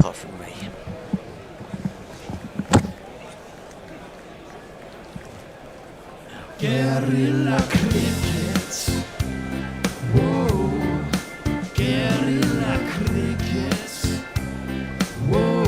apart from me. Guerrilla Cricket. Whoa. Guerrilla Cricket. Whoa.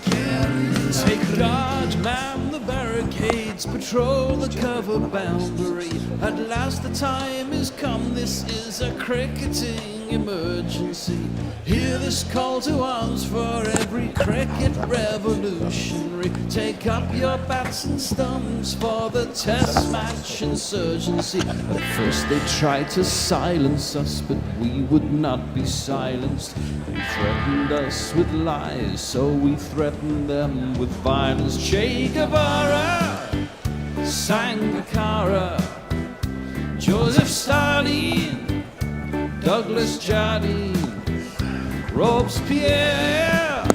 Guerrilla Take guard, man the barricades, patrol the cover boundary. At last the time is come, this is a cricketing emergency. Hear this call to arms for every cricket revolutionary. Take up your bats and stumps for the test match insurgency. At first they tried to silence us, but we would not be silenced. They threatened us with lies, so we threatened them with violence. Che Guevara, Sangakkara, Joseph Stalin, Douglas Jardine, Robespierre,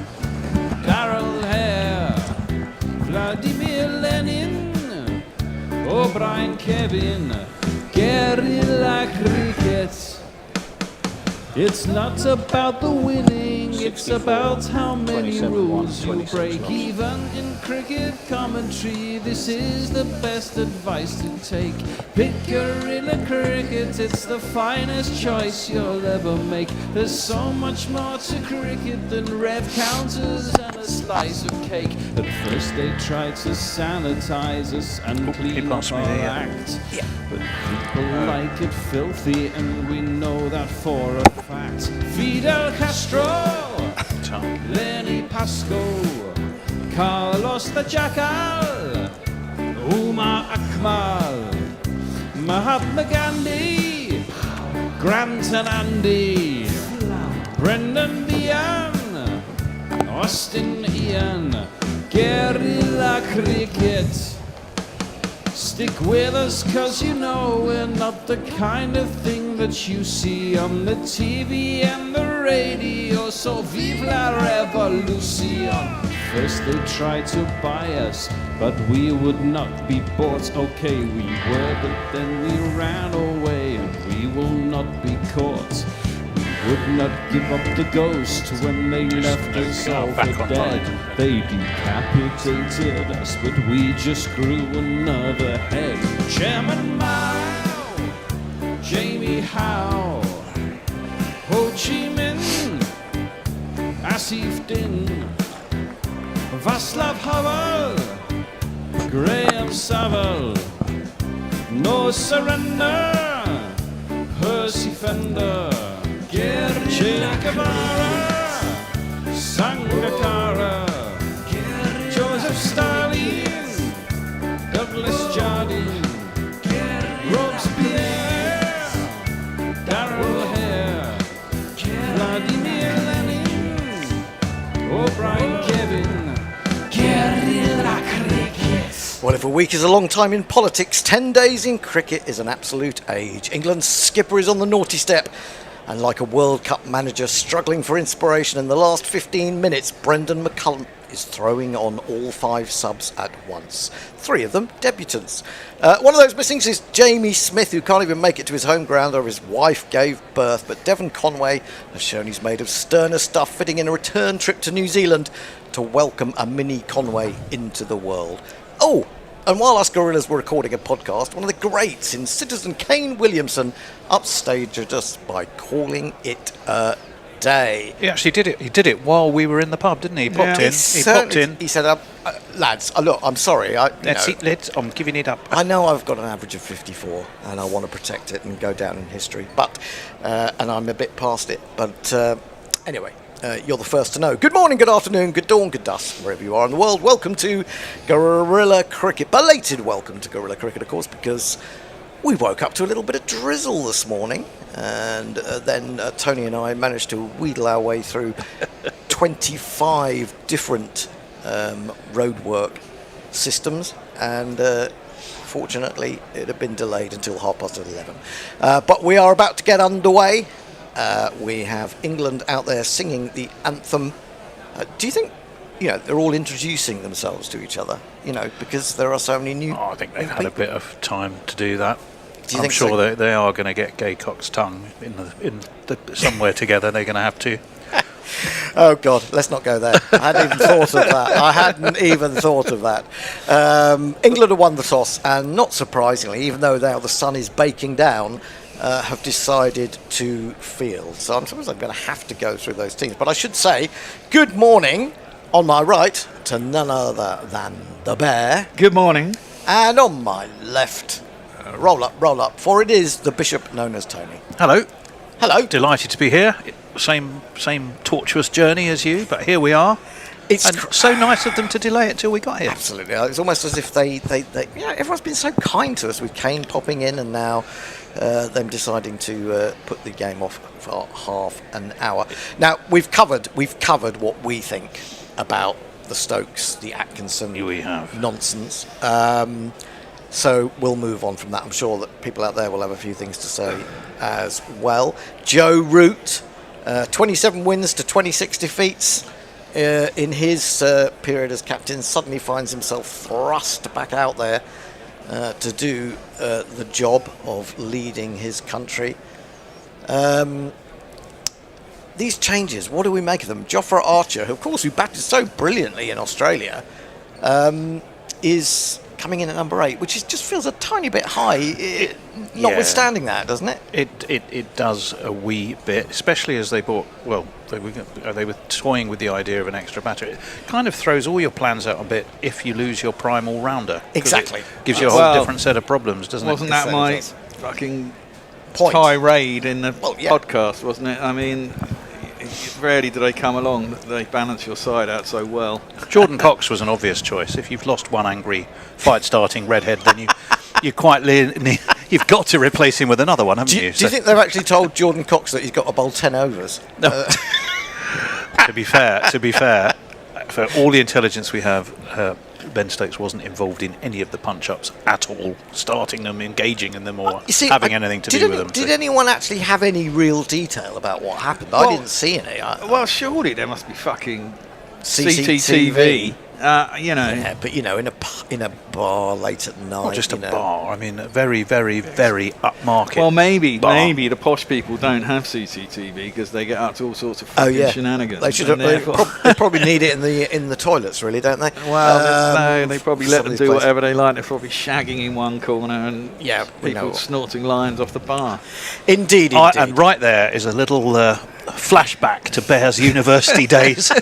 Darrell Hare, Vladimir Lenin, O'Brien Kevin, Guerrilla Cricket. It's not about the winning, it's about how many rules you break. Even in cricket commentary, this is the best advice to take. Pick Guerrilla Cricket, it's the finest choice you'll ever make. There's so much more to cricket than rev counters and a slice of cake. At first they tried to sanitize us and clean up our act. But people like it filthy, and we know that for a fact. Fidel Castro, Lenny Pasco, Carlos the Jackal, Umar Akmal, Mahatma Gandhi, Grant and Andy, Brendan Behan, Austin Ian, Guerrilla Cricket. Stick with us, cause you know we're not the kind of thing that you see on the TV and the radio. So vive la revolution. First they tried to buy us, but we would not be bought. Okay, we were, but then we ran away, and we will not be caught. Would not give up the ghost when they left us all for dead. They decapitated us, but we just grew another head. Chairman Mao, Jamie Howe, Ho Chi Minh, Asif Din, Václav Havel, Graham Saville, No Surrender, Percy Fender, Che Guevara, Sangakkara, Joseph Stalin, Douglas Jardine, Robespierre, Darrell Hare, Vladimir Lenin, O'Brien Kevin, Guerrilla Cricket. Well, if a week is a long time in politics, 10 days in cricket is an absolute age. England's skipper is on the naughty step. And like a World Cup manager struggling for inspiration in the last 15 minutes, Brendan McCullum is throwing on all 5 subs at once. 3 of them debutants. One of those missing is Jamie Smith, who can't even make it to his home ground where his wife gave birth. But Devon Conway has shown he's made of sterner stuff, fitting in a return trip to New Zealand to welcome a mini Conway into the world. Oh! And while us gorillas were recording a podcast, one of the greats in Citizen Kane Williamson upstaged us by calling it a day. He actually did it. He did it while we were in the pub, didn't he? He popped in. He popped in. He said, lads, look, I'm sorry. I'm giving it up. I know I've got an average of 54 and I want to protect it and go down in history, but and I'm a bit past it. But anyway. You're the first to know. Good morning, good afternoon, good dawn, good dusk, wherever you are in the world. Welcome to Guerrilla Cricket. Belated welcome to Guerrilla Cricket, of course, because we woke up to a little bit of drizzle this morning. And then Tony and I managed to wheedle our way through 25 different roadwork systems. And fortunately, it had been delayed until 11:30. But we are about to get underway. We have England out there singing the anthem. Do you think, they're all introducing themselves to each other, because there are so many new... I think they've had a bit of time to do that. I'm sure so? they are going to get Gaycock's tongue in somewhere together. They're going to have to. Oh, God, let's not go there. I hadn't even thought of that. England have won the toss, and not surprisingly, even though now the sun is baking down, have decided to field. So I suppose I'm going to have to go through those teams. But I should say, good morning on my right to none other than the Bear. Good morning. And on my left, roll up, for it is the Bishop known as Tony. Hello. Hello. Delighted to be here. Same tortuous journey as you, but here we are. It's and so nice of them to delay it till we got here. Absolutely. It's almost as if they everyone's been so kind to us with Kane popping in and now them deciding to put the game off for half an hour. Now, we've covered what we think about the Stokes, the Atkinson We have. nonsense. So we'll move on from that. I'm sure that people out there will have a few things to say as well. Joe Root, 27 wins to 26 defeats in his period as captain, suddenly finds himself thrust back out there to do the job of leading his country. These changes, what do we make of them? Jofra Archer, who of course who batted so brilliantly in Australia, is coming in at number 8, which just feels a tiny bit high, notwithstanding that, doesn't it? It does a wee bit, especially as they bought. Well, they were toying with the idea of an extra batter. It kind of throws all your plans out a bit if you lose your prime all-rounder. Exactly. It gives you a whole different set of problems, doesn't Wasn't it? that my does. fucking Point. tirade in the Well, yeah. podcast, wasn't it? I mean, rarely do they come along that they balance your side out so well. Jordan Cox was an obvious choice. If you've lost one angry fight-starting redhead, then you've got to replace him with another one, haven't Do you think they've actually told Jordan Cox that he's got to bowl 10 overs? No. To be fair, for all the intelligence we have, Ben Stokes wasn't involved in any of the punch-ups at all, starting them, engaging in them, or having anything to do with them. Did anyone actually have any real detail about what happened? I didn't see any. Well, surely there must be fucking CCTV. CCTV. You know. Yeah, but in a bar late at night. Not just a bar. I mean, a very, very, very upmarket. Well, maybe bar. the posh people don't have CCTV because they get up to all sorts of fucking shenanigans. They should. They probably need it in the toilets, really, don't they? Well, they probably let some them of do these places. whatever they like. They're probably shagging in one corner and people snorting lines off the bar. Indeed. And right there is a little flashback to Bears University days.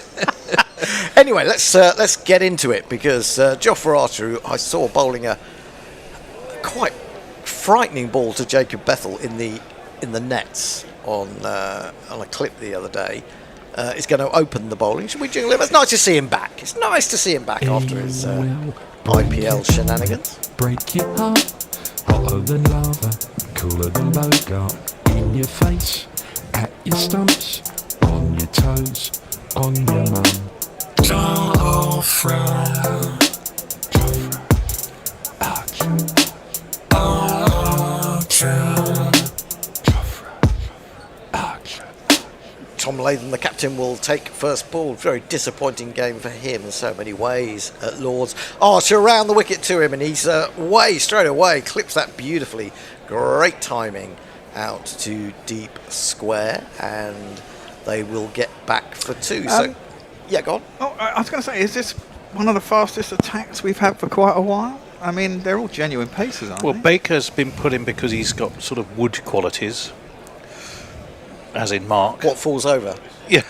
Anyway, let's get into it because Jofra Archer, who I saw bowling a quite frightening ball to Jacob Bethel in the nets on a clip the other day, is going to open the bowling. Should we jingle him? It's nice to see him back. It's nice to see him back after his IPL shenanigans. Break your heart, hotter than lava, cooler than Bogart. In your face, at your stumps, on your toes, on your mum. Jofra Archer. Tom Latham, the captain, will take first ball. Very disappointing game for him in so many ways at Lord's. Archer around the wicket to him, and he's straight away, clips that beautifully. Great timing out to deep square, and they will get back for 2. So, yeah, go on. Oh, I was going to say, is this one of the fastest attacks we've had for quite a while? I mean, they're all genuine pacers, aren't Well, they? Baker's been put in because he's got sort of wood qualities, as in Mark. What falls over? Yeah,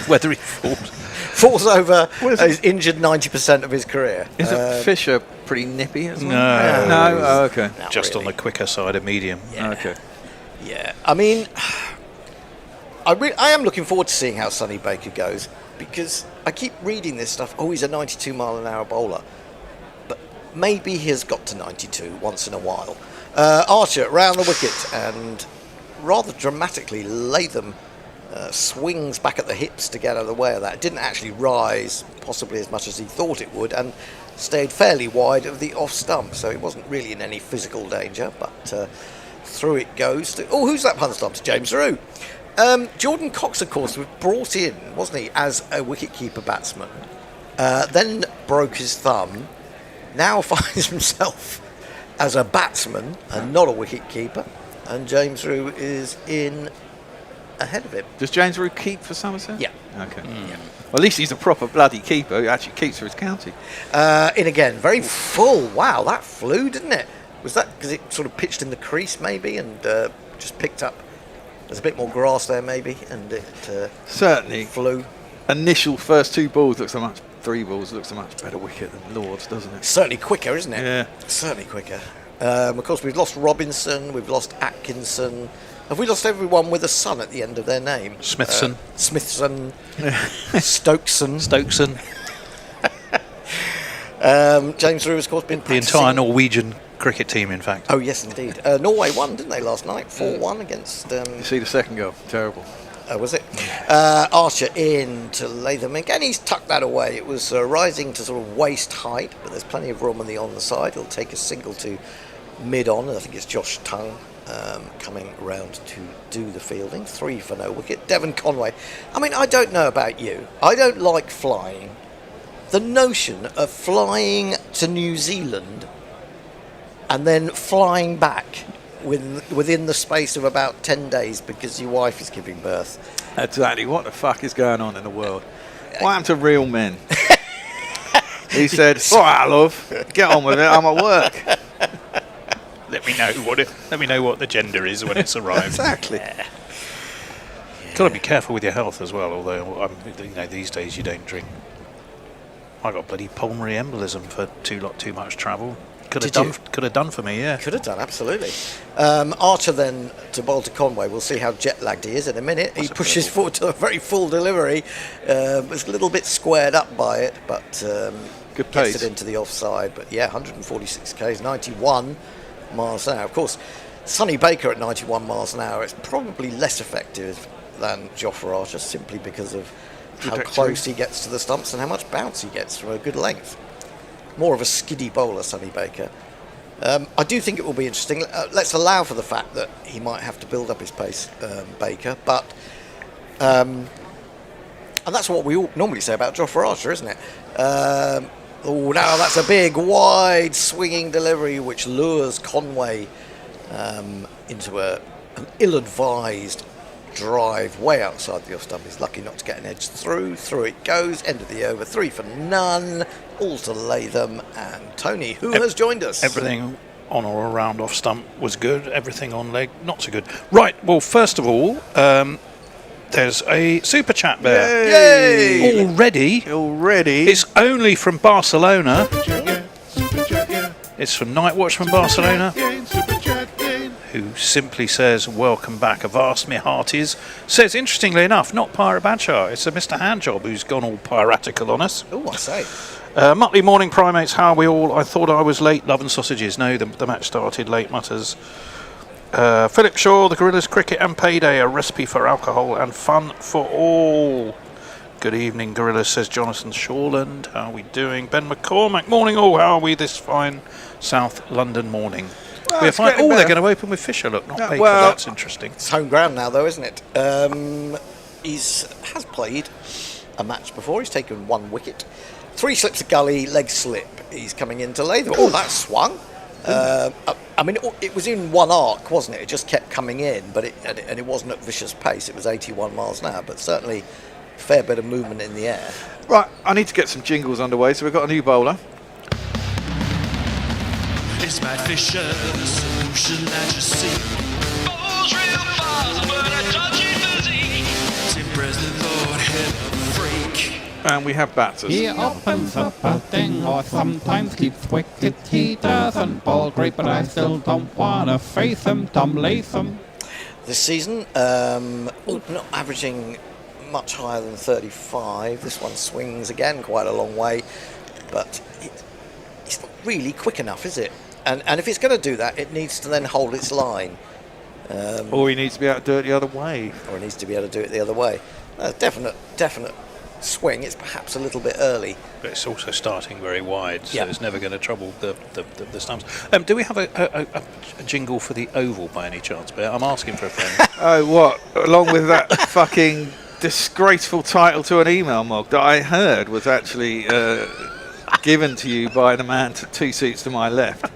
whether he falls. Falls over. What is He's injured 90% of his career. Isn't Fisher pretty nippy as well? No. No? Oh, okay. Not Just really. on the quicker side of medium. Yeah. Okay. Yeah, I mean, I am looking forward to seeing how Sonny Baker goes because I keep reading this stuff. Oh, he's a 92 mile an hour bowler, but maybe he has got to 92 once in a while. Archer round the wicket and rather dramatically Latham swings back at the hips to get out of the way of that. It didn't actually rise possibly as much as he thought it would and stayed fairly wide of the off stump, so he wasn't really in any physical danger, but through it goes to... Oh, who's that punch stump? To James Root. Jordan Cox, of course, was brought in, wasn't he, as a wicket-keeper batsman, then broke his thumb, now finds himself as a batsman and not a wicket-keeper, and James Root is in ahead of him. Does James Rew keep for Somerset? Yeah. Okay. Yeah. Well, at least he's a proper bloody keeper who actually keeps for his county. In again, very full. Wow, that flew, didn't it? Was that because it sort of pitched in the crease maybe and just picked up? There's a bit more grass there maybe, and it certainly flew. Initial first 2 balls looks so much. 3 balls looks a much better wicket than Lord's, doesn't it? Certainly quicker, isn't it? Yeah. Certainly quicker. Of course, we've lost Robinson, we've lost Atkinson. Have we lost everyone with a son at the end of their name? Smithson. Smithson. Stokeson. James Rew has, of course, been The practicing. entire Norwegian cricket team, in fact. Oh, yes, indeed. Norway won, didn't they, last night? 4-1 against... You see the second goal? Terrible. Was it? Archer in to Latham. Again, he's tucked that away. It was rising to sort of waist height, but there's plenty of room on the side. He'll take a single to mid-on, and I think it's Josh Tongue coming round to do the fielding. 3 for no wicket. Devon Conway. I mean, I don't know about you. I don't like flying. The notion of flying to New Zealand and then flying back within the space of about 10 days because your wife is giving birth. Exactly. What the fuck is going on in the world? What happened to real men? He said, "All right, love, get on with it. I'm at work." Let me know what the gender is when it's arrived. Exactly. Got to be careful with your health as well. Although these days you don't drink. I got bloody pulmonary embolism for too much travel. Could have done for me, yeah. Could have done, absolutely. Archer then to bowl to Conway. We'll see how jet lagged he is in a minute. He pushes forward to a very full delivery. Was a little bit squared up by it, but good gets pace. it into the offside. But yeah, 146 k's, 91 miles an hour. Of course, Sonny Baker at 91 miles an hour is probably less effective than Jofra Archer simply because of how close he gets to the stumps and how much bounce he gets from a good length. More of a skiddy bowler, Sonny Baker. I do think it will be interesting. Let's allow for the fact that he might have to build up his pace, Baker. But and that's what we all normally say about Jofra Archer, isn't it? Oh, now that's a big, wide, swinging delivery which lures Conway into an ill-advised drive way outside the off stump. He's lucky not to get an edge through. Through it goes. End of the over. 3 for none. All to Latham and Tony, who has joined us. Everything on or around off stump was good. Everything on leg, not so good. Right. Well, first of all, there's a super chat there. Yay! Already. It's only from Barcelona. It's from Nightwatch from Barcelona, who simply says, "Welcome back, avast me hearties." Says, interestingly enough, not Pirate Badshar. It's a Mr. Handjob who's gone all piratical on us. Oh, I say. Mutley morning, primates. How are we all? I thought I was late. Love and sausages. No, the match started late. Mutters. Philip Shaw, the Guerrillas Cricket and Payday, a recipe for alcohol and fun for all. Good evening, Guerrillas, says Jonathan Shawland. How are we doing? Ben McCormack, morning all. How are we this fine South London morning? Well, We're fine. They're going to open with Fisher, look, not Baker. well, That's interesting. It's home ground now, though, isn't it? Has played a match before. He's taken 1 wicket. 3 slips of gully, leg slip. He's coming into Latham. Oh, that swung. I mean, it was in one arc, wasn't it? It just kept coming in, but it wasn't at vicious pace. It was 81 miles an hour, but certainly a fair bit of movement in the air. Right, I need to get some jingles underway, so we've got a new bowler. It's Matt Fisher, the solution that you see. Bowls real fast, but a dodgy physique. Tim Presley, Lord, hit a freak. And we have batters. He opens up a thing or sometimes keeps wicket. He doesn't bowl great, but I still don't want to face him. Tom Latham. This season, not averaging much higher than 35. This one swings again quite a long way, but it's not really quick enough, is it? And if it's going to do that, it needs to then hold its line. Or he needs to be able to do it the other way. Or it needs to be able to do it the other way. Definite swing. It's perhaps a little bit early. But it's also starting very wide, so Yeah. it's never going to trouble the stumps. Do we have a jingle for the oval by any chance, Bear? I'm asking for a friend. Oh, what? Along with that fucking disgraceful title to an email mug that I heard was actually given to you by the man 2 seats to my left.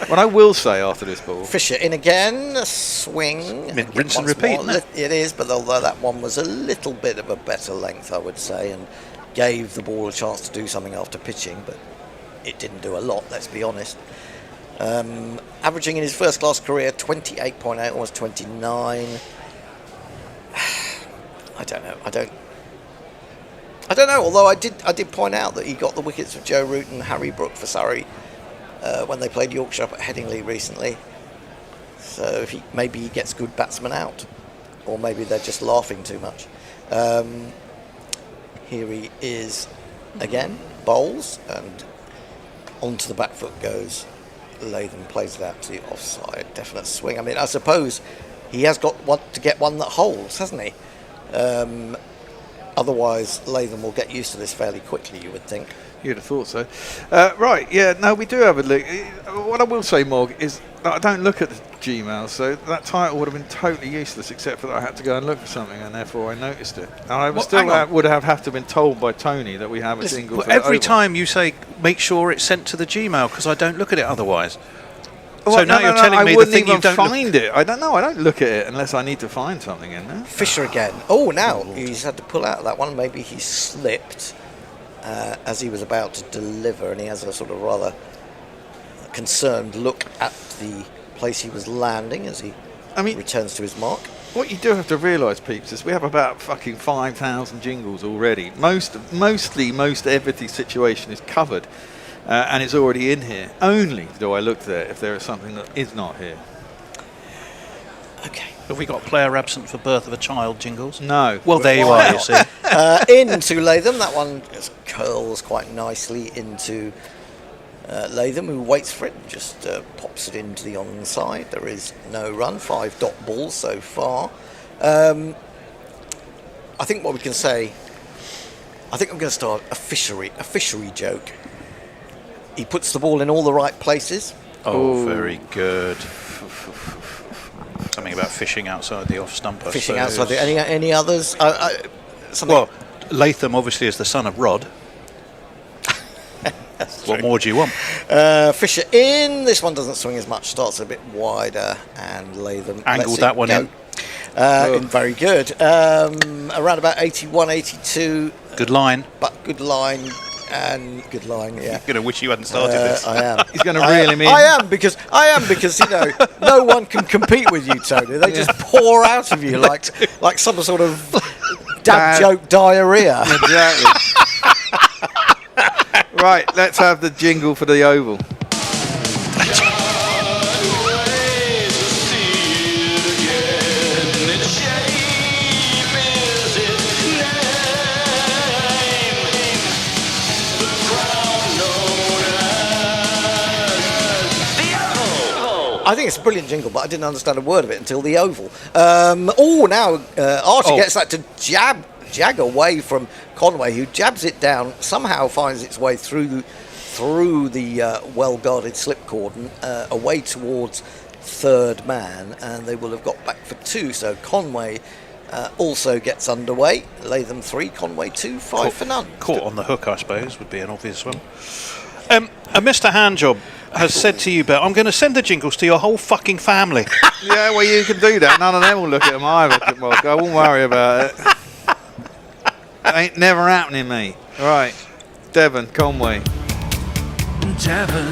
What I will say after this ball, Fisher in again, a swing. Rinse and Once repeat, more. isn't it? It is, but although that one was a little bit of a better length, I would say, and gave the ball a chance to do something after pitching, but it didn't do a lot, let's be honest. Averaging in his first-class career 28.8, almost 29. I don't know. Although I did point out that he got the wickets of Joe Root and Harry Brook for Surrey when they played Yorkshire up at Headingley recently. So maybe he gets good batsmen out, or maybe they're just laughing too much. Here he is again, bowls, and onto the back foot goes. Latham plays it out to the offside. Definite swing. I mean, I suppose he has got to get one that holds, hasn't he? Otherwise, Latham will get used to this fairly quickly, you would think. you'd have thought so. Right, yeah, no, we do have a look. What I will say, Morg, is that I don't look at the Gmail, so that title would have been totally useless, except for that I had to go and look for something, and therefore I noticed it. And I would have to been told by Tony that we have a jingle. Well, for the every Oval. time you say, make sure it's sent to the Gmail, because I don't look at it otherwise. Well, So now you're telling I me the wouldn't thing you even don't look- find it. I don't know. I don't look at it unless I need to find something in there. Fisher again. Oh, now he's had to pull out that one. Maybe he slipped as he was about to deliver, and he has a sort of rather concerned look at the place he was landing as he returns to his mark. What you do have to realise, peeps, is we have about fucking 5,000 jingles already. Most every situation is covered, and it's already in here. Only do I look there if there is something that is not here. Okay. Have we got player absent for birth of a child jingles? No. Well, there you are, you see. Into Latham. That one just curls quite nicely into Latham, who waits for it and just pops it into the onside. There is no run. 5 dot balls so far. I think what we can say, I think I'm going to start a fishery joke. He puts the ball in all the right places. Oh, very good. Something about fishing outside the off stump. I Fishing suppose. outside. Any others? Something. Well, Latham obviously is the son of Rod. What more do you want? Fisher in. This one doesn't swing as much. Starts a bit wider, and Latham Angled lets it that one go. In very good. Around about 81, 82. Good line. But good line. And good line, yeah. You're going to wish you hadn't started this. I am. He's going to reel him in. I am because you know no one can compete with you, Tony. They just pour out of you like some sort of dad joke diarrhea. Exactly. Right, let's have the jingle for the Oval. I think it's a brilliant jingle, but I didn't understand a word of it until the Oval. Now Archer gets that to jag away from Conway, who jabs it down, somehow finds its way through the well-guarded slip cordon, away towards third man, and they will have got back for 2. So Conway also gets underway. Latham 3, Conway 2, 5 for none. Caught on the hook, I suppose, would be an obvious one. Mr. Handjob has said to you, but I'm going to send the jingles to your whole fucking family. Yeah, well, you can do that. None of them will look at them either. Mark. I won't worry about it. Ain't never happening, mate. Right, Devon, Conway. Devon,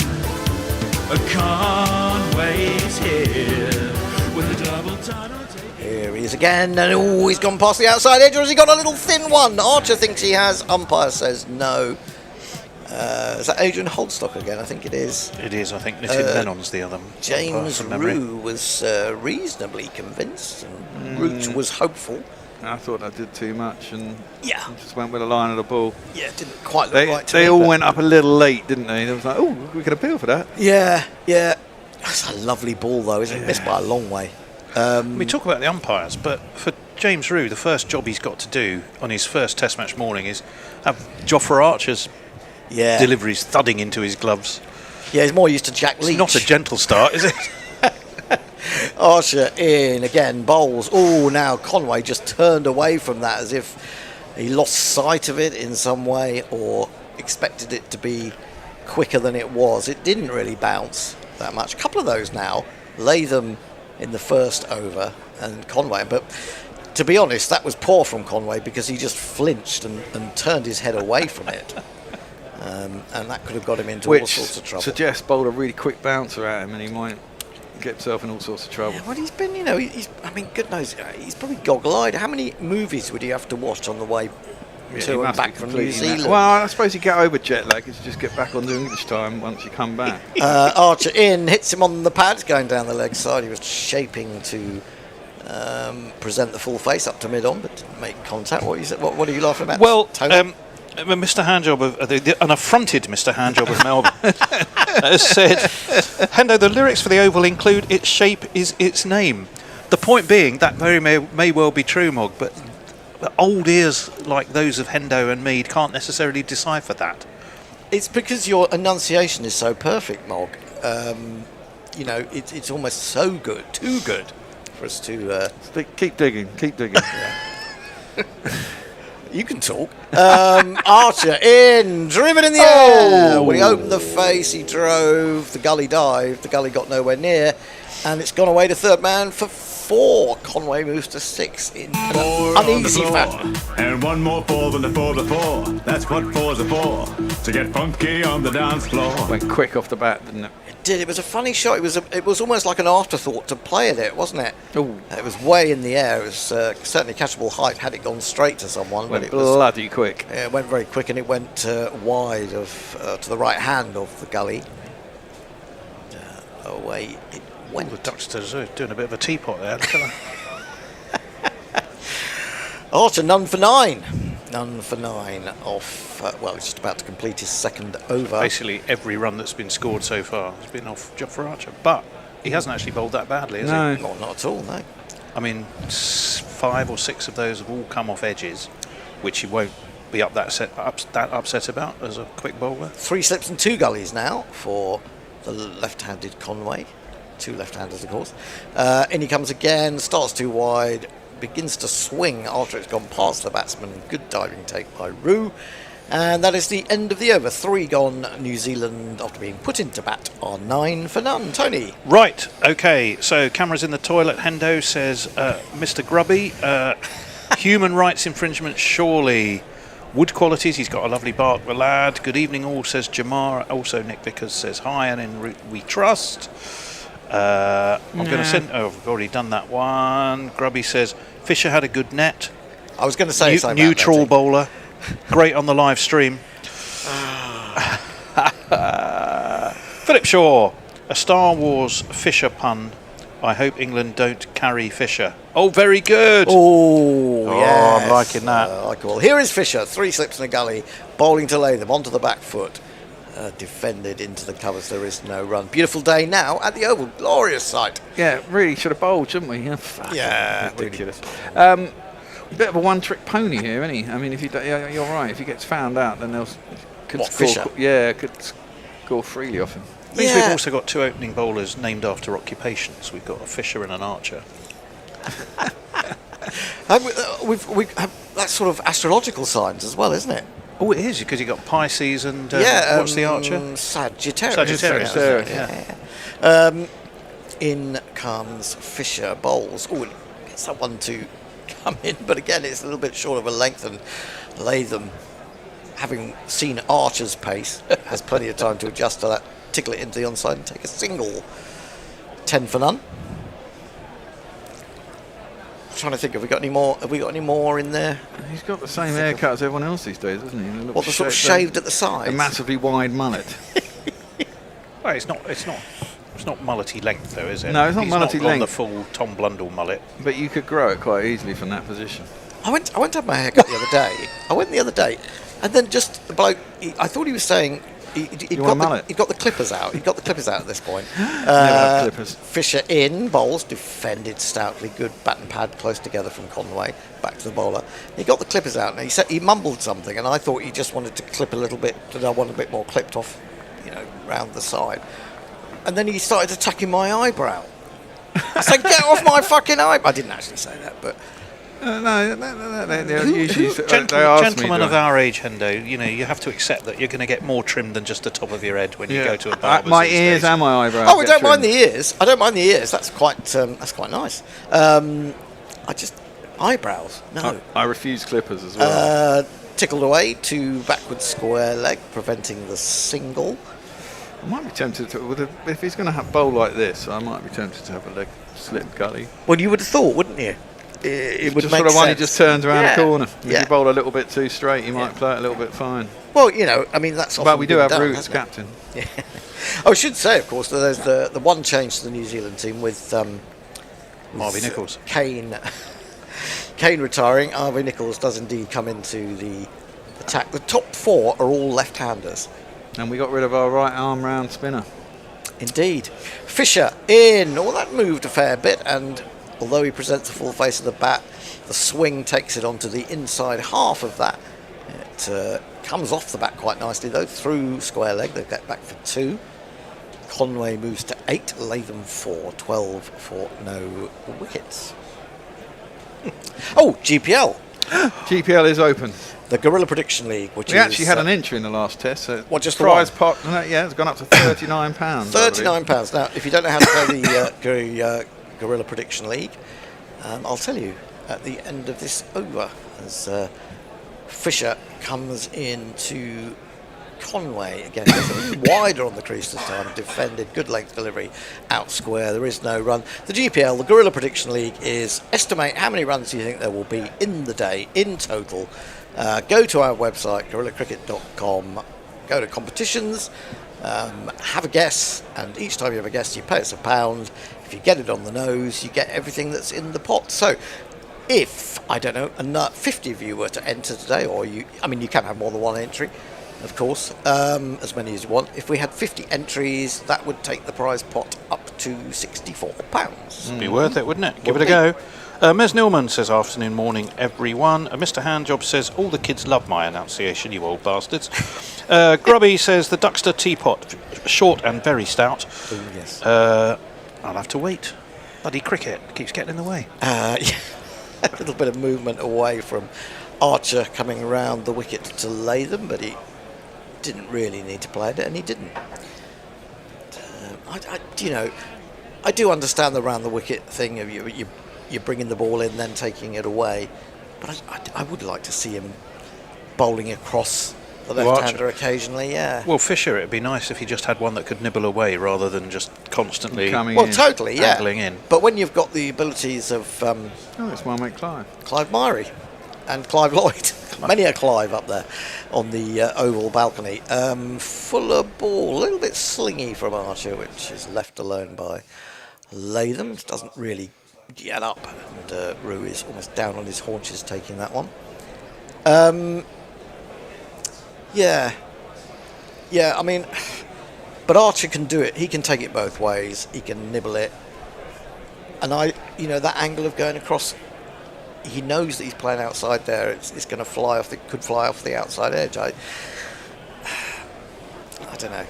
Conway's here with a double title. Here he is again, and he's gone past the outside edge, or has he got a little thin one? Archer thinks he has, umpire says no. Is that Adrian Holdstock again? I think it is. It is, I think. Nitin Menon's the other. James from memory. Rue was reasonably convinced, and Root was hopeful. I thought I did too much and Yeah. just went with the line of the ball. Yeah, it didn't quite look right to They me, all but- went up a little late, didn't they? They was like, oh, we can appeal for that. Yeah. That's a lovely ball, though, isn't it? Missed by a long way. We talk about the umpires, but for James Rue, the first job he's got to do on his first Test match morning is have Jofra Archer's deliveries thudding into his gloves. Yeah, he's more used to Jack Leach. It's not a gentle start, is it? Archer in again, bowls. Oh, now Conway just turned away from that as if he lost sight of it in some way or expected it to be quicker than it was. It didn't really bounce. that much. A couple of those now, Latham in the first over and Conway. But to be honest, that was poor from Conway because he just flinched and turned his head away from it. And that could have got him into all sorts of trouble. Suggests bowled a really quick bouncer at him and he might get himself in all sorts of trouble. Yeah, well, he's been, I mean, good knows, he's probably goggle-eyed. How many movies would he have to watch on the way to and back from New Zealand? Well, I suppose you get over jet lag is just get back on the English time once you come back. Archer in, hits him on the pads going down the leg side. He was shaping to present the full face up to mid-on, but didn't make contact. What are you laughing at? Well, Tony? Mr. Handjob of the unaffronted Mr. Handjob of Melbourne has said, Hendo, the lyrics for the Oval include "Its shape is its name." The point being that very may well be true, Mog, but old ears like those of Hendo and Mead can't necessarily decipher that. It's because your enunciation is so perfect, Mog. It's almost so good, too good for us to... Keep digging. You can talk. Archer in, driven in the air. When he opened the face, he drove. The gully dived. The gully got nowhere near, and it's gone away to third man for 4. Conway moves to 6 in an uneasy fashion. And one more 4 than the 4 before. That's what 4s are for. To get funky on the dance floor. Went quick off the bat, didn't it? It did. It was a funny shot. It was almost like an afterthought to play at it, wasn't it? Ooh. It was way in the air. It was certainly catchable height had it gone straight to someone. Went but it was bloody quick. Yeah, it went very quick, and it went wide to the right hand of the gully. Away it went. The Ducksters are doing a bit of a teapot there. Look at that. Archer, none for 9. None for 9 off. He's just about to complete his second over. Basically, every run that's been scored so far has been off Jofra Archer, but he hasn't actually bowled that badly, has he? Not at all, no. I mean, 5 or 6 of those have all come off edges, which he won't be that upset about as a quick bowler. 3 slips and 2 gullies now for the left-handed Conway. 2 left-handers, of course. In he comes again, starts too wide, begins to swing after it's gone past the batsman. Good diving take by Roo. And that is the end of the over. 3 gone. New Zealand, after being put into bat, are 9 for none. Tony? Right, okay, so cameras in the toilet. Hendo says, Mr. Grubby, human rights infringement, surely. Wood qualities, he's got a lovely bark, the lad. Good evening all, says Jamar. Also, Nick Vickers says, hi, and en route we trust. I'm going to send... Oh, I've already done that one. Grubby says, Fisher had a good net. I was going to say something neutral bowler. Great on the live stream. Philip Shaw, a Star Wars Fisher pun. I hope England don't carry Fisher. Oh, very good. Oh, yes. I'm liking that. Cool. Here is Fisher, 3 slips in a gully, bowling to Latham, onto the back foot. Defended into the covers, there is no run. Beautiful day now at the Oval, glorious sight. Yeah, really should have bowled, shouldn't we? Yeah, ridiculous. Bit of a one-trick pony here, isn't he? I mean, if you're right. If he gets found out, then could score freely off him. Means we've also got 2 opening bowlers named after occupations. We've got a Fisher and an Archer. That's sort of astrological signs as well, isn't it? Oh, it is, because you've got Pisces and what's the Archer? Sagittarius. Yeah. In comes Fisher, bowls. Oh, gets that one to come in, but again, it's a little bit short of a length, and Latham, having seen Archer's pace, has plenty of time to adjust to that, tickle it into the onside and take a single. 10 for none. Trying to think, have we got any more in there? He's got the same haircut as everyone else these days, doesn't he? What, the sort of shaved at the sides? A massively wide mullet. Well, it's not mullety length though, is it? No, it's not He's mullety not length. on the full Tom Blundell mullet. But you could grow it quite easily from that position. I went to have my haircut the other day. And then just the bloke, I thought he was saying he'd got the clippers out. He'd got the clippers out at this point. Never have clippers. Fisher in, bowls, defended stoutly. Good bat and pad close together from Conway. Back to the bowler. He got the clippers out, and he said he mumbled something, and I thought he just wanted to clip a little bit. That I want a bit more clipped off, round the side. And then he started attacking my eyebrow. I said, "Get off my fucking eyebrow!" I didn't actually say that, but No, they're usually they ask me. Gentlemen of our age, Hendo, you have to accept that you're going to get more trim than just the top of your head when you go to a barber's. My these ears days. and my eyebrows. Oh, I don't mind the ears. I don't mind the ears. That's quite nice. Eyebrows. No. I refuse clippers as well. Tickled away to backward square leg, preventing the single. I might be tempted to. If he's going to bowl like this, I might be tempted to have a leg slip gully. Well, you would have thought, wouldn't you? It would Just make sort of one he sense. just turns around the corner. If Yeah. you bowl a little bit too straight, you might play it a little bit fine. Well, that's. But often we do been have done, roots, hasn't it? captain. Yeah. I should say, of course, that there's the one change to the New Zealand team with Harvey Nichols. Kane retiring. Harvey Nichols does indeed come into the attack. The top 4 are all left-handers. And we got rid of our right arm round spinner. Indeed. Fisher in. Well, that moved a fair bit, and although he presents the full face of the bat, the swing takes it onto the inside half of that. It comes off the bat quite nicely, though, through square leg. They get back for 2. Conway moves to 8, Latham 4, 12 for no wickets. Oh, GPL. GPL is open. The Guerrilla Prediction League, which We is... actually had an entry in the last test. So What, just the prize one? pot? No, yeah, it's gone up to £39. £39. Now, if you don't know how to play the Guerrilla Prediction League, I'll tell you at the end of this over, as Fisher comes into Conway again. Goes a little wider on the crease this time, defended, good length delivery, out square, there is no run. The GPL, the Guerrilla Prediction League, is estimate how many runs you think there will be in the day, in total. Go to our website, guerrillacricket.com, go to competitions, have a guess, and each time you have a guess, you pay us £1. If you get it on the nose, you get everything that's in the pot. So, if, 50 of you were to enter today, or you can have more than one entry, of course, as many as you want. If we had 50 entries, that would take the prize pot up to £64. Be worth it, wouldn't it? Give it a go. Mes Nilman says, afternoon, morning, everyone. Mr. Handjob says, all the kids love my enunciation, you old bastards. Grubby says, the Duxter teapot, short and very stout. Oh, yes. I'll have to wait. Bloody cricket keeps getting in the way. Yeah. A little bit of movement away from Archer coming around the wicket to Latham, but he didn't really need to play it, and he didn't. I do understand the round the wicket thing of you're bringing the ball in, then taking it away, but I would like to see him bowling across the left-hander occasionally. Yeah. Well, Fisher, it'd be nice if he just had one that could nibble away rather than just constantly totally, yeah. angling in. But when you've got the abilities of it's my mate Clive. Clive Myrie and Clive Lloyd, many a Clive up there on the oval balcony. Fuller ball, a little bit slingy from Archer, which is left alone by Latham. Doesn't really get up, and Rue is almost down on his haunches taking that one. But Archer can do it. He can take it both ways. He can nibble it, and that angle of going across, he knows that he's playing outside there. It's going to could fly off the outside edge. I don't know.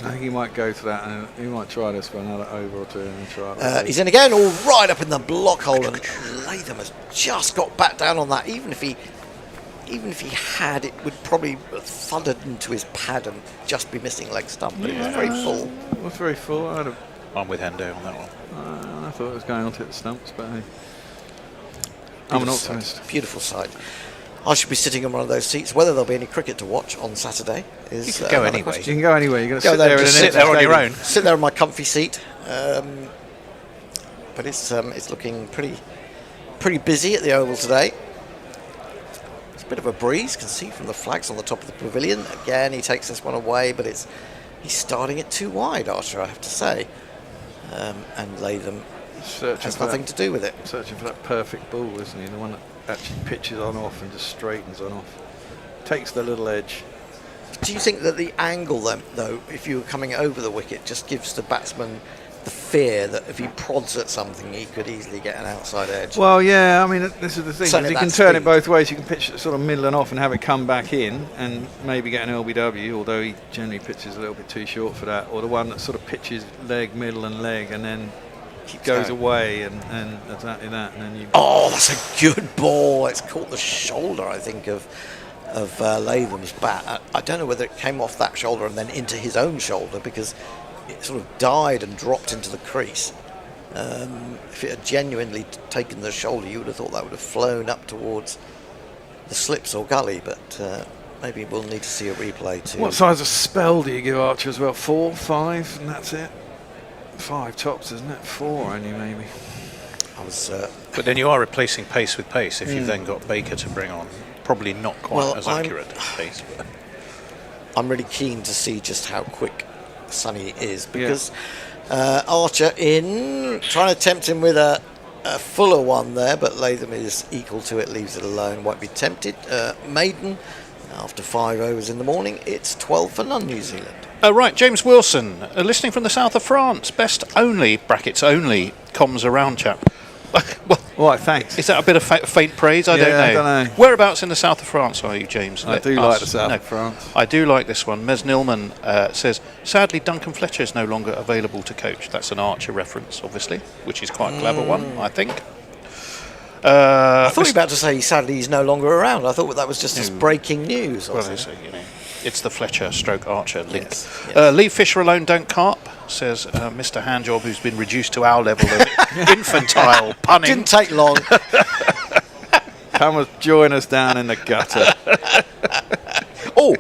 I think he might go for that, and he might try this for another over or two, and then try it. He's in again, all right up in the block hole, and Latham has just got back down on that. Even if he had, it would probably have thundered into his pad and just be missing leg stump. But it was very full. It was very full. I'm with Hendo on that one. I thought it was going on to hit the stumps, but hey, I'm an optimist. Beautiful sight. I should be sitting in one of those seats. Whether there'll be any cricket to watch on Saturday is You could go another anyway. question. You can go anywhere. You're going to Go sit there there, and in just an sit empty there on your stadium. own. Sit there in my comfy seat. But it's looking pretty busy at the Oval today. It's a bit of a breeze. Can see from the flags on the top of the pavilion. Again, he takes this one away, but he's starting it too wide, Archer, I have to say. And Latham has nothing to do with it. Searching for that perfect ball, isn't he? The one that actually pitches on off and just straightens on off. Takes the little edge. Do you think that the angle, though, if you were coming over the wicket, just gives the batsman the fear that if he prods at something, he could easily get an outside edge? Well, yeah, I mean, this is the thing. Certainly You can that turn speed. it both ways. You can pitch it sort of middle and off and have it come back in and maybe get an LBW, although he generally pitches a little bit too short for that, or the one that sort of pitches leg, middle and leg and then goes going. away and exactly that, and then you. Oh, that's a good ball. It's caught the shoulder, I think, of Latham's bat. I don't know whether it came off that shoulder and then into his own shoulder, because it sort of died and dropped into the crease. If it had genuinely taken the shoulder, you would have thought that would have flown up towards the slips or gully, but maybe we'll need to see a replay too. What size of spell do you give Archer as well? 4, 5, and that's it? 5 tops, isn't it? 4 only, maybe. But then you are replacing pace with pace if you've then got Baker to bring on. Probably not quite as accurate pace. But I'm really keen to see just how quick Sonny is, because Archer in, trying to tempt him with a fuller one there, but Latham is equal to it, leaves it alone, won't be tempted. Maiden, after 5 overs in the morning, it's 12 for none, New Zealand. Right, James Wilson, listening from the south of France, best only, brackets only, comms around chap. Well, right, thanks. Is that a bit of faint praise? I don't know. I don't know. Whereabouts in the south of France are you, James? I do like the south of France. I do like this one. Mes Nilman says, sadly, Duncan Fletcher is no longer available to coach. That's an Archer reference, obviously, which is quite a clever one, I think. I thought you were about to say, sadly, he's no longer around. I thought that was just this breaking news. Well, it's the Fletcher stroke Archer link. Yes. Leave Fisher alone, don't carp, says Mr. Handjob, who's been reduced to our level of infantile punning. Didn't take long. Come and join us down in the gutter. Oh,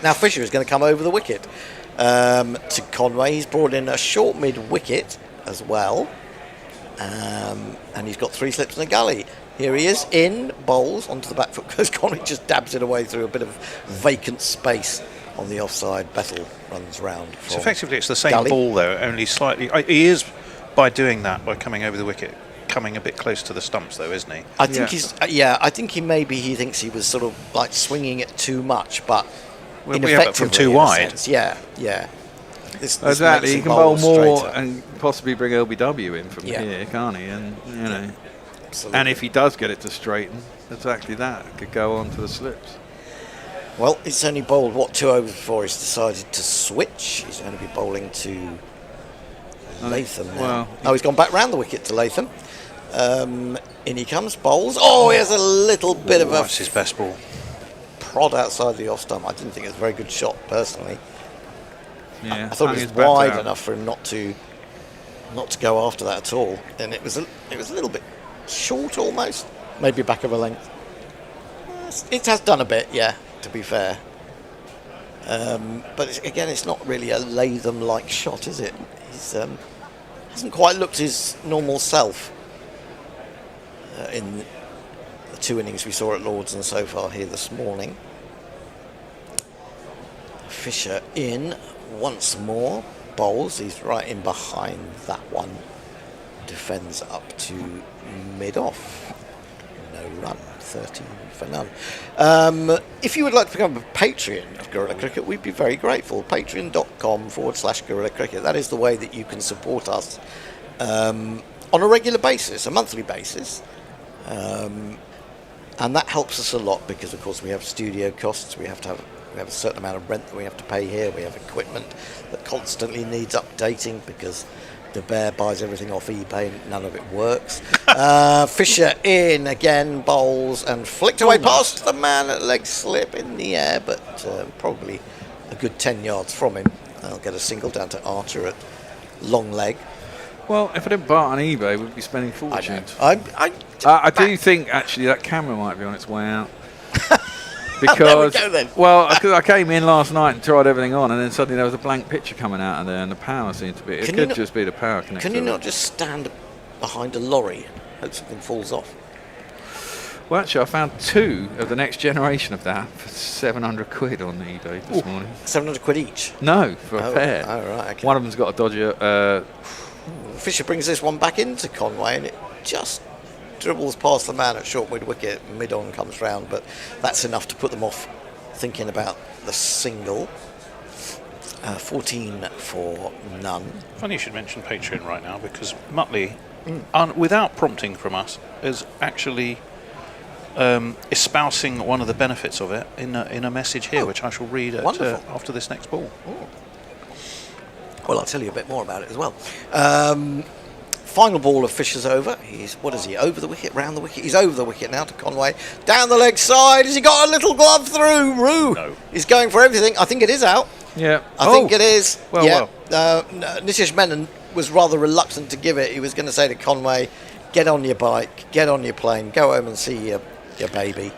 now Fisher is going to come over the wicket to Conway. He's brought in a short mid wicket as well, and he's got 3 slips in a gully. Here he is in, bowls onto the back foot, because Conway just dabs it away through a bit of vacant space on the offside. Bettle runs round. So effectively it's the same gully. ball though, only slightly. He is, by doing that, by coming over the wicket, coming a bit close to the stumps though, isn't he? I think he's I think he thinks he was sort of like swinging it too much, but ineffectively from too wide. Yeah. This Exactly, he can bowl more and possibly bring LBW in from Yeah. here, can't he? And you know, Absolutely. and if he does get it to straighten, exactly that it could go on to the slips. Well, it's only bowled 2 overs before he's decided to switch. He's going to be bowling to Latham now. He's gone back round the wicket to Latham. In he comes, bowls. Oh, he has a little bit of a That's his best ball. prod outside the off stump. I didn't think it was a very good shot personally. Yeah, I thought hung it his was bat wide out. enough for him not to go after that at all. And it was a little bit short almost, maybe back of a length. It has done a bit, yeah, to be fair. But again, it's not really a Latham-like shot, is it? He's hasn't quite looked his normal self in the 2 innings we saw at Lords and so far here this morning. Fisher in once more, bowls. He's right in behind that one. Defends up to mid-off. No run, 13 for none. If you would like to become a Patreon of Guerrilla Cricket, we'd be very grateful. Patreon.com/Guerrilla Cricket. That is the way that you can support us on a regular basis, a monthly basis. And that helps us a lot because, of course, we have studio costs. We have a certain amount of rent that we have to pay here. We have equipment that constantly needs updating because the bear buys everything off eBay and none of it works. Fisher in again, bowls and flicked away past the man at leg slip in the air, but probably a good 10 yards from him. I'll get a single down to Archer at long leg. Well, if I didn't buy it on eBay, we'd be spending fortunes. I do think actually that camera might be on its way out. Because, there we go then. well, because I came in last night and tried everything on, and then suddenly there was a blank picture coming out of there, and the power seemed to be. It could just be the power connector. Can you not just stand behind a lorry and hope something falls off? Well, actually, I found 2 of the next generation of that for 700 quid on eBay this morning. 700 quid each? No, for a pair. Oh, right, okay. One of them's got a dodgy. Fisher brings this one back into Conway, and it just dribbles past the man at short mid wicket. Mid on comes round, but that's enough to put them off thinking about the single. 14 for none. Funny you should mention Patreon right now because Muttley, without prompting from us, is actually espousing one of the benefits of it in a message here, which I shall read after this next ball. Well, I'll tell you a bit more about it as well. final ball of Fisher's over. What is he, over the wicket, round the wicket? He's over the wicket now to Conway. Down the leg side. Has he got a little glove through? Roo. No. He's going for everything. I think it is out. Yeah. I think it is. Well, yeah. Nitish Menon was rather reluctant to give it. He was going to say to Conway, get on your bike, get on your plane, go home and see your baby,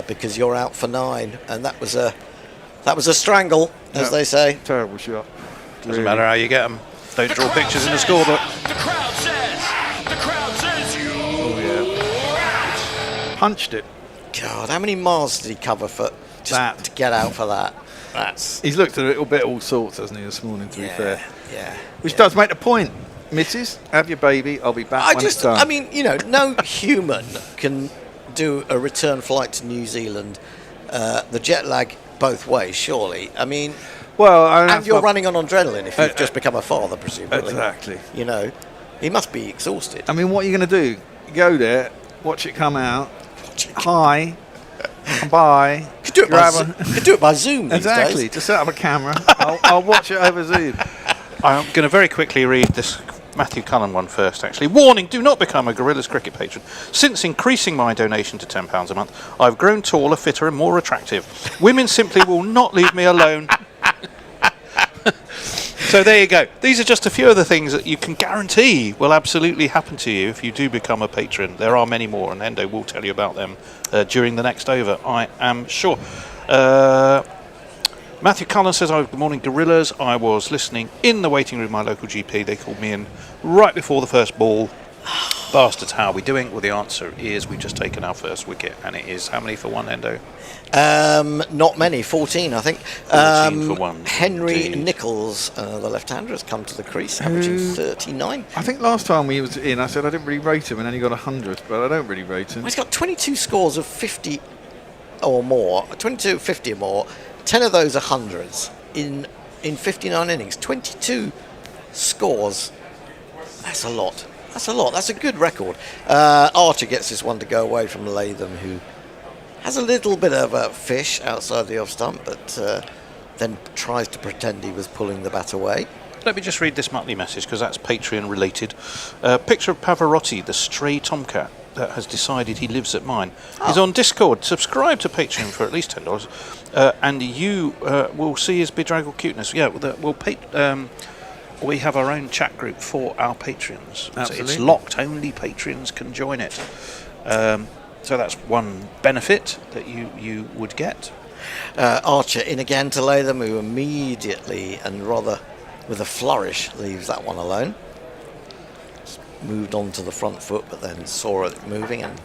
because you're out for 9. And that was a strangle, as they say. Terrible shot. Doesn't matter how you get them. Don't draw pictures in the scorebook. The crowd says you. Oh, yeah. Punched it. God, how many miles did he cover for just to get out for that? He's looked a little bit all sorts, hasn't he, this morning, to be fair. Yeah. Which does make the point. Mrs., have your baby. I'll be back when it's done. I mean, no human can do a return flight to New Zealand, the jet lag both ways, surely. I mean, and you're running on adrenaline if you've just become a father, presumably. Exactly. He must be exhausted. I mean, what are you going to do? You go there, watch it come out. Hi. Bye. You could do it by Zoom these Exactly. days. Just set up a camera. I'll watch it over Zoom. I'm going to very quickly read this Matthew Cullen one first, actually. Warning, do not become a Gorillas Cricket patron. Since increasing my donation to £10 a month, I've grown taller, fitter and more attractive. Women simply will not leave me alone. So there you go. These are just a few of the things that you can guarantee will absolutely happen to you if you do become a patron. There are many more, and Endo will tell you about them during the next over, I am sure. Matthew Cullen says, good morning, Gorillas. I was listening in the waiting room, my local GP. They called me in right before the first ball. Bastards, how are we doing? Well, the answer is we've just taken our first wicket, and it is how many for one, Endo? Not many, 14, I think. 14 for one. Henry Indeed. Nichols, the left-hander, has come to the crease, averaging 39. I think last time he was in, I said I didn't really rate him, and then he got 100, but I don't really rate him. Well, he's got 22 scores of 50 or more, 22 50 or more. 10 of those are hundreds in 59 innings. 22 scores. That's a lot. That's a good record. Archer gets this one to go away from Latham, who has a little bit of a fish outside the off stump, but then tries to pretend he was pulling the bat away. Let me just read this monthly message because that's Patreon related. Picture of Pavarotti, the stray tomcat that has decided he lives at mine. He's on Discord. Subscribe to Patreon for at least $10, and you will see his bedraggled cuteness. Yeah, we have our own chat group for our Patreons. So it's locked. Only Patreons can join it. So that's one benefit that you would get. Archer in again to Latham, who immediately and rather with a flourish leaves that one alone. Moved on to the front foot, but then saw it moving and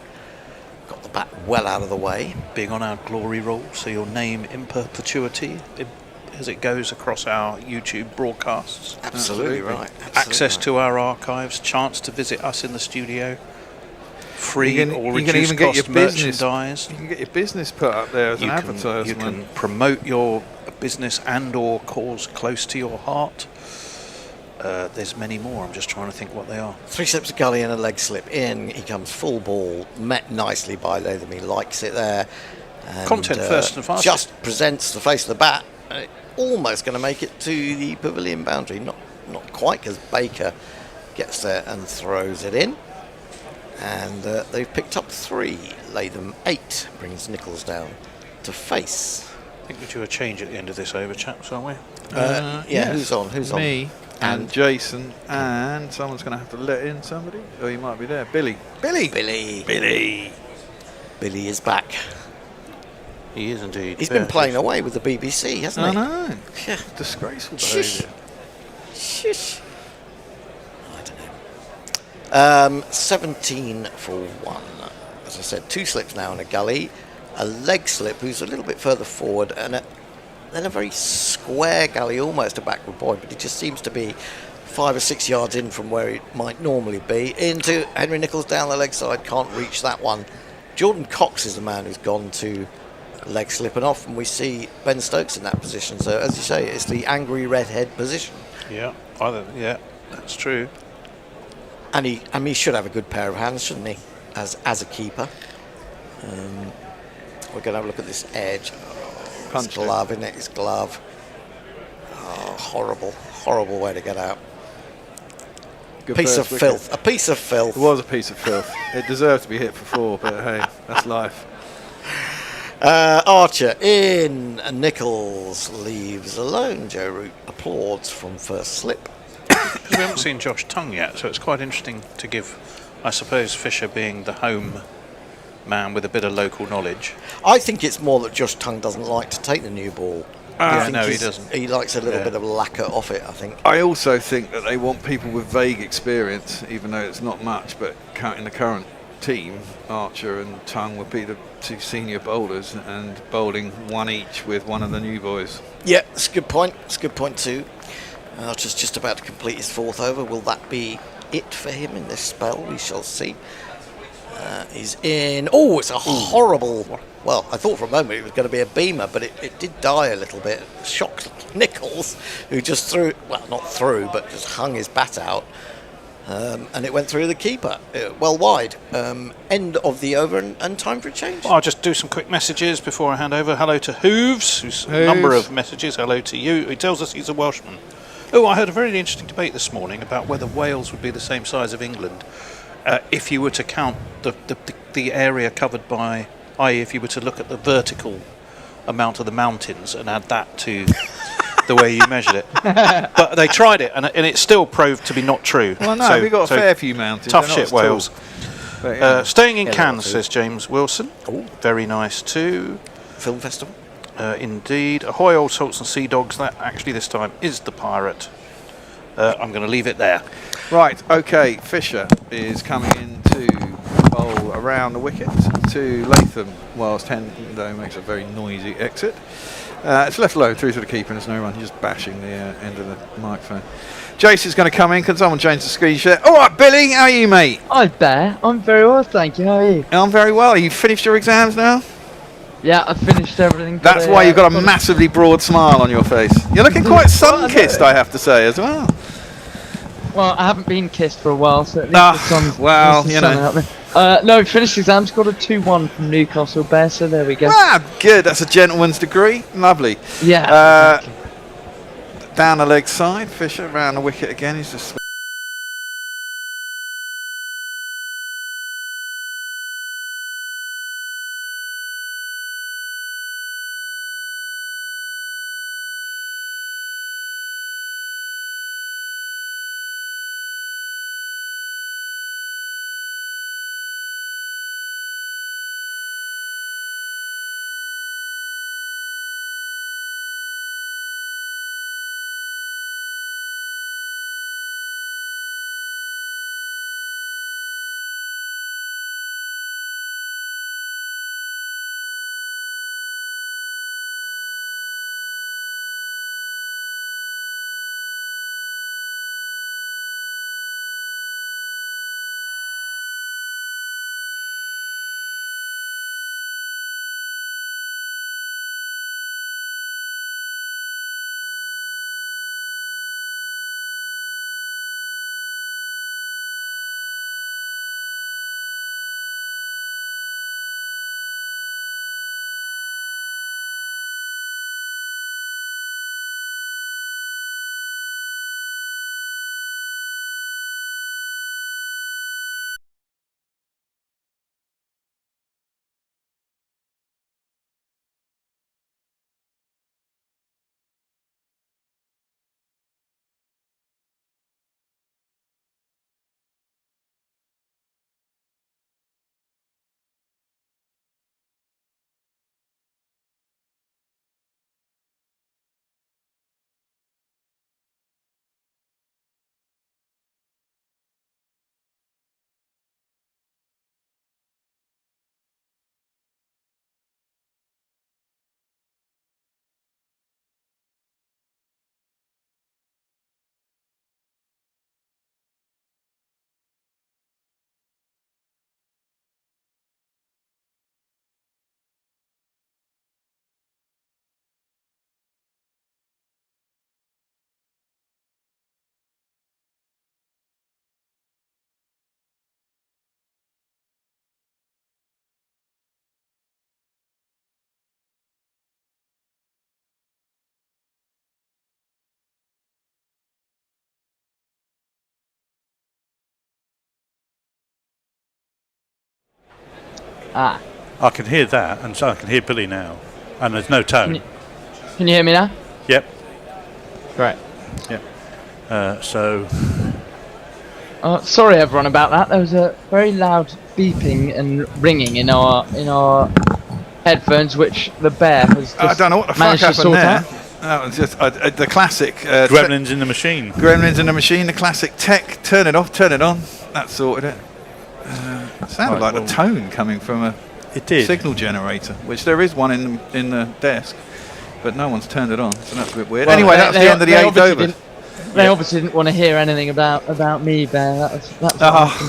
got the bat well out of the way. Being on our glory roll, so your name in perpetuity as it goes across our YouTube broadcasts. Absolutely right. Access to our archives, chance to visit us in the studio, free or reduced cost merchandise. You can get your business put up there as an advertisement. You can promote your business and or cause close to your heart. There's many more. I'm just trying to think what they are. 3 slips of gully and a leg slip in. He comes full ball, met nicely by Latham. He likes it there. And, Content first and fastest. Just presents the face of the bat. Almost going to make it to the pavilion boundary. Not quite, because Baker gets there and throws it in. And they've picked up 3. Latham 8 brings Nichols down to face. I think we do a change at the end of this over, chaps, aren't we? Yeah, who's on? Me and Jason, and someone's going to have to let in somebody. Oh, he might be there. Billy is back. He is indeed. He's been playing away with the BBC, hasn't he? I know. Yeah. Disgraceful Shush. behaviour. Shush. I don't know. 17 for 1. As I said, 2 slips now in a gully. A leg slip who's a little bit further forward, and then a very square gully, almost a backward point, but he just seems to be 5 or 6 yards in from where he might normally be. Into Henry Nichols down the leg side, can't reach that one. Jordan Cox is the man who's gone to leg slip and off, and we see Ben Stokes in that position. So, as you say, it's the angry redhead position. Yeah, that's true. And he should have a good pair of hands, shouldn't he, as a keeper. We're going to have a look at this edge. His glove, isn't it? His glove. Oh, horrible way to get out. good Piece of first wicket. filth. A piece of filth. It was a piece of filth. It deserved to be hit for 4, but hey, that's life. Archer in. Nichols leaves alone. Joe Root applauds from first slip. We haven't seen Josh Tongue yet, so it's quite interesting to give, I suppose, Fisher being the home man with a bit of local knowledge. I think it's more that Josh Tongue doesn't like to take the new ball. I think he doesn't. He likes a little bit of lacquer off it, I think. I also think that they want people with vague experience, even though it's not much, but in the current team, Archer and Tongue would be the 2 senior bowlers, and bowling one each with one of the new boys. Yeah, it's a good point. It's a good point too. Archer's just about to complete his 4th over. Will that be it for him in this spell? We shall see. He's in. Oh, it's a horrible. Well, I thought for a moment it was going to be a beamer, but it did die a little bit. Shocked Nichols, who just threw, well, not threw, but just hung his bat out. And it went through the keeper, well wide. End of the over and time for a change. I'll just do some quick messages before I hand over. Hello to Hooves, who's a number of messages. Hello to you. He tells us he's a Welshman. Oh, I heard a very interesting debate this morning about whether Wales would be the same size of England if you were to count the area covered by, i.e. if you were to look at the vertical amount of the mountains and add that to the way you measured it. But they tried it, and it still proved to be not true. Well, no, we've got a fair few mountains. Tough They're not shit, as tall. Wales. But, yeah. Staying in Yeah, Cannes, they're not says James Wilson. Ooh. Very nice too. Film festival. Indeed. Ahoy, old salts and sea dogs. That actually this time is the pirate. I'm going to leave it there. Right, okay, Fisher is coming in to bowl around the wicket to Latham, whilst Hendo makes a very noisy exit. It's left low through to the keeper, and there's no run. He's just bashing the end of the microphone. Jace is going to come in. Can someone change the screen share? All right, Billy, how are you, mate? Hi, Bear. I'm very well, thank you. How are you? I'm very well. You finished your exams now? Yeah, I've finished everything. That's why you've got a massively broad smile on your face. You're looking quite sun-kissed, I have to say, as well. Well, I haven't been kissed for a while, so at least Ah, the sun's well, the you sun know. out there. No, finished exams, got a 2-1 from Newcastle Bear, so there we go. Ah, good. That's a gentleman's degree. Lovely. Yeah. Exactly. Down the leg side, Fisher round the wicket again. He's just Ah. I can hear that, and so I can hear Billy now. And there's no tone. Can you hear me now? Yep. Great. Yep. So... sorry everyone about that. There was a very loud beeping and ringing in our headphones, which the bear has I don't know what the fuck managed to happened sort there. out. That was just the classic... Gremlins in the machine. Gremlins in the machine, the classic tech, turn it off, turn it on. That sorted it. Sounded like the tone coming from a signal generator, which there is one in the desk, but no one's turned it on, so that's a bit weird. Well, anyway, that's the end of the 8th over. They obviously didn't want to hear anything about me, Bear. That's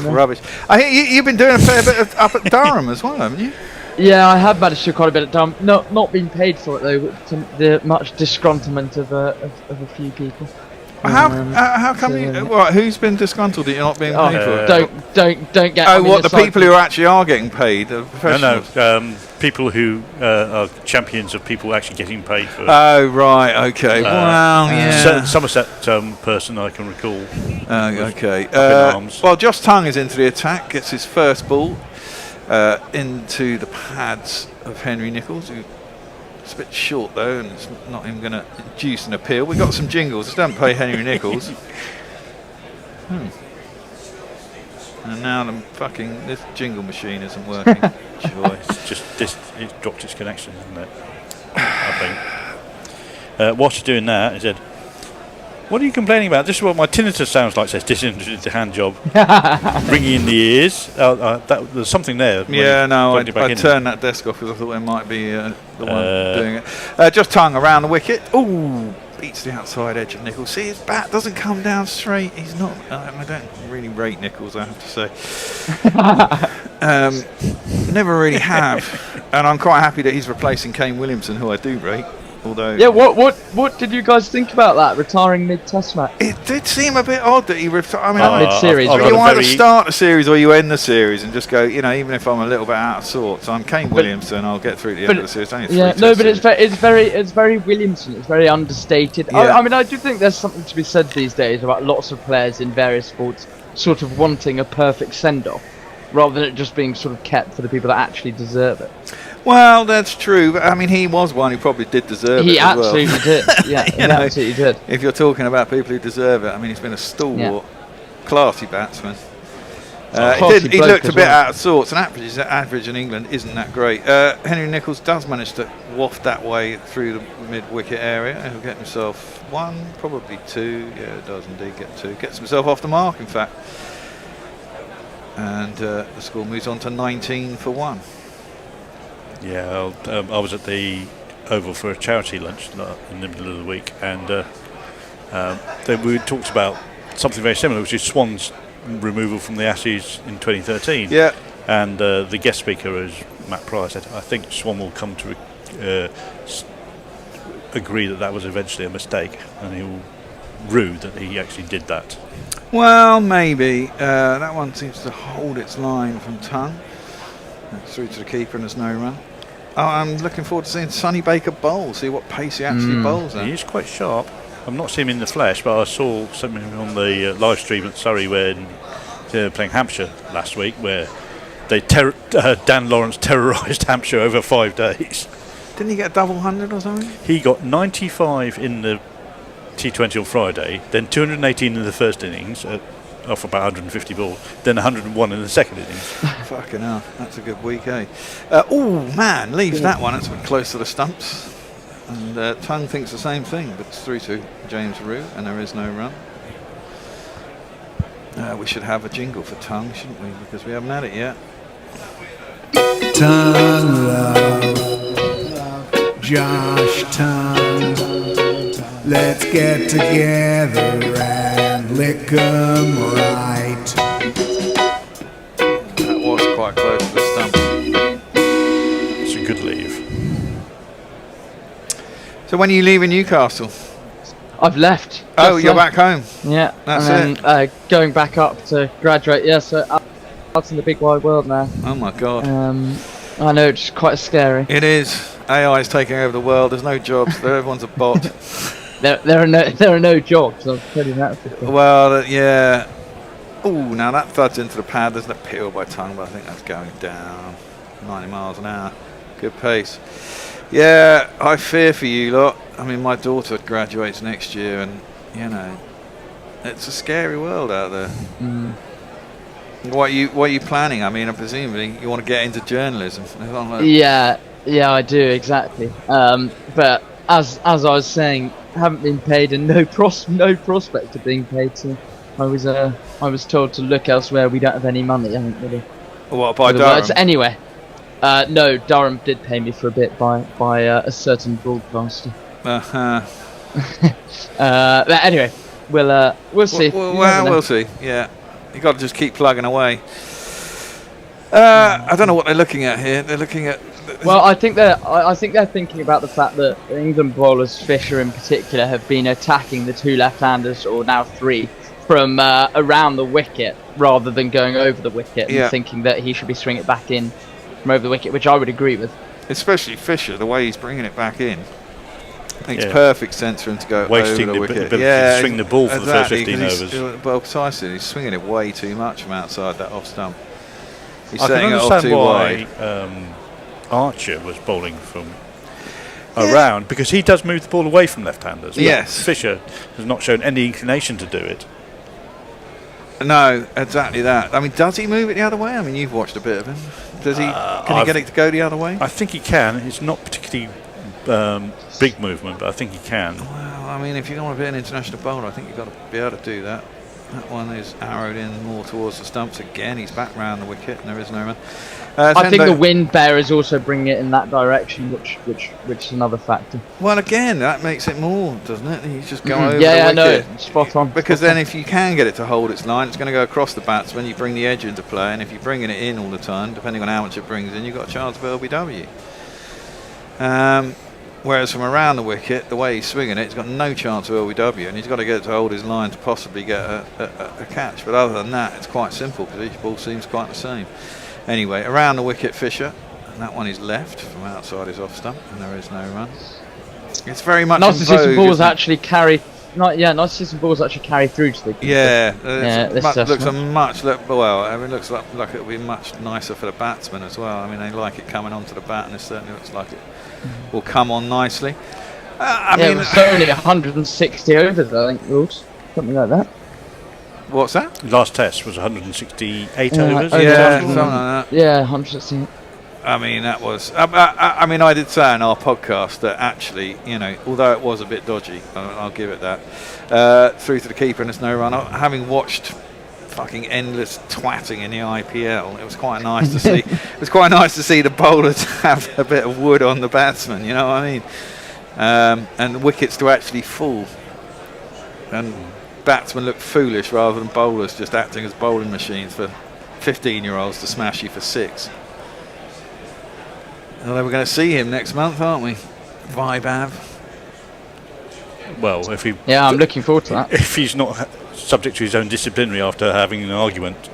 rubbish. I hear you've been doing a fair bit up at Durham as well, haven't you? Yeah, I have managed to do quite a bit at Durham. Not being paid for it though, to the much disgruntlement of a few people. How come you? Who's been disgruntled that you're not being paid for it? Don't get. The people who actually are getting paid, the professionals? No, people who are champions of people actually getting paid for. Oh right, okay. Yeah. Somerset person I can recall. Okay. Arms. Well, Josh Tongue is into the attack, gets his first ball into the pads of Henry Nichols, who. It's a bit short though, and it's not even going to induce an appeal. We've got some jingles. Just don't pay Henry Nichols. And now this jingle machine isn't working. Joy. It's dropped its connection, hasn't it? I think. Whilst you're doing that, he said, "What are you complaining about? This is what my tinnitus sounds like," says disinterested hand job. Ringing in the ears. There's something there. Yeah, no, I turned that desk off because I thought there might be the one doing it. Just Tongue around the wicket. Ooh, beats the outside edge of Nichols. See, his bat doesn't come down straight. He's not. I don't really rate Nichols, I have to say. Never really have. And I'm quite happy that he's replacing Kane Williamson, who I do rate. Although, yeah, what did you guys think about that retiring mid-test match? It did seem a bit odd that he retired. Mid-series. You either start the series or you end the series and just go. Even if I'm a little bit out of sorts, I'm Kane Williamson. I'll get through to the end of the series. It's very Williamson. It's very understated. Yeah. I do think there's something to be said these days about lots of players in various sports sort of wanting a perfect send-off, rather than it just being sort of kept for the people that actually deserve it. Well, that's true, but he was one who probably did deserve it. He absolutely did. Yeah, he absolutely did. If you're talking about people who deserve it, he's been a stalwart, classy batsman. He looked a bit out of sorts, and average in England isn't that great. Henry Nichols does manage to waft that way through the mid-wicket area. He'll get himself one, probably two. Yeah, it does indeed get two. Gets himself off the mark, in fact. And the score moves on to 19 for 1. Yeah, I was at the Oval for a charity lunch in the middle of the week, and then we talked about something very similar, which is Swan's removal from the Ashes in 2013. Yeah. And the guest speaker, as Matt Price said, I think Swan will come to agree that was eventually a mistake, and he'll rue that he actually did that. Well, maybe. That one seems to hold its line from Tongue. Through to the keeper and there's no run. I'm looking forward to seeing Sonny Baker bowl, see what pace he actually bowls at. He is quite sharp. I've not seen him in the flesh, but I saw something on the live stream at Surrey when they were playing Hampshire last week, where Dan Lawrence terrorised Hampshire over 5 days. Didn't he get a double 100 or something? He got 95 in the T20 on Friday, then 218 in the first innings, off about 150 balls, then 101 in the second innings. Fucking hell, that's a good week, eh? Leaves that one. That's a bit close to the stumps. And Tongue thinks the same thing, but it's through to James Rue, and there is no run. We should have a jingle for Tongue, shouldn't we? Because we haven't had it yet. Tongue love, Josh Tongue. Let's get together and lick 'em right. That was quite close to the stump. It's a good leave. So when are you leaving Newcastle? I've left. You're back home? Yeah. That's and then, going back up to graduate. Yeah, so out in the big wide world now. Oh my God. I know, it's quite scary. It is. AI is taking over the world. There's no jobs. Everyone's a bot. There are no jobs. I'll tell you that. Well, yeah. Ooh, now that thuds into the pad. There's an appeal by Tongue, but I think that's going down. 90 miles an hour. Good pace. Yeah, I fear for you lot. I mean, my daughter graduates next year, and you know, it's a scary world out there. What are you planning? I mean, presumably you want to get into journalism. Yeah, I do exactly. But as I was saying, haven't been paid, and no prospect of being paid. So I was told to look elsewhere. We don't have any money. I think really. What, by Durham? Anyway, no, Durham did pay me for a bit by a certain broadcaster. Uh-huh. But anyway, we'll see. Well, we'll see. Yeah, you got to just keep plugging away. I don't know what they're looking at here. They're looking at. Well, I think they're thinking about the fact that England bowlers, Fisher in particular, have been attacking the two left-handers, or now three, from around the wicket rather than going over the wicket, and thinking that he should be swinging it back in from over the wicket, which I would agree with. Especially Fisher, the way he's bringing it back in. Makes perfect sense for him to go wasting over the wicket. To swing the ball for the first 15 overs. Well, precisely, he's swinging it way too much from outside that off stump. He's I setting can it off understand too why wide. Archer was bowling from around, because he does move the ball away from left-handers. Yes. Fisher has not shown any inclination to do it. No, exactly that. I mean, does he move it the other way? I mean, you've watched a bit of him. Does he? Can he get it to go the other way? I think he can. It's not particularly big movement, but I think he can. Well, I mean, if you want to be an international bowler, I think you've got to be able to do that. That one is arrowed in more towards the stumps again. He's back round the wicket, and there is no run. I think the wind bear is also bringing it in that direction, which is another factor. Well, again, that makes it more, doesn't it? You just go over the wicket. Yeah, I know. Spot on. Because then if you can get it to hold its line, it's going to go across the batsman. You bring the edge into play, and if you're bringing it in all the time, depending on how much it brings in, you've got a chance of LBW. Whereas from around the wicket, the way he's swinging it, he's got no chance of LBW, and he's got to get it to hold his line to possibly get a catch. But other than that, it's quite simple, because each ball seems quite the same. Anyway, around the wicket, Fisher, and that one is left from outside his off stump, and there is no run. It's very much nice to see some balls actually carry. Nice to see some balls actually carry through to the. Looks a much well. I mean, looks like it'll be much nicer for the batsmen as well. I mean, they like it coming onto the bat, and it certainly looks like it will come on nicely. I mean, it was only 160 overs, I think, rules, something like that. What's that? Last test was 168 overs. Yeah, something like that. Yeah, 160. I mean, that was. I mean, I did say in our podcast that actually, you know, although it was a bit dodgy, I'll give it that. Through to the keeper and there's no run. Having watched fucking endless twatting in the IPL, it was quite nice to see. It was quite nice to see the bowlers have a bit of wood on the batsman. You know what I mean? And the wickets to actually fall. And batsmen look foolish rather than bowlers just acting as bowling machines for 15-year-olds to smash you for 6. Although we're going to see him next month, aren't we? Vibav. Well, if he... Yeah, I'm looking forward to that. If he's not subject to his own disciplinary after having an argument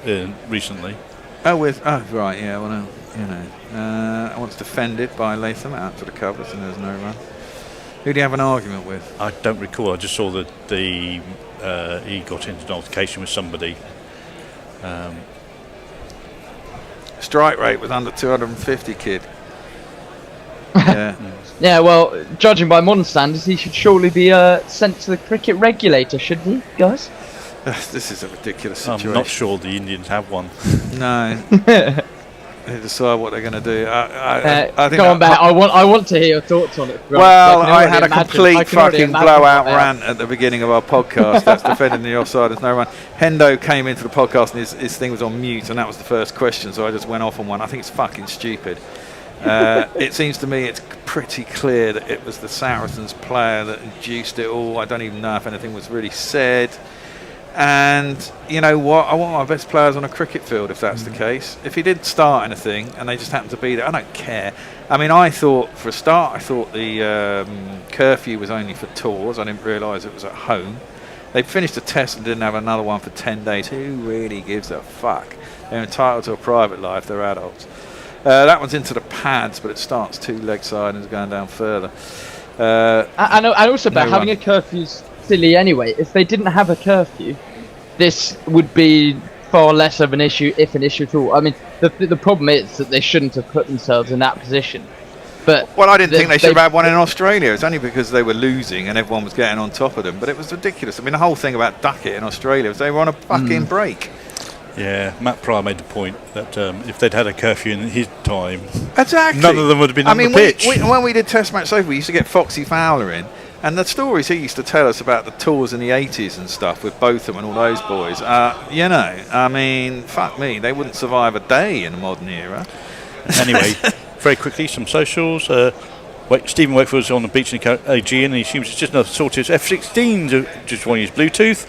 recently. Right, yeah, well, you know. I was defended by Latham out to the covers and there's no run. Who do you have an argument with? I don't recall. I just saw that he got into an altercation with somebody. Strike rate was under 250, kid. Yeah. Yeah, well, judging by modern standards, he should surely be sent to the cricket regulator, shouldn't he, guys? This is a ridiculous situation. I'm not sure the Indians have one. No. They decide what they're going to do. I think go on, Matt. I want to hear your thoughts on it. Well, I had a complete fucking blowout rant at the beginning of our podcast. That's defending the offside. There's no run. Hendo came into the podcast and his thing was on mute, and that was the first question. So I just went off on one. I think it's fucking stupid. It seems to me it's pretty clear that it was the Saracens player that induced it all. I don't even know if anything was really said. And you know what? I want my best players on a cricket field if that's the case. If he did start anything and they just happened to be there, I don't care. I mean, I thought for a start, the curfew was only for tours. I didn't realise it was at home. They finished a test and didn't have another one for 10 days. Who really gives a fuck? They're entitled to a private life. They're adults. That one's into the pads, but it starts 2 leg side and is going down further. And also about having a curfew's silly anyway. If they didn't have a curfew, this would be far less of an issue, if an issue at all. I mean, the problem is that they shouldn't have put themselves in that position. But well, I didn't think they should have had one in Australia. It's only because they were losing and everyone was getting on top of them. But it was ridiculous. I mean, the whole thing about Duckett in Australia was they were on a fucking break. Yeah, Matt Pryor made the point that if they'd had a curfew in his time, exactly, none of them would have been on the pitch. When we did Test Match Sofa, we used to get Foxy Fowler in, and the stories he used to tell us about the tours in the 80s and stuff with Botham and all those boys, you know, I mean, fuck me, they wouldn't survive a day in the modern era. Anyway, very quickly, some socials. Stephen Wakefield's on the beach in AG, and he assumes it's just another sort of F-16 to just want to use Bluetooth.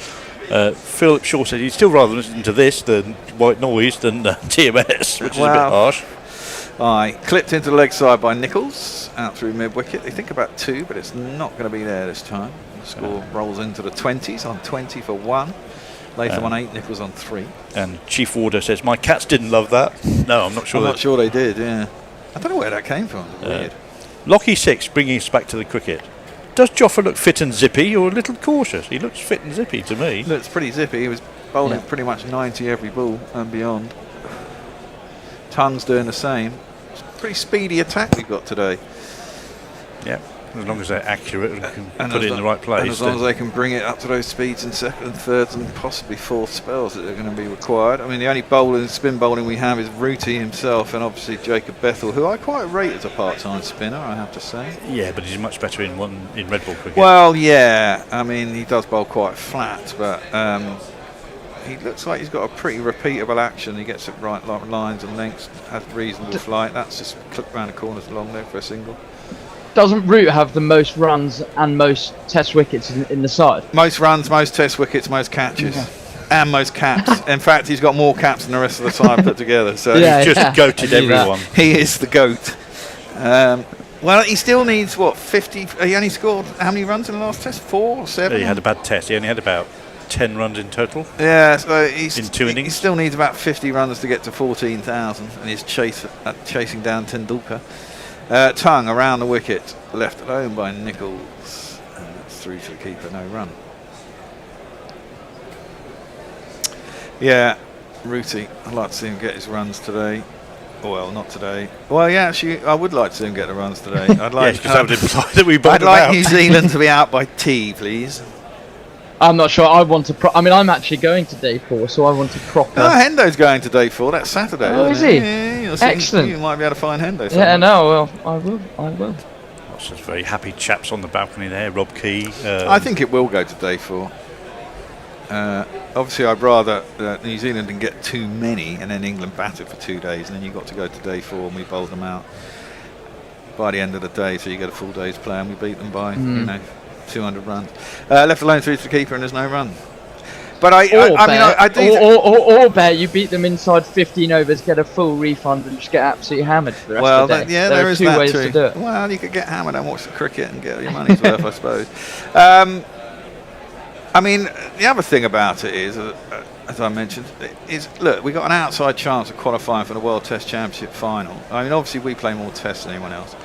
Philip Shaw said he'd still rather listen to this than white noise than TMS, which is a bit harsh. Clipped into the leg side by Nichols out through mid wicket. They think about 2, but it's not going to be there this time. The score rolls into the 20s on 20 for 1. Latham on 8, Nichols on 3. And Chief Warder says my cats didn't love that. No, I'm not sure. I'm not sure they did. Yeah, I don't know where that came from. Weird. Lockie 6 bringing us back to the cricket. Does Joffa look fit and zippy or a little cautious? He looks fit and zippy to me. Looks pretty zippy. He was bowling pretty much 90 every ball and beyond. Tongue's doing the same. It's a pretty speedy attack we've got today. Yeah, as long as they're accurate and can put it in the right place. And as long as they can bring it up to those speeds in second and thirds and possibly fourth spells that are going to be required. I mean, the only spin bowling we have is Ruti himself and obviously Jacob Bethel, who I quite rate as a part-time spinner, I have to say. Yeah, but he's much better in red ball cricket. Well, yeah. I mean, he does bowl quite flat, but he looks like he's got a pretty repeatable action. He gets it right lines and lengths, has reasonable flight. That's just clipped around the corners long there for a single. Doesn't Root have the most runs and most Test wickets in the side? Most runs, most Test wickets, most catches, and most caps. In fact, he's got more caps than the rest of the side put together. So he's just goated everyone. He is the goat. Well, he still needs 50. He only scored how many runs in the last Test? 4 or 7? He had a bad Test. He only had about 10 runs in total. Yeah, so in 2 innings. He still needs about 50 runs to get to 14,000, and he's chasing down Tendulkar. Tongue around the wicket, left alone by Nichols, and it's through to the keeper, no run. Yeah, Ruti, I'd like to see him get his runs today. Well, not today. Well, yeah, actually, I would like to see him get the runs today. I'd like I'd like New Zealand to be out by tea, please. I'm not sure. I want to. I mean, I'm actually going to day 4, so I want to proper. Oh, Hendo's going to day 4. That's Saturday. Oh, is he? Yeah, excellent. You might be able to find Hendo somewhere. Yeah, no, well, I will. Lots of very happy chaps on the balcony there. Rob Key. I think it will go to day 4. Obviously, I'd rather New Zealand didn't get too many, and then England batted for 2 days, and then you got to go to day 4, and we bowled them out by the end of the day, so you get a full day's play, and we beat them by 200 runs. Left alone through to the keeper, and there's no run. But I bet you beat them inside 15 overs, get a full refund, and just get absolutely hammered for the rest of the day. There is 2 ways too. to do it. Well, you could get hammered and watch the cricket and get your money's worth, I suppose. I mean, the other thing about it is, as I mentioned, look, we got an outside chance of qualifying for the World Test Championship final. I mean, obviously we play more tests than anyone else.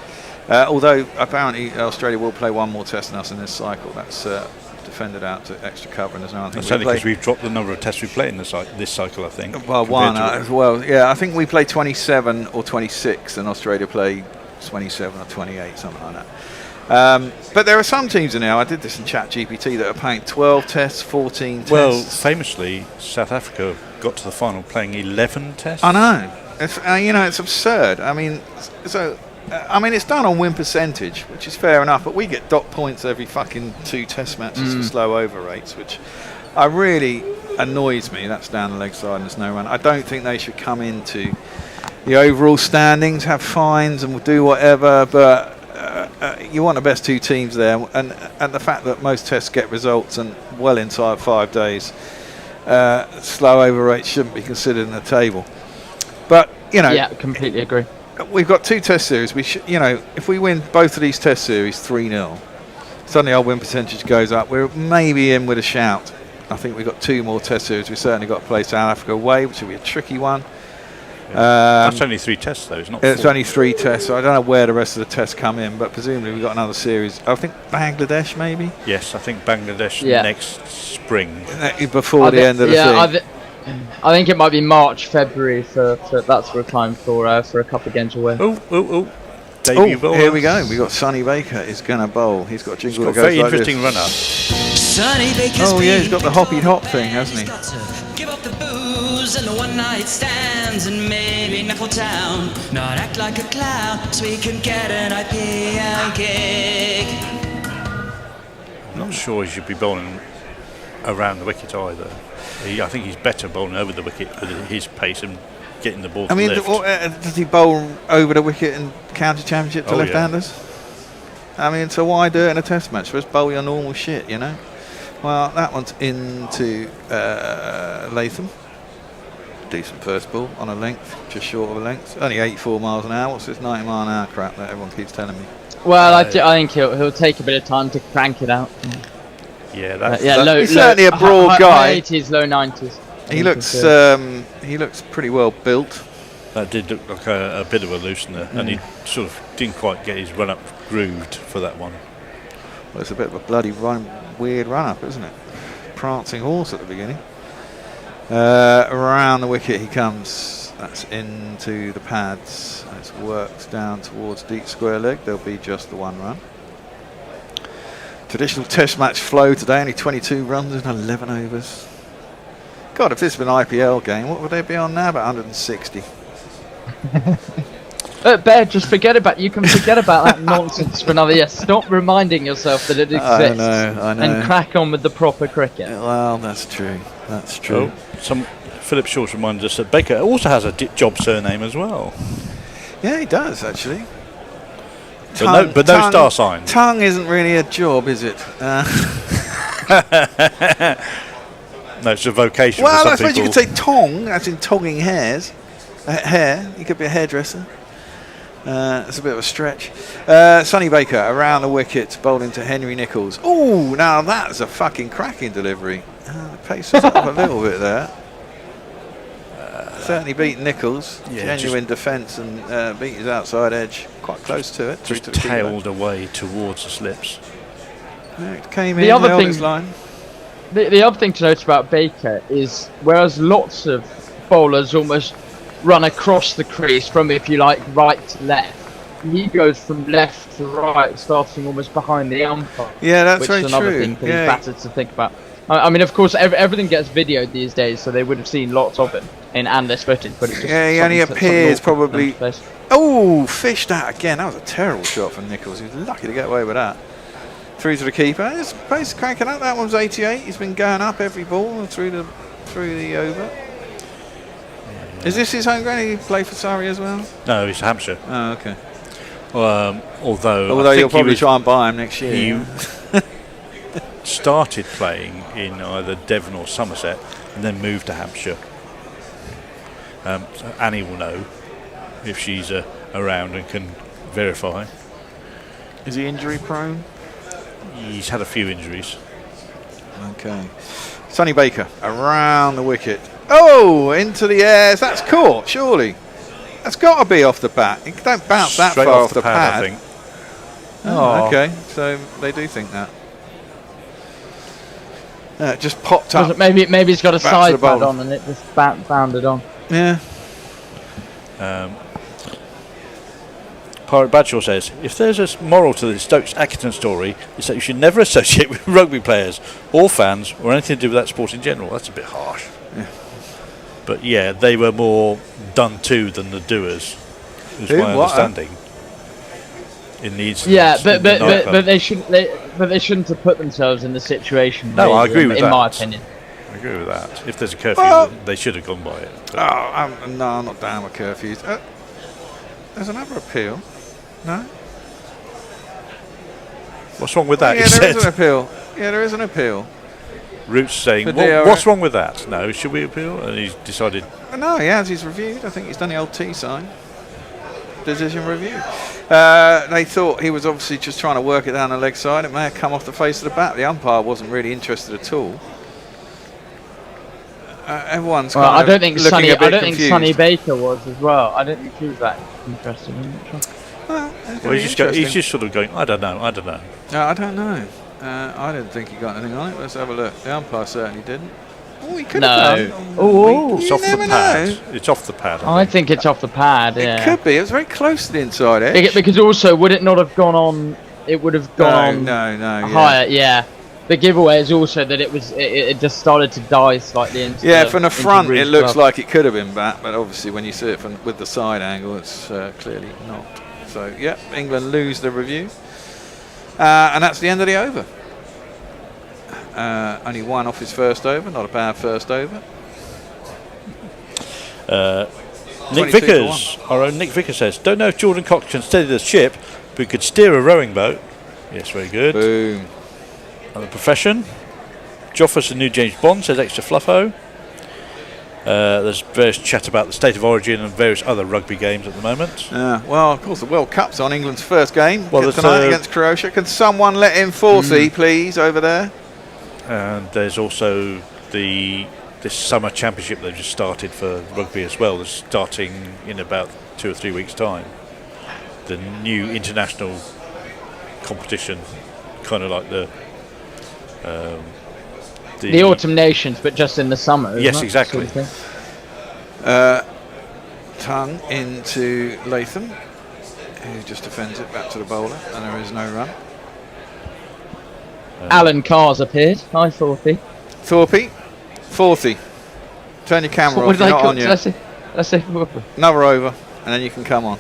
Although apparently Australia will play 1 more test than us in this cycle. That's defended out to extra cover, and there's no. That's only because we've dropped the number of tests we play in this cycle, I think. Well, 1 as well. Yeah, I think we play 27 or 26, and Australia play 27 or 28, something like that. But there are some teams in there. I did this in ChatGPT that are playing 12 tests, 14 tests. Well, famously, South Africa got to the final playing 11 tests. I know. It's it's absurd. I mean, it's done on win percentage, which is fair enough, but we get dot points every fucking 2 test matches for slow over rates, which really annoys me. That's down the leg side and there's no run. I don't think they should come into the overall standings, have fines and do whatever, but you want the best 2 teams there, and the fact that most tests get results and well inside 5 days, slow over rates shouldn't be considered in the table. But, Yeah, completely agree. We've got 2 test series. We should, if we win both of these test series 3-0, suddenly our win percentage goes up. We're maybe in with a shout. I think we've got 2 more test series. We've certainly got to play South Africa away, which will be a tricky one. That's only 3 tests, though. It's not 4. It's only 3 tests, so I don't know where the rest of the tests come in, but presumably we've got another series. I think Bangladesh, maybe? Yes, I think Bangladesh next spring. Before the end of the thing. I think it might be March, February for that sort of time for a couple of games away. Oh. Debut bowler. Here we go. We got Sonny Baker is going to bowl. He's got a jingle that goes very like interesting this. runner. Sonny Baker's Oh yeah, he's got the hoppy hop thing, hasn't he? got to give up the booze and the one night stands and maybe knuckle down, not act like a clown, so we can get an IPL gig. I'm not sure he should be bowling around the wicket either. I think he's better bowling over the wicket with his pace and getting the ball to left. Does he bowl over the wicket in county championship to left-handers? I mean, so why do it in a test match? Just bowl your normal shit, you know? Well, that one's into Latham. Decent first ball on a length, just short of a length. Only 84 miles an hour. What's this 90 mile an hour crap that everyone keeps telling me? Well, I think he'll take a bit of time to crank it out. Yeah, that's he's certainly a broad guy. High 80s, low 90s. He looks pretty well built. That did look like a bit of a loosener, and he sort of didn't quite get his run-up grooved for that one. Well, it's a bit of a bloody weird run-up, isn't it? Prancing horse at the beginning. Around the wicket he comes. That's into the pads. It's worked down towards deep square leg. There'll be just the one run. Traditional test match flow today, only 22 runs in 11 overs. God, if this had been an IPL game, what would they be on now? About 160. Bear, just forget about that nonsense for another year. Stop reminding yourself that it exists. I know. And crack on with the proper cricket. Well, that's true. That's true. Philip Shaw's reminded us that Baker also has a job surname as well. Yeah, he does actually. But no star sign. Tongue isn't really a job, is it? No, it's a vocation. Well, for some I suppose people. you could say tong, as in tonguing hairs. Hair. You could be a hairdresser. It's a bit of a stretch. Sonny Baker around the wicket, bowled into Henry Nicholls. Oh, now that's a fucking cracking delivery. The pace was up a little bit there. Certainly beat Nicholls. Genuine defence and beat his outside edge. Quite close to it. Just tailed away towards the slips. It came in, held its line. The other thing to note about Baker is, whereas lots of bowlers almost run across the crease from, if you like, right to left, he goes from left to right, starting almost behind the umpire. Yeah, that's very true. Which is another thing for these batters to think about. I mean, of course, everything gets videoed these days, so they would have seen lots of him in analyst footage. But it's just he only appears probably. Oh, fished that again. That was a terrible shot from Nicholls. He was lucky to get away with that. Through to the keeper. His pace cranking up. That one's 88. He's been going up every ball through the over. Is this his home ground? He play for Surrey as well? No, he's Hampshire. Oh, okay. Although you'll probably try and buy him next year. He started playing in either Devon or Somerset and then moved to Hampshire. So Annie will know if she's around and can verify. Is he injury prone? He's had a few injuries. Okay. Sonny Baker around the wicket. Oh, into the airs. That's caught, surely. That's got to be off the bat. You don't bounce that Straight far off the pad, I think. Oh, okay. So they do think that. Just popped up. Maybe he's got a side pad on and it just bounded on. Yeah. Pirate Bradshaw says, if there's a moral to the Stokes-Ackerton story, it's that you should never associate with rugby players or fans or anything to do with that sport in general. That's a bit harsh. Yeah. But yeah, they were more done to than the doers, is my understanding. In the incident. Yeah, but they shouldn't have put themselves in the situation. No, I agree with that. In my opinion. I agree with that. If there's a curfew, they should have gone by it. No, I'm not down with curfews. There's another appeal. No? What's wrong with that? Yeah, there is an appeal. Yeah, there is an appeal. Root's saying, what's wrong with that? No, should we appeal? And he's decided... No, he has. He's reviewed. I think he's done the old T sign. Decision review. They thought he was obviously just trying to work it down the leg side. It may have come off the face of the bat. The umpire wasn't really interested at all. Everyone's I don't think Sonny Baker was as well. I don't think he was that interested in it. Well, he's just sort of going, I don't know. No, I don't know. I didn't think he got anything on it. Let's have a look. The umpire certainly didn't. Oh, he could No. have done. Oh, It's You off the never pad. know. It's off the pad. I think it's off the pad. It Yeah. could be. It was very close to the inside edge. Because also, would it not have gone on? It would have gone No. higher. Yeah. The giveaway is also that it just started to die slightly into. Yeah, from the into front it Reed's looks glove. like it could have been back, but obviously when you see it with the side angle, it's clearly not. So, yeah, England lose the review. And that's the end of the over. Only one off his first over, not a bad first over. Nick 22 to Vickers, our own Nick Vickers says, don't know if Jordan Cox can steady the ship, but he could steer a rowing boat. Yes, very good. Boom. And the profession. Joffers and new James Bond says extra fluffo. There's various chat about the state of origin and various other rugby games at the moment. Well, of course, the World Cup's on. England's first game Well, tonight there's, against Croatia. Can someone let in 40, please, over there? And there's also this summer championship they've just started for rugby as well. They're starting in about 2 or 3 weeks' time. The new international competition, kind of like the Autumn Nations, but just in the summer. Yes, isn't it? exactly. Sort of thing. Tongue into Latham, who just defends it back to the bowler, and there is no run. Alan Carr's appeared. Hi, Thorpe. Thorpe, 40. Turn your camera What off, did you're I not call? on Did I yet. say? Did I say? Another over, and then you can come on.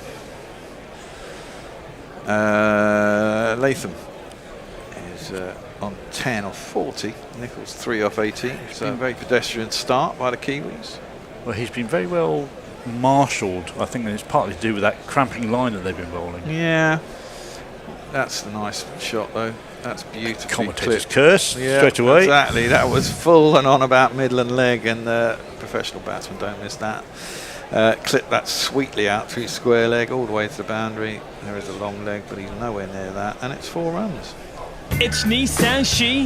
Latham is on 10 off 40. Nichols 3 off 18. So a very pedestrian start by the Kiwis. Well, he's been very well marshalled. I think it's partly to do with that cramping line that they've been bowling. Yeah, that's the nice shot though. That's beautiful. Commentator's curse, Yeah, straight away. Exactly. That was full and on about Midland leg, and professional batsmen don't miss that. Clipped that sweetly out through square leg all the way to the boundary. There is a long leg, but he's nowhere near that, and it's 4 runs. It's Nissan She.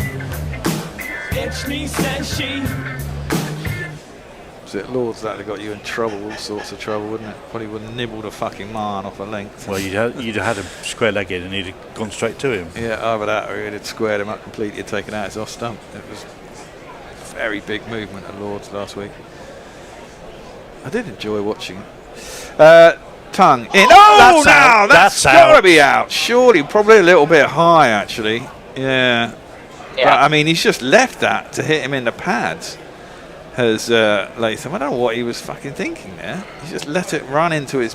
It's Nissan She. So at Lords that would have got you in trouble, all sorts of trouble, wouldn't it? Probably would have nibbled a fucking man off a length. Well, you'd have had a square leg in and he'd have gone straight to him. Yeah, either that or he'd have squared him up completely and taken out his off stump. It was very big movement at Lords last week. I did enjoy watching it. Tongue in. Oh, that's got to be out. Surely, probably a little bit high, actually. Yeah. But, I mean, he's just left that to hit him in the pads. Has Latham. I don't know what he was fucking thinking there. He just let it run into his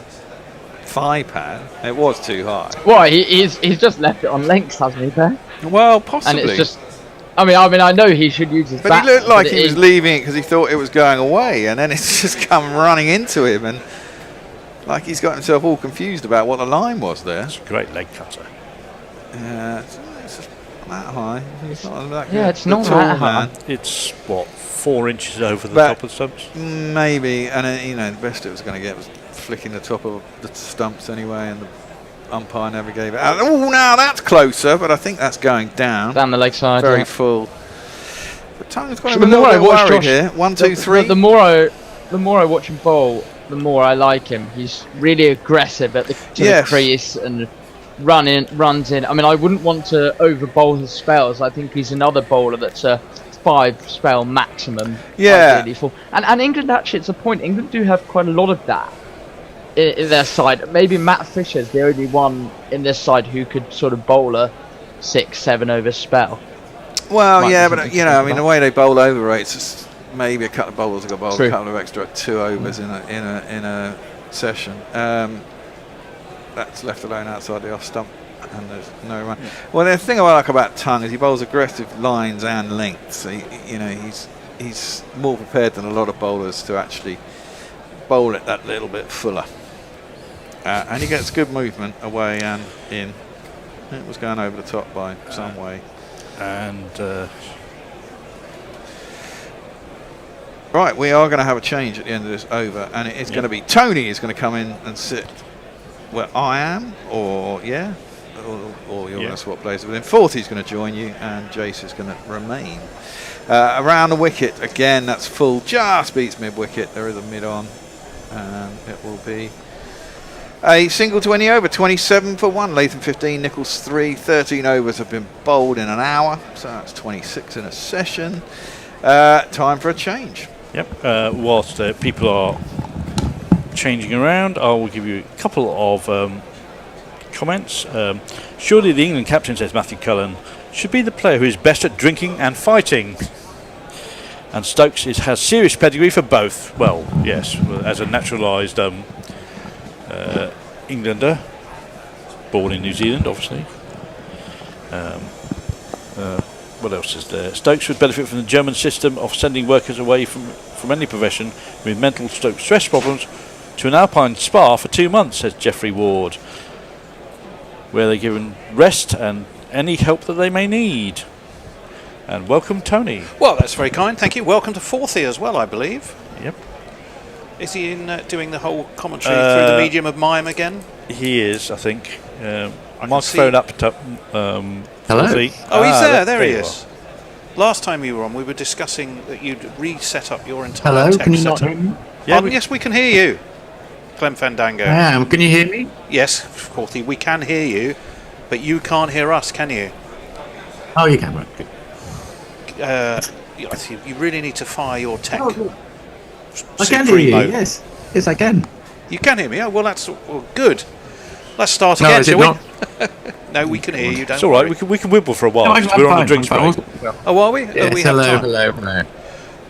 thigh pad. It was too high. Why? He's just left it on lengths, hasn't he, Ben? Well, possibly. And it's just. I mean, I know he should use his But bat, he looked like but he was leaving it because he thought it was going away, and then it's just come running into him, and like he's got himself all confused about what the line was there. It's a great leg cutter. It's just not that high. It's not that Yeah, good. it's not The tall that high. man. It's, 4 inches over the But- top of the stumps? Maybe, and the best it was going to get was flicking the top of the stumps anyway, and the umpire never gave it out. Oh, now that's closer, but I think that's going down. down the leg side. Very yeah. full. But Tongue's got So him a the little more I bit watch worried Josh- here. 1, 2, 3. The more I watch him bowl, the more I like him. He's really aggressive at the crease and runs in. I mean, I wouldn't want to over bowl his spells. I think he's another bowler that's a 5 spell maximum. Yeah. Ideally for. And England, actually, it's a point. England do have quite a lot of that in their side. Maybe Matt Fisher's the only one in this side who could sort of bowl a 6-7 over spell. Well, Might yeah, be but something I to think mean, the about. way they bowl over rates, it's maybe a couple of bowlers have got bowled True. a couple of extra 2 overs in a session. That's left alone outside the off stump, and there's no run. Yeah. Well, the thing I like about Tongue is he bowls aggressive lines and lengths. He's more prepared than a lot of bowlers to actually bowl it that little bit fuller, and he gets good movement away and in. It was going over the top by some way. And right, we are going to have a change at the end of this over, and it is going to be Tony is going to come in and sit where I am, or you're going to swap places with him. 40 is going to join you, and Jace is going to remain. Around the wicket, again, that's full, just beats mid-wicket. There is a mid on, and it will be a single to any over, 27 for 1. Latham 15, Nichols 3. 13 overs have been bowled in an hour, so that's 26 in a session. Time for a change. Yep. Whilst people are changing around, I will give you a couple of comments. Surely the England captain, says Matthew Cullen, should be the player who is best at drinking and fighting. And Stokes has serious pedigree for both. Well, yes, as a naturalised Englander, born in New Zealand, obviously. What else is there? Stokes would benefit from the German system of sending workers away from any profession with mental stroke stress problems to an alpine spa for 2 months, says Geoffrey Ward, where they're given rest and any help that they may need. And welcome, Tony. Well, that's very kind, thank you. Welcome to Forthy as well, I believe. Yep. Is he in doing the whole commentary through the medium of mime again? He is, I think. Microphone up to Hello. Forthy. Oh, he's there. There he is. Last time you were on, we were discussing that you'd reset up your entire Hello, text can you not setup. hear me? Yeah, Yes, we can hear you. Clem Fandango. Can you hear me? Yes, Forthy, we can hear you, but you can't hear us, can you? Oh, you can, right. Good. You really need to fire your tech. I can hear you, Supremo. yes. Yes, I can. You can hear me? Oh, well, that's good. Let's start No, again, is it shall we? not? No, we can hear you, don't It's all right. worry. We can wibble for a while. No, 'cause I'm we're on the fine, drinks I'm break. fine. Oh, are we? Yes, we have time. hello.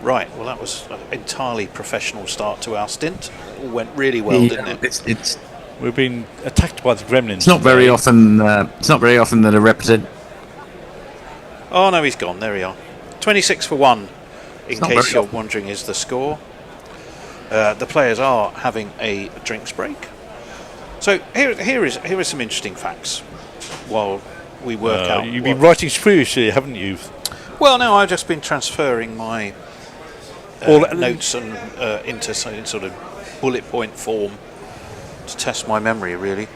Right, well, that was an entirely professional start to our stint. It all went really well, didn't it? It's We've been attacked by the gremlins. It's not very today. often. It's not very often that a represent. Oh, no, he's gone. There we are. 26 for 1, in not case very you're often. wondering, is the score. The players are having a drinks break. So here is some interesting facts while we work out. You've been writing spuriously, haven't you? Well, no, I've just been transferring my notes and into sort of bullet point form to test my memory, really.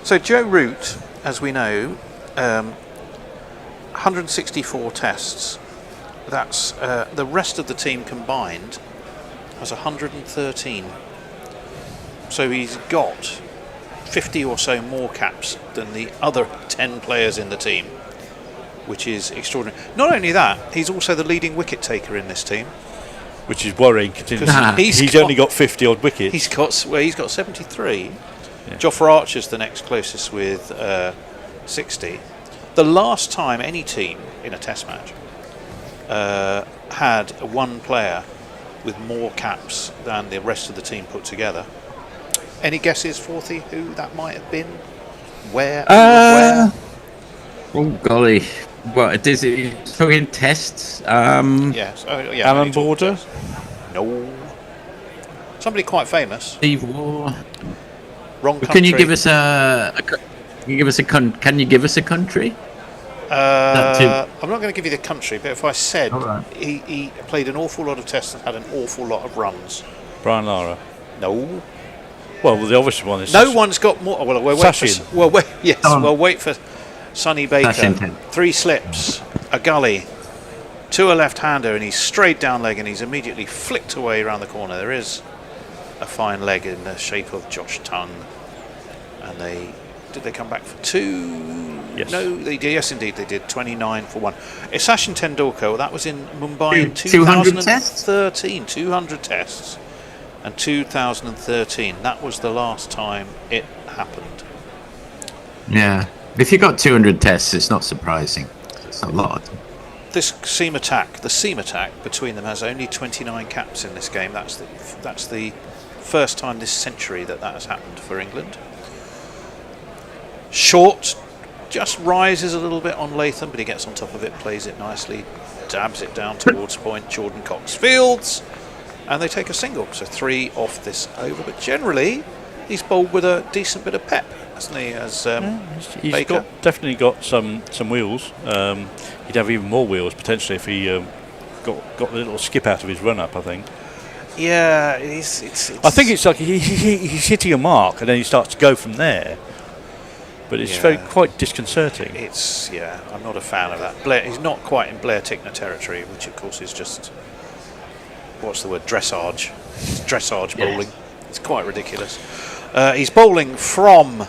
So Joe Root, as we know, 164 tests. That's the rest of the team combined has 113. So he's got 50 or so more caps than the other 10 players in the team, which is extraordinary. Not only that, he's also the leading wicket taker in this team, which is worrying. He's only got 50 odd wickets. He's got 73. Yeah. Jofra Archer's the next closest with 60. The last time any team in a Test match had one player with more caps than the rest of the team put together. Any guesses, Forthy, who that might have been? Where? Where? Oh golly! What is it? Talking tests? Yes. Oh, yeah. Alan Border? No. Somebody quite famous. Steve Waugh. Wrong country. Can you give us Can you give us a country? I'm not going to give you the country, but if I said right. he played an awful lot of tests and had an awful lot of runs. Brian Lara. No. Well, the obvious one is... No one's got more... Well, we'll wait for Sonny Baker. 3 slips, a gully, to a left-hander, and he's straight down leg, and he's immediately flicked away around the corner. There is a fine leg in the shape of Josh Tongue. And did they come back for 2? Yes. No, they did. Yes, indeed, they did. 29 for 1. Sachin Tendulkar, that was in Mumbai in 2013. 200 tests. And 2013, that was the last time it happened. Yeah. If you got 200 tests, it's not surprising. It's a lot. The seam attack between them has only 29 caps in this game. That's the first time this century that has happened for England. Short just rises a little bit on Latham, but he gets on top of it, plays it nicely, dabs it down towards point. Jordan Cox Fields, and they take a single. So 3 off this over, but generally he's bowled with a decent bit of pep, hasn't he? As he's Baker. definitely got some wheels. He'd have even more wheels potentially if he got a little skip out of his run up, I think. Yeah, it's I think it's like he's hitting a mark and then he starts to go from there. But it's quite disconcerting. I'm not a fan of that. Blair, he's not quite in Blair Tickner territory, which of course is just, what's the word, dressage. It's dressage bowling. It's quite ridiculous. He's bowling from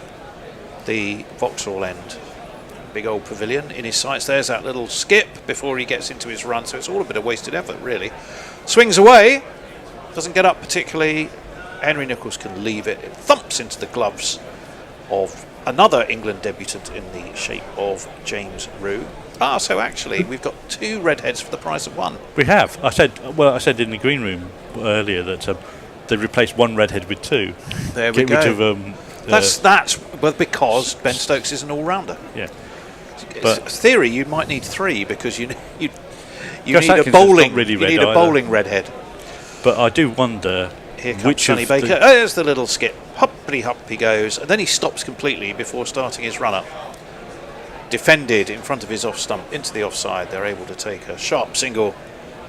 the Vauxhall end, big old pavilion in his sights. There's that little skip before he gets into his run, so it's all a bit of wasted effort, really. Swings away, doesn't get up particularly. Henry Nicholls can leave it. It thumps into the gloves of another England debutant in the shape of James Rue. So actually, we've got 2 redheads for the price of 1. We have. I said in the green room earlier that they replaced 1 redhead with 2. There we Get go. rid of, because Ben Stokes is an all-rounder. Yeah. But theory, you might need 3 because you need Josh a Atkinson's bowling. not really You red need a either. bowling redhead. But I do wonder Here comes which Sonny of Baker. the, There's the little skip. Hoppity hop he goes, and then he stops completely before starting his run-up. Defended in front of his off stump into the offside. They're able to take a sharp single,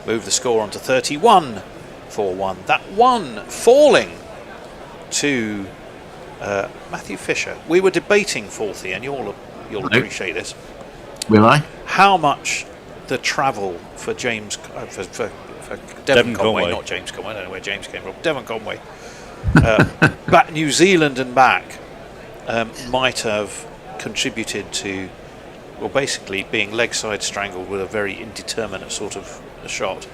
move the score on to 31 for 1. That one falling to Matthew Fisher. We were debating, Forthy, and you'll appreciate this. Will I? How much the travel for James for Devon Conway, not James Conway. I don't know where James came from. Devon Conway, back New Zealand and back, might have contributed to, well, basically being leg side strangled with a very indeterminate sort of a shot.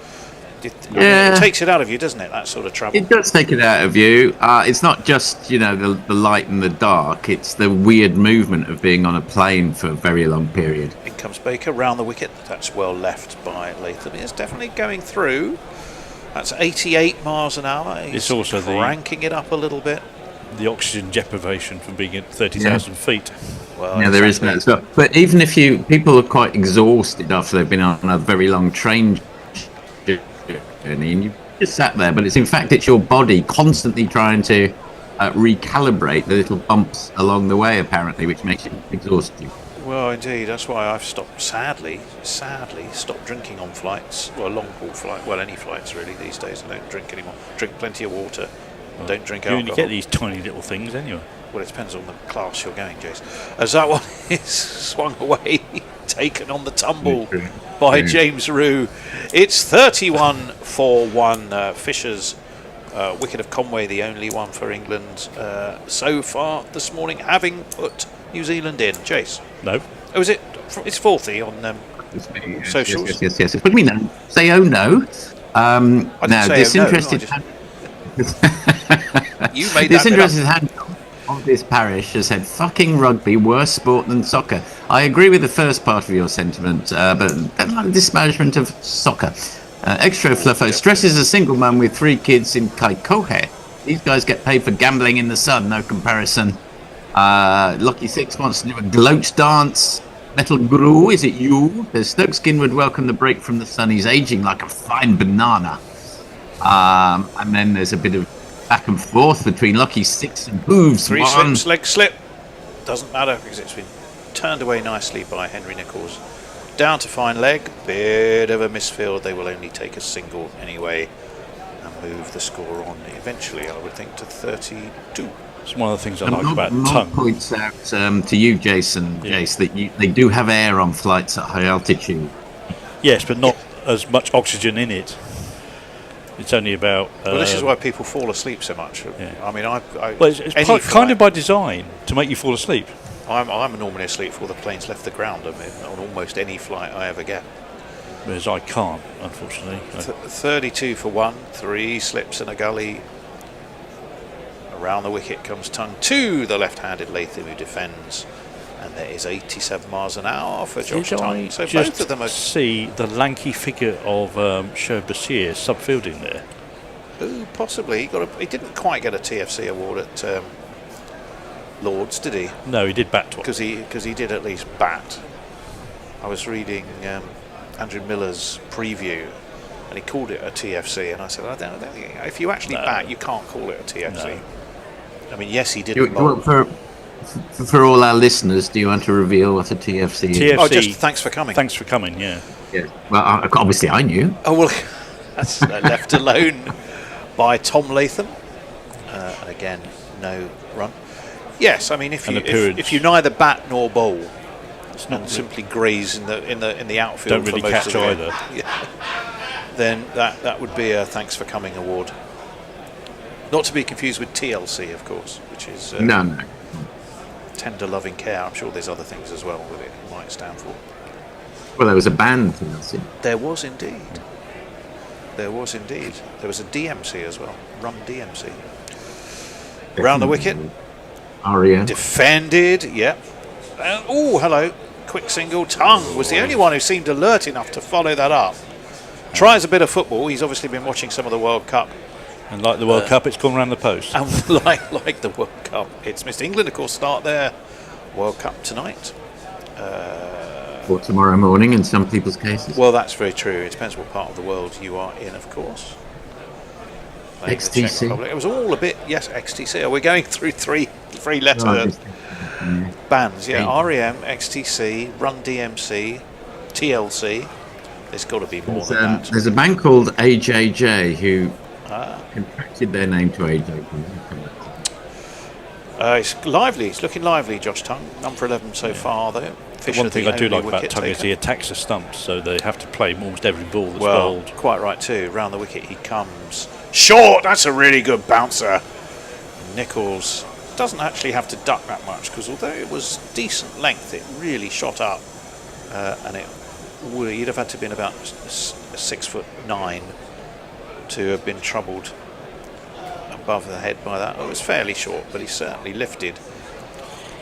It takes it out of you, doesn't it? That sort of travel. It does take it out of you. It's not just the light and the dark. It's the weird movement of being on a plane for a very long period. In comes Baker round the wicket. That's well left by Latham. It's definitely going through. That's 88 miles an hour. He's it's also cranking it up a little bit. The oxygen deprivation from being at 30,000 feet. Well, yeah, there is that as well. But even if people are quite exhausted after they've been on a very long train journey, and you just sat there, but it's your body constantly trying to recalibrate the little bumps along the way, apparently, which makes it exhausting. Well, indeed, that's why I've stopped, sadly stopped drinking on flights. Well, long haul flight, well, any flights really these days. I don't drink anymore. Drink plenty of water. Don't drink alcohol. You only get these tiny little things anyway. Well, it depends on the class you're going, Jace. As that one is swung away, taken on the tumble by James Rue. It's 31 for 1. Fisher's wicket of Conway, the only one for England so far this morning, having put New Zealand in. Jace? No. Oh, is it? It's 40 on socials? Yes. What do you mean, no? Say, oh no. Now, this interested... You made this that interested hand of this parish has said, fucking rugby, worse sport than soccer. I agree with the first part of your sentiment, but disparagement of soccer. Extra Fluffo stresses a single mum with 3 kids in Kaikohe. These guys get paid for gambling in the sun, no comparison. Lucky Six wants to do a gloat dance. Metal Guru, is it you? There's Stokes Skinwood welcome the break from the sun. He's aging like a fine banana. And then there's a bit of back and forth between Lucky Six and Hooves. 3 slips, leg slip. Doesn't matter because it's been turned away nicely by Henry Nicholls. Down to fine leg. Bit of a misfield. They will only take a single anyway and move the score on eventually, I would think, to 32. It's one of the things I like about Mark tongue. points out to you, Jason, Jace, that they do have air on flights at high altitude. Yes, but not as much oxygen in it. It's only about... well, this is why people fall asleep so much. Yeah. I mean, it's kind of by design to make you fall asleep. I'm normally asleep before the plane's left the ground. I mean, on almost any flight I ever get. Whereas I can't, unfortunately. 32 for 1, 3 slips and a gully. Around the wicket comes Tongue to the left-handed Latham, who defends. And there is 87 miles an hour for Josh Tongue. So both of them are... see the lanky figure of Shoaib Bashir subfielding there. Ooh, possibly. He didn't quite get a TFC award at Lords, did he? No, he did bat twice. Because he did at least bat. I was reading Andrew Miller's preview, and he called it a TFC, and I said, I don't think if you actually bat, you can't call it a TFC. No. I mean, yes, he did. For all our listeners, do you want to reveal what a TFC is? TFC, oh, just thanks for coming. Thanks for coming, yeah. Well, obviously I knew. Oh, well, that's left alone by Tom Latham. And again, no run. Yes, I mean, if you neither bat nor bowl, it's not simply graze in the outfield, don't really for most catch of the either. Yeah, then that would be a thanks for coming award. Not to be confused with TLC, of course, which is no. tender loving care. I'm sure there's other things as well that it might stand for. Well, there was a band TLC. There was indeed. There was a DMC as well. Rum DMC. Round the wicket. Aria. Defended, yep. Oh, hello. Quick single. Tongue was the only one who seemed alert enough to follow that up. Tries a bit of football. He's obviously been watching some of the World Cup. And like the World Cup, it's gone around the post. And like the World Cup, it's missed. England, of course, start their World Cup tonight. Or tomorrow morning in some people's cases. Well, that's very true. It depends what part of the world you are in, of course. Playing the Czech XTC. Republic. It was all a bit, yes, XTC. Are we going through three letter bands? Yeah, REM, XTC, Run DMC, TLC. There's got to be more than that. There's a band called AJJ who contracted their name to AJJ. It's lively. It's looking lively, Josh Tongue. Number 11 so far, though. Fisher, One thing I do only like about wicket Tongue is taker. he attacks the stumps, so they have to play almost every ball that's Well, bowled. quite right too. Round the wicket he comes. Short! That's a really good bouncer. Nichols doesn't actually have to duck that much, because although it was decent length, it really shot up. And you'd have had to have been about 6'9" to have been troubled above the head by that. It was fairly short, but he certainly lifted.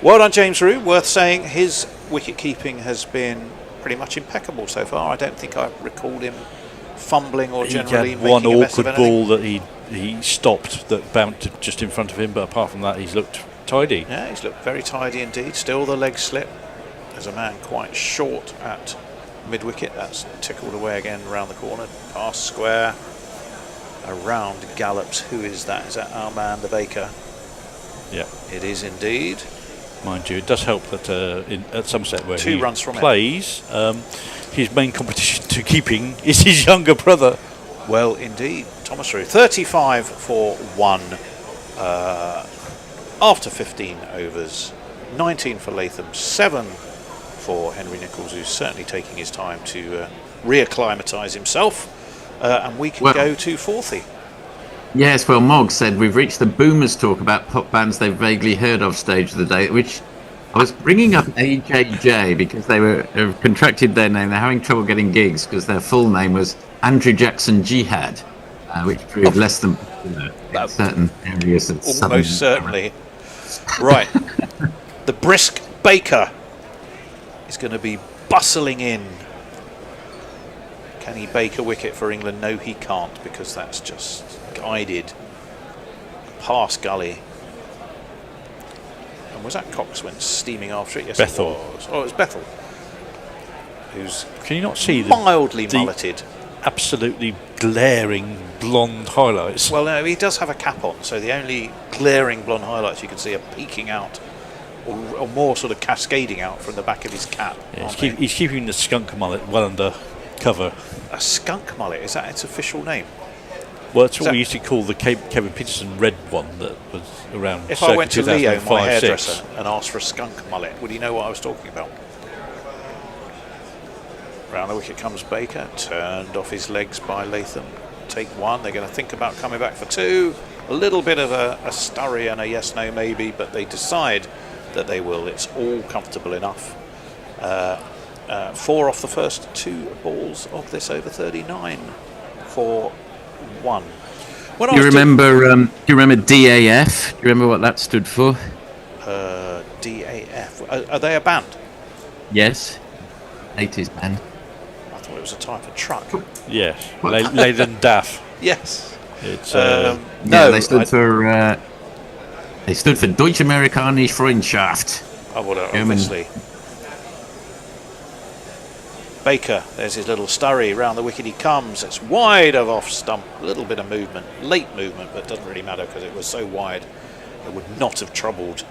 Well done, James Rew. Worth saying his wicket keeping has been pretty much impeccable so far. I don't think I recalled him fumbling or generally He had making one a mess of awkward anything. ball that he stopped that bounced just in front of him, but apart from that, he's looked tidy. Yeah, he's looked very tidy indeed. Still the leg slip. There's a man quite short at mid-wicket. That's tickled away again around the corner. Past square. Around gallops. Who is that? Is that our man, the Baker? Yeah. It is indeed. Mind you, it does help that at Somerset where 2 he runs from plays, his main competition to keeping is his younger brother. Well, indeed. Thomas Rew. 35 for 1 after 15 overs. 19 for Latham. 7 for Henry Nichols, who's certainly taking his time to reacclimatise himself. And we can go to 40. Yes, well, Mogg said we've reached the boomers talk about pop bands they've vaguely heard of stage of the day, which I was bringing up AJJ because they have contracted their name. They're having trouble getting gigs because their full name was Andrew Jackson Jihad, which proved less than popular in certain areas of southern. Almost certainly. Right. The brisk Baker is going to be bustling in. Can he bake a wicket for England? No, he can't, because that's just guided past gully. And was that Cox went steaming after it? Yes, Bethel. it was. Oh, it was Bethel. Who's Can you not see mildly mulleted? Absolutely glaring blonde highlights. Well, no, he does have a cap on, so the only glaring blonde highlights you can see are peeking out, or more sort of cascading out from the back of his cap. Yeah, he's keeping the skunk mullet well under cover. A skunk mullet, is that its official name? Well, that's what we used to call the Kevin Peterson red one that was around. If I went to Leo, my 2005-06. hairdresser, and asked for a skunk mullet, would he know what I was talking about? Round the wicket comes Baker, turned off his legs by Latham. Take 1, they're going to think about coming back for 2. A little bit of a scurry and a yes, no, maybe, but they decide that they will. It's all comfortable enough. 4 off the first 2 balls of this over 39 for 1. Do you remember DAF? Do you remember what that stood for? DAF. Are they a band? Yes. 80s band. I thought it was a type of truck. Yes. Leyland DAF. Yes. It's no, they stood for Deutsche Amerikanische Freundschaft. Oh, well, obviously. Baker, there's his little scurry. Round the wicket he comes. It's wide of off stump. A little bit of movement. Late movement, but it doesn't really matter because it was so wide. It would not have troubled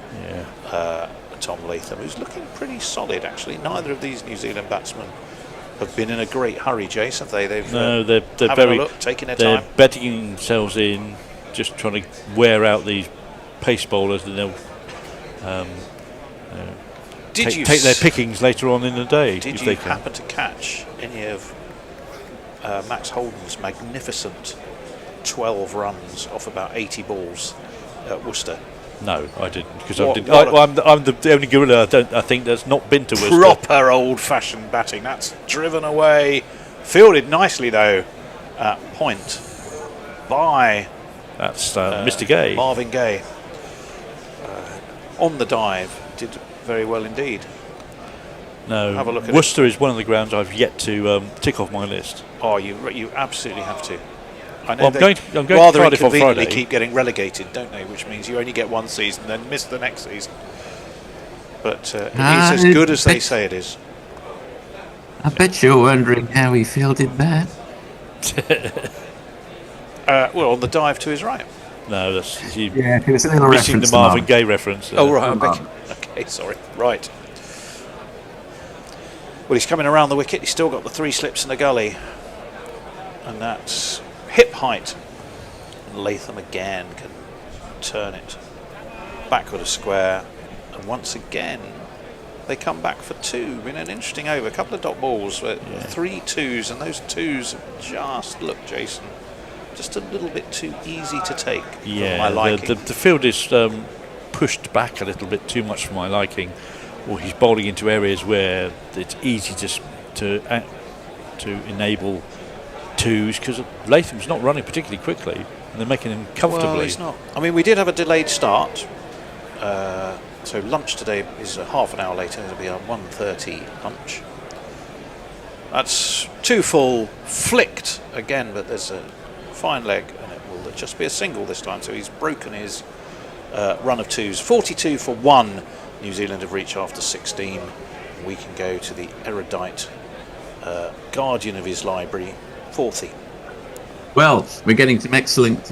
Tom Latham, who's looking pretty solid, actually. Neither of these New Zealand batsmen have been in a great hurry, Jace, have they? They're having very a look, taking their they're time. bedding themselves in, just trying to wear out these pace bowlers, and they'll take their pickings later on in the day. Did if you they can. happen to catch any of Max Holden's magnificent 12 runs off about 80 balls at Worcester? No, I didn't, because I'm the only gorilla I think that's not been to Worcester. Proper old-fashioned batting. That's driven away. Fielded nicely, though, at point by... That's Mr. Gay. Marvin Gaye. On the dive. Did very well indeed. No, have a look at Worcester is one of the grounds I've yet to tick off my list. Oh, you absolutely have to. I know I'm going rather to Cardiff on inconveniently Friday. keep getting relegated, don't they? Which means you only get one season, then miss the next season. But it's as good as they say it is. I bet you're wondering how he fielded that. Well, on the dive to his right. No, that's it was a little missing the reference Marvin Gaye reference. Oh, right. Okay, sorry. Right. Well, he's coming around the wicket. He's still got the 3 slips in the gully. And that's hip height. And Latham again can turn it backward a square. And once again, they come back for 2 in an interesting over. A couple of dot balls, 3 twos, and those twos just look, Jason, just a little bit too easy to take. Yeah, for my liking. the field is pushed back a little bit too much for my liking. Or he's bowling into areas where it's easy to enable twos, because Latham's not running particularly quickly, and they're making him comfortably. Well, he's not. I mean, we did have a delayed start. So lunch today is half an hour later. It'll be a 1:30 lunch. That's 2 full, flicked again, but there's a fine leg, and it will just be a single this time. So he's broken his run of twos. 42 for 1. New Zealand have reached after 16. We can go to the erudite guardian of his library, 40. Well, we're getting some excellent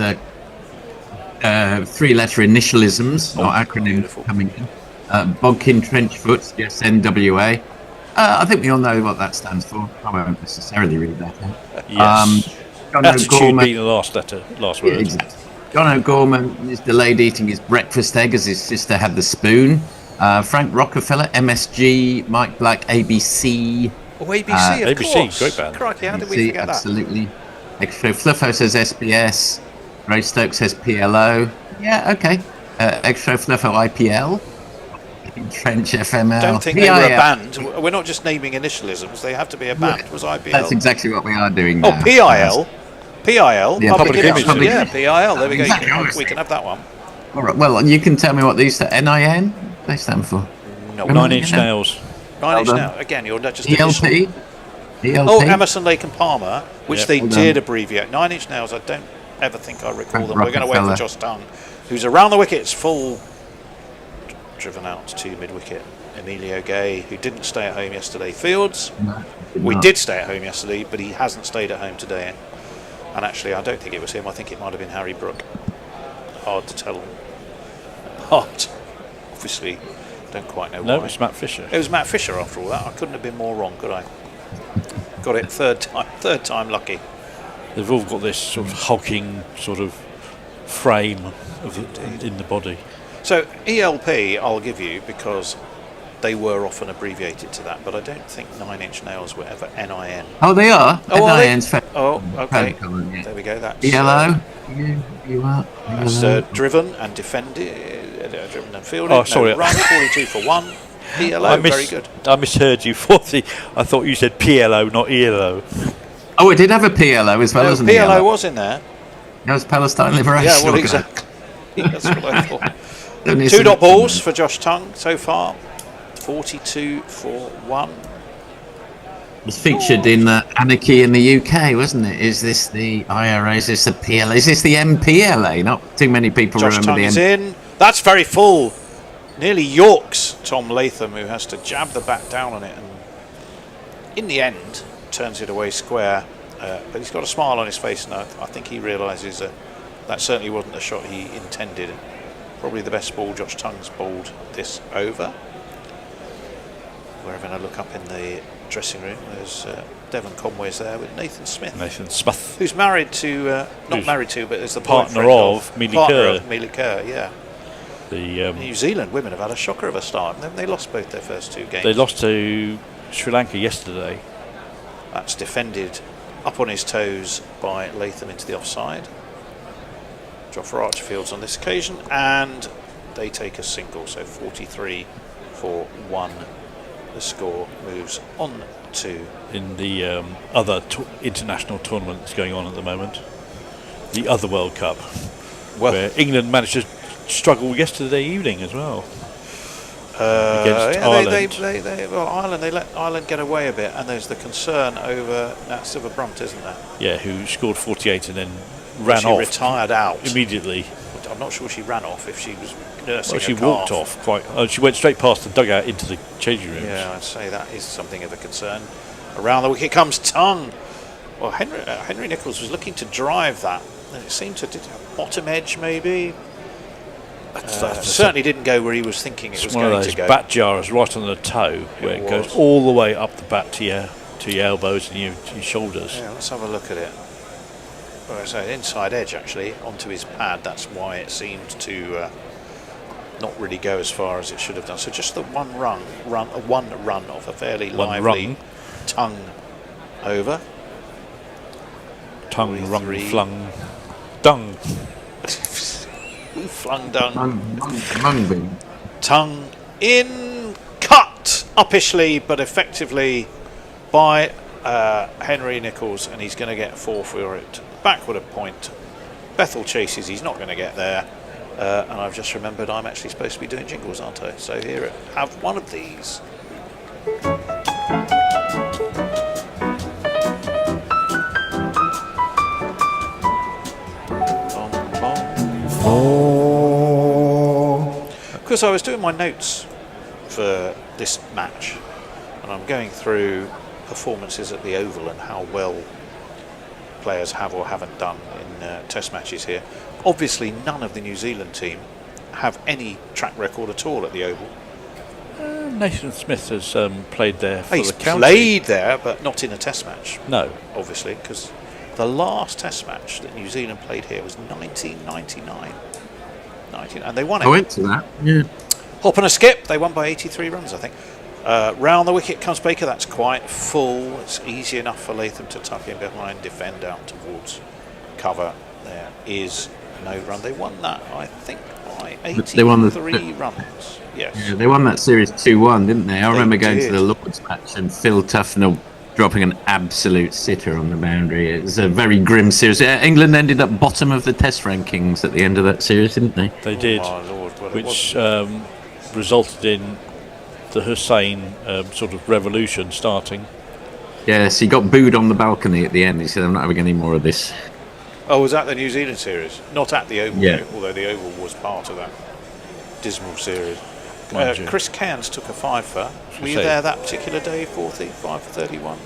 3-letter initialisms or acronyms coming in. Bodkin Trenchfoot, yes, NWA. I think we all know what that stands for. I won't necessarily read that out. Yes. Attitude being the last word. Exactly. John O'Gorman is delayed eating his breakfast egg as his sister had the spoon. Frank Rockefeller, MSG, Mike Black, ABC. Oh, ABC, of ABC, course. great band. Crikey, how did we ABC, forget absolutely. Extra Fluffo says SBS. Ray Stokes says PLO. Yeah, okay. Extra Fluffo IPL. Trench FML. I don't think PIL. they were a band. We're not just naming initialisms. They have to be a band. It was IPL. That's exactly what we are doing Oh, now. PIL. PIL. Yeah, Public Public Image. Image. Yeah, PIL. There we go. Exactly. We can have that one. All right. Well, you can tell me what these NIN they stand for. No. 9 Inch Nails. 9 Inch Well Nails. Again, you're not just ELP. ELP. Oh, Emerson, Lake and Palmer, which Yep. they Well did done. abbreviate. 9 Inch Nails, I don't ever think I recall Frank them. We're going to wait for Rockefeller. Josh Tongue, who's around the wickets, full, driven out to mid-wicket. Emilio Gay, who didn't stay at home yesterday, fields. We did stay at home yesterday, but he hasn't stayed at home today. And actually, I don't think it was him. I think it might have been Harry Brook. Hard to tell. Hard. Obviously, don't quite know why. No, it's Matt Fisher. It was Matt Fisher after all that. I couldn't have been more wrong, could I? Got it third time lucky. They've all got this sort of hulking sort of frame in the body. So ELP I'll give you because they were often abbreviated to that, but I don't think 9 Inch Nails were ever NIN. Oh, they are. Oh, are they? NIN's fair. Oh, okay. Yeah. There we go. That's ELO. You are. That's driven and defended, driven and fielded. Oh, sorry. No, run 42 for 1. ELO, very good. I misheard you. I thought you said PLO, not ELO. Oh, it did have a PLO as well, No, wasn't PLO it? was in there. That was Palestine Liberation. Yeah, well, Organisation. exactly. That's what I thought. Don't need 2 to- dot balls for Josh Tongue so far. 42 for 1. It was featured in Anarchy in the UK, wasn't it? Is this the IRA? Is this the PLA? Is this the MPLA? Not too many people Josh remember Tongue the is M. in. That's very full. Nearly Yorks Tom Latham, who has to jab the bat down on it, and in the end turns it away square. But he's got a smile on his face, and I think he realises that certainly wasn't the shot he intended. Probably the best ball Josh Tongue's bowled this over. We're having a look up in the dressing room. There's Devon Conway's there with Nathan Smith. Nathan Smith. Who's married to, not Who's married to, but is the partner boyfriend of Mealy Kerr. of Mealy Kerr, yeah. The New Zealand women have had a shocker of a start, and they lost both their first 2 games. They lost to Sri Lanka yesterday. That's defended up on his toes by Latham into the offside. Jofra Archerfield's on this occasion, and they take a single, so 43 for 1. The score moves on to... In the other international tournament that's going on at the moment, the other World Cup, where England managed to struggle yesterday evening as well. Against Ireland. Ireland, they let Ireland get away a bit, and there's the concern over Nat Silver-Brunt, isn't there? Yeah, who scored 48 and then ran she off. Retired out immediately. I'm not sure she ran off, if she was nursing Well, she a calf. walked off quite. She went straight past the dugout into the changing rooms. Yeah, I'd say that is something of a concern. Around the wicket comes Tongue. Well, Henry Nicholls was looking to drive that, and it seemed to bottom edge maybe. Certainly didn't go where he was thinking it was going to go. It's one of those bat jars right on the toe, where it goes all the way up the bat to your elbows and your shoulders. Yeah, let's have a look at it. Well, so inside edge actually onto his pad. That's why it seemed to not really go as far as it should have done. So just the one run of a fairly lively Tongue over. Tongue, rung, flung, dung. Flung dung. Mung. Tongue in, cut uppishly but effectively by Henry Nicholls, and he's going to get 4 for it. Backward a point. Bethel chases, he's not going to get there. And I've just remembered I'm actually supposed to be doing jingles, aren't I? So here, have one of these. Because I was doing my notes for this match, and I'm going through performances at the Oval and how well players have or haven't done in test matches here. Obviously none of the New Zealand team have any track record at all at the Oval. Nathan Smith has played there for He's the county. played there, but not in a test match. No. Obviously, because the last test match that New Zealand played here was 1999. And they won it. I went to that, yeah. Hop and a skip, they won by 83 runs, I think. Round the wicket comes Baker, that's quite full. It's easy enough for Latham to tuck in behind, defend out towards cover. There is no run. They won that, I think, by 83 runs. Yes. Yeah, they won that series 2-1, didn't they? I remember going to the Lords match and Phil Tufnell dropping an absolute sitter on the boundary. It was a very grim series. England ended up bottom of the test rankings at the end of that series, didn't they? They did, which resulted in the Hussein sort of revolution starting. Yes, he got booed on the balcony at the end. He said, I'm not having any more of this. Oh, was that the New Zealand series? Not at the Oval, yeah. Although the Oval was part of that dismal series. Chris Cairns took a 5-for. Were you there that particular day, 5 for 31?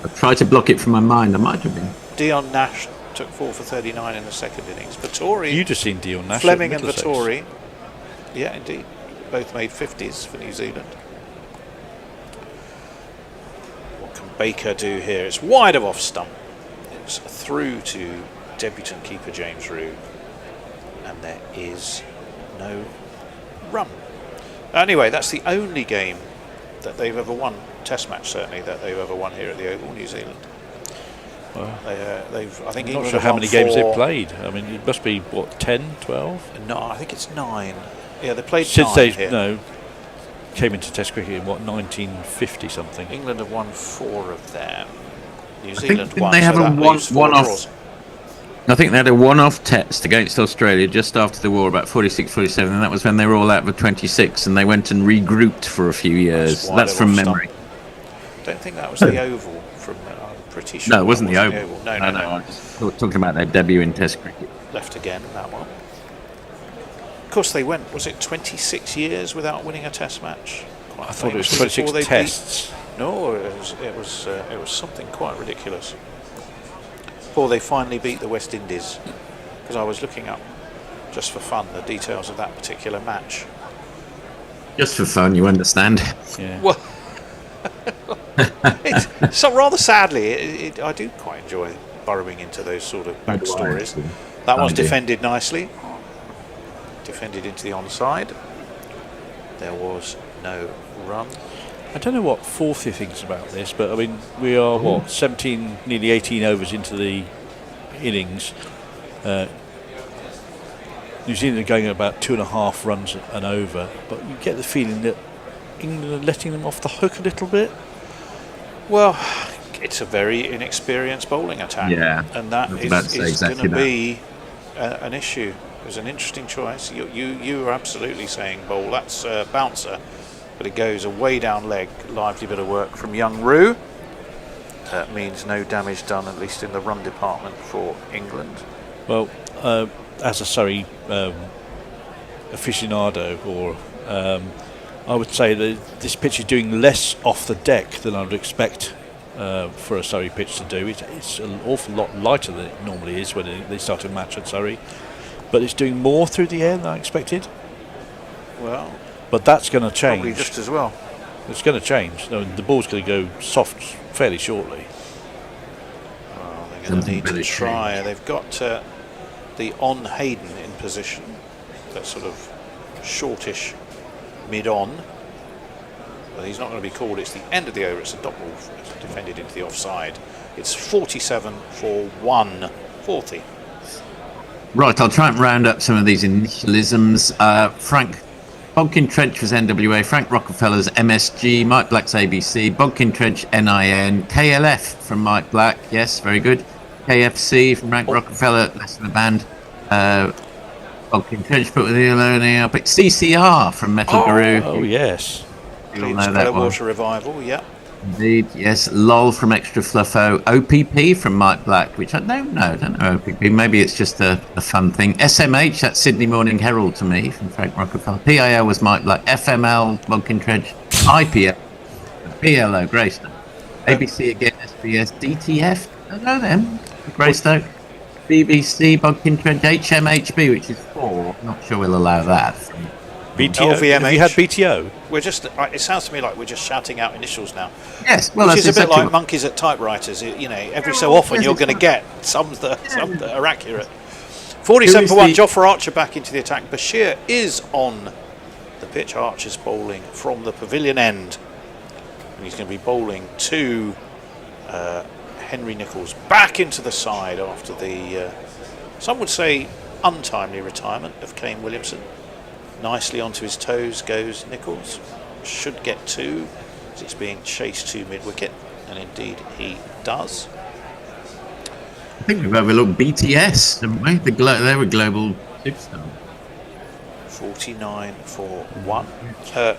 I tried to block it from my mind. I might have been. Dion Nash took 4 for 39 in the second innings. Vittori, You'd have seen Dion Nash. Fleming and Vittori. Yeah, indeed. Both made 50s for New Zealand. What can Baker do here? It's wide of off stump. It's through to debutant keeper James Rew. And there is no run. Anyway, that's the only game that they've ever won, test match certainly, that they've ever won here at the Oval, New Zealand. Well, I think I'm not sure how many games they've played. I mean, it must be, what, 10, 12? No, I think it's 9. Yeah, they played since 9 they here. Came into Test cricket in, what, 1950 something. England have won 4 of them. New Zealand won, they have so a that leaves 4 one-off. draws. I think they had a one-off test against Australia just after the war, about 46, 47, and that was when they were all out of 26, and they went and regrouped for a few years. That's from memory. I don't think that was the Oval. I'm pretty sure. No, it wasn't the Oval. No. I was talking about their debut in Test cricket. Left again, that one. Of course, they went, was it 26 years without winning a Test match? I thought it was 26 tests. No, it was something quite ridiculous. Before they finally beat the West Indies, because I was looking up, just for fun, the details of that particular match. Just for fun, you understand? Yeah. Well, so rather sadly, I do quite enjoy burrowing into those sort of backstories. That one's defended nicely. Defended into the onside. There was no run. I don't know what Forthy thinks about this, but I mean, we are, what, 17, nearly 18 overs into the innings. New Zealand are going at about 2.5 runs and over, but you get the feeling that England are letting them off the hook a little bit. Well, it's a very inexperienced bowling attack, and that is going to be an issue. It was an interesting choice. You are absolutely saying bowl. That's bouncer, but it goes away down leg. Lively bit of work from young Roo. That means no damage done, at least in the run department for England. Well, as a Surrey aficionado, or I would say that this pitch is doing less off the deck than I would expect for a Surrey pitch to do. It's an awful lot lighter than it normally is when they start a match at Surrey, but it's doing more through the air than I expected. Well, but that's going to change. Probably just as well. It's going to change. The ball's going to go soft fairly shortly. Well, they're going to need to try. They've got the on Hayden in position, that sort of shortish mid-on. Well, he's not going to be called. It's the end of the over. It's a dot ball defended into the offside. It's 47 for 140. Right, I'll try and round up some of these initialisms. Frank Bodkin Trench was NWA, Frank Rockefeller's MSG, Mike Black's ABC, Bodkin Trench NIN, KLF from Mike Black, yes, very good. KFC from Frank Rockefeller, less of the band. Bodkin Trench put with the learning up. It's CCR from Metal Guru. Oh, yes. You'll know that one. Water Revival, yeah. Indeed, yes. LOL from Extra Fluffo. OPP from Mike Black, which I don't know. OPP. Maybe it's just a fun thing. SMH, that's Sydney Morning Herald to me from Frank Rockefeller. PIL was Mike Black. FML, Bodkin Trench. IPL, PLO, Greystoke. ABC again, SBS. DTF, I don't know them. Greystoke. BBC, Bodkin Trench. HMHB, which is 4. Not sure we'll allow that. BTO. LVMH. Have you had BTO? We're just. It sounds to me like we're just shouting out initials now. Yes, well, which that's is a bit exactly like monkeys at typewriters. You know, every so often you're going to get some that are accurate. 47 for 1. Jofra Archer back into the attack. Bashir is on the pitch. Archer's bowling from the pavilion end, and he's going to be bowling to Henry Nicholls back into the side after the some would say untimely retirement of Kane Williamson. Nicely onto his toes goes Nicholls. Should get 2 as it's being chased to mid-wicket, and indeed he does. I think we've overlooked BTS, haven't we? They were global superstar. 49 for 1.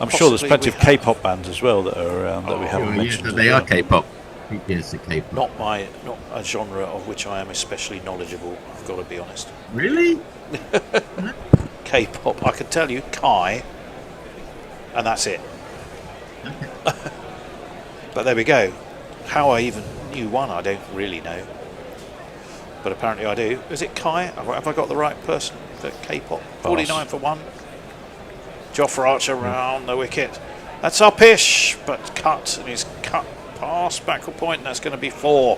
I'm sure there's plenty of K-pop bands as well that are around that we haven't mentioned. They are K-pop. BTS are K-pop. Not a genre of which I am especially knowledgeable, I've got to be honest. Really? K-pop, I can tell you Kai, and that's it. But there we go. How I even knew one, I don't really know, but apparently I do. Is it Kai? Have I got the right person for K-pop? 49 for 1. Jofra Archer round the wicket. That's up-ish, but cut, and he's cut past backward point, and that's going to be 4.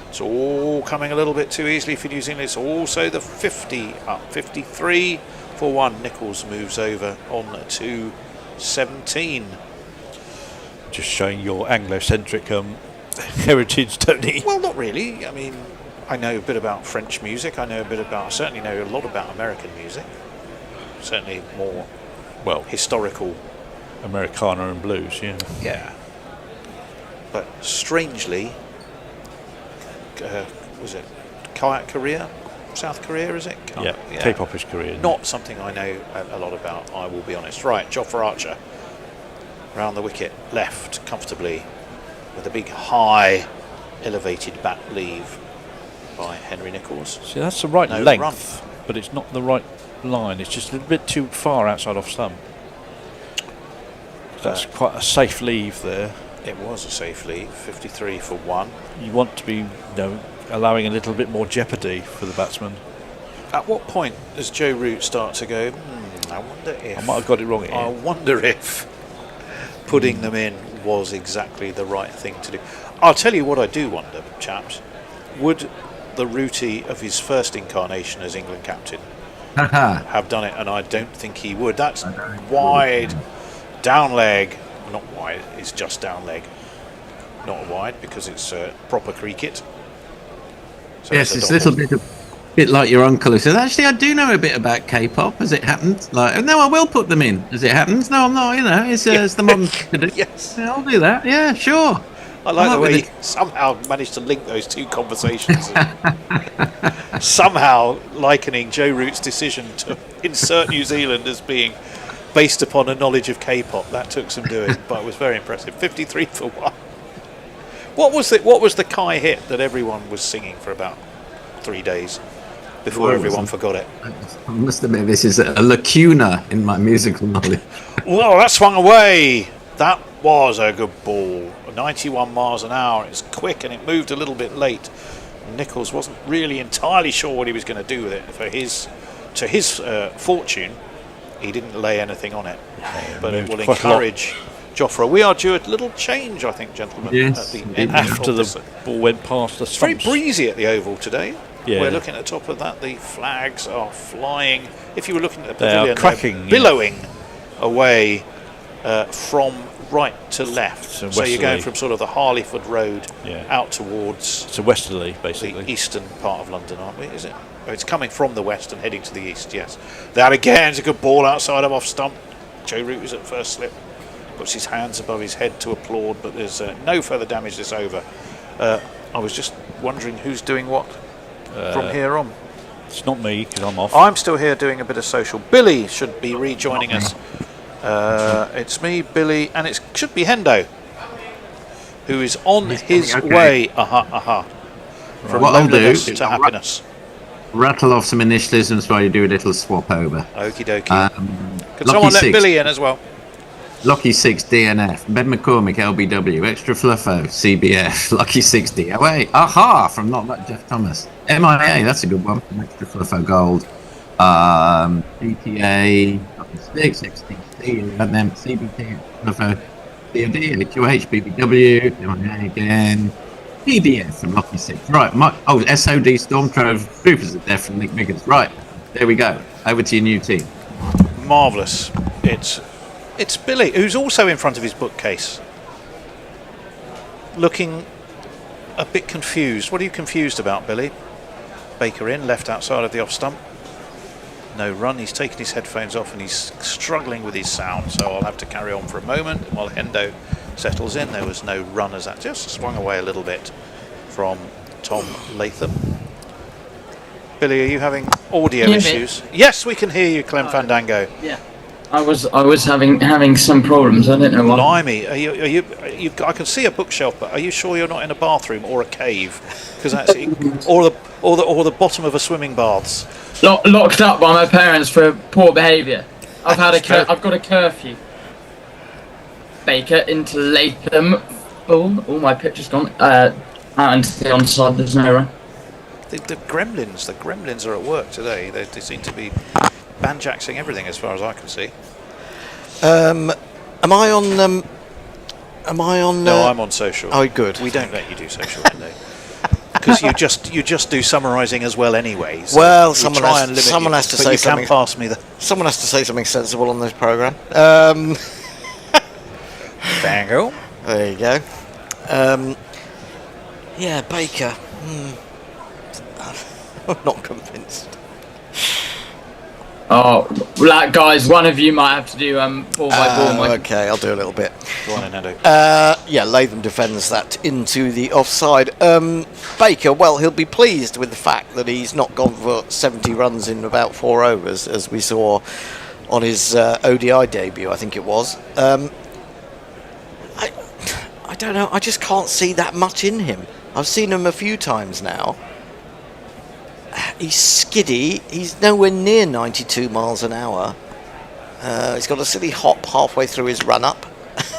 It's all coming a little bit too easily for New Zealand. It's also the 50 up, 53 for 1. Nicholls moves over on to 17. Just showing your Anglo-centric heritage, Tony. Well, not really. I mean, I know a bit about French music. I certainly know a lot about American music. Certainly more, historical. Americana and blues, yeah. Yeah. But strangely, was it Korea? South Korea, is it? Yeah, K-pop is Korean. Not something I know a lot about, I will be honest. Right, Jofra Archer round the wicket, left comfortably with a big high elevated bat leave by Henry Nicholls. See, that's the right length, but it's not the right line. It's just a little bit too far outside off stump. That's quite a safe leave there. It was a safe leave, 53 for 1. You want to be, allowing a little bit more jeopardy for the batsman. At what point does Joe Root start to go, I wonder if... I might have got it wrong here. I wonder if putting them in was exactly the right thing to do. I'll tell you what I do wonder, chaps. Would the Rooty of his first incarnation as England captain have done it? And I don't think he would. That's wide, down leg. Not wide, it's just down leg. Not wide because it's proper cricket. So yes, it's a little bit of bit like your uncle who says, actually, I do know a bit about K-pop, as it happens. Like, no, I will put them in, as it happens. No, I'm not, you know, it's the modern thing to do. Yes. Yeah, I'll do that, yeah, sure. I like the way you somehow managed to link those two conversations. Somehow likening Joe Root's decision to insert New Zealand as being based upon a knowledge of K-pop. That took some doing, but it was very impressive. 53 for 1. What was the Kai hit that everyone was singing for about 3 days before everyone forgot it? I must admit, this is a lacuna in my musical knowledge. Whoa, that swung away. That was a good ball. 91 miles an hour. It's quick and it moved a little bit late. Nichols wasn't really entirely sure what he was going to do with it. To his fortune, he didn't lay anything on it. But it will encourage Jofra. We are due a little change, I think, gentlemen. Yes, at the end after of the ball went past the It's very stumps. breezy at the Oval today. Yeah. We're looking at the top of that. The flags are flying. If you were looking at the They are pavilion, cracking, they're billowing away from right to left. So you're going westerly. from sort of the Harleyford Road Yeah. out towards So westerly, the basically. eastern part of London, aren't we? Is it? Oh, it's coming from the west and heading to the east, yes. That again is a good ball outside of off stump. Joe Root was at first slip. Puts his hands above his head to applaud, but there's no further damage this over. I was just wondering who's doing what from here on. It's not me, because I'm off. I'm still here doing a bit of social. Billy should be rejoining us. It's me, Billy, and it should be Hendo, who is on his way. From What I'll do loneliness is to happiness. Rattle off some initialisms while you do a little swap over. Okie dokie. Could Lucky someone let 6. Billy in as well? Lucky 6 DNF, Ben McCormick LBW, Extra Fluffo CBF, Lucky 6 DOA, Aha from Not That Jeff Thomas, MIA, that's a good one from Extra Fluffo Gold, DTA, Lucky 6, XTC, and then CBT, Fluffo, DOD, HUH, BBW, MIA again, PDF from Lucky 6. Right, SOD Stormtrove, Troopers are deaf from Nick Miggins. Right, there we go. Over to your new team. Marvellous. It's Billy, who's also in front of his bookcase, looking a bit confused. What are you confused about, Billy? Baker in, left outside of the off stump. No run. He's taken his headphones off and he's struggling with his sound, so I'll have to carry on for a moment while Hendo settles in. There was no run as that just swung away a little bit from Tom Latham. Billy, are you having audio issues? Yes, we can hear you, Clem Fandango. Yeah. I was having some problems. I don't know why. Blimey, are you? I can see a bookshelf, but are you sure you're not in a bathroom or a cave? Because that's or the bottom of a swimming baths. Locked up by my parents for poor behaviour. I've got a curfew. Baker into Latham. Oh, my picture's gone. Out into the onside. There's no run. The gremlins are at work today. They seem to be banjaxing everything as far as I can see. Am I on? No, I'm on social. Oh, good. We don't let you do social today because you just do summarising as well anyway. So well, we someone try has, and limit someone you, has to but say you something. Can pass me the Someone has to say something sensible on this programme. Bango. There you go. Yeah, Baker. I'm not convinced. Oh, guys, one of you might have to do ball by ball. Okay, I'll do a little bit. Go on, Hendo. Yeah, Latham defends that into the offside. Baker, well, he'll be pleased with the fact that he's not gone for 70 runs in about 4 overs, as we saw on his ODI debut, I think it was. I don't know, I just can't see that much in him. I've seen him a few times now. He's skiddy, he's nowhere near 92 miles an hour. He's got a silly hop halfway through his run-up.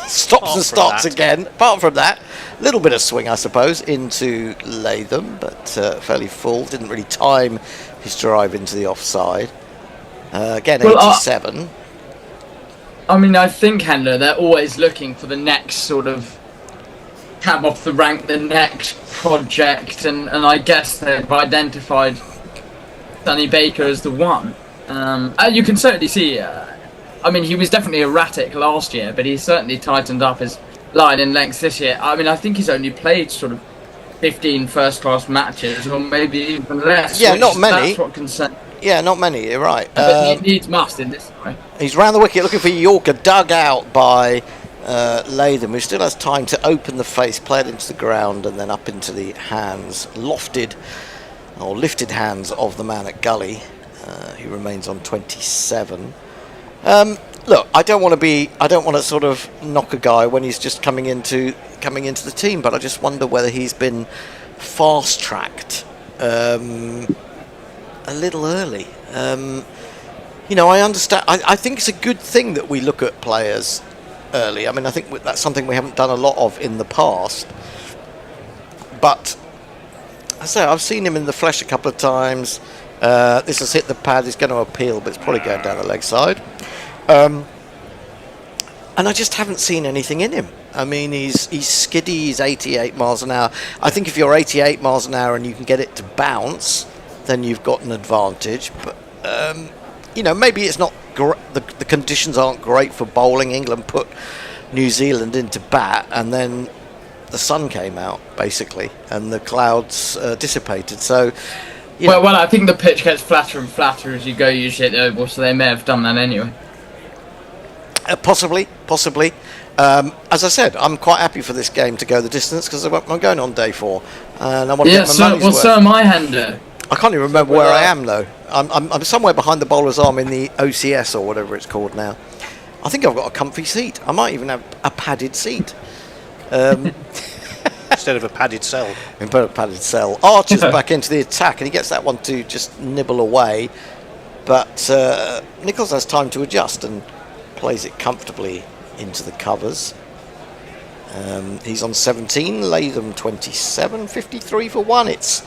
Stops and starts again. Apart from that, a little bit of swing, I suppose, into Latham, but fairly full. Didn't really time his drive into the offside. Again, 87. I mean, I think, Hendo, they're always looking for the next sort of cab off the rank, the next project, and I guess they've identified Sonny Baker as the one. You can certainly see, I mean, he was definitely erratic last year, but he's certainly tightened up his line and length this year. I mean, I think he's only played sort of 15 first-class matches, or maybe even less. Yeah, not many. That's what concerns. Yeah, not many. You're right. But he needs must in this way. He's round the wicket looking for Yorker, dug out by Latham, who still has time to open the face, play it into the ground, and then up into the hands, lifted hands of the man at Gully. He remains on 27. Look, I don't want to sort of knock a guy when he's just coming into the team, but I just wonder whether he's been fast tracked a little early. I understand. I think it's a good thing that we look at players early. I mean, I think that's something we haven't done a lot of in the past. But I say I've seen him in the flesh a couple of times. This has hit the pad. He's going to appeal, but it's probably going down the leg side. And I just haven't seen anything in him. I mean, he's skiddy. He's 88 miles an hour. I think if you're 88 miles an hour and you can get it to bounce, then you've got an advantage. But maybe it's not the conditions aren't great for bowling. England put New Zealand into bat, and then the sun came out basically, and the clouds dissipated. So, well, I think the pitch gets flatter and flatter as you go usually at the Oval, so they may have done that anyway. Possibly. As I said, I'm quite happy for this game to go the distance because I'm going on day 4, and I want to get my money's worth. So am I, Hendo. I can't even remember where I am though. I'm somewhere behind the bowler's arm in the OCS or whatever it's called now. I think I've got a comfy seat. I might even have a padded seat. Instead of a padded cell. Instead of a padded cell. Archer's back into the attack, and he gets that one to just nibble away. But Nicholls has time to adjust and plays it comfortably into the covers. He's on 17, Latham 27, 53 for 1. It's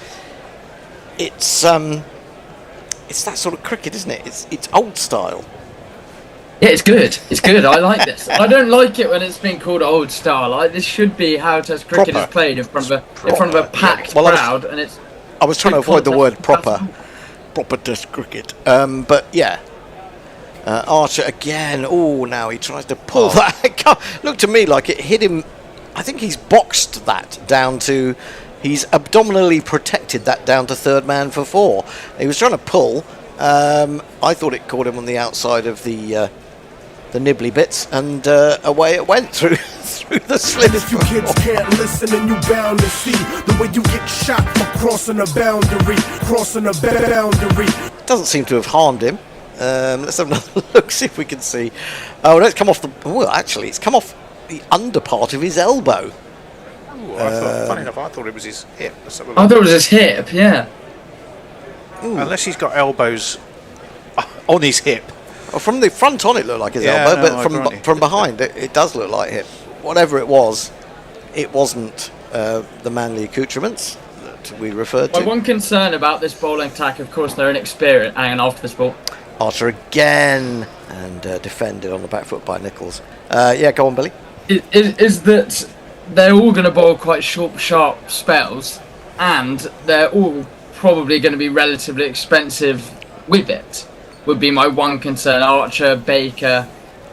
that sort of cricket, isn't it? It's old style. Yeah, it's good. It's good. I like this. I don't like it when it's been called old style. This should be how Test cricket is played in front of a packed crowd, and it's. I was trying to avoid the word proper Test cricket. But yeah, Archer again. Oh, now he tries to pull that. Looked to me like it hit him. I think he's boxed that down to. He's abdominally protected that down to third man for 4. He was trying to pull. I thought it caught him on the outside of the nibbly bits, and away it went through the slits. If you kids can't listen, and you bound to see the way you get shot for crossing a boundary. Doesn't seem to have harmed him. Let's have another look, see if we can see. Oh, no, it's come off the. Well, actually, it's come off the under part of his elbow. Funny enough, I thought it was his hip. I thought it was his hip, yeah. Ooh. Unless he's got elbows on his hip. Well, from the front on it looked like his elbow, but from behind it does look like hip. Whatever it was, it wasn't the manly accoutrements that we referred to. My one concern about this bowling attack, of course, they're inexperienced. Hanging off this ball. Archer again, and defended on the back foot by Nicholls. Yeah, go on, Billy. Is that they're all going to bowl quite short, sharp spells, and they're all probably going to be relatively expensive with it. Would be my one concern. Archer, Baker,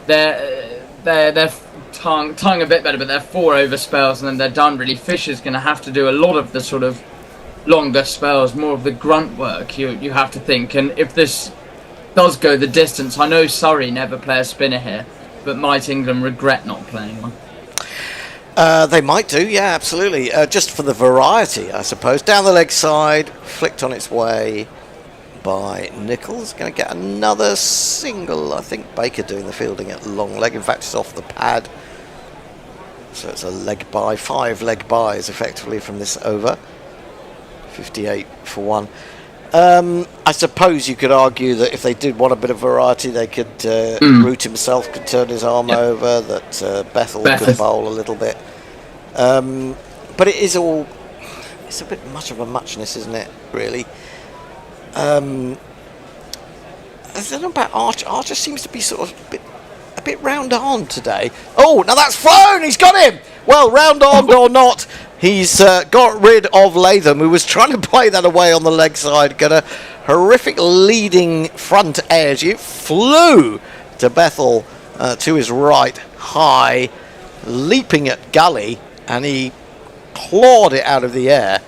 they're tongue a bit better, but they're 4 over spells, and then they're done. Really, Fisher's going to have to do a lot of the sort of longer spells, more of the grunt work. You have to think, and if this does go the distance, I know Surrey never play a spinner here, but might England regret not playing one? They might do, yeah, absolutely. Just for the variety, I suppose. Down the leg side, flicked on its way by Nicholls. Going to get another single. I think Baker doing the fielding at long leg. In fact, it's off the pad. So it's a leg bye. 5 leg byes effectively from this over. 58 for 1. I suppose you could argue that if they did want a bit of variety, they could Root himself could turn his arm over, that Bethel could bowl a little bit. But it is all, it's a bit much of a muchness, isn't it, really? I don't know about Archer. Archer seems to be sort of a bit round-armed today. Oh, now that's flown! He's got him! Well, round-armed or not, he's got rid of Latham, who was trying to play that away on the leg side. Got a horrific leading front edge. It flew to Bethel to his right, high, leaping at Gully, and he clawed it out of the air.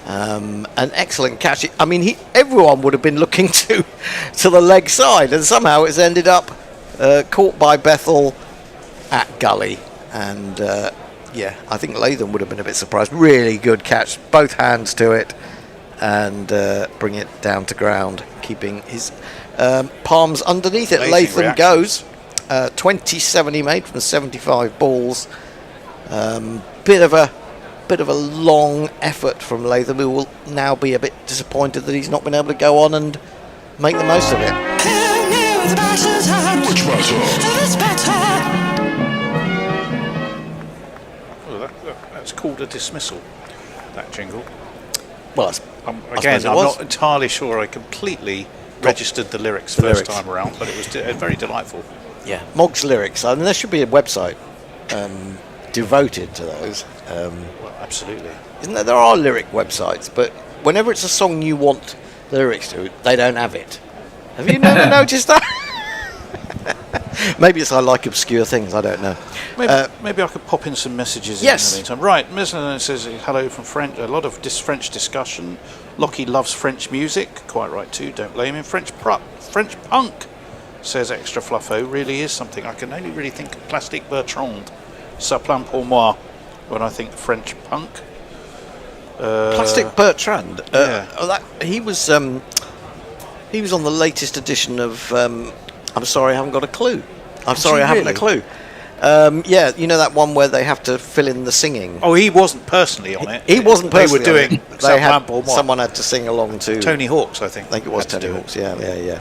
An excellent catch. I mean, everyone would have been looking to the leg side, and somehow it's ended up caught by Bethel at gully. And yeah, I think Latham would have been a bit surprised. Really good catch, both hands to it, and bring it down to ground, keeping his palms underneath it. Amazing Latham goes 27 he made from 75 balls. Bit of a long effort from Latham, who will now be a bit disappointed that he's not been able to go on and make the most of it. That's called a dismissal, that jingle. Well, again, I'm not entirely sure I completely registered the lyrics first time around, but it was very delightful. Yeah, Mog's lyrics. I mean, there should be a website devoted to those. Well, absolutely. Isn't there? There are lyric websites, but whenever it's a song you want the lyrics to, they don't have it. Have you never noticed that? Maybe it's I like obscure things, I don't know. Maybe I could pop in some messages yes. in the meantime. Right, Mesner says hello from French. A lot of French discussion. Lockie loves French music, quite right too, don't blame him. French punk, says Extra Fluffo, really is something. I can only really think of Plastic Bertrand. Ça plane pour moi when I think French punk. Plastic Bertrand. Yeah. He was on the latest edition of I'm sorry, I haven't got a clue. I'm sorry, I haven't a clue. Yeah, you know that one where they have to fill in the singing. Oh, he wasn't personally on it. He wasn't personally. They were doing. Someone had to sing along to Tony Hawk's, I think. I think it was Tony Hawk's. Yeah.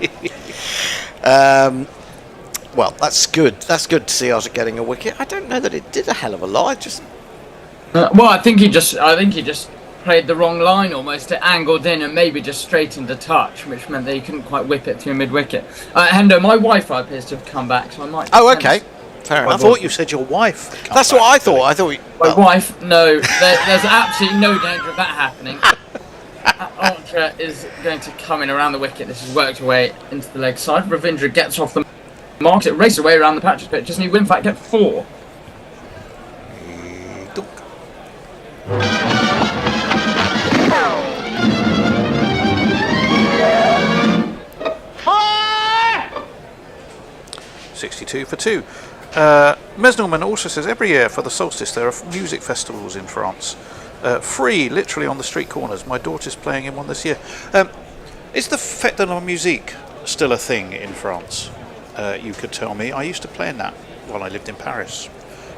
Well, that's good. That's good to see us getting a wicket. I don't know that it did a hell of a lot. Well, I think he just played the wrong line almost. It angled in and maybe just straightened a touch, which meant that he couldn't quite whip it through mid-wicket. Hendo, my Wi-Fi appears to have come back, so I might... Oh, okay. Fair enough. I thought you said your wife. That's what I thought. I thought... My wife? No. There's absolutely no danger of that happening. Archer is going to come in around the wicket. This has worked away into the leg side. Ravindra gets off the mark. It races away around the patches pitch. Doesn't he win fact get 4? $62 for 2. Mesnorman also says every year for the solstice there are music festivals in France. Free, literally on the street corners. My daughter's playing in one this year. Is the Fête de la Musique still a thing in France? You could tell me. I used to play in that while I lived in Paris.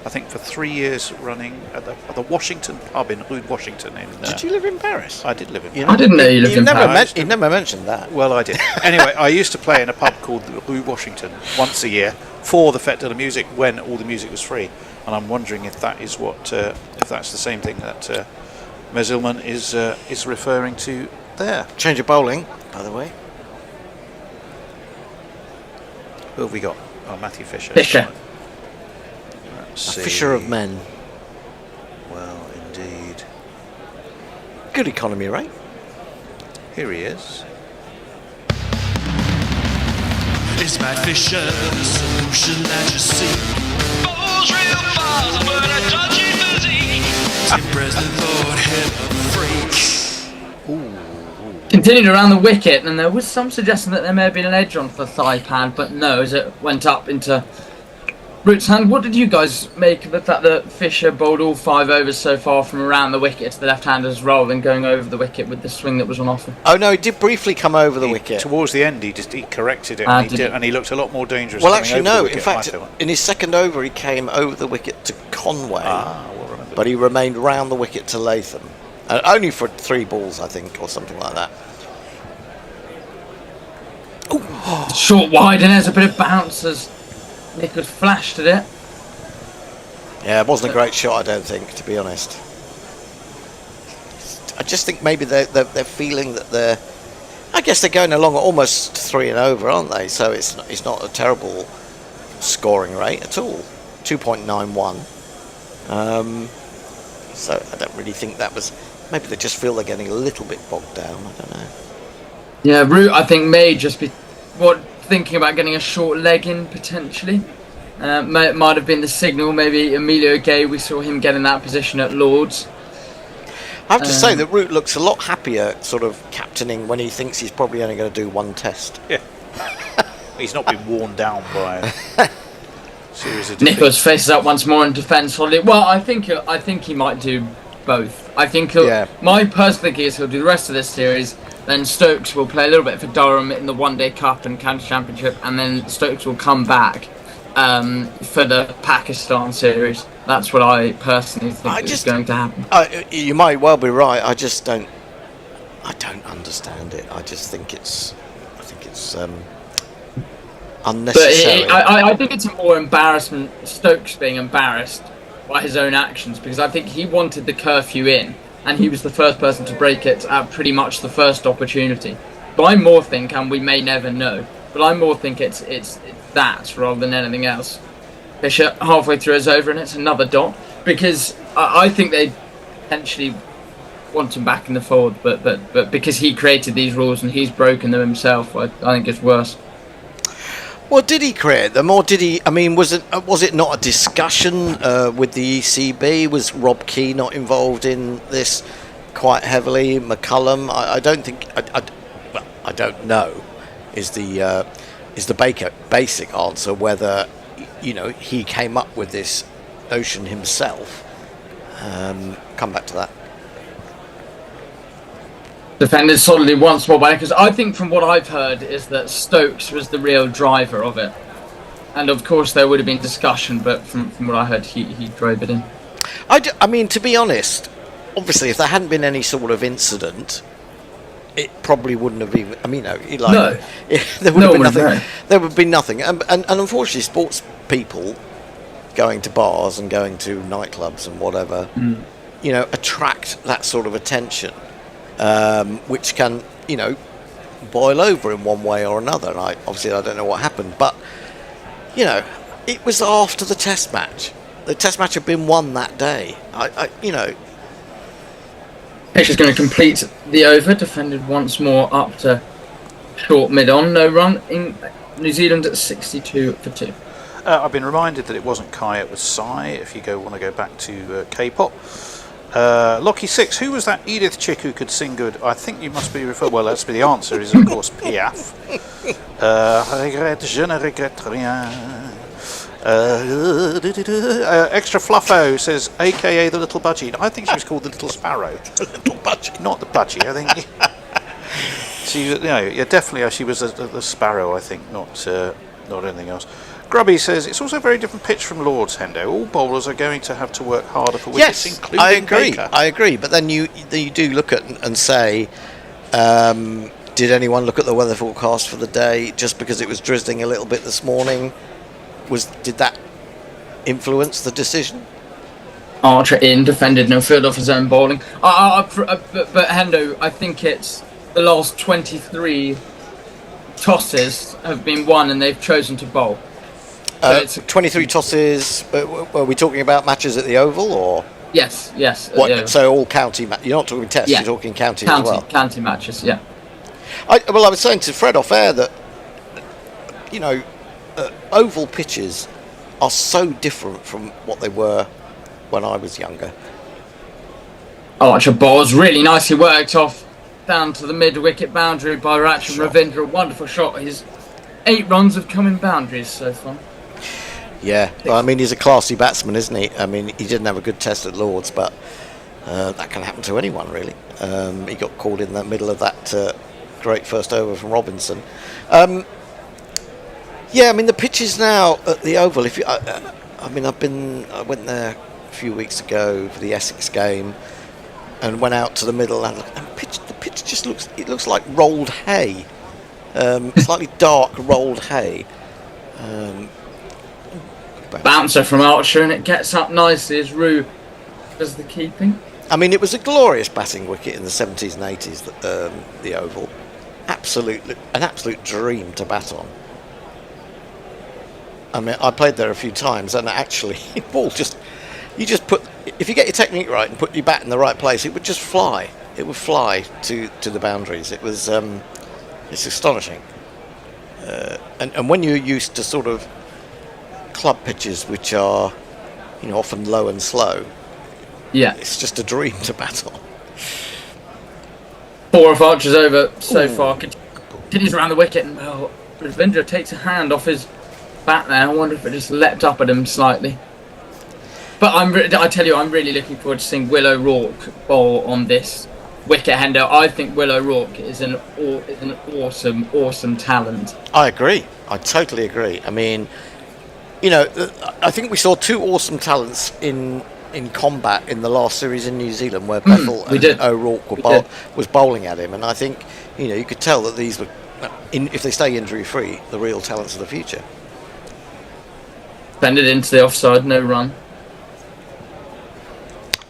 I think for 3 years running at the Washington pub in Rue de Washington. Did you live in Paris? I did live in Paris. I didn't know you lived in Paris. You never mentioned that. Well, I did. Anyway, I used to play in a pub called Rue Washington once a year for the Fête de la Musique when all the music was free. And I'm wondering if that is if that's the same thing that Mesilman is referring to there. Change of bowling, by the way. Who have we got? Oh, Matthew Fisher. A fisher of men. Well, indeed. Good economy rate. Here he is. It's Matt Fisher, the solution that you see. Balls real fast, but a dodgy physique. Tim President, Lord, hit a freak. Continued around the wicket, and there was some suggestion that there may have been an edge on for thigh pad, but no, as it went up into Root's hand. What did you guys make of the fact that Fisher bowled all 5 overs so far from around the wicket to the left-hander's roll and going over the wicket with the swing that was on offer? Oh no, he did briefly come over the wicket. Towards the end, he corrected it, and he looked a lot more dangerous. Well, actually, no. Wicket, in fact, in his second over, he came over the wicket to Conway, but he remained round the wicket to Latham, only for 3 balls, I think, or something like that. Short wide, and there's a bit of bounce as Nick had flashed at it. Yeah, it wasn't a great shot, I don't think, to be honest. I just think maybe they're feeling that I guess they're going along at almost 3 and over, aren't they? So it's not a terrible scoring rate at all. 2.91. So I don't really think that was. Maybe they just feel they're getting a little bit bogged down. I don't know. Yeah, Root, I think, may just be thinking about getting a short leg in potentially. Might have been the signal. Maybe Emilio Gay, we saw him get in that position at Lords. I have to say that Root looks a lot happier sort of captaining when he thinks he's probably only going to do one test. Yeah. He's not been worn down by a series of Nicholas faces up once more and defends solidly. Well, I think he might do both. I think my personal thinking is he'll do the rest of this series. Then Stokes will play a little bit for Durham in the One Day Cup and County Championship, and then Stokes will come back for the Pakistan series. That's what I personally think is going to happen. You might well be right. I don't understand it. I just think it's unnecessary. But I think it's a more embarrassment, Stokes being embarrassed by his own actions, because I think he wanted the curfew in, and he was the first person to break it at pretty much the first opportunity. But I more think, and we may never know, but I more think it's that rather than anything else. Fisher halfway through is over and it's another dot, because I think they potentially want him back in the fold, but because he created these rules and he's broken them himself, I think it's worse. Well, did he create them, or did he? I mean, was it not a discussion with the ECB? Was Rob Key not involved in this quite heavily? McCullum, I don't think. I don't know. Is the basic answer whether he came up with this notion himself? Come back to that. Defended solidly once more by Nicholas. I think from what I've heard is that Stokes was the real driver of it. And of course there would have been discussion, but from what I heard, he drove it in. I mean, to be honest, obviously if there hadn't been any sort of incident, it probably wouldn't have even... I mean, there would have been nothing. There would be nothing. And unfortunately, sports people going to bars and going to nightclubs and whatever, attract that sort of attention. Which can, boil over in one way or another. And I don't know what happened, but it was after the Test match. The Test match had been won that day. Fisher's going to complete the over, defended once more up to short mid-on, no run in New Zealand at 62 for 2. I've been reminded that it wasn't Kai, it was Sai. If you want to go back to K-pop. Lockie 6, who was that Edith chick who could sing good? I think you must be referring... Well, that's the answer is, of course, Piaf. Je ne regrette rien. Extra Fluffo says, a.k.a. the Little Budgie. I think she was called the Little Sparrow. The Little Budgie. Not the Budgie, I think. She, definitely she was the Sparrow, I think, not anything else. Grubby says, it's also a very different pitch from Lord's, Hendo. All bowlers are going to have to work harder for wickets, including Baker. I agree. But then you do look at and say, did anyone look at the weather forecast for the day just because it was drizzling a little bit this morning? Did that influence the decision? Archer in, defended, no field off his own bowling. But Hendo, I think it's the last 23 tosses have been won and they've chosen to bowl. So 23 tosses. Were we talking about matches at the Oval, or? Yes. So all county matches. You're not talking tests. You're talking county as well. County matches. Yeah. I was saying to Fred off air that oval pitches are so different from what they were when I was younger. Archer bowls really nicely worked off down to the mid-wicket boundary by Rachin Ravindra. A wonderful shot. His 8 runs have come in boundaries so far. Yeah, well, I mean, he's a classy batsman, isn't he? I mean, he didn't have a good test at Lord's, but that can happen to anyone, really. He got called in the middle of that great first over from Robinson. The pitches now at the Oval. I went there a few weeks ago for the Essex game, and went out to the middle, and the pitch just looks like rolled hay, slightly dark rolled hay. Bouncer from Archer, and it gets up nicely as Rue does the keeping. I mean, it was a glorious batting wicket in the 70s and 80s, the Oval. An absolute dream to bat on. I mean, I played there a few times, and actually, you just put, if you get your technique right and put your bat in the right place, it would just fly. It would fly to the boundaries. It was, it's astonishing. And when you're used to sort of club pitches, which are, often low and slow, it's just a dream to bat on. 4 off Archer's over so far. Continues around the wicket, and Ravindra takes a hand off his bat there. I wonder if it just leapt up at him slightly. But I tell you, I'm really looking forward to seeing Will O'Rourke bowl on this wicket, Hendo. I think Will O'Rourke is an awesome talent. I agree. I totally agree. I mean, you know, I think we saw 2 awesome talents in combat in the last series in New Zealand, where Bethel and O'Rourke was bowling at him, and I think, you know, you could tell that these were, if they stay injury free, the real talents of the future. Bended into the offside, no run.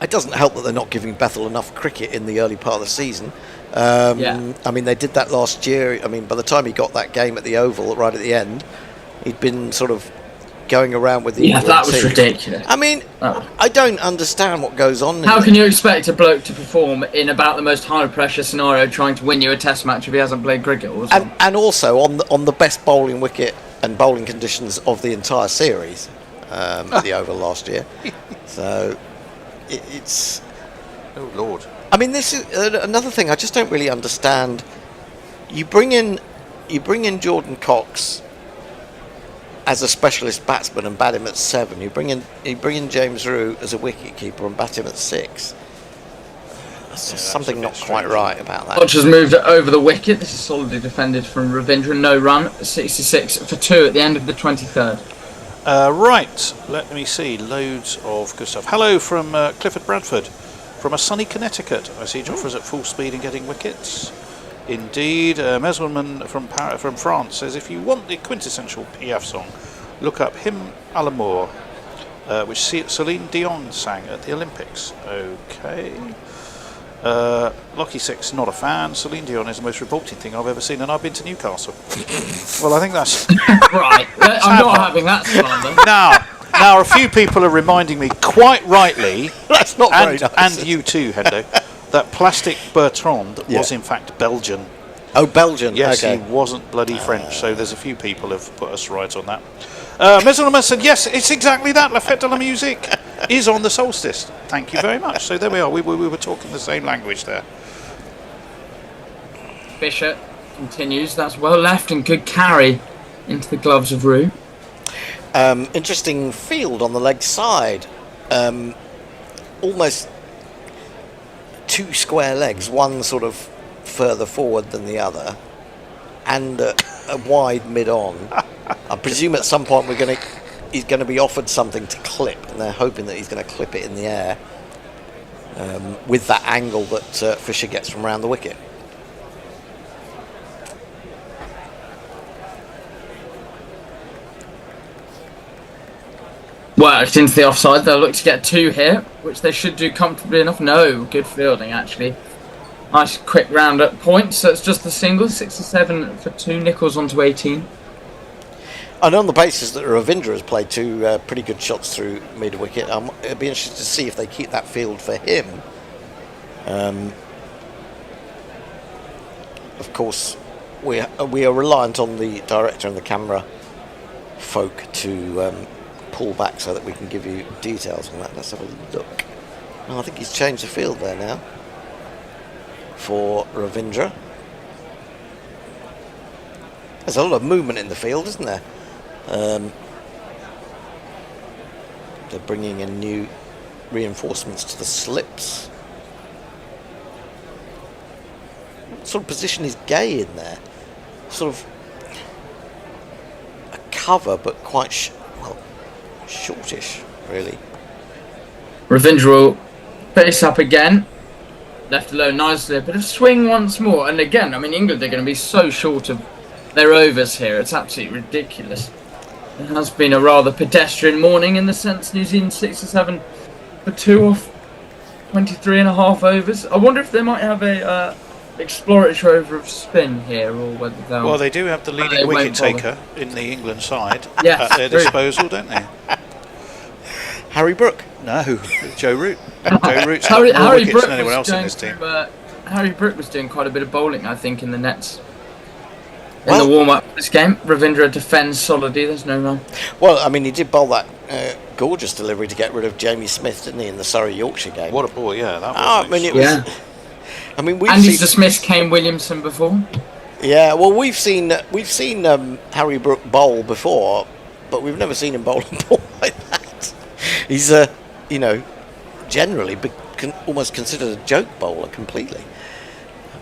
It doesn't help that they're not giving Bethel enough cricket in the early part of the season. I mean, they did that last year. I mean, by the time he got that game at the Oval, right at the end, he'd been sort of going around with the England that was team. ridiculous. I mean, I don't understand what goes on. How can you expect a bloke to perform in about the most high-pressure scenario trying to win you a Test match if he hasn't played cricket? And also on the best bowling wicket and bowling conditions of the entire series at the Oval last year. So it's... Oh, Lord. I mean, this is another thing I just don't really understand. You bring in Jordan Cox as a specialist batsman and bat him at 7. You bring in James Root as a wicket-keeper and bat him at 6. There's just something not quite right about that. Archer's moved it over the wicket. This is solidly defended from Ravindra. No run. 66 for 2 at the end of the 23rd. Right, let me see. Loads of good stuff. Hello from Clifford Bradford, from a sunny Connecticut. I see Joffre's at full speed and getting wickets. Indeed, Messelman from France says, if you want the quintessential Piaf song, look up Hymn à l'amour, which Celine Dion sang at the Olympics. Okay. Lockie Six, not a fan. Celine Dion is the most revolting thing I've ever seen, and I've been to Newcastle. Well, I think that's... Right, I'm not having that slander. Now, a few people are reminding me, quite rightly, that's not very nice. And you too, Hendo, that Plastic Bertrand was in fact Belgian. Oh, Belgian. Yes, okay. He wasn't bloody French, so there's a few people have put us right on that. Messelman said, yes, it's exactly that. La Fête de la Musique is on the solstice. Thank you very much. So there we are. We were talking the same language there. Bishop continues. That's well left and good carry into the gloves of Rue. Interesting field on the leg side. Almost 2 square legs, one sort of further forward than the other, and a wide mid-on. I presume at some point he's going to be offered something to clip, and they're hoping that he's going to clip it in the air with that angle that Fisher gets from around the wicket. Worked into the offside. They'll look to get 2 here, which they should do comfortably enough. No, good fielding actually. Nice quick round at points. So it's just the single. 67 for 2. Nichols onto 18. And on the basis that Ravindra has played 2 pretty good shots through mid-wicket, it'd be interesting to see if they keep that field for him. Of course, we are reliant on the director and the camera folk to pull back so that we can give you details on that. Let's have a look. Oh, I think he's changed the field there now for Ravindra. There's a lot of movement in the field, isn't there? They're bringing in new reinforcements to the slips. What sort of position is Gay in there? Sort of a cover, but quite shortish, really. Ravindra will face up again. Left alone nicely. A bit of swing once more. And again, I mean, England are going to be so short of their overs here. It's absolutely ridiculous. It has been a rather pedestrian morning in the sense New Zealand 67 for 2 off 23.5 overs. I wonder if they might have a exploratory over of spin here, or whether they'll... Well, they do have the leading wicket taker in the England side yes, at their disposal, don't they? Harry Brook? No, Joe Root. Joe Root's got more wickets than anyone else in this team. Harry Brook was doing quite a bit of bowling, I think, in the nets. In the warm-up of this game, Ravindra defends solidly. There's no run. Well, I mean, he did bowl that gorgeous delivery to get rid of Jamie Smith, didn't he, in the Surrey Yorkshire game? What a ball, yeah. That was I mean, it was. I mean, we've And he's seen, dismissed Kane Williamson before. yeah. Well, we've seen Harry Brook bowl before, but we've never seen him bowl a ball like that. He's generally almost considered a joke bowler completely.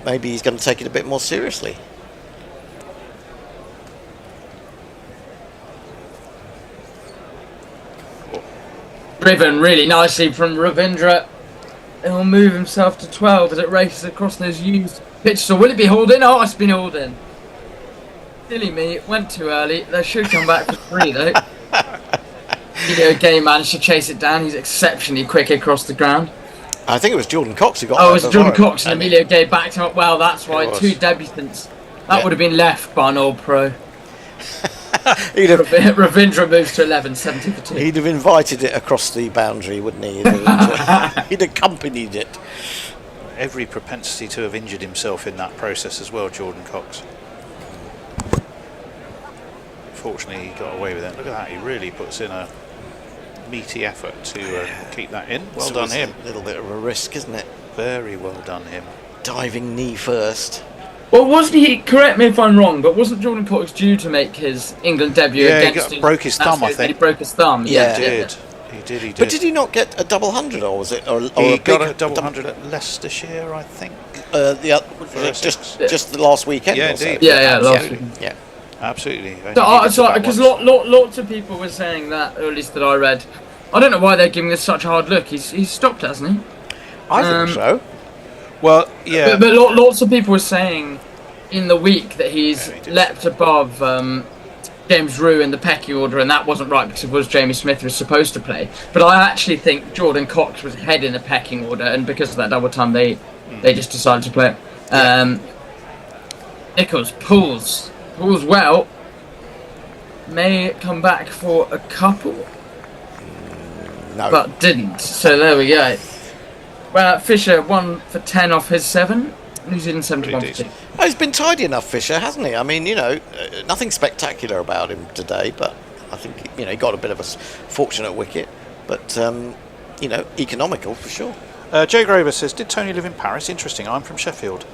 Maybe he's going to take it a bit more seriously. Driven really nicely from Ravindra. He'll move himself to 12 as it races across those used pitches. So will it be hauled in? Oh, it's been hauled in. Silly me, it went too early. They should come back for 3 though. Gay managed to chase it down. He's exceptionally quick across the ground. I think it was Jordan Cox who got Oh, that it was before Jordan him. Cox and Emilio Gay backed him up well. That's why It was. 2 debutants. That Yeah. would have been left by an old pro. He'd have Ravindra moves to 11, 70 for 2. He'd have invited it across the boundary, wouldn't he? He'd accompanied it. Every propensity to have injured himself in that process as well, Jordan Cox. Fortunately, he got away with it. Look at that, he really puts in a meaty effort to keep that in. Well So done it's him. A little bit of a risk, isn't it? Very well done him. Diving knee first. Well, wasn't he, correct me if I'm wrong, but wasn't Jordan Cox due to make his England debut Yeah, he against broke his thumb, I He think. broke his thumb, Yeah. He did. He did. But did he not get a double hundred, or was it? Or He a got big a double hundred at Leicestershire, I think. Just the last weekend. Yeah, or so. indeed. Yeah, last yeah. weekend. Yeah. Absolutely. Because lots of people were saying that, or at least that I read. I don't know why they're giving this such a hard look. He's stopped, hasn't he? I think so. Well, yeah. But lots of people were saying in the week that he's leapt above James Rue in the pecking order, and that wasn't right because it was Jamie Smith who was supposed to play. But I actually think Jordan Cox was ahead in the pecking order, and because of that double time, they just decided to play it. Nichols pulls well. May come back for a couple, No. but didn't. So there we go. Well, Fisher 1 for 10 off his 7. New Zealand 71 for 2. Oh, he's been tidy enough, Fisher, hasn't he? I mean, nothing spectacular about him today, but I think he got a bit of a fortunate wicket, but economical for sure. Joe Grover says, did Tony live in Paris? Interesting, I'm from Sheffield.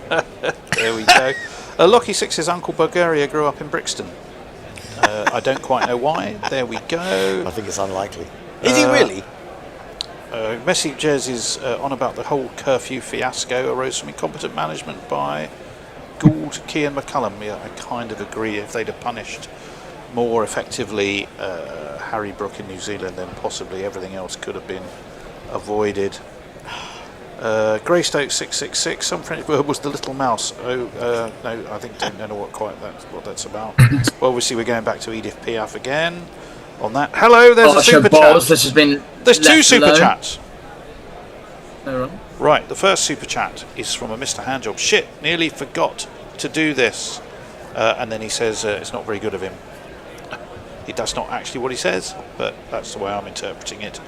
There we go. Lockie Six's uncle Bulgaria grew up in Brixton. I don't quite know why. There we go. I think it's unlikely. Is he really? Messi jerseys on about the whole curfew fiasco arose from incompetent management by Gould, Key and McCullum. Yeah, I kind of agree. If they'd have punished more effectively Harry Brook in New Zealand, then possibly everything else could have been avoided. Greystoke 666. Some French word was the little mouse. No, I think don't know what that's about. Well, obviously we're going back to Edith Piaf again on that. Hello, there's a super chat. This has been There's 2 super alone. chats. No, right. Right, the first super chat is from a Mr. Handjob. Shit, nearly forgot to do this. And then he says it's not very good of him. That's not actually what he says, but that's the way I'm interpreting it.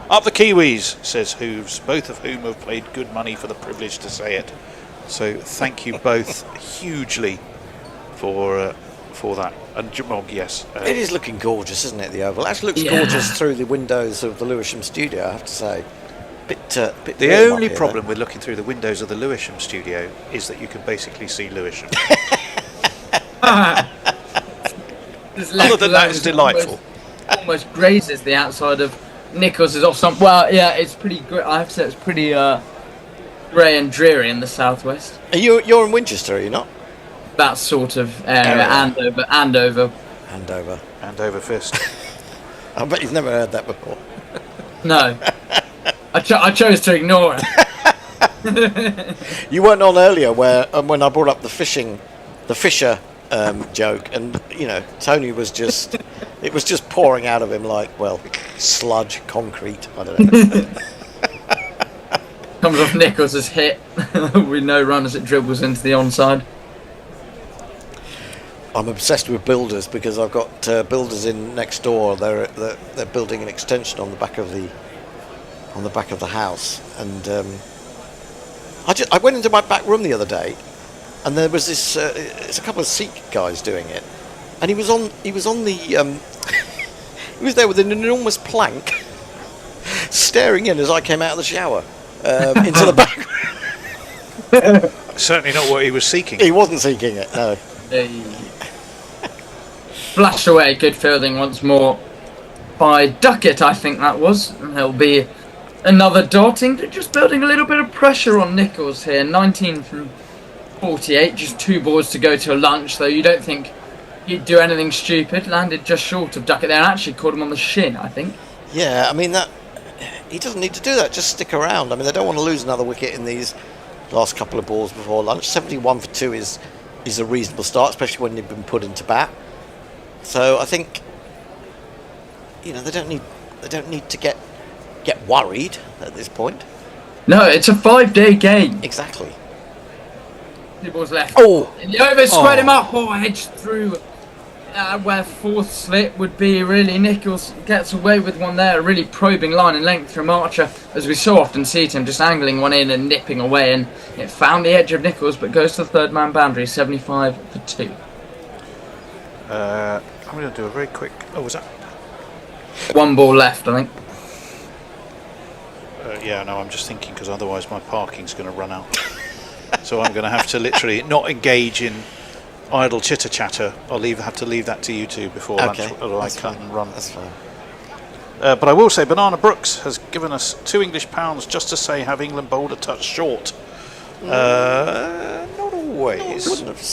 Up the Kiwis, says Hooves, both of whom have paid good money for the privilege to say it. So thank you both hugely for that. And Jamog, yes. It is looking gorgeous, isn't it, the Oval? It actually looks gorgeous through the windows of the Lewisham studio, I have to say. Bit The warm only up here, problem with looking through the windows of the Lewisham studio is that you can basically see Lewisham. Other than that, it's delightful. Almost grazes the outside of Nichols' off some. Well, yeah, it's pretty great. I have to say, it's pretty grey and dreary in the southwest. You're in Winchester, are you not? That sort of area, Andover. Andover fist. I bet you've never heard that before. No, I chose to ignore it. You weren't on earlier when I brought up the Fisher joke, and Tony was just it was just pouring out of him like, well, sludge, concrete, I don't know. Comes off Nichols' hit with no run as it dribbles into the onside. I'm obsessed with builders because I've got builders in next door. They're building an extension on the back of the house, and I went into my back room the other day, and there was this it's a couple of Sikh guys doing it, and he was on the he was there with an enormous plank staring in as I came out of the shower. into the back. Certainly not what he was seeking. He wasn't seeking it, no. Flash away, good fielding once more by Duckett, I think that was. And there'll be another dotting, just building a little bit of pressure on Nichols here. 19 from 48, just 2 balls to go to lunch, though you don't think he'd do anything stupid. Landed just short of Duckett there and actually caught him on the shin, I think. Yeah, I mean, that he doesn't need to do that, just stick around. I mean, they don't want to lose another wicket in these last couple of balls before lunch. 71 for 2 is a reasonable start, especially when they've been put into bat. So I think, you know, they don't need to get worried at this point. No, it's a 5-day game. Exactly. 2 balls left. Oh! And the over squared him up, edged through where 4th slip would be. Really, Nichols gets away with one there. A really probing line and length from Archer, as we so often see him just angling one in and nipping away. And it found the edge of Nichols, but goes to the 3rd man boundary. 75 for 2. I'm going to do a very quick. Oh, was that? 1 ball left, I think. Yeah, no, I'm just thinking because otherwise my parking's going to run out. So I'm going to have to literally not engage in idle chitter chatter. I'll have to leave that to you two before lunch, or I cut and run. That's fine. But I will say, Banana Brooks has given us £2 just to say have England bowled a touch short. Not always.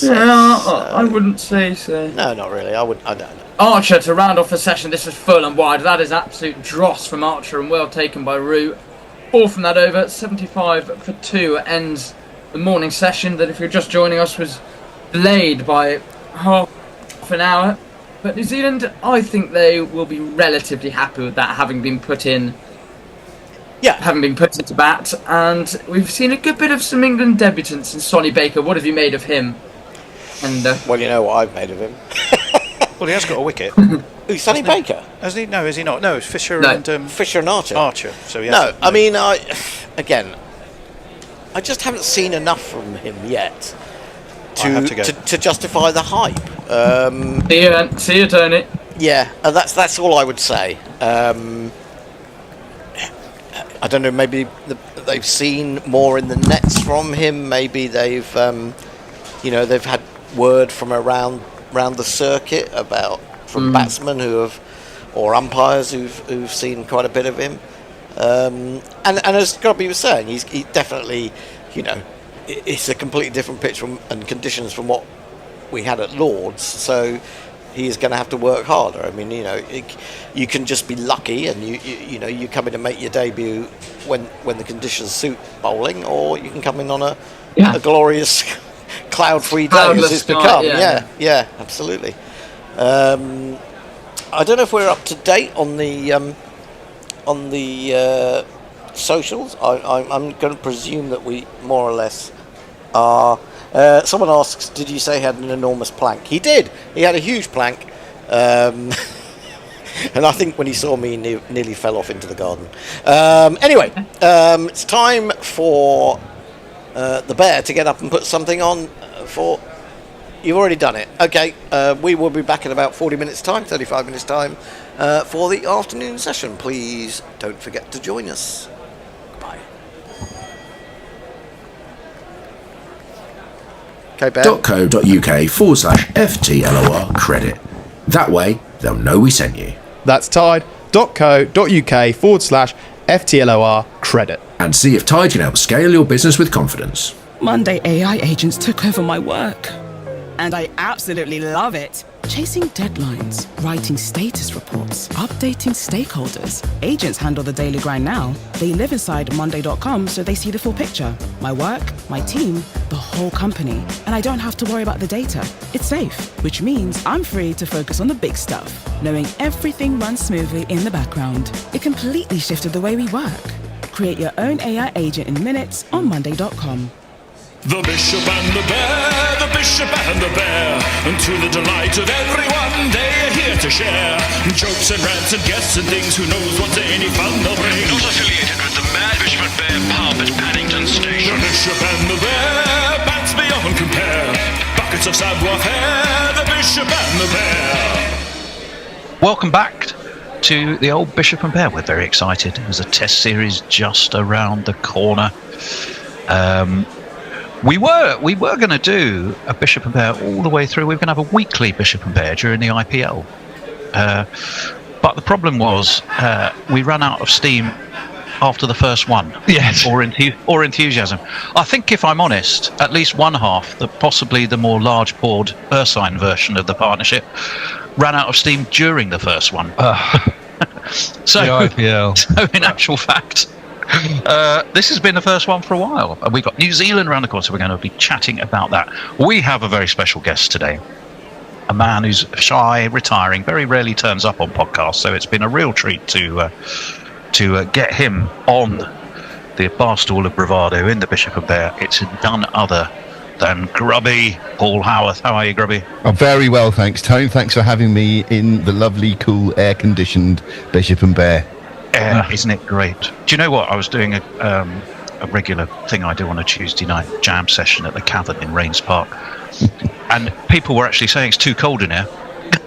I wouldn't say so. No, not really. I don't know. Archer to round off the session. This is full and wide. That is absolute dross from Archer and well taken by Root. 4 from that over. 75 for 2 ends the morning session. That if you're just joining us was delayed by half an hour. But New Zealand, I think they will be relatively happy with that, having been put in. Yeah, having been put into bat, and we've seen a good bit of some England debutants. And Sonny Baker, what have you made of him? And well, you know what I've made of him. Well, he has got a wicket. Who's Sonny Baker? Has he? No, is he not? No, it's Fisher and Fisher and Archer. Archer. So he no, I mean, I just haven't seen enough from him yet to justify the hype. See you, Tony. Yeah, that's all I would say. I don't know. Maybe they've seen more in the nets from him. Maybe they've had word from around the circuit from batsmen or umpires who've seen quite a bit of him. And as Grubby was saying, he definitely, it's a completely different pitch and conditions from what we had at Lord's. So he is going to have to work harder. I mean, you can just be lucky and you come in and make your debut when the conditions suit bowling, or you can come in on a glorious cloud-free day as it's become. Yeah, absolutely. I don't know if we're up to date on the socials. I'm going to presume that we more or less are. Someone asks, did you say he had an enormous plank? He did. He had a huge plank. And I think when he saw me, he nearly fell off into the garden. Anyway, it's time for the bear to get up and put something on for... You've already done it. Okay, we will be back in about 40 minutes' time, 35 minutes' time, for the afternoon session. Please don't forget to join us. Goodbye. .co.uk/FTLOR credit. That way, they'll know we sent you. That's Tide.co.uk/FTLOR credit. And see if Tide can help scale your business with confidence. Monday AI agents took over my work. And I absolutely love it. Chasing deadlines, writing status reports, updating stakeholders. Agents handle the daily grind now. They live inside Monday.com, so they see the full picture. My work, my team, the whole company. And I don't have to worry about the data. It's safe, which means I'm free to focus on the big stuff, knowing everything runs smoothly in the background. It completely shifted the way we work. Create your own AI agent in minutes on Monday.com. The Bishop and the Bear, the Bishop and the Bear, and to the delight of everyone, they are here to share jokes and rants and guests and things. Who knows what any fun they'll bring? Not affiliated with the Mad Bishop and Bear pub at Paddington Station. The Bishop and the Bear, bats beyond compare, buckets of savoir-faire. The Bishop and the Bear. Welcome back to the old Bishop and Bear. We're very excited. There's a test series just around the corner. We were going to do a Bishop and Bear all the way through. We were going to have a weekly Bishop and Bear during the IPL. But the problem was we ran out of steam after the first one. Yes. Or enthusiasm. I think, if I'm honest, at least one half, possibly the more large-poured Ursine version of the partnership, ran out of steam during the first one. So in actual fact, this has been the first one for a while. We've got New Zealand around the corner, so we're going to be chatting about that. We have a very special guest today. A man who's shy, retiring, very rarely turns up on podcasts, so it's been a real treat to get him on the barstool of bravado in the Bishop and Bear. It's none other than Grubby Paul Howarth. How are you, Grubby? Oh, very well, thanks, Tone. Thanks for having me in the lovely, cool, air-conditioned Bishop and Bear. Isn't it great? Do you know what? I was doing a regular thing I do on a Tuesday night jam session at the Cavern in Rains Park, and people were actually saying it's too cold in here.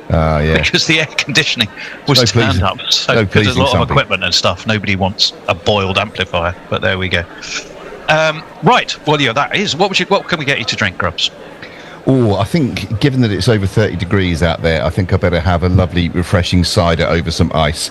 Yeah. Because the air conditioning was turned up. So there's a lot of equipment and stuff. Nobody wants a boiled amplifier, but there we go. Right. Well, yeah, that is. What can we get you to drink, Grubs? Oh, I think, given that it's over 30 degrees out there, I think I better have a lovely, refreshing cider over some ice.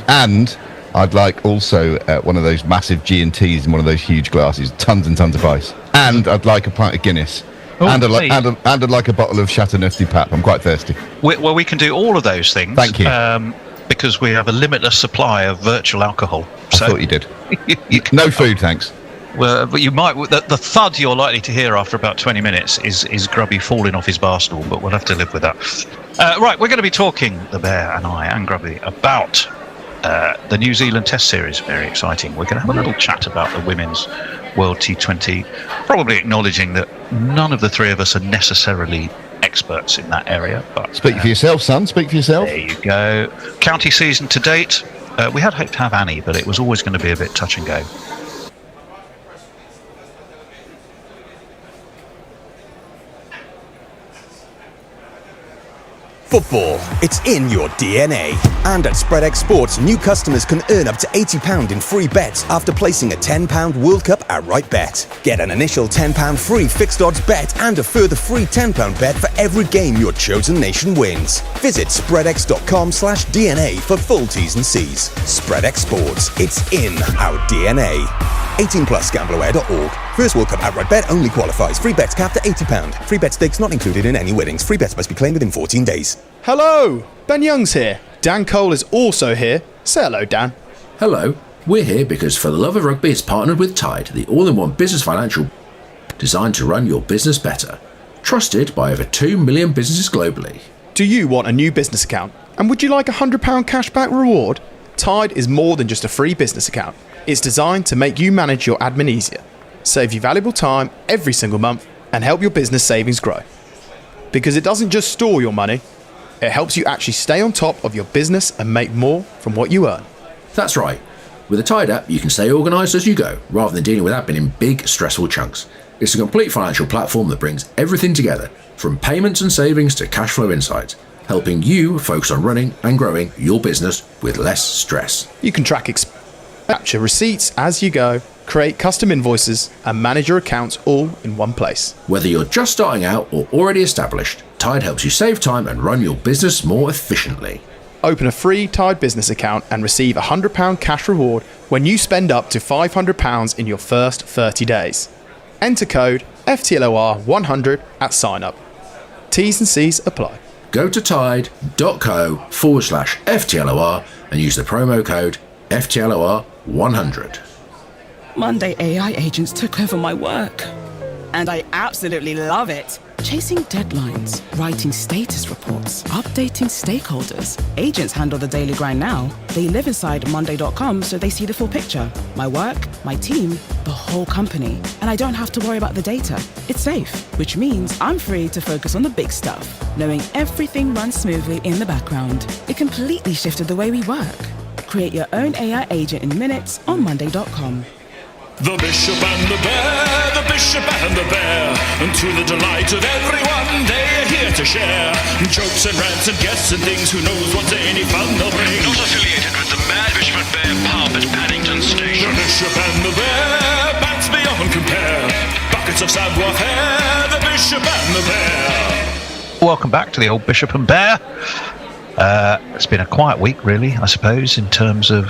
And I'd like also one of those massive G&Ts in one of those huge glasses, tons and tons of ice. And I'd like a pint of Guinness. And I'd like a bottle of Chateauneuf du Pape. I'm quite thirsty. Well, we can do all of those things. Thank you. Because we have a limitless supply of virtual alcohol. I thought you did. No food, thanks. Well, but you might. The thud you're likely to hear after about 20 minutes is Grubby falling off his bar stool, but we'll have to live with that. Right, we're going to be talking, the Bear and I and Grubby, about the New Zealand Test Series. Very exciting. We're going to have a little chat about the Women's World T20, probably acknowledging that none of the three of us are necessarily experts in that area. But speak for yourself, son. Speak for yourself. There you go. County season to date. We had hoped to have Annie, but it was always going to be a bit touch and go. Football, it's in your DNA. And at SpreadX Sports, new customers can earn up to £80 in free bets after placing a £10 World Cup outright bet. Get an initial £10 free fixed odds bet and a further free £10 bet for every game your chosen nation wins. Visit spreadx.com/DNA for full T's and C's. SpreadX Sports, it's in our DNA. 18 plus gambleware.org. First World Cup outright bet only qualifies. Free bets capped at £80. Free bet stakes not included in any winnings. Free bets must be claimed within 14 days. Hello, Ben Young's here. Dan Cole is also here. Say hello, Dan. Hello. We're here because For the Love of Rugby is partnered with Tide, the all-in-one business financial designed to run your business better. Trusted by over 2 million businesses globally. Do you want a new business account? And would you like a £100 cashback reward? Tide is more than just a free business account. It's designed to make you manage your admin easier, save you valuable time every single month, and help your business savings grow. Because it doesn't just store your money, it helps you actually stay on top of your business and make more from what you earn. That's right. With the Tide app, you can stay organised as you go, rather than dealing with admin in big, stressful chunks. It's a complete financial platform that brings everything together, from payments and savings to cash flow insights, helping you focus on running and growing your business with less stress. You can track capture receipts as you go, create custom invoices, and manage your accounts all in one place. Whether you're just starting out or already established, Tide helps you save time and run your business more efficiently. Open a free Tide business account and receive a £100 cash reward when you spend up to £500 in your first 30 days. Enter code FTLOR100 at sign up. T's and C's apply. Go to tide.co/FTLOR and use the promo code FTLOR100. Monday AI agents took over my work. And I absolutely love it. Chasing deadlines, writing status reports, updating stakeholders. Agents handle the daily grind now. They live inside Monday.com so they see the full picture. My work, my team, the whole company. And I don't have to worry about the data. It's safe, which means I'm free to focus on the big stuff, knowing everything runs smoothly in the background. It completely shifted the way we work. Create your own AI agent in minutes on Monday.com. The Bishop and the Bear, the Bishop and the Bear, And to the delight of everyone, they're here to share jokes and rants and guests and things. Who knows what any fun they'll bring? Not affiliated with the Mad Bishop and Bear pub at Paddington Station. The Bishop and the Bear, bands beyond compare. Buckets of savoir-faire, the Bishop and the Bear. Welcome back to the old Bishop and Bear. It's been a quiet week, really, I suppose, in terms of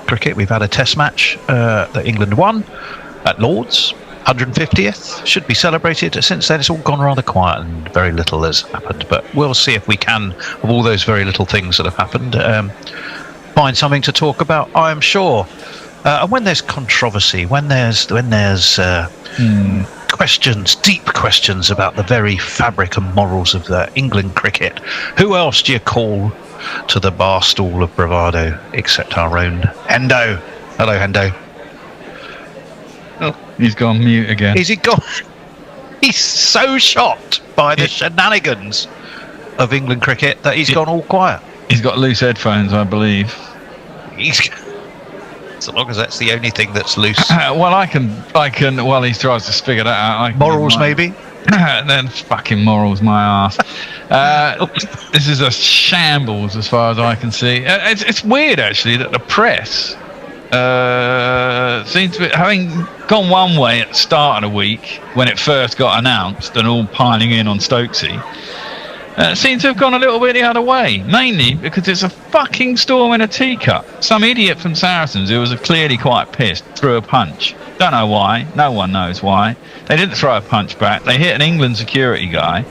cricket. We've had a test match that England won at Lord's, 150th, should be celebrated. Since then, it's all gone rather quiet and very little has happened. But we'll see if we can, of all those very little things that have happened, find something to talk about, I am sure. And when there's controversy, when there's questions, deep questions about the very fabric and morals of England cricket, who else do you call to the bar stool of bravado except our own Hendo? Hello, Hendo. Oh, he's gone mute again. Is he gone? He's so shocked by the shenanigans of England cricket that he's gone all quiet. He's got loose headphones, I believe. So long as that's the only thing that's loose. Well, I can. While he tries to figure that out, morals maybe. Then fucking morals, my ass. This is a shambles as far as I can see. It's weird actually that the press seems to be having gone one way at the start of the week when it first got announced and all piling in on Stokesy. Seems to have gone a little bit the other way, mainly because it's a fucking storm in a teacup. Some idiot from Saracens who was clearly quite pissed threw a punch. Don't know why, no one knows why. They didn't throw a punch back, they hit an England security guy.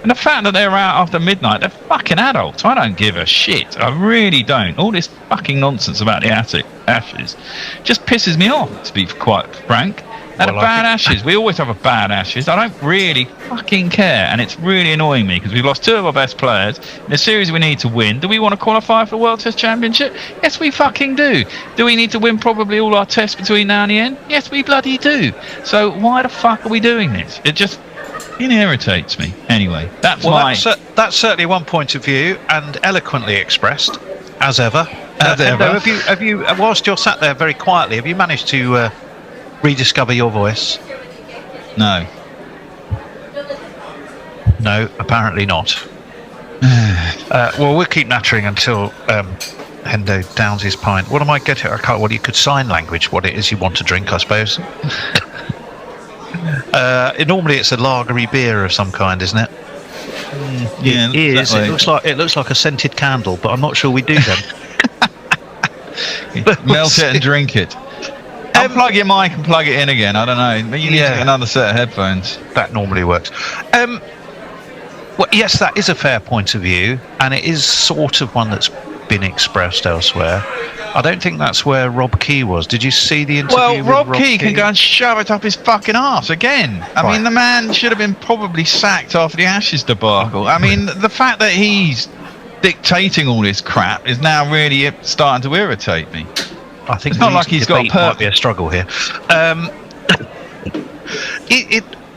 And the fact that they're out after midnight, they're fucking adults. I don't give a shit, I really don't. All this fucking nonsense about the Ashes just pisses me off, to be quite frank. And a bad Ashes. We always have a bad Ashes. I don't really fucking care, and it's really annoying me because we've lost two of our best players in a series we need to win. Do we want to qualify for the World Test Championship? Yes, we fucking do. Do we need to win probably all our tests between now and the end? Yes, we bloody do. So why the fuck are we doing this? It irritates me. Anyway, that's certainly one point of view, and eloquently expressed, as ever. Have you, whilst you're sat there very quietly, have you managed to rediscover your voice? No, apparently not. Well, we'll keep nattering until Hendo downs his pint. What am I getting? I can't. Well, you could sign language what it is you want to drink, I suppose. Normally, it's a lagery beer of some kind, isn't it? Yeah, it is. It looks like a scented candle, but I'm not sure we do them. Melt it and drink it. Unplug your mic and plug it in again. I don't know. But you need to get another set of headphones. That normally works. Well, yes, that is a fair point of view, and it is sort of one that's been expressed elsewhere. I don't think that's where Rob Key was. Did you see the interview? Well, with Rob Key can go and shove it up his fucking arse again. I mean, the man should have been probably sacked after the Ashes debacle. I mean, the fact that he's dictating all this crap is now really starting to irritate me. I think it's not like he's got a might be a struggle here.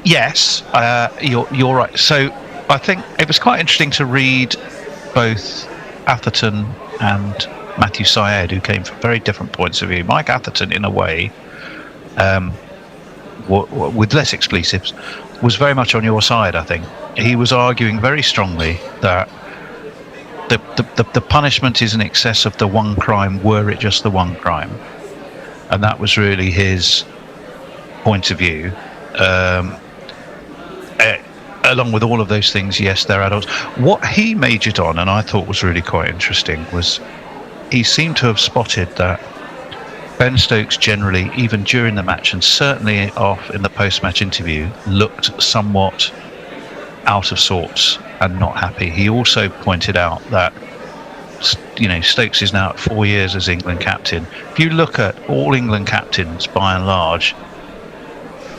Yes, you're right. So I think it was quite interesting to read both Atherton and Matthew Syed, who came from very different points of view. Mike Atherton, in a way, with less expletives, was very much on your side. I think he was arguing very strongly that the punishment is in excess of the one crime, were it just the one crime, and that was really his point of view. Along with all of those things, yes, they're adults. What he majored on, and I thought was really quite interesting, was he seemed to have spotted that Ben Stokes generally, even during the match and certainly off in the post-match interview, looked somewhat out of sorts and not happy. He also pointed out that, you know, Stokes is now at 4 years as England captain. If you look at all England captains, by and large,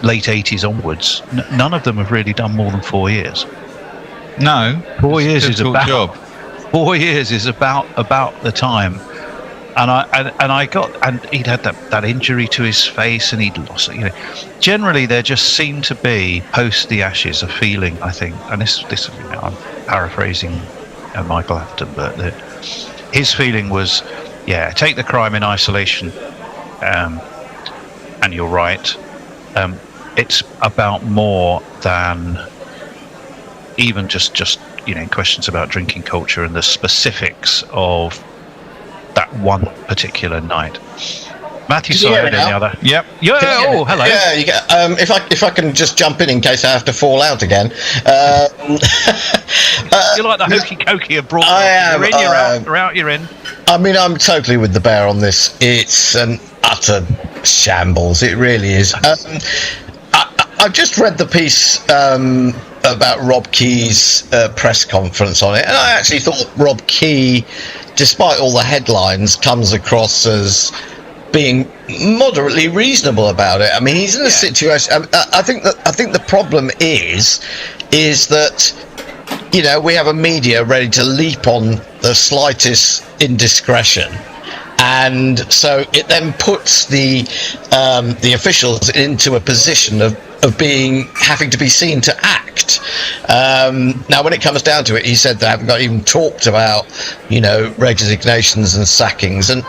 late 80s onwards, none of them have really done more than 4 years. No, 4 years is about job. 4 years is about the time. And he'd had that injury to his face, and he'd lost it. You know, generally there just seemed to be post the Ashes a feeling, I think, and this you know, I'm paraphrasing Michael Afton, but his feeling was, take the crime in isolation, and you're right. it's about more than even just questions about drinking culture and the specifics of that one particular night. Matthew, Can you hear me any now? other? Yep. Yeah. Oh, hello. Yeah. You get, if I can just jump in case I have to fall out again. You're like the hokey cokey of broad. I am. You're in. You're out. You're out. You're in. I mean, I'm totally with the bear on this. It's an utter shambles. It really is. I've just read the piece about Rob Key's press conference on it, and I actually thought Rob Key, despite all the headlines, comes across as being moderately reasonable about it. I mean, he's in a situation. I think the problem is that we have a media ready to leap on the slightest indiscretion. And so it then puts the officials into a position of having to be seen to act. Now, when it comes down to it, he said they haven't even talked about resignations and sackings, and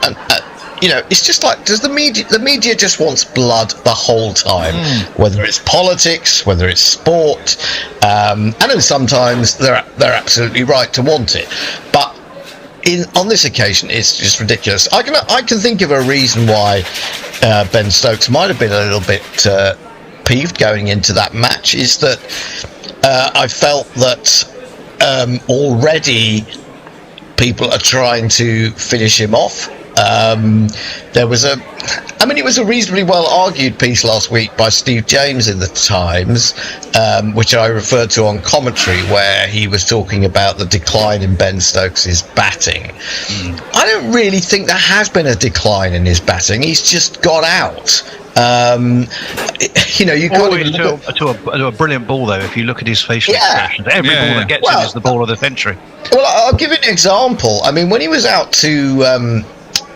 it's just like, does the media just wants blood the whole time, whether it's politics, whether it's sport, and then sometimes they're absolutely right to want it, but on this occasion, it's just ridiculous. I can think of a reason why Ben Stokes might have been a little bit peeved going into that match, is that I felt that already people are trying to finish him off. It was a reasonably well argued piece last week by Steve James in the Times, which I referred to on commentary, where he was talking about the decline in Ben Stokes' batting. I don't really think there has been a decline in his batting. He's just got out. You can't even look to a brilliant ball, though. If you look at his facial expressions, every ball that gets him is the ball of the century. Well, I'll give you an example. I mean, when he was out to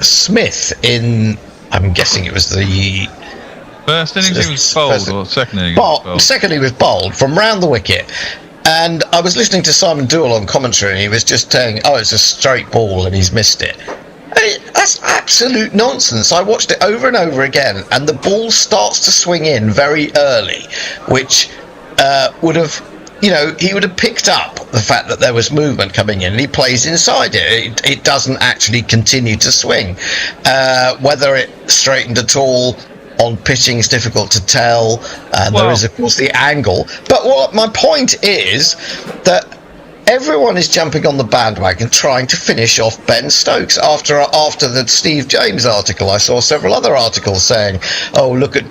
Smith in, I'm guessing it was the first innings, he was bowled, or second innings? Second, he was bowled from round the wicket. And I was listening to Simon Dewell on commentary, and he was just saying, it's a straight ball and he's missed it. That's absolute nonsense. I watched it over and over again, and the ball starts to swing in very early, which would have, he would have picked up the fact that there was movement coming in, and he plays inside it. It doesn't actually continue to swing. Whether it straightened at all on pitching is difficult to tell, and there is, of course, the angle. But what my point is that everyone is jumping on the bandwagon trying to finish off Ben Stokes. After the Steve James article, I saw several other articles saying, look at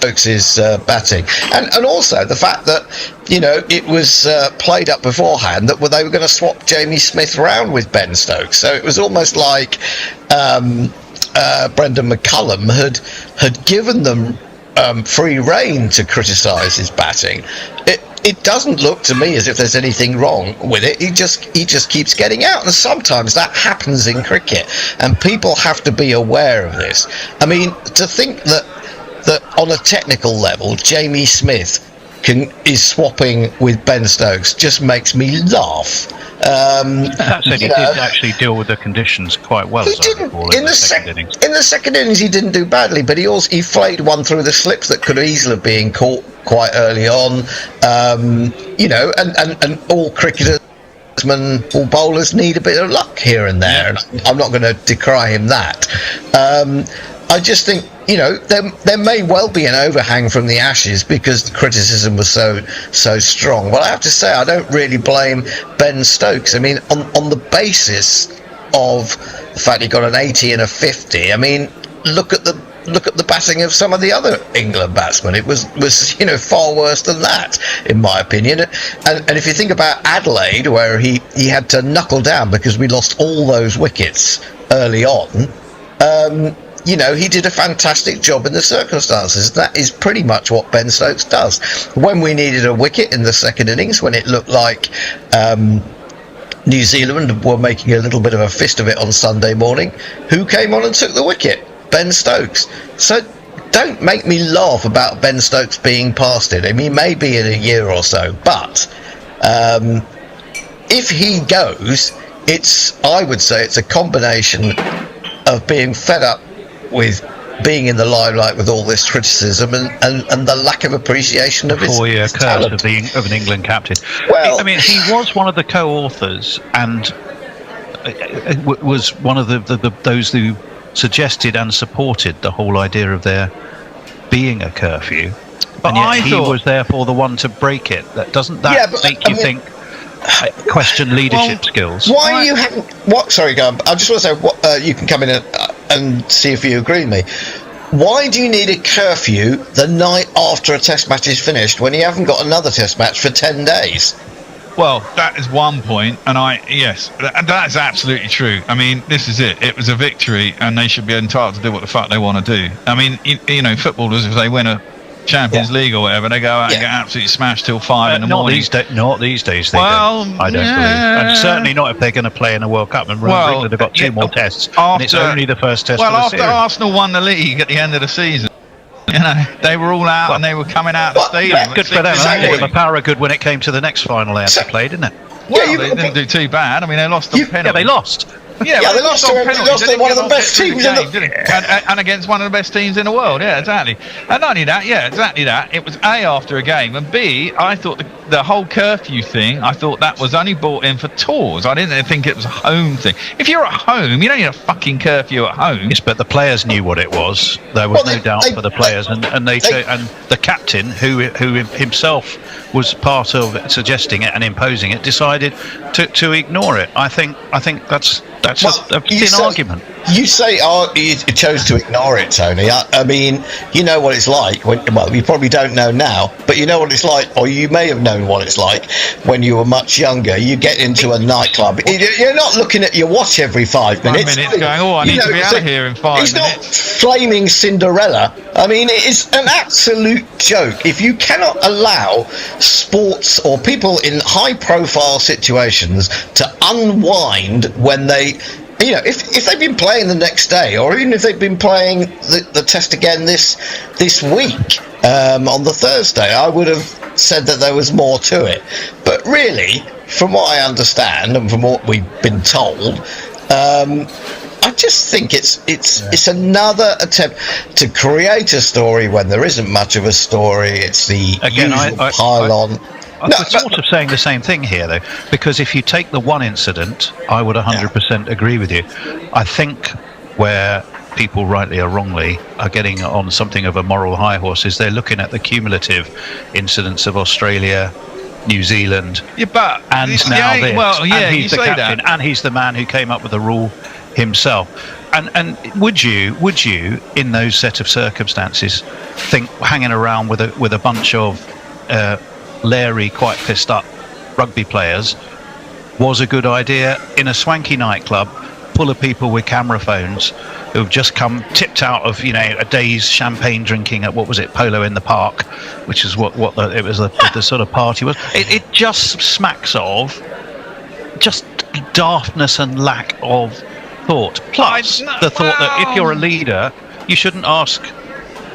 Stokes' batting. And also the fact that, it was played up beforehand that they were going to swap Jamie Smith round with Ben Stokes. So it was almost like Brendan McCullum had given them free rein to criticise his batting. It doesn't look to me as if there's anything wrong with it. He just keeps getting out, and sometimes that happens in cricket, and people have to be aware of this. I mean, to think that on a technical level, Jamie Smith is swapping with Ben Stokes just makes me laugh. That said, he did actually deal with the conditions quite well. He didn't in the second innings. In the second innings, he didn't do badly, but he flayed one through the slips that could easily have been caught quite early on. And all cricketers, all bowlers need a bit of luck here and there, and I'm not going to decry him that. I just think, there may well be an overhang from the Ashes because the criticism was so strong. But I have to say, I don't really blame Ben Stokes. I mean, on the basis of the fact he got an 80 and a 50, I mean, look at the batting of some of the other England batsmen. It was far worse than that, in my opinion. And if you think about Adelaide, where he had to knuckle down because we lost all those wickets early on, he did a fantastic job in the circumstances. That is pretty much what Ben Stokes does. When we needed a wicket in the second innings, when it looked like New Zealand were making a little bit of a fist of it on Sunday morning, who came on and took the wicket? Ben Stokes. So don't make me laugh about Ben Stokes being past it. I mean, maybe in a year or so, but if he goes, I would say it's a combination of being fed up with being in the limelight with all this criticism and the lack of appreciation of his 4-year curse talent. of an England captain. Well, I mean, he was one of the co-authors and was one of those who suggested and supported the whole idea of there being a curfew. But and yet I he thought was therefore the one to break it. Doesn't that Yeah, but, make you I mean, think question leadership skills? Why you haven't? What? Sorry, go on. I just want to say, what, you can come in and see if you agree with me. Why do you need a curfew the night after a test match is finished when you haven't got another test match for 10 days? Well, that is one point, and yes, that is absolutely true. I mean, this is it. It was a victory, and they should be entitled to do what the fuck they want to do. I mean, you know, footballers, if they win a Champions League or whatever, they go out and get absolutely smashed till 5 in the morning. Not these days. They Well, don't, I don't believe, and certainly not if they're going to play in a World Cup. And England have got 2 more tests, and it's only the first test. Well, of the after series. Arsenal won the league at the end of the season, you know, they were all out and they were coming out of the stadium. Good for them. Exactly. The power of good when it came to the next final they had to play, didn't it? Well, they didn't do too bad. I mean, they lost on penalty. Yeah, they lost. Yeah, they lost to one of the best teams in the and against one of the best teams in the world. Yeah, exactly. And not only that, exactly that. It was A, after a game, and B, I thought the whole curfew thing, I thought that was only brought in for tours. I didn't think it was a home thing. If you're at home, you don't need a fucking curfew at home. Yes, but the players knew what it was. There was no doubt for the players, and the captain, who himself was part of suggesting it and imposing it, decided to ignore it. I think that's a thin argument. You say you chose to ignore it, Tony. I mean, you know what it's like. Well, you probably don't know now, but you know what it's like, or you may have known what it's like when you were much younger. You get into a nightclub. You're not looking at your watch every 5 minutes. 5 minutes going, I need to be out of here in 5 minutes. It's not flaming Cinderella. I mean, it's an absolute joke. If you cannot allow sports or people in high-profile situations to unwind when they... You know, if they've been playing the next day, or even if they've been playing the test again this week on the Thursday, I would have said that there was more to it. But really, from what I understand and from what we've been told, I just think it's another attempt to create a story when there isn't much of a story. It's the usual pile-on. I'm sort of saying the same thing here, though, because if you take the one incident, I would 100% agree with you. I think where people, rightly or wrongly, are getting on something of a moral high horse is they're looking at the cumulative incidents of Australia, New Zealand, and now this. Well, yeah, and he's the captain, and he's the man who came up with the rule himself. And would you, in those set of circumstances, think hanging around with a bunch of leery, quite pissed up rugby players was a good idea in a swanky nightclub full of people with camera phones who've just come tipped out of a day's champagne drinking at Polo in the Park, which is what the sort of party was. It just smacks of just daftness and lack of thought. Plus the thought that if you're a leader, you shouldn't ask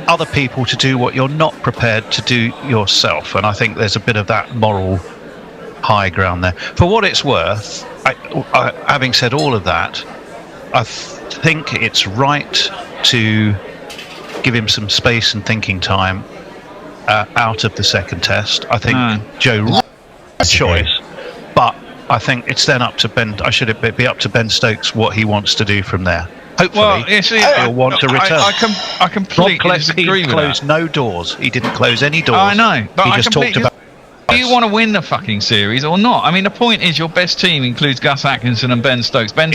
other people to do what you're not prepared to do yourself, and I think there's a bit of that moral high ground there. For what it's worth, having said all of that, I think it's right to give him some space and thinking time out of the second test. I think Joe choice, but I think it's then up to Ben. Should it be up to Ben Stokes what he wants to do from there? Hopefully, he'll want to return. I completely disagree with that. He closed no doors. He didn't close any doors. I know, but he just talked about. Do you want to win the fucking series or not? I mean, the point is, your best team includes Gus Atkinson and Ben Stokes. Ben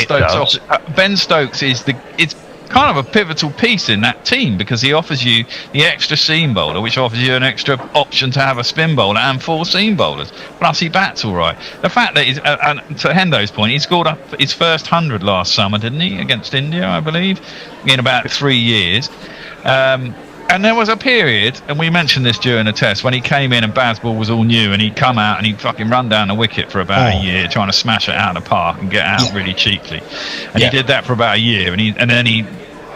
Stokes is it's kind of a pivotal piece in that team because he offers you the extra seam bowler, which offers you an extra option to have a spin bowler and 4 seam bowlers. Plus, he bats all right. The fact that he's, and to Hendo's point, he scored up his first 100 last summer, didn't he, against India, I believe, in about 3 years. And there was a period, and we mentioned this during the test, when he came in and Bazball was all new, and he'd come out and he'd fucking run down the wicket for about a year, trying to smash it out of the park and get out really cheaply. And he did that for about a year, and then he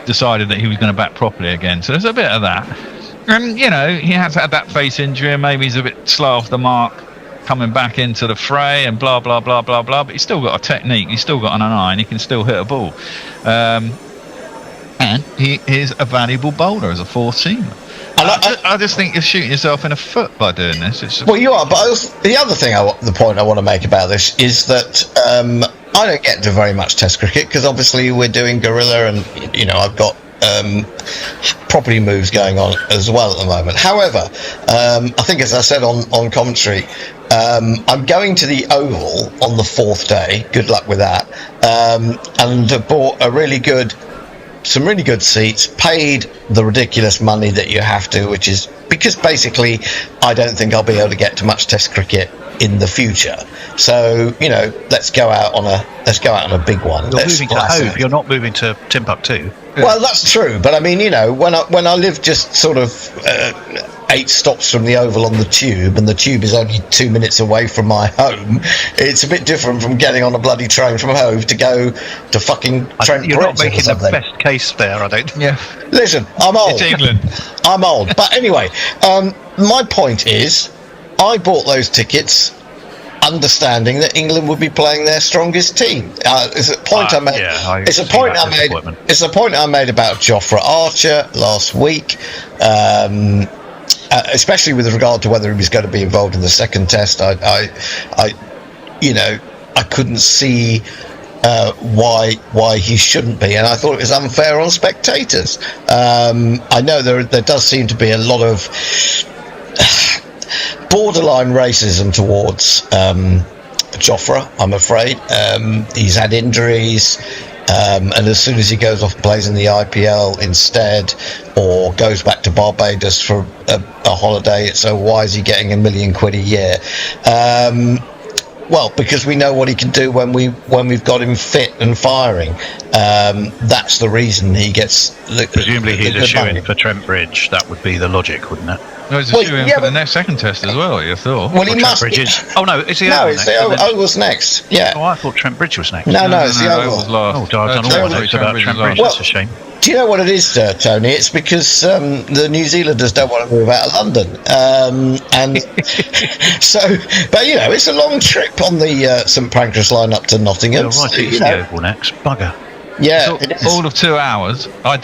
decided that he was going to bat properly again. So there's a bit of that. And, he has had that face injury, and maybe he's a bit slow off the mark coming back into the fray and blah, blah, blah, blah, blah. But he's still got a technique. He's still got an eye, and he can still hit a ball. And he is a valuable bowler as a fourth seamer. I just think you're shooting yourself in the foot by doing this. It's just... Well, you are, but the other thing, the point I want to make about this is that I don't get to very much Test cricket because obviously we're doing Guerrilla, and I've got property moves going on as well at the moment. However, I think, as I said on commentary, I'm going to the Oval on the 4th day. Good luck with that. And bought some really good seats, paid the ridiculous money that you have to, which is because basically I don't think I'll be able to get to much Test cricket in the future. So let's go out on a big one. You're moving to Hove. You're not moving to Timbuktu. Well, that's true, but I mean, when I live just sort of 8 stops from the Oval on the Tube, and the Tube is only 2 minutes away from my home, it's a bit different from getting on a bloody train from Hove to go to fucking Trent Bridge. You're not making the best case there, I don't. Yeah. Listen, I'm old. It's England. I'm old, but anyway, my point is, I bought those tickets understanding that England would be playing their strongest team. It's a point I made. Yeah, it's a point I made. It's a point I made about Jofra Archer last week, especially with regard to whether he was going to be involved in the second test. I couldn't see why he shouldn't be, and I thought it was unfair on spectators. I know there does seem to be a lot of borderline racism towards Jofra, I'm afraid. He's had injuries, and as soon as he goes off and plays in the IPL instead, or goes back to Barbados for a holiday, so why is he getting £1 million a year? Well, because we know what he can do when we've got him fit and firing. That's the reason he gets. Presumably, he's a shoo-in for Trent Bridge. That would be the logic, wouldn't it? No, he's a shoo-in for the next second test as well. You thought? Well, he must. Oh no, is he? No, it's the Oval's next. Yeah. Oh, I thought Trent Bridge was next. No, it's the Oval. Oh, I've done all my notes about Trent Bridge. That's a shame. Do you know what it is, Tony? It's because the New Zealanders don't want to move out of London, and so. But it's a long trip on the St Pancras line up to Nottingham. Right, it's the Oval next. Bugger. Yeah, all of 2 hours. I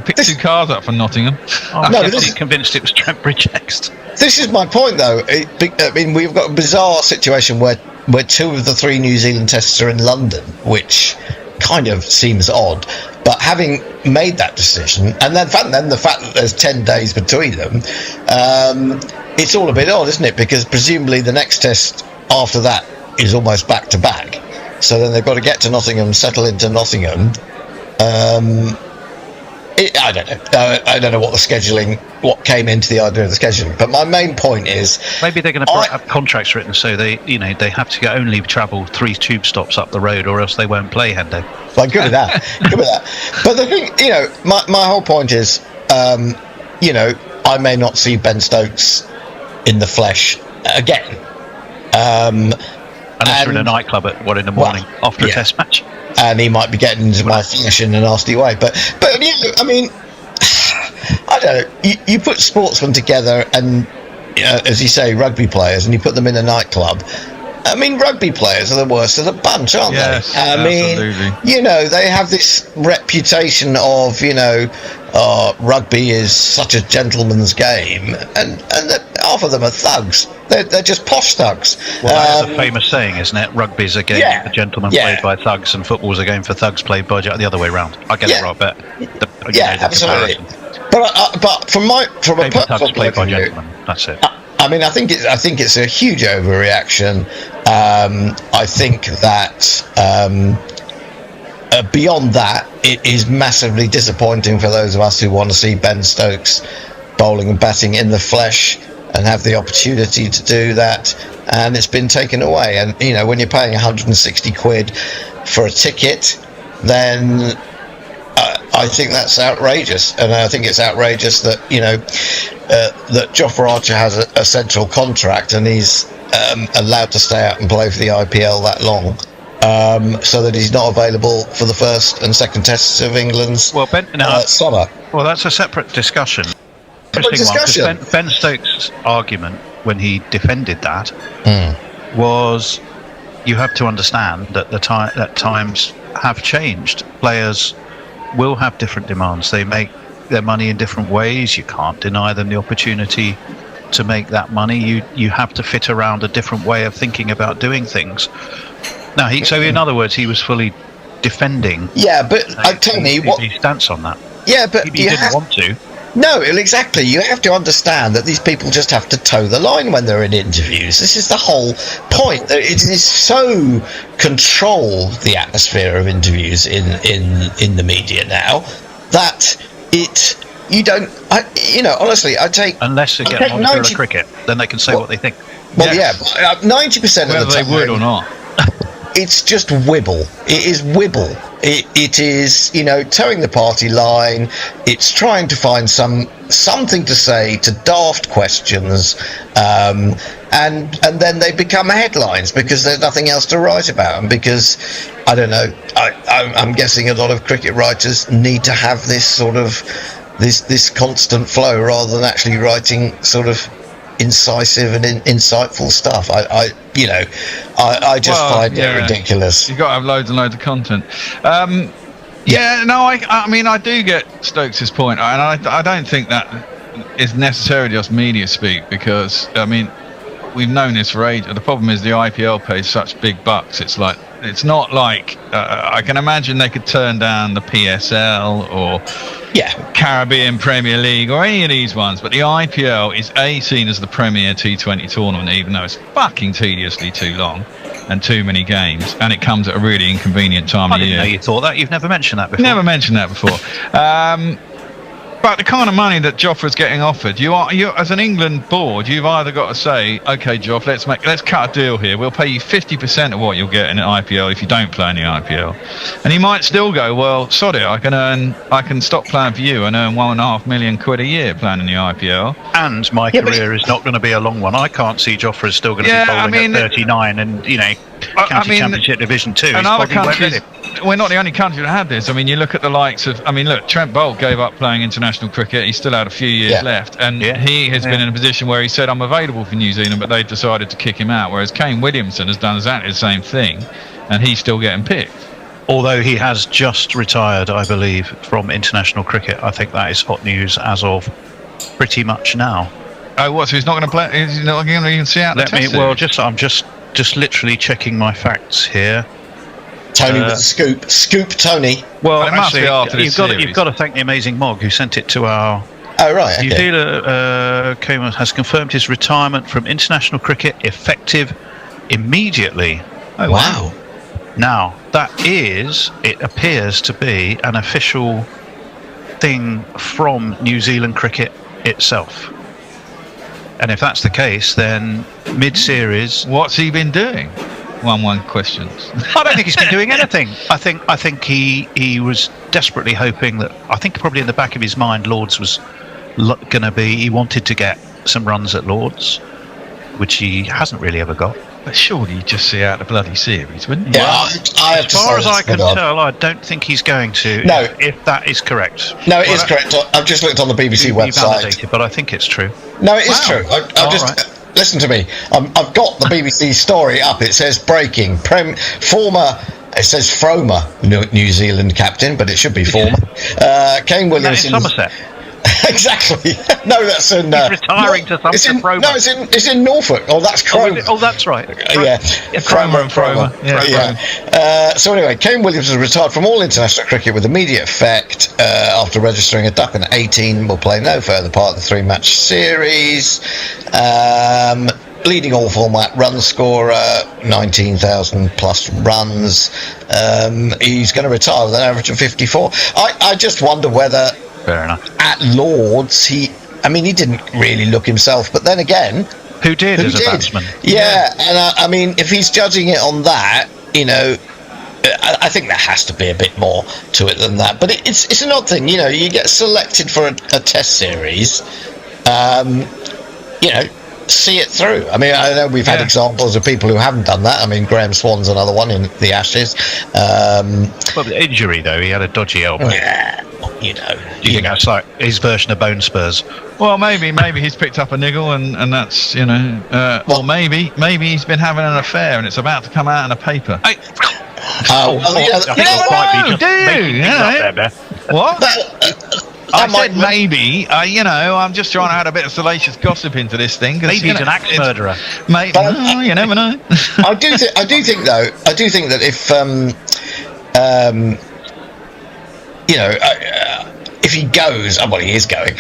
picked 2 cars up from Nottingham. I'm convinced it was Trent Bridge next. This is my point, though. I mean, we've got a bizarre situation where 2 of the 3 New Zealand tests are in London, which kind of seems odd. But having made that decision, and then the fact that there's 10 days between them, it's all a bit odd, isn't it? Because presumably the next test after that is almost back to back. So then they've got to get to Nottingham, settle into Nottingham. I don't know. I don't know what came into the idea of the scheduling. But my main point is, maybe they're going to have contracts written so they have to only travel 3 tube stops up the road, or else they won't play Hendo. Well, good with that. Good with that. But the thing, my whole point is, I may not see Ben Stokes in the flesh again. Unless you're in a nightclub at 1 a.m. after a test match. And he might be getting into my flesh in a nasty way. But I mean, I don't know. You put sportsmen together and, as you say, rugby players, and you put them in a nightclub. I mean, rugby players are the worst of the bunch, aren't they? I mean, they have this reputation of, rugby is such a gentleman's game, and half of them are thugs. They're just posh thugs. Well, that's a famous saying, isn't it? Rugby's a game for gentlemen played by thugs, and football's a game for thugs played by the other way round. I get it right, but absolutely. But from a personal point of view, that's it. I mean, I think it's a huge overreaction. I think that beyond that, it is massively disappointing for those of us who want to see Ben Stokes bowling and batting in the flesh and have the opportunity to do that, and it's been taken away. And when you're paying 160 quid for a ticket, then I think that's outrageous, and I think it's outrageous that that Jofra Archer has a central contract and he's allowed to stay out and play for the IPL that long, so that he's not available for the first and second tests of England's summer. Well, that's a separate discussion. Ben Stokes' argument when he defended that was, you have to understand that that times have changed. Players will have different demands. They make their money in different ways. You can't deny them the opportunity to make that money. You have to fit around a different way of thinking about doing things. Now, so in other words, he was fully defending. Yeah, but I tell me what his stance on that. Yeah, but he didn't want to. No, well, exactly. You have to understand that these people just have to toe the line when they're in interviews. This is the whole point. It is so controlled, the atmosphere of interviews in the media now, that you don't. Honestly, I take unless they get on Guerrilla Cricket, then they can say what they think. Well, yeah, 90% of the time, whether they would or not. It's just wibble. It is wibble. It is, towing the party line. It's trying to find something to say to daft questions, and then they become headlines because there's nothing else to write about. And because, I don't know, I'm guessing a lot of cricket writers need to have this sort of this constant flow rather than actually writing sort of incisive and insightful stuff. I just find it ridiculous. You've got to have loads and loads of content. I mean, I do get Stokes' point, and I don't think that is necessarily just media speak, because, I mean, we've known this for ages. The problem is the IPL pays such big bucks. It's not like I can imagine they could turn down the PSL or Caribbean Premier League or any of these ones, but the IPL is seen as the premier T20 tournament, even though it's fucking tediously too long and too many games, and it comes at a really inconvenient time of year. I didn't know you thought that. You've never mentioned that before. Never mentioned that before. But the kind of money that Jofra's getting offered, you as an England board, you've either got to say, okay, Joff, let's cut a deal here. We'll pay you 50% of what you'll get in an IPL if you don't play in the IPL. And he might still go, well, sod it, I can stop playing for you and earn £1.5 million a year playing in the IPL. And my career is not going to be a long one. I can't see Jofra still going to be bowling at 39 and county championship division 2. And other countries, we're not the only country that had this. I mean, you look at the likes of, Trent Boult gave up playing international cricket. He still had a few years left, and he has been in a position where he said, I'm available for New Zealand, but they decided to kick him out, whereas Kane Williamson has done exactly the same thing, and he's still getting picked. Although he has just retired, I believe, from international cricket. I think that is hot news as of pretty much now. Oh, what? So he's not going to play? He's not going to even see out the test series? I'm just literally checking my facts here. Tony with the scoop Tony. Well, it must be after this you've got to thank the amazing Mog who sent it to our. Oh right. Okay. New Zealand has confirmed his retirement from international cricket effective immediately. Oh wow. Now it appears to be an official thing from New Zealand cricket itself. And if that's the case, then mid-series, what's he been doing? 1-1 questions. I don't think he's been doing anything. I think he was desperately hoping that. I think probably in the back of his mind, Lords was going to be. He wanted to get some runs at Lords, which he hasn't really ever got. But surely you'd just see out the bloody series, wouldn't you? Yeah, as far as I can tell, I don't think he's going to. No, if that is correct. No, it is correct. I've just looked on the BBC website. But I think it's true. No, it is true. I've just. Listen to me. I've got the BBC story up. It says breaking. It says Froma, New Zealand captain, but it should be former. Kane Williamson. Somerset. Exactly. No, that's in. He's retiring to Somerset. No, it's in Norfolk. Oh, that's Cromer. Oh, that's right. Cromer and Froma. So anyway, Kane Williamson retired from all international cricket with immediate effect after registering a duck, and at 18 will play no further part of the 3-match series. Leading all format run scorer, 19,000 plus runs. He's going to retire with an average of 54. I just wonder whether. Fair enough. At Lords, he didn't really look himself, but then again, who did as a batsman? Yeah, and I mean, if he's judging it on that, I think there has to be a bit more to it than that. But it's an odd thing, you get selected for a test series, see it through. I mean, I know we've had examples of people who haven't done that. I mean, Graham Swan's another one in the Ashes. Well, the injury though, he had a dodgy elbow. Yeah. Do you think that's like his version of bone spurs? Well, maybe he's picked up a niggle and that's or maybe he's been having an affair and it's about to come out in a paper. What? I said maybe. I'm just trying to add a bit of salacious gossip into this thing. Maybe he's an axe murderer. Mate, you never know. I do think that if if he goes, well, he is going.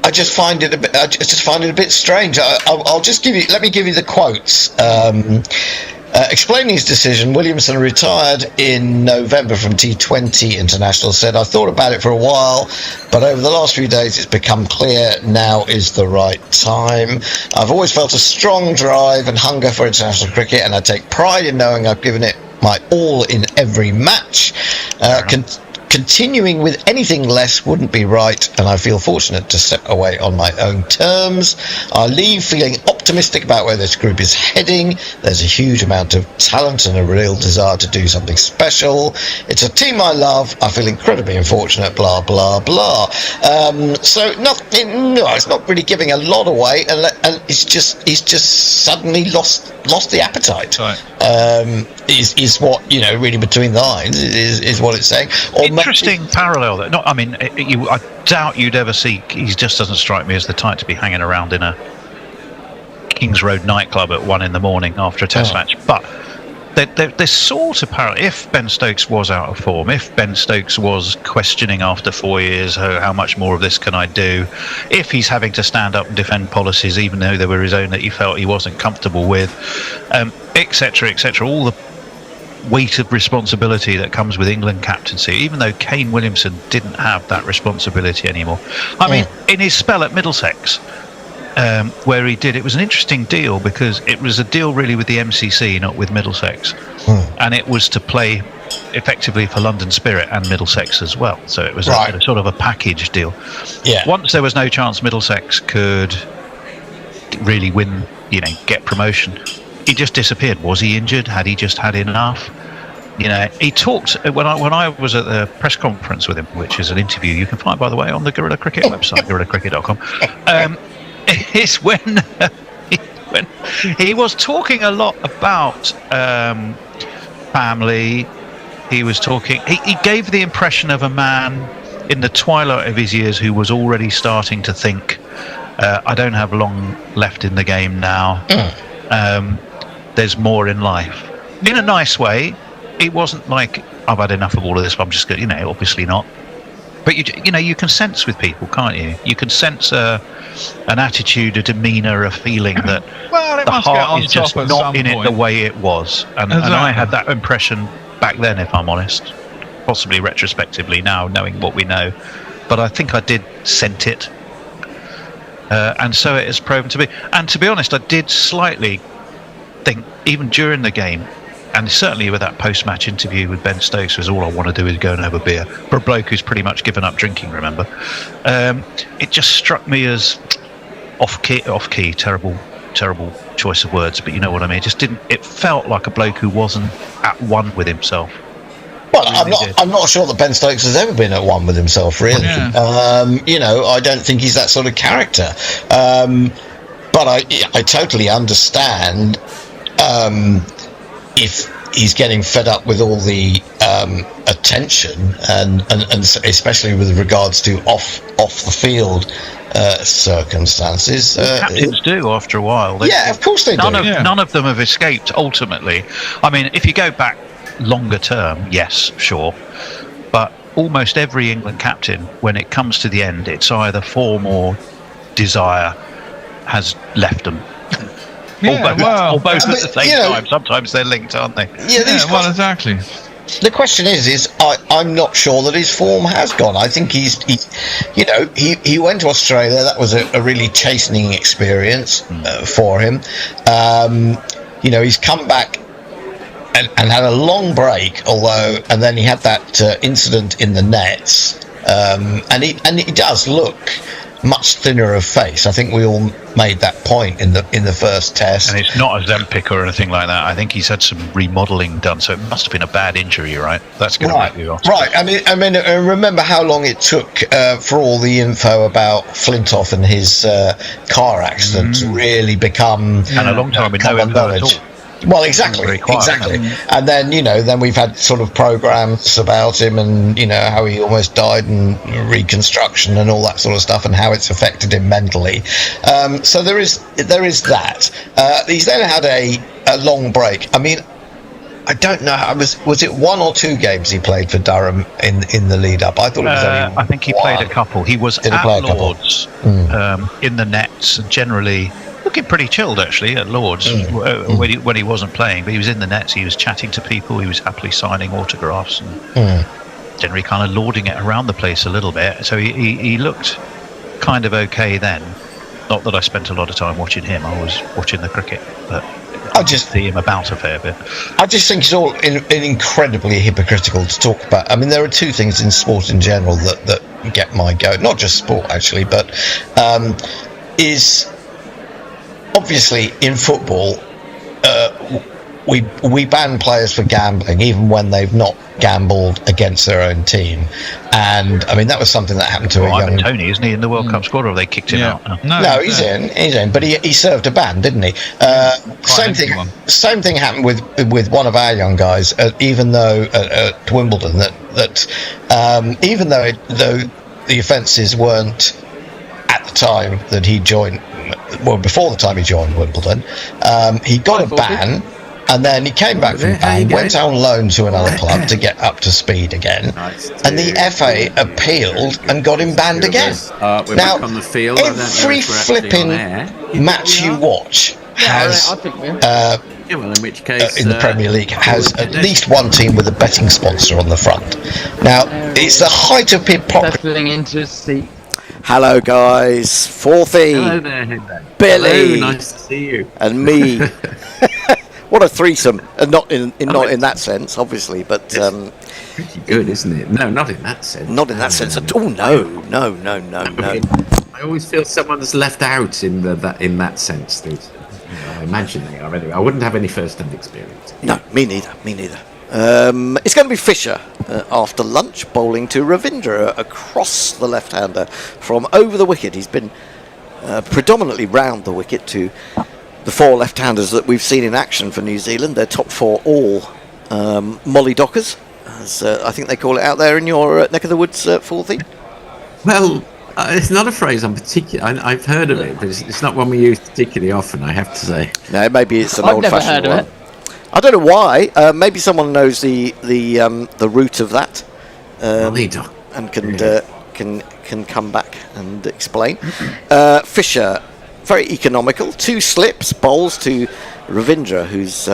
I just find it a bit. I just find it a bit strange. I'll just give you. Let me give you the quotes. Explaining his decision, Williamson retired in November from T20 International, said, "I thought about it for a while, but over the last few days it's become clear now is the right time. I've always felt a strong drive and hunger for international cricket, and I take pride in knowing I've given it my all in every match. Continuing with anything less wouldn't be right, and I feel fortunate to step away on my own terms. I leave feeling optimistic about where this group is heading. There's a huge amount of talent and a real desire to do something special. It's a team I love. I feel incredibly unfortunate, blah, blah, blah." So it's not really giving a lot away, and he's just suddenly lost the appetite. Right. Is what, really between the lines is what it's saying. Interesting parallel there. No, I mean, I doubt you'd ever see. He just doesn't strike me as the type to be hanging around in a Kings Road nightclub at 1 a.m. after a Test match. But they're sort of parallel. If Ben Stokes was out of form, if Ben Stokes was questioning after 4 years, how much more of this can I do? If he's having to stand up and defend policies, even though they were his own that he felt he wasn't comfortable with, etc., etc. All the weight of responsibility that comes with England captaincy, even though Kane Williamson didn't have that responsibility anymore. I mean, in his spell at Middlesex, where he did, it was an interesting deal because it was a deal really with the MCC, not with Middlesex, and it was to play effectively for London Spirit and Middlesex as well. So it was a sort of a package deal. Yeah. Once there was no chance Middlesex could really win, get promotion, he just disappeared. Was he injured? Had he just had enough? He talked when I was at the press conference with him, which is an interview you can find, by the way, on the Guerrilla Cricket website, guerrillacricket.com. Is when he was talking a lot about family. He was talking. He gave the impression of a man in the twilight of his years who was already starting to think, "I don't have long left in the game now. There's more in life." In a nice way. It wasn't like, "I've had enough of all of this, but I'm just going to," obviously not. But you can sense with people, can't you? You can sense an attitude, a demeanour, a feeling that the heart is just not in it the way it was. And I had that impression back then, if I'm honest. Possibly retrospectively now, knowing what we know. But I think I did scent it. And so it has proven to be. And to be honest, I did slightly think, even during the game, and certainly with that post-match interview with Ben Stokes, was all I want to do is go and have a beer. For a bloke who's pretty much given up drinking, remember, it just struck me as off-key, terrible choice of words, but you know what I mean. It just didn't. It felt like a bloke who wasn't at one with himself. Well, I'm not sure that Ben Stokes has ever been at one with himself, really. Yeah. I don't think he's that sort of character. But I totally understand. If he's getting fed up with all the attention and especially with regards to off the field circumstances, captains do after a while. Of course they do. None of them have escaped. Ultimately, I mean, if you go back longer term, yes, sure, but almost every England captain, when it comes to the end, it's either form or desire has left them. Or both at the same time. Sometimes they're linked, aren't they? Exactly. The question is I'm not sure that his form has gone. I think he went to Australia. That was a really chastening experience for him. He's come back and had a long break, and then he had that incident in the nets, and he does look much thinner of face. I think we all made that point in the first test. And it's not a Zempic or anything like that. I think he's had some remodelling done, so it must have been a bad injury, right? That's going to make you off. Right. I mean, remember how long it took for all the info about Flintoff and his car accident to really become and a long time with no info at all. Well, exactly. And then, then we've had sort of programs about him and, how he almost died and reconstruction and all that sort of stuff and how it's affected him mentally. So there is that. He's then had a long break. I mean, I don't know. Was it 1 or 2 games he played for Durham in the lead up? I thought it was only I think he played a couple. He was at Lord's in the nets and generally looking pretty chilled actually at Lord's when he wasn't playing, but he was in the nets. He was chatting to people. He was happily signing autographs and generally kind of lording it around the place a little bit. So he looked kind of okay then. Not that I spent a lot of time watching him. I was watching the cricket, but I just see him about a fair bit. I just think it's all incredibly hypocritical to talk about. I mean, there are 2 things in sport in general that get my goat. Not just sport actually, but is obviously in football we ban players for gambling even when they've not gambled against their own team, and I mean that was something that happened to a young Tony, isn't he, in the World Cup squad, or have they kicked him out? No, he's in, but he served a ban, didn't he? Same thing happened with one of our young guys, even though at Wimbledon that even though the offences weren't at the time that he joined, well, before the time he joined Wimbledon, he got a ban, and then he came back from ban, went on loan to another club to get up to speed again, and the FA appealed and got him banned again. Now, every flipping match you watch has, in which case, in the Premier League, has at least one team with a betting sponsor on the front. Now, it's the height of hypocrisy. Hello, guys. Forthy. Hello there, Billy. Hello, nice to see you. And me. What a threesome. Not in that sense, obviously, but pretty good, isn't it? No, not in that sense. Not in that sense at all. No. I always feel someone's left out in that sense. I imagine they are anyway. I wouldn't have any first-hand experience. No, me neither. It's going to be Fisher after lunch, bowling to Ravindra across the left-hander from over the wicket. He's been predominantly round the wicket to the 4 left-handers that we've seen in action for New Zealand. Their top 4 all Molly Dockers, as I think they call it out there in your neck of the woods, Forthy. Well, it's not a phrase I'm particularly. I've heard of it, but it's not one we use particularly often, I have to say. No, maybe it's an I've old-fashioned never heard one. of it. I don't know why. Maybe someone knows the root of that, and can come back and explain. Fisher, very economical. 2 slips, bowls to Ravindra, who's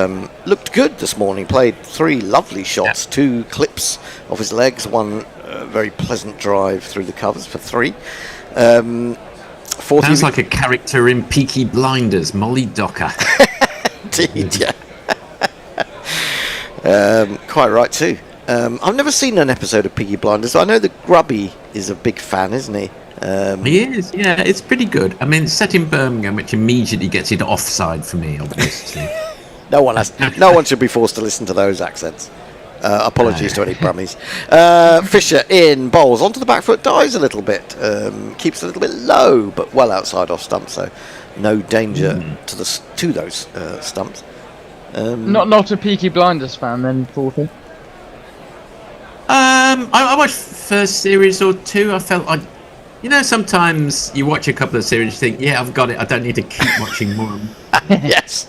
looked good this morning. Played 3 lovely shots, 2 clips off his legs, 1 very pleasant drive through the covers for 3. Sounds like a character in Peaky Blinders, Molly Docker. Indeed, yeah. Quite right too. I've never seen an episode of Peaky Blinders. I know that Grubby is a big fan, isn't he? He is, yeah. It's pretty good. I mean, it's set in Birmingham, which immediately gets it offside for me, obviously. No one should be forced to listen to those accents. Apologies to any Brummies. Fisher in, bowls onto the back foot, dives a little bit, keeps a little bit low, but well outside off stump, so no danger to those stumps. Not a Peaky Blinders fan then, Forthy? I watched first series or 2. I felt like, sometimes you watch a couple of series, you think, yeah, I've got it. I don't need to keep watching more. Yes.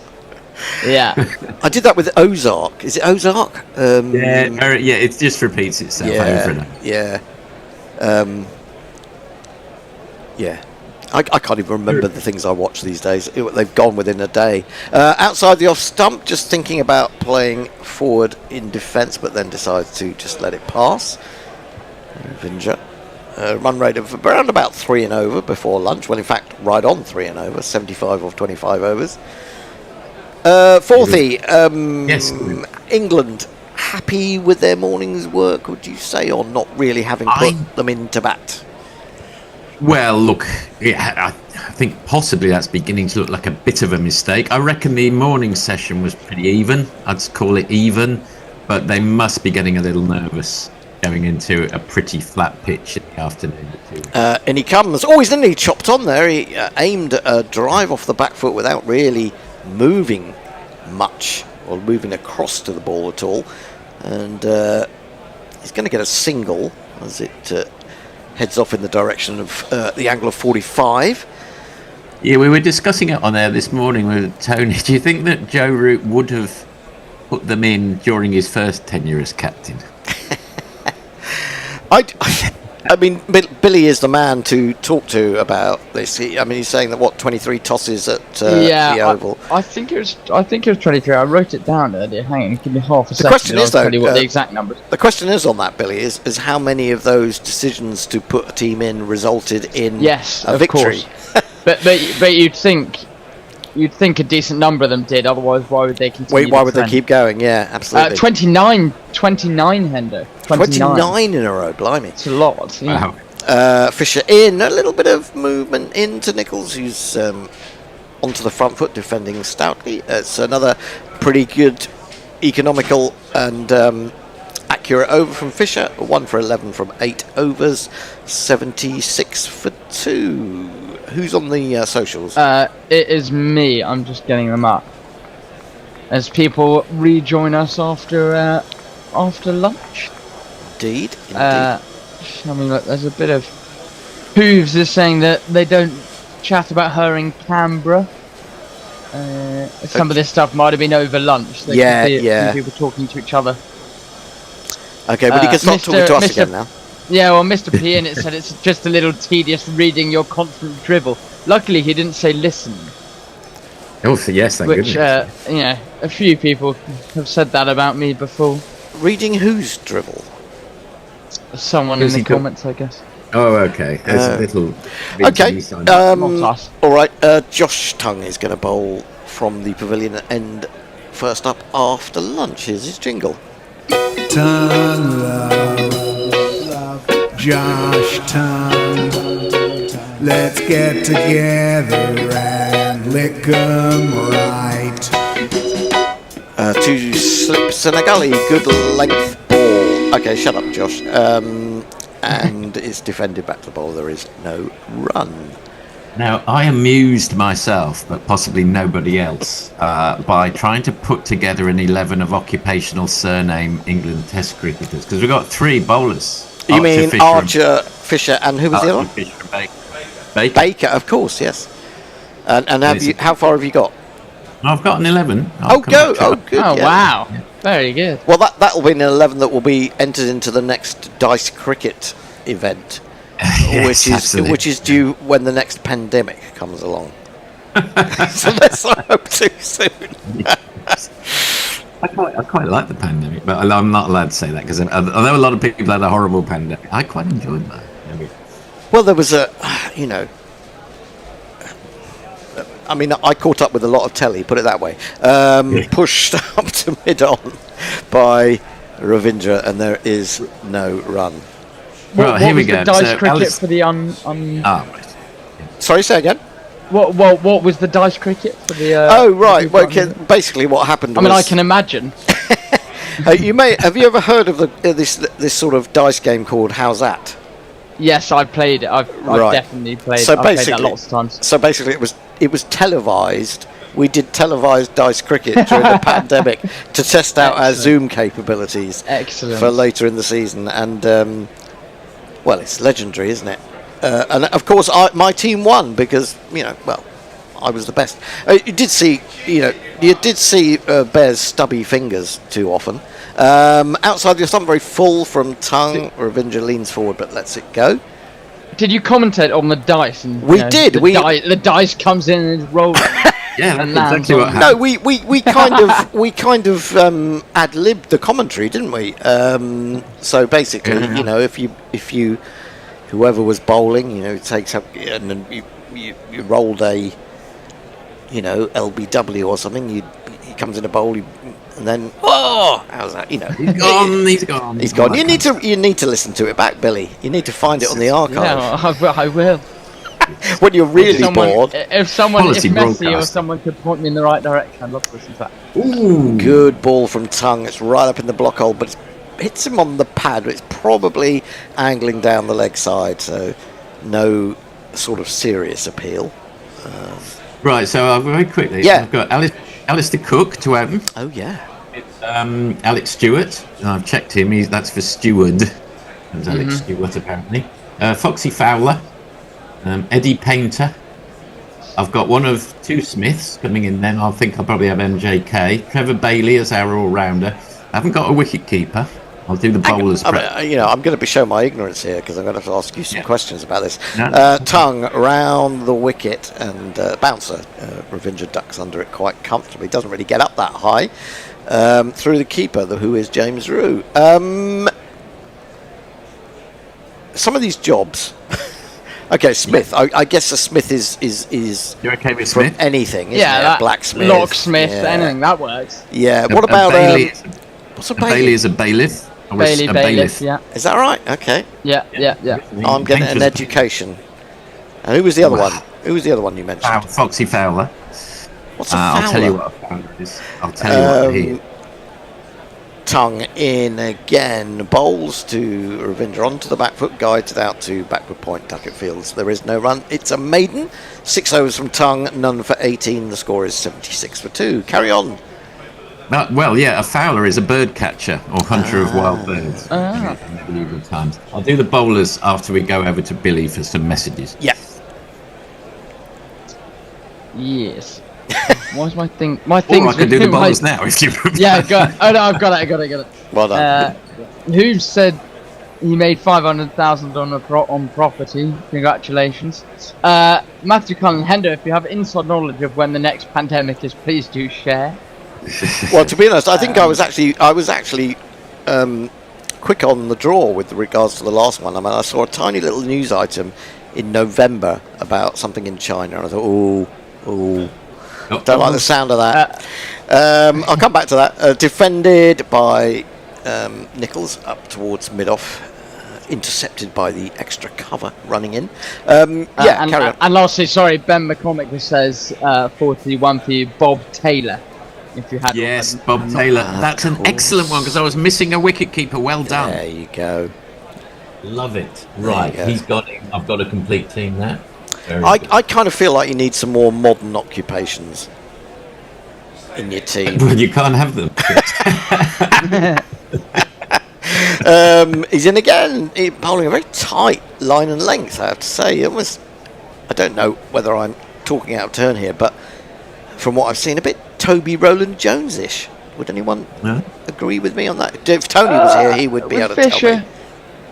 Yeah. I did that with Ozark. Is it Ozark? Yeah, it just repeats itself over and over. Yeah. Yeah. I can't even remember the things I watch these days. They've gone within a day. Outside the off stump, just thinking about playing forward in defence, but then decides to just let it pass. Ravindra. Run rate of around about 3 and over before lunch. Well, in fact, right on 3 and over, 75 of 25 overs. Forthy, yes. England, happy with their morning's work, would you say, or not really having put them into bat? Well, look, I think possibly that's beginning to look like a bit of a mistake. I reckon the morning session was pretty even. I'd call it even, but they must be getting a little nervous going into a pretty flat pitch in the afternoon. And he comes. Oh, isn't he chopped on there? He aimed a drive off the back foot without really moving much or moving across to the ball at all. And he's going to get a single as it heads off in the direction of the angle of 45. Yeah, we were discussing it on air this morning with Tony. Do you think that Joe Root would have put them in during his first tenure as captain? I mean, Billy is the man to talk to about this. He's saying that 23 tosses at the Oval. I think it was 23. I wrote it down earlier. Hang on, give me half a second. The question is, though, tell you what the exact numbers. The question is on that, Billy, is how many of those decisions to put a team in resulted in a victory? but you'd think a decent number of them did. Otherwise, why would they continue? Why would they keep going? Yeah, absolutely. 29, Hendo. 29 in a row, blimey. It's a lot. Yeah. Fisher in, a little bit of movement into Nichols, who's onto the front foot, defending stoutly. It's another pretty good, economical and accurate over from Fisher. 1 for 11 from 8 overs, 76 for 2. Who's on the socials? It is me. I'm just getting them up. As people rejoin us after lunch. Indeed. Look, there's a bit of... Hooves is saying that they don't chat about her in Canberra. Some of this stuff might have been over lunch. They could see a few people talking to each other. Okay, but you can stop talking to us again now. Yeah, well, Mr. P in it said it's just a little tedious reading your constant drivel. Luckily, he didn't say listen. Oh, yes, thank goodness. Which, a few people have said that about me before. Reading whose drivel? Someone in the comments, I guess. Oh, okay. There's a little... Okay. All right, Josh Tongue is going to bowl from the pavilion end first up after lunch. Here's his jingle. Tongue love, Josh Tongue. Let's get together and lick 'em right. To slip Senegali, good length ball. Okay, shut up, Josh. And it's defended back to the ball. There is no run. Now, I amused myself, but possibly nobody else, by trying to put together an 11 of occupational surname England Test cricketers, because we've got 3 bowlers. You mean Archer, Fisher, and who was the other one? Fisher, Baker, of course, yes. And how far have you got? I've got an 11. Good. Oh, wow. Very good. Well, that'll be an 11 that will be entered into the next Dice Cricket event. Yes, which is due when the next pandemic comes along. So let's not hope too soon. I quite like the pandemic, but I'm not allowed to say that because I know a lot of people had a horrible pandemic. I quite enjoyed that. Well, there was I caught up with a lot of telly, put it that way. Pushed up to mid-on by Ravindra, and there is no run. Right, here we go. What was the dice cricket for the right. Sorry, say again. What was the dice cricket for the? Oh right. Well, basically, what happened was. I can imagine. Have you ever heard of this sort of dice game called How's That? Yes, I've played it. I've definitely played. So I've played that lots of times. So basically, it was televised. We did televised dice cricket during the pandemic to test out our Zoom capabilities. Excellent. For later in the season, and well, it's legendary, isn't it? And of course, my team won because I was the best. You did see Bear's stubby fingers too often. Outside the stump, very full from Tongue. Ravindra leans forward but lets it go. Did you commentate on the dice? And we did. The dice comes in and is rolling. Yeah, that's exactly what happened. No, we kind of ad-libbed the commentary, didn't we? So basically, if you whoever was bowling, it takes up and then you rolled a LBW or something. He comes in a bowl, and then how's that? He's gone. He's gone. You need to listen to it back, Billy. You need to find it on the archive. Yeah, I will. When you're really bored. If Messi or someone could point me in the right direction, I'd love to listen to that. Ooh. Good ball from Tongue. It's right up in the block hole, but it hits him on the pad. It's probably angling down the leg side, so no sort of serious appeal. Right, so very quickly, yeah. I've got Alistair Cook to open. Oh, yeah. It's Alex Stewart. I've checked him. That's for steward. There's Alex Stewart, apparently. Foxy Fowler. Eddie Painter. I've got one of two Smiths coming in then. I think I'll probably have MJK. Trevor Bailey as our all-rounder. I haven't got a wicket keeper. I'll do the bowlers. I'm going to be showing my ignorance here because I'm going to have to ask you some questions about this. No. Tongue round the wicket and bouncer. Ravindra ducks under it quite comfortably. Doesn't really get up that high. Through the keeper, who is James Rue. Some of these jobs. Okay, Smith. Yeah. I guess a Smith is. You're okay with from Smith? anything, isn't yeah, it? Blacksmith, locksmith, anything that works. Yeah. What about what's a bailiff? Bailey is a bailiff. Bailiff. Yeah. Is that right? Okay. Yeah. I'm getting an education. And who was the other one? Who was the other one you mentioned? Foxy Fowler. What's a Fowler? I'll tell you what a Fowler is. I'll tell you what he is. Tongue in again, bowls to Ravindra onto the back foot, guides it out to backward point, Duckett Fields. There is no run. It's a maiden. 6 overs from Tongue, none for 18. The score is 76 for 2. Carry on. A fowler is a bird catcher or hunter of wild birds. Medieval times. I'll do the bowlers after we go over to Billy for some messages. Yeah. Yes. Why's my thing? My thing's I can do the bowlers now if you. Yeah, got it. Oh no, I've got it. Well done. Who said he made 500,000 on property? Congratulations, Matthew Cullen Hender. If you have inside knowledge of when the next pandemic is, please do share. Well, to be honest, I think I was actually quick on the draw with regards to the last one. I mean, I saw a tiny little news item in November about something in China, and I thought, don't like the sound of that. I'll come back to that. Defended by Nichols up towards mid-off. Intercepted by the extra cover running in. Carry on. And lastly, sorry, Ben McCormick says 41 for you, Bob Taylor. If you had Bob Taylor. That's an excellent one because I was missing a wicket keeper. Well done. There you go. Love it. Right, he's got it. I've got a complete team there. I kind of feel like you need some more modern occupations in your team. Well, you can't have them. He's in again, bowling a very tight line and length, I have to say. I don't know whether I'm talking out of turn here, but from what I've seen, a bit Toby Rowland Jones-ish. Would anyone agree with me on that? If Tony was here, he would be able to tell me.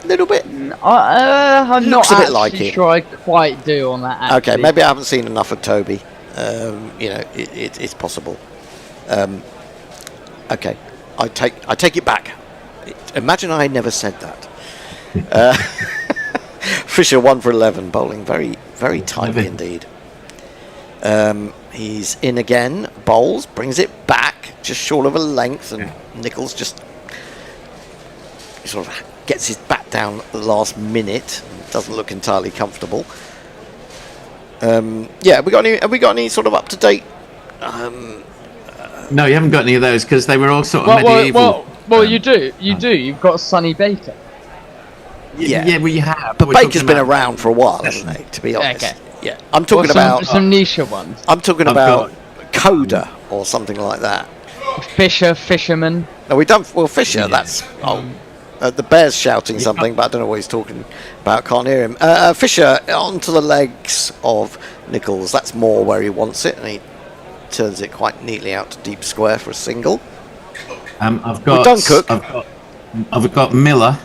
A little bit. I'm Looks not a bit like it. sure I quite do on that. Actually. Okay, maybe I haven't seen enough of Toby. It's possible. Okay, I take it back. Imagine I never said that. Fisher 1 for 11, bowling very, very tightly indeed. He's in again, bowls, brings it back just short of a length, and Nichols just sort of gets his bat down at the last minute. Doesn't look entirely comfortable. Have we got any sort of up to date? No, you haven't got any of those because they were all sort of medieval. Well, you do. You've got Sonny Baker. Yeah, well, you have. But Baker's been around for a while, hasn't he? To be honest. Okay. Yeah, I'm talking about some niche ones. I'm talking about Coda or something like that. Fisherman. No, we've done Fisher. Yeah. That's the Bear's shouting something, but I don't know what he's talking about. Can't hear him. Fisher onto the legs of Nichols. That's more where he wants it, and he turns it quite neatly out to deep square for a single. I've got Cook. I've got Miller.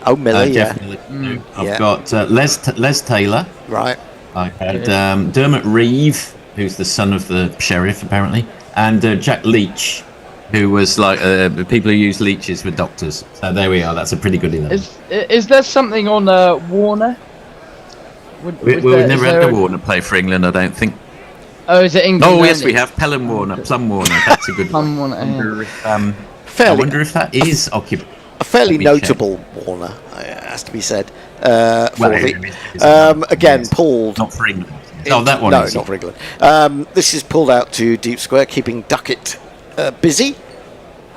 Oh, Miller, Jeff Miller. I've got Les Taylor. Right. I had Dermot Reeve, who's the son of the sheriff, apparently, and Jack Leach, who was like people who use leeches with doctors. So there we are. That's a pretty good 11. Is there something on Warner? We've never had the Warner play for England, I don't think. Oh, is it England? Oh, yes, we have Plum Warner. That's a good Plum one. Warner. I wonder if that is occupied. A fairly notable Warner, has to be said. Again, pulled. Not for England. That one. No, not for England. This is pulled out to deep square, keeping Duckett busy.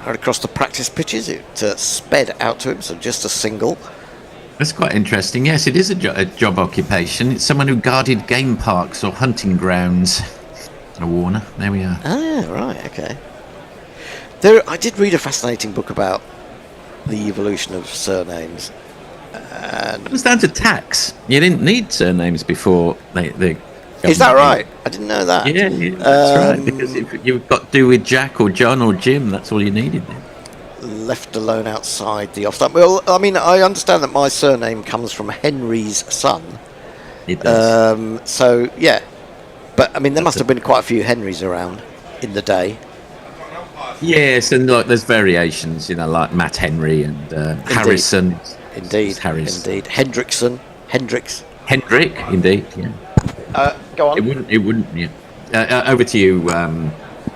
Right across the practice pitches, it sped out to him, so just a single. That's quite interesting. Yes, it is a job occupation. It's someone who guarded game parks or hunting grounds. A Warner. There we are. Ah, right, okay. I did read a fascinating book about the evolution of surnames. It was down to tax. You didn't need surnames before they Is that right? I didn't know that. Yeah, that's right. Because if you've got to do with Jack or John or Jim, that's all you needed then. Left alone outside the off-stump. Well, I mean, I understand that my surname comes from Henry's son. It does. So, yeah. But, I mean, there must have been quite a few Henrys around in the day. Yes, and like there's variations, like Matt Henry and Harrison. Indeed. Indeed. Hendricks. Hendrick, indeed. Yeah. Go on. It wouldn't. Yeah. Over to you,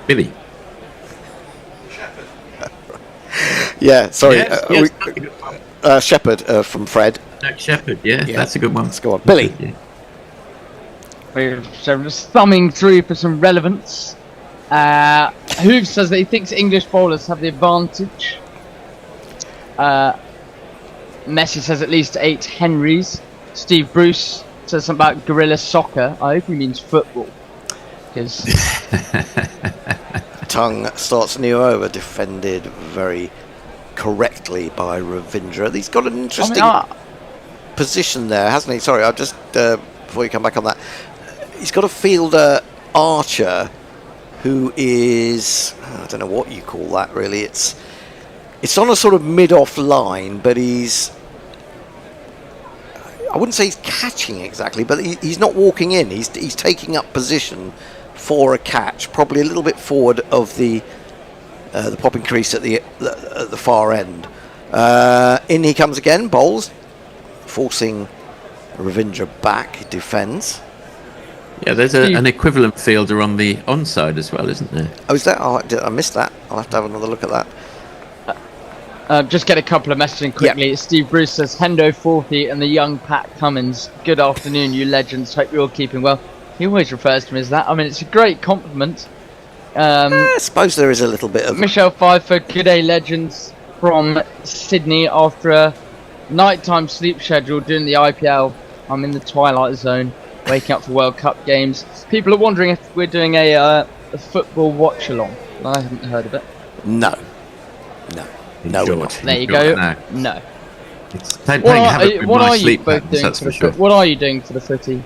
Billy. Yeah. Sorry. Yes. Shepherd from Fred. Jack Shepherd. Yeah, that's a good one. Let's go on, Billy. So just thumbing through for some relevance. Hooves says that he thinks English bowlers have the advantage. Messi says at least 8 Henrys. Steve Bruce says something about guerrilla soccer. I hope he means football. Because Tongue starts a new over, defended very correctly by Ravindra. He's got an interesting position there, hasn't he? Sorry, I'll just before you come back on that, he's got a fielder Archer who is, I don't know what you call that really. It's on a sort of mid-off line, but I wouldn't say he's catching exactly, but he's not walking in. He's taking up position for a catch, probably a little bit forward of the popping crease at the far end. In he comes again, bowls, forcing Ravindra back. He defends. Yeah, there's an equivalent fielder on the onside as well, isn't there? Oh, is that? Oh, I missed that. I'll have to have another look at that. Just get a couple of messages in quickly. Yep. Steve Bruce says, Hendo 40 and the young Pat Cummins. Good afternoon, you legends. Hope you're all keeping well. He always refers to me as that. I mean, it's a great compliment. I suppose there is a little bit of... Michelle Pfeiffer, good day, legends, from Sydney. After a nighttime sleep schedule during the IPL, I'm in the twilight zone, waking up for World Cup games. People are wondering if we're doing a football watch-along. I haven't heard of it. No. There you go. No. What are you both doing for the footy? What are you doing for the footy?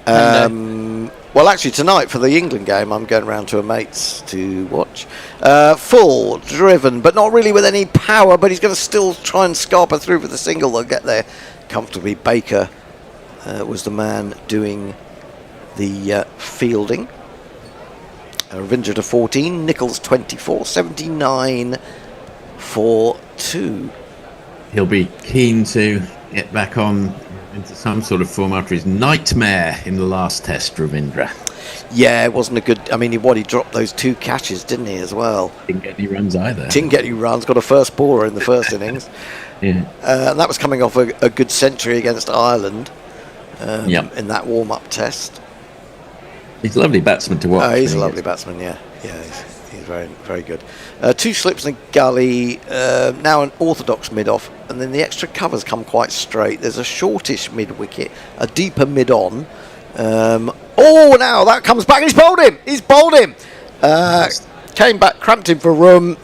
Well, actually, tonight for the England game, I'm going round to a mate's to watch. Full, driven, but not really with any power, but he's going to still try and scarper through for the single. They'll get there comfortably. Baker was the man doing the fielding. Ravindra to 14, Nichols 24, 79 for 2. He'll be keen to get back on into some sort of form after his nightmare in the last test, Ravindra. Yeah, it wasn't a good... I mean, he dropped those 2 catches, didn't he, as well? Didn't get any runs either. Didn't get any runs, got a first baller in the first innings. Yeah. And that was coming off a good century against Ireland in that warm-up test. He's a lovely batsman to watch. He's a lovely batsman, yeah. Yeah, he's very, very good. 2 slips in a gully, now an orthodox mid-off, and then the extra covers come quite straight. There's a shortish mid-wicket, a deeper mid-on. Now that comes back, and he's bowled him! Came back, cramped him for room.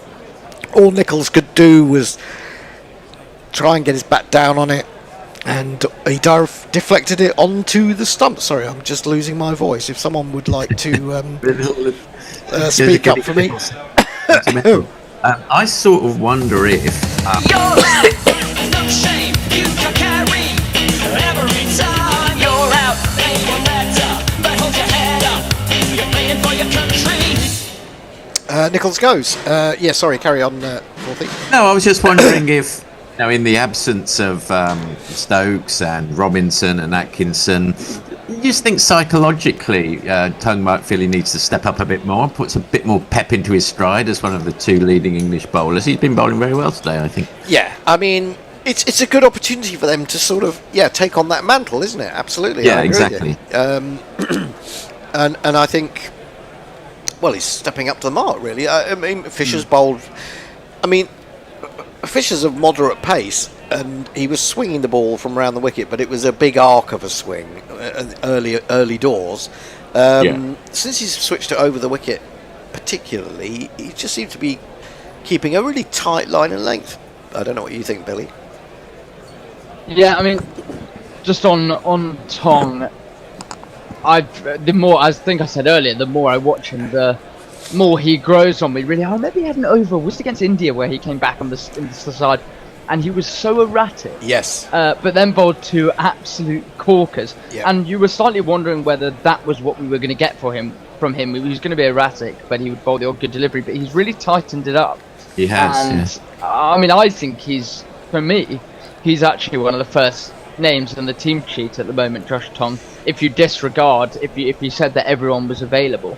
All Nichols could do was try and get his bat down on it, and he deflected it onto the stump. Sorry, I'm just losing my voice. If someone would like to speak up for me. I sort of wonder if... You're out, no shame, you can carry. Every time you're out, ain't one better. But hold your head up, you're playing for your country. Nichols goes. Sorry, carry on, Forthy. No, I was just wondering if, in the absence of Stokes and Robinson and Atkinson, you just think psychologically Tongue might feel he needs to step up a bit more, puts a bit more pep into his stride as one of the 2 leading English bowlers. He's been bowling very well today, I think. Yeah, I mean, it's a good opportunity for them to sort of, take on that mantle, isn't it? Absolutely. Yeah, exactly. And I think, he's stepping up to the mark, really. I mean, Fisher's bowled... I mean, Fisher's of moderate pace, and he was swinging the ball from around the wicket, but it was a big arc of a swing, early doors, Since he's switched to over the wicket, particularly, he just seems to be keeping a really tight line and length. I don't know what you think, Billy. Yeah, I mean, just on Tong, the more, I think I said earlier, the more I watch him, the more he grows on me. Really, I remember he had an over, was it against India, where he came back on the side, and he was so erratic. Yes. But then bowled 2 absolute corkers, Yeah. and you were slightly wondering whether that was what we were going to get from him. He was going to be erratic, but he would bowl the odd good delivery. But he's really tightened it up. He has. And I mean, I think he's actually one of the first names on the team sheet at the moment, Josh Tong. If you disregard, if you said that everyone was available.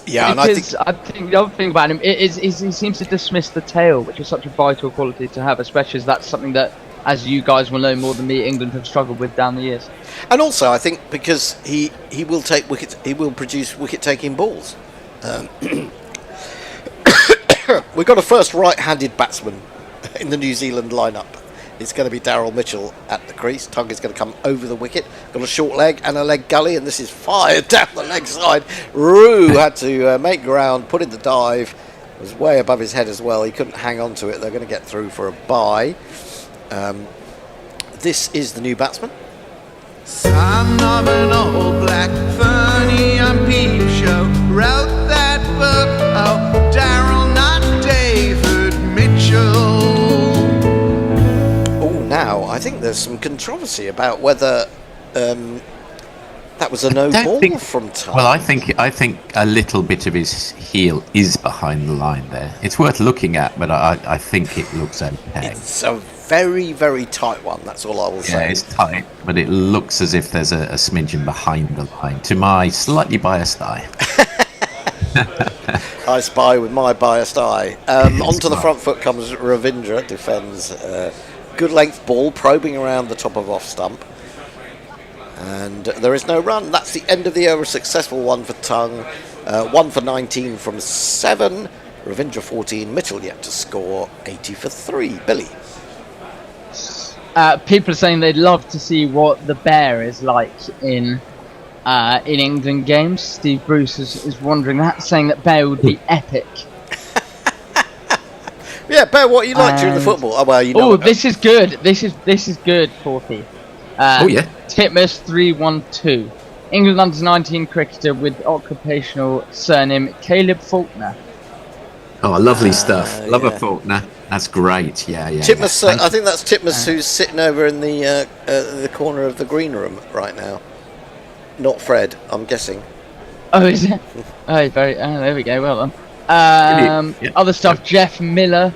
Yeah, because and I think the other thing about him is he seems to dismiss the tail, which is such a vital quality to have, especially as that's something that, as you guys will know more than me, England have struggled with down the years. And also, I think because he will take wickets, he will produce wicket-taking balls. We've got a first right-handed batsman in the New Zealand lineup. It's going to be Daryl Mitchell at the crease. Tong is going to come over the wicket. Got a short leg and a leg gully, and this is fired down the leg side. Roo had to make ground, put in the dive. It was way above his head as well. He couldn't hang on to it. They're going to get through for a bye. This is the new batsman. Son of an old black Fernie on Peep Show wrote that book. Oh, Daryl, not David Mitchell. Now, I think there's some controversy about whether that was a no ball from Tong. Well, I think a little bit of his heel is behind the line there. It's worth looking at, but I think it looks okay. It's a very, very tight one, that's all I will say. Yeah, it's tight, but it looks as if there's a smidgen behind the line, to my slightly biased eye. I spy with my biased eye. Onto the front foot comes Ravindra, defends... good length ball, probing around the top of off stump. And there is no run. That's the end of the over. Successful one for Tong. 1 for 19 from 7. Ravindra 14. Mitchell yet to score 80 for 3. Billy. People are saying they'd love to see what the bear is like in England games. Steve Bruce is wondering that, saying that bear would be epic. Yeah, Bear, what you like during the football? Oh, well, you know. Oh, this is good. This is good, Forty. Titmus 312. England under-19 cricketer with occupational surname Caleb Faulkner. Oh, lovely stuff. Love a Faulkner. That's great. Yeah. Titmus, I think that's Titmus who's sitting over in the corner of the green room right now. Not Fred, I'm guessing. Oh, is it? Oh, there we go. Well done. Other stuff, Jeff Miller.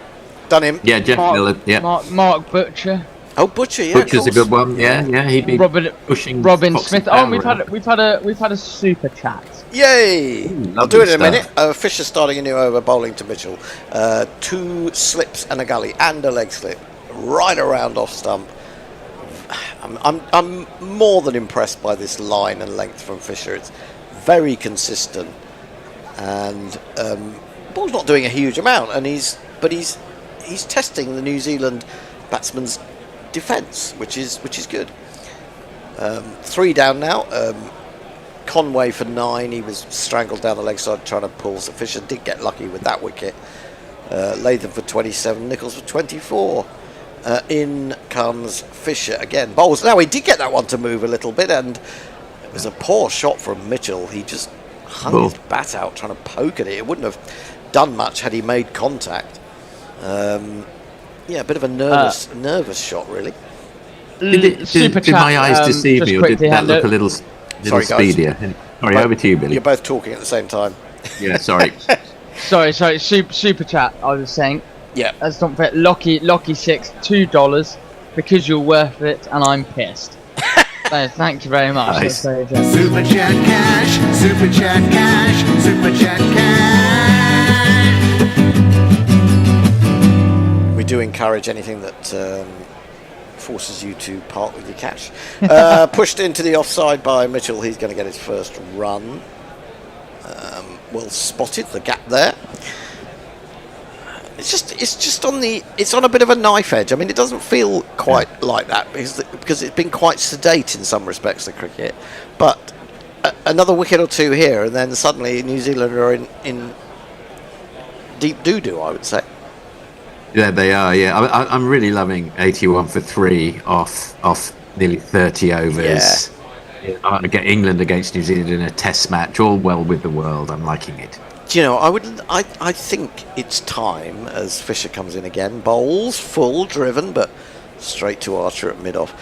Done him. Yeah, Jeff Miller. Yeah. Mark Butcher. Oh, Butcher, yeah. Butcher's a good one. Yeah. He'd be pushing. Robin Foxy Smith. Power We've had a super chat. Yay! I'll do it in a minute. stuff. Fisher starting a new over, bowling to Mitchell. 2 slips and a gully and a leg slip, right around off stump. I'm more than impressed by this line and length from Fisher. It's very consistent, and ball's not doing a huge amount, and he's testing the New Zealand batsman's defence, which is good. 3 down now. Conway for 9. He was strangled down the leg side trying to pull. So Fisher did get lucky with that wicket. Latham for 27. Nichols for 24. In comes Fisher again. Bowls. Now he did get that one to move a little bit, and it was a poor shot from Mitchell. He just hung his bat out trying to poke at it. It wouldn't have done much had he made contact. A bit of a nervous shot, really. Did my eyes deceive me, or did that look a little speedier? Sorry, over to you, Billy. You're both talking at the same time. Yeah, sorry. sorry. Super chat. I was saying. Yeah. That's not fair. Locky 6, $2 because you're worth it, and I'm pissed. So thank you very much. Nice. Super chat cash, super chat cash, super chat cash. We do encourage anything that forces you to part with your cash. Pushed into the offside by Mitchell. He's going to get his first run. Well spotted, the gap there. It's on a bit of a knife edge. I mean, it doesn't feel quite like that because it's been quite sedate in some respects, the cricket. But another wicket or two here, and then suddenly New Zealand are in deep doo-doo, I would say. Yeah, they are. Yeah, I'm really loving 81 for 3 off nearly 30 overs. Yeah. I'm going to get England against New Zealand in a Test match, all well with the world. I'm liking it. Do you know, I think it's time as Fisher comes in again, bowls full driven, but straight to Archer at mid-off.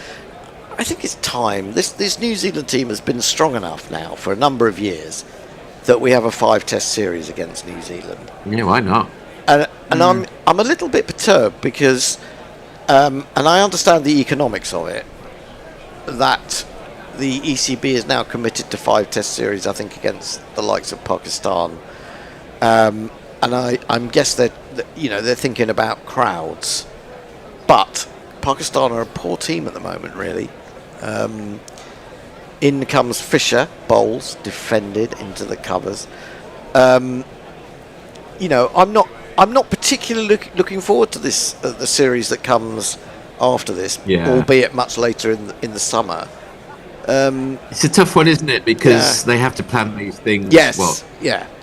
I think it's time. This New Zealand team has been strong enough now for a number of years that we have a 5-test series against New Zealand. Yeah, why not? And I'm a little bit perturbed because, and I understand the economics of it, that the ECB is now committed to 5-test series, I think, against the likes of Pakistan. And I'm guess they're thinking about crowds, but Pakistan are a poor team at the moment, really. In comes Fisher, bowls, defended into the covers. I'm not particularly looking forward to this the series that comes after this, albeit much later in the summer. It's a tough one, isn't it? Because they have to plan these things. Yes.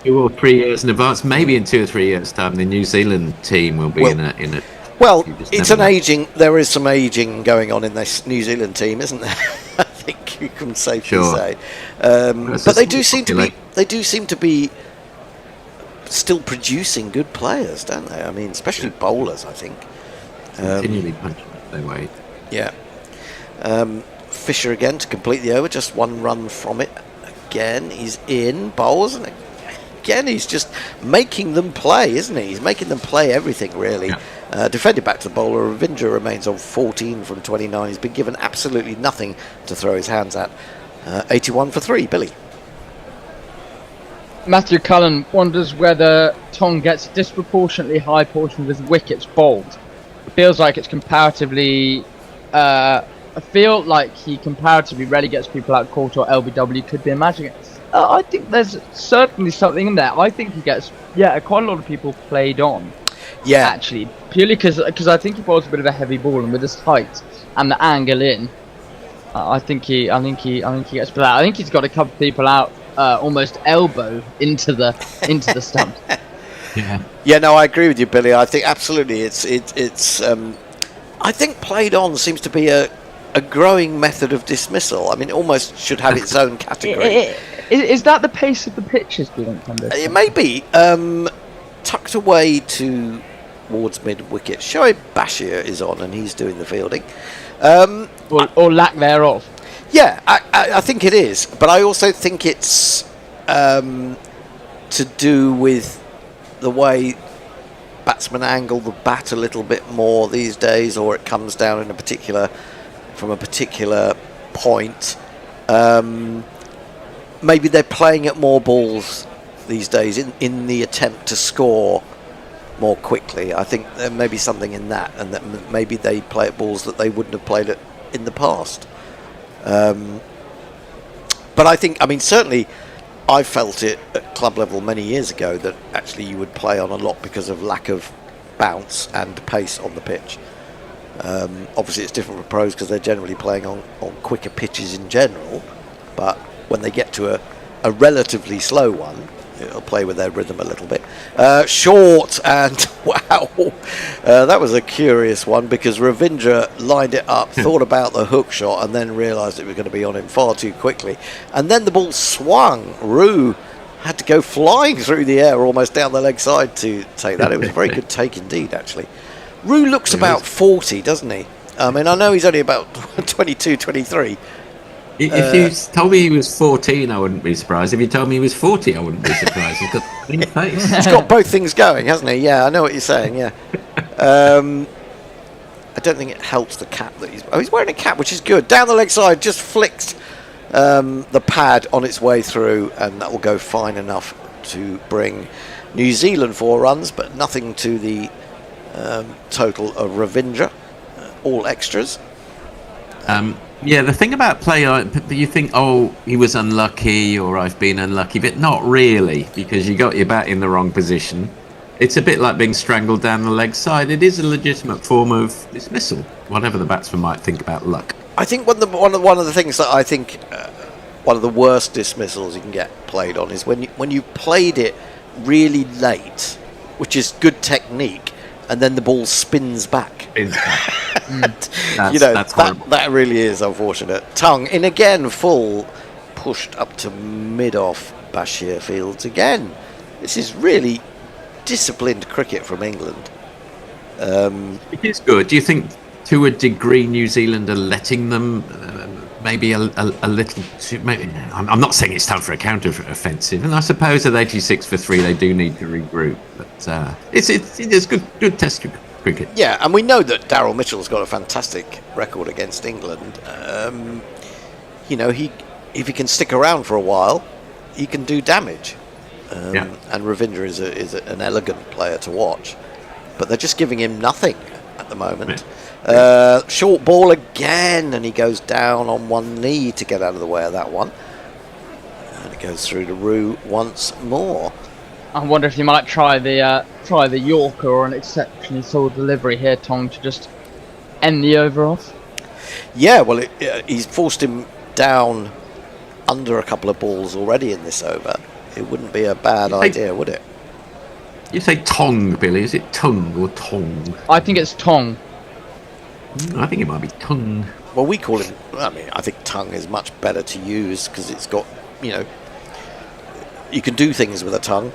2 or 3 years in advance. Maybe in 2 or 3 years' time, the New Zealand team will be in a. Well, it's an aging. There is some aging going on in this New Zealand team, isn't there? I think you can safely say. But they do seem to be. They do seem to be still producing good players, don't they? I mean, especially bowlers. I think. Continually punching their way. Yeah. Fisher again to complete the over. Just 1 run from it. Again, he's in bowls, and again he's just making them play, isn't he? He's making them play everything, really. Defended back to the bowler. Ravindra remains on 14 from 29. He's been given absolutely nothing to throw his hands at. 81 for 3, Billy. Matthew Cullen wonders whether Tong gets a disproportionately high portion of his wickets bowled. It feels like it's comparatively... I feel like he comparatively rarely gets people out court or LBW. Could be imagining it. I think there's certainly something in there. I think he gets quite a lot of people played on. Yeah, actually, purely because I think he bowls a bit of a heavy ball, and with his height and the angle in, I think he gets for that. I think he's got a couple of people out almost elbow into the stump. Yeah, no, I agree with you, Billy. I think absolutely it's I think played on seems to be a growing method of dismissal. I mean, it almost should have its own category. Is that the pace of the pitches, do you think, Candace? It may be. Tucked away towards mid-wicket. Shoaib Bashir is on, and he's doing the fielding. Or lack thereof. Yeah, I think it is. But I also think it's to do with the way batsmen angle the bat a little bit more these days, or it comes down from a particular point. Maybe they're playing at more balls these days in the attempt to score more quickly. I think there may be something in that, and that maybe they play at balls that they wouldn't have played at in the past. But I think, certainly I felt it at club level many years ago that actually you would play on a lot because of lack of bounce and pace on the pitch. Obviously it's different for pros because they're generally playing on quicker pitches in general, but when they get to a relatively slow one, it'll play with their rhythm a little bit. Short, and wow, that was a curious one because Ravindra lined it up, thought about the hook shot, and then realised it was going to be on him far too quickly. And then the ball swung. Roo had to go flying through the air almost down the leg side to take that. It was a very good take indeed, actually. Roo looks about 40, doesn't he? I know he's only about 22, 23. If you told me he was 14, I wouldn't be surprised. If you told me he was 40, I wouldn't be surprised. He's got a clean face. He's got both things going, hasn't he? Yeah, I know what you're saying, yeah. I don't think it helps the cap that he's wearing a cap, which is good. Down the leg side, just flicked the pad on its way through, and that will go fine enough to bring New Zealand 4 runs, but nothing to the total of Ravindra. All extras. Yeah, the thing about play, you think, he was unlucky, or I've been unlucky, but not really, because you got your bat in the wrong position. It's a bit like being strangled down the leg side. It is a legitimate form of dismissal, whatever the batsman might think about luck. I think one of the things that I think one of the worst dismissals you can get played on is when you played it really late, which is good technique, and then the ball spins back. That really is unfortunate. Tongue in again, full, pushed up to mid-off Bashir Fields again. This is really disciplined cricket from England. It is good. Do you think, to a degree, New Zealand are letting them maybe a little too... Maybe, I'm not saying it's time for a counter-offensive, and I suppose at 86 for 3 they do need to regroup, but it's good test cricket. Yeah, and we know that Daryl Mitchell's got a fantastic record against England. If he can stick around for a while, he can do damage. And Ravindra is an elegant player to watch, but they're just giving him nothing at the moment. Short ball again, and he goes down on one knee to get out of the way of that one, and it goes through to Roo once more. I wonder if you might try the Yorker or an exceptionally sole delivery here, Tong, to just end the over off. Yeah, well, he's forced him down under a couple of balls already in this over. It wouldn't be a bad idea, would it? You say Tong, Billy. Is it Tongue or Tong? I think it's Tong. I think it might be Tongue. Well, we call him... I think Tongue is much better to use because it's got, you can do things with a tongue.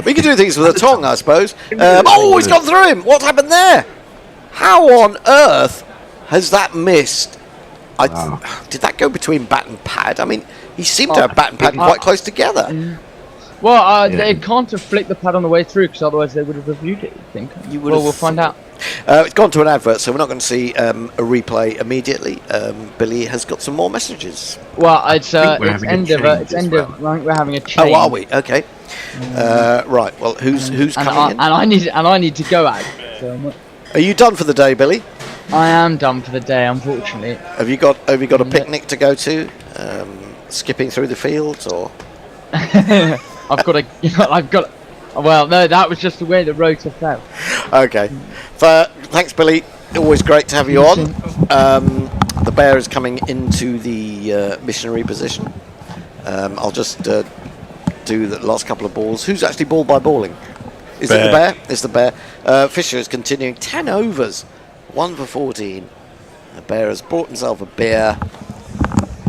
We can do things with a tongue, I suppose. He's gone through him. What happened there? How on earth has that missed? Did that go between bat and pad? I mean, he seemed to have bat and pad quite close together. Well, they can't have flicked the pad on the way through because otherwise they would have reviewed it, I think. We'll find out. It's gone to an advert, so we're not going to see a replay immediately. Billy has got some more messages. Well, it's end of. I think we're having a change. Oh, are we? Okay. Right. Well, who's coming in? And I need to go out. So are you done for the day, Billy? I am done for the day, unfortunately. Have you got a picnic to go to? Skipping through the fields, or? Well, no, that was just the way the rotor fell. Okay. Thanks, Billy. Always great to have you on. The bear is coming into the missionary position. I'll just do the last couple of balls. Who's actually ball by balling? Is it the bear? It's the bear. Fisher is continuing 10 overs, 1 for 14. The bear has brought himself a beer.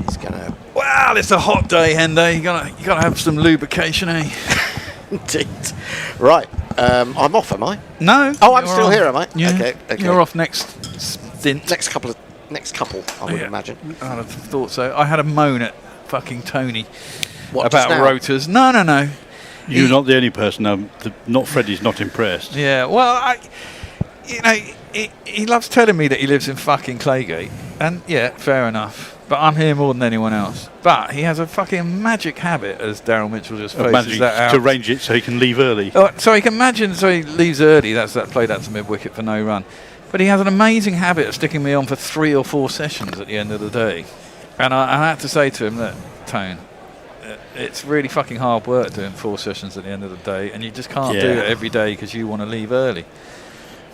He's gonna. Well, it's a hot day, Hendo. You gotta have some lubrication, eh? Indeed. Right. I'm off, am I? No. Oh, I'm still here, am I? Yeah. Okay. You're off next stint. Next couple, I would imagine. I'd have thought so. I had a moan at fucking Tony about rotors. No. You're not the only person. Not Freddie's not impressed. Yeah. Well, he loves telling me that he lives in fucking Claygate, and yeah, fair enough. But I'm here more than anyone else. But he has a fucking magic habit, as Daryl Mitchell just faces that out. To arrange it so he can leave early. So he can imagine, so he leaves early. That's that played out to mid-wicket for no run. But he has an amazing habit of sticking me on for 3 or 4 sessions at the end of the day. And I had to say to him that, Tone, it's really fucking hard work doing 4 sessions at the end of the day, and you just can't do it every day because you want to leave early.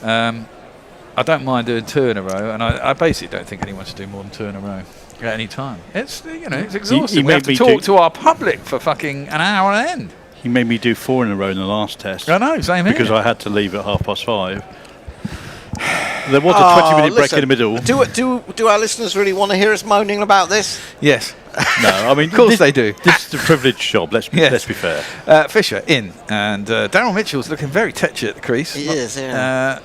I don't mind doing 2 in a row, and I basically don't think anyone should do more than 2 in a row at any time. It's it's exhausting. We have to talk to our public for fucking an hour on end. He made me do 4 in a row in the last test. I know, same here. Because I had to leave at 5:30. There was a 20-minute break in the middle. Do our listeners really want to hear us moaning about this? Yes. No, I mean, of course they do. This is a privileged job. Let's be fair. Fisher in, and Daryl Mitchell's looking very tetchy at the crease. He is, yeah.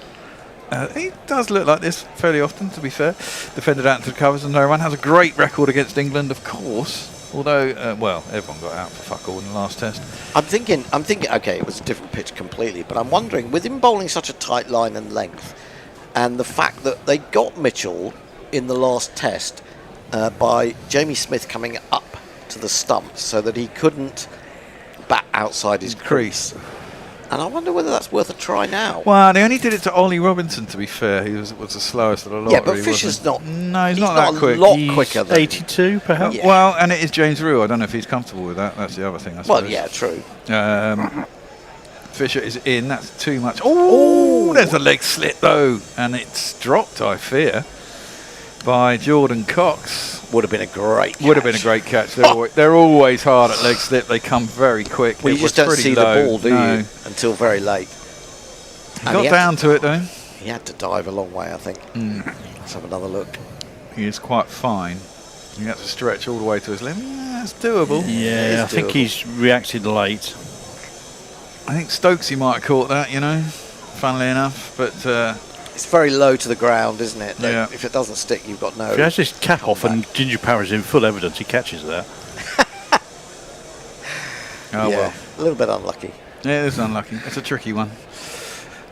He does look like this fairly often, to be fair. Defended out into the covers and no run. Has a great record against England, of course. Although, everyone got out for fuck all in the last test. I'm thinking. Okay, it was a different pitch completely, but I'm wondering, with him bowling such a tight line and length, and the fact that they got Mitchell in the last test by Jamie Smith coming up to the stumps so that he couldn't bat outside his crease. And I wonder whether that's worth a try now. Well, they only did it to Ollie Robinson, to be fair. He was the slowest of the lot. Yeah, but Fisher's not. No, he's not that quick. A lot quicker than 82, perhaps. Yeah. Well, and it is James Rue. I don't know if he's comfortable with that. That's the other thing, I suppose. Well, yeah, true. Fisher is in. That's too much. Oh, there's a leg slit though, and it's dropped, I fear. by Jordan Cox. Would have been a great catch. Would have been a great catch. They're always hard at leg slip. They come very quick. Well, you just don't see the ball, do you, until very late. He got down to it, though. He had to dive a long way, I think. Let's have another look. He is quite fine. He had to stretch all the way to his limb. Yeah, it's doable. Yeah, I think he's reacted late. I think Stokesy might have caught that, funnily enough. But it's very low to the ground, isn't it? Yeah. If it doesn't stick, you've got no... If he has his cap off and Ginger Power is in full evidence, he catches that. Well. A little bit unlucky. Yeah, it is unlucky. It's a tricky one.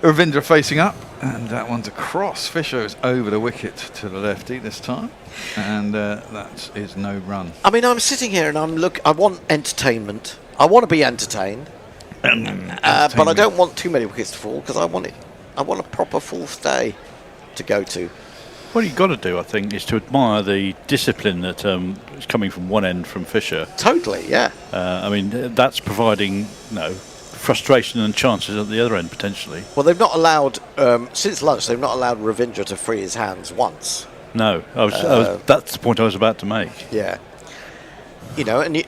Ravindra facing up, and that one's across. Fisher is over the wicket to the lefty this time, and that is no run. I mean, I'm sitting here and I want entertainment. I want to be entertained, but I don't want too many wickets to fall because I want a proper fourth day to go to. What you've got to do, I think, is to admire the discipline that is coming from one end from Fisher. Totally, yeah. I mean, that's providing, frustration and chances at the other end, potentially. Well, they've not allowed, since lunch, they've not allowed Ravindra to free his hands once. No, that's the point I was about to make. Yeah. And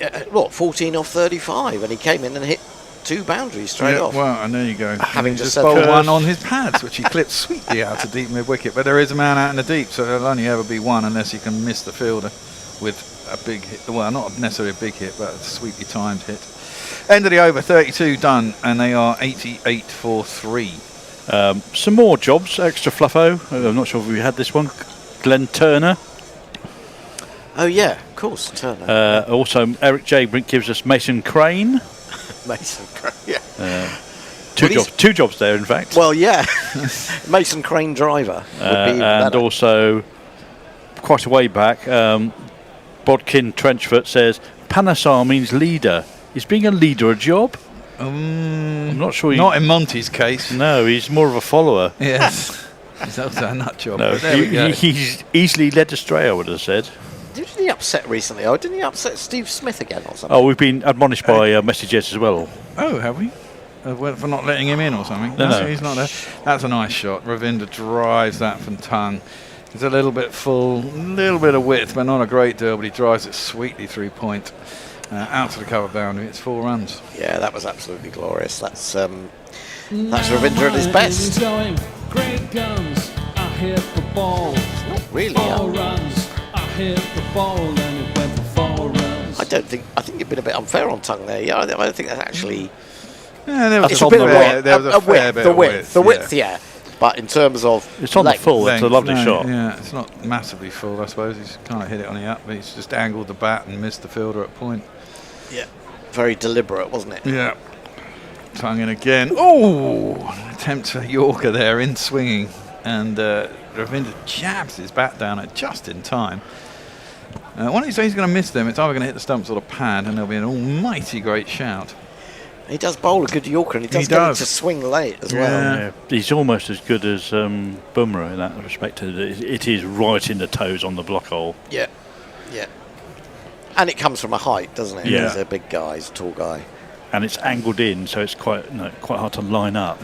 14 off 35, and he came in and hit 2 boundaries straight off. Well, and there you go. Having just bowled one on his pads, which he clipped sweetly out to deep mid-wicket. But there is a man out in the deep, so there'll only ever be one unless you can miss the fielder with a big hit. Well, not necessarily a big hit, but a sweetly timed hit. End of the over, 32 done, and they are 88 for 3. Some more jobs, extra fluffo. I'm not sure if we had this one. Glenn Turner. Oh, yeah, of course, Turner. Also, Eric J. Brink gives us Mason Crane. Mason Crane, yeah. Two jobs there, in fact. Well, yeah. Mason Crane driver would be and better. Also, quite a way back, Bodkin Trenchfoot says, Panasar means leader. Is being a leader a job? I'm not sure. Not in Monty's case. No, he's more of a follower. Yes. He's also a nut job. No, he's easily led astray, I would have said. Didn't he upset recently? Oh, didn't he upset Steve Smith again or something? Oh, we've been admonished by messages as well. Oh, have we? For not letting him in or something? No. He's not there. That's a nice shot. Ravindra drives that from tongue. It's a little bit full, a little bit of width, but not a great deal, but he drives it sweetly 3 point. Out to the cover boundary. It's 4 runs. Yeah, that was absolutely glorious. That's Ravindra at his best. Great guns, I hit the ball. Not really. 4 runs, I hit the ball and it went for 4 runs. I think you've been a bit unfair on tongue there. Yeah, I don't think that's actually. Yeah, there was it's a bit of the width, yeah. But in terms of it's on the full. It's a lovely shot. Yeah, it's not massively full, I suppose. He's kind of hit it on the up, but he's just angled the bat and missed the fielder at point. Yeah, very deliberate, wasn't it? Yeah. Tongue in again. Oh, attempt a Yorker there in swinging, and Ravindra jabs his bat down at just in time. One of these days he's going to miss them. It's either going to hit the stumps or the pad, and there'll be an almighty great shout. He does bowl a good Yorker, and he does get it to swing late as well. Yeah. He's almost as good as Bumrah in that respect. It is right in the toes on the block hole. Yeah, yeah. And it comes from a height, doesn't it? Yeah. He's a big guy, he's a tall guy. And it's angled in, so it's quite hard to line up.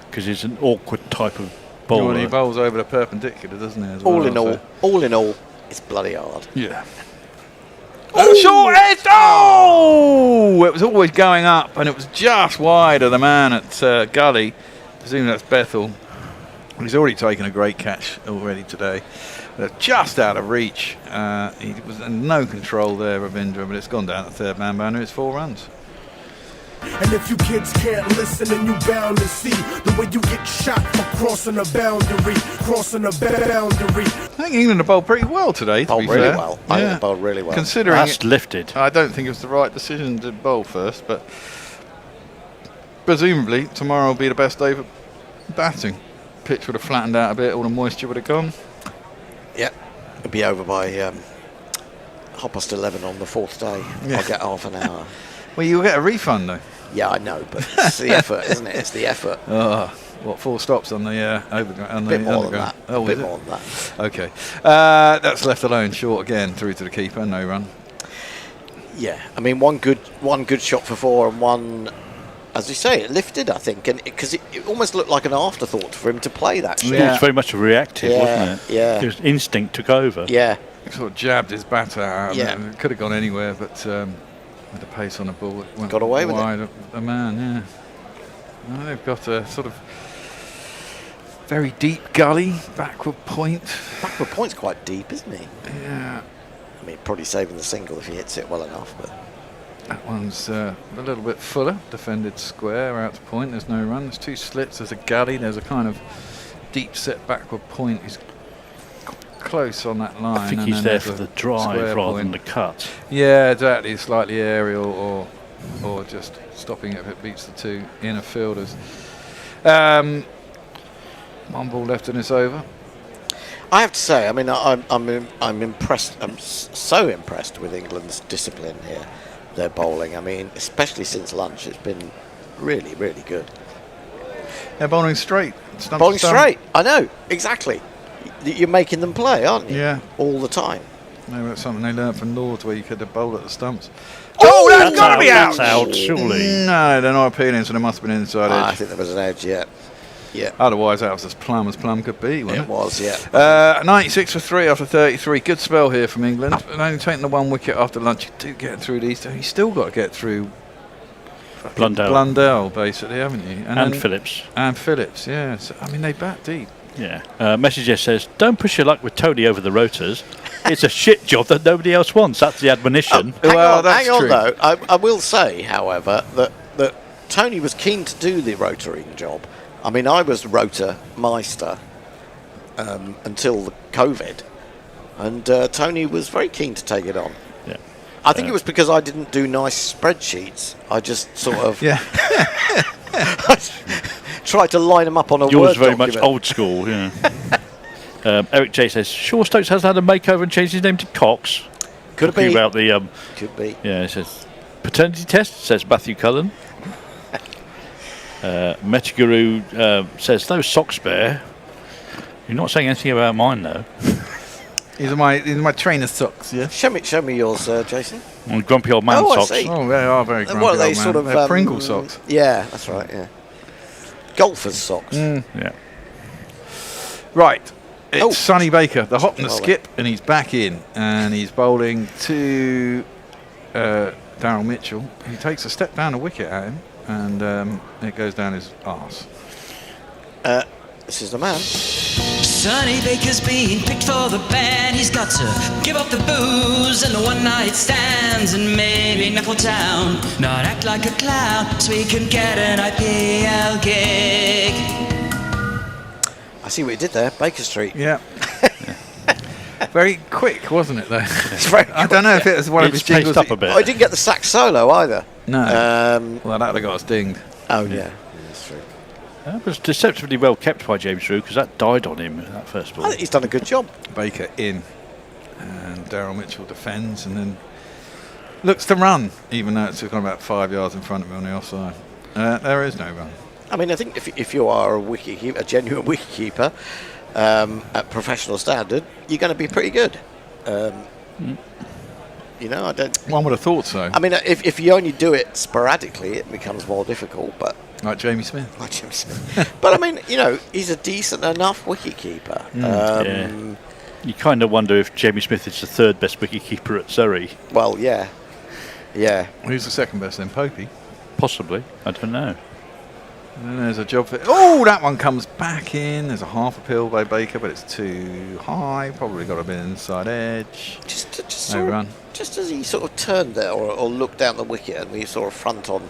Because it's an awkward type of bowler. Well, he bowls over the perpendicular, doesn't he? All in all, it's bloody hard. Yeah. Short edge! Oh! It was always going up, and it was just wide of the man at Gully. I presume that's Bethel. He's already taken a great catch already today. Just out of reach. He was in no control there, Ravindra, but it's gone down the third man boundary. It's 4 runs. And if you kids can't listen, then you bound to see the way you get shot for crossing a boundary, I think England have bowled pretty well today, to be fair. Really well. I think they bowled really well. Considering that's lifted. I don't think it was the right decision to bowl first, but presumably tomorrow will be the best day for batting. Pitch would have flattened out a bit, all the moisture would have gone. Yeah, it'll be over by 11:30 on the 4th day. Yeah. I'll get half an hour. Well, you'll get a refund though. Yeah, I know, but it's the effort, isn't it? It's the effort. Oh, what, 4 stops on the overground? Bit more than that. Oh, bit more than that. Okay, that's left alone, short again, through to the keeper, no run. Yeah, I mean one good shot for 4 and one as you say, it lifted, I think, and because it almost looked like an afterthought for him to play that. It was very much reactive, wasn't it? Yeah. His instinct took over. Yeah. He sort of jabbed his batter out. Yeah. It could have gone anywhere, but with the pace on the ball, it went got away with wide it. of the man, yeah. Well, they've got a sort of very deep gully, backward point. Backward point's quite deep, isn't he? Yeah. I mean, probably saving the single if he hits it well enough, but... That one's a little bit fuller, defended square, out to point, there's no run. There's two slits, there's a gully, there's a kind of deep set backward point. He's close on that line. I think he's there for the drive rather than the cut. Yeah, exactly, slightly aerial or just stopping it if it beats the two inner fielders. One ball left and it's over. I have to say, I mean, I'm impressed. I'm so impressed with England's discipline here. Their bowling. I mean, especially since lunch, it's been really, really good. They're bowling straight. Bowling straight. I know exactly. You're making them play, aren't you? Yeah. All the time. Maybe that's something they learned from Lords, where you could have bowled at the stumps. Oh, that's got to be out. That's out, surely. No, they're not appealing, so there must have been inside edge. I think there was an edge, yeah. Yeah. Otherwise, that was as plum could be, wasn't it? It was, yeah. 96 for 3 after 33. Good spell here from England. And only taking the 1 wicket after lunch. You do get through these. You still got to get through Blundell, basically, haven't you? And Phillips. And Phillips, yeah. So, I mean, they bat deep. Yeah. Message just says, don't push your luck with Tony over the rotors. It's a shit job that nobody else wants. That's the admonition. Hang on, though. I will say, however, that Tony was keen to do the rotoring job. I mean, I was rotor meister until the COVID, and Tony was very keen to take it on. Yeah. I think it was because I didn't do nice spreadsheets. I just sort of tried to line them up on a Word Yours very document. much old school, yeah. Eric J says, Shaw Stokes has had a makeover and changed his name to Cox. Could Talking be. about the Could be. Yeah, it says paternity test, says Matthew Cullen. Metaguru says, those socks bare. You're not saying anything about mine, though. These are my trainer socks, yeah? Show me yours, Jason. Grumpy old man socks. I see. Oh, they are very grumpy What are they, old man. sort of... They're Pringle socks. Yeah, that's right, yeah. Golfer's socks. Yeah. Right. It's Sonny Baker, the hop and the skip, and he's back in. And he's bowling to Daryl Mitchell. He takes a step down the wicket at him. And it goes down his arse. This is the man. Sonny Baker's being picked for the band. He's got to give up the booze and the one-night stands and maybe knuckle down, not act like a clown, so he can get an IPL gig. I see what you did there, Baker Street. Yeah. Very quick, wasn't it, though? It's very I don't know if it was one of his jingles. Up a bit. Oh, he didn't get the sax solo either. No. Well, that would have got us dinged. Oh, yeah. That's true. That was deceptively well kept by James Drew, because that died on him, that first ball. I think he's done a good job. Baker in. And Daryl Mitchell defends and then looks to run, even though it's gone about 5 yards in front of me on the offside. There is no run. I mean, I think if you are a genuine wicketkeeper at professional standard, you're going to be pretty good. You know, I don't... One would have thought so. I mean, if you only do it sporadically, it becomes more difficult, but... Like Jamie Smith. But, I mean, you know, he's a decent enough wicketkeeper. Yeah. You kind of wonder if Jamie Smith is the third best wicketkeeper at Surrey. Well, yeah. Yeah. Who's the second best then? Popey? Possibly. I don't know. And then there's a job for... Oh, that one comes back in. There's a half appeal by Baker, but it's too high. Probably got a bit inside edge. Just no run. Just as he sort of turned there or looked down the wicket and we saw a front-on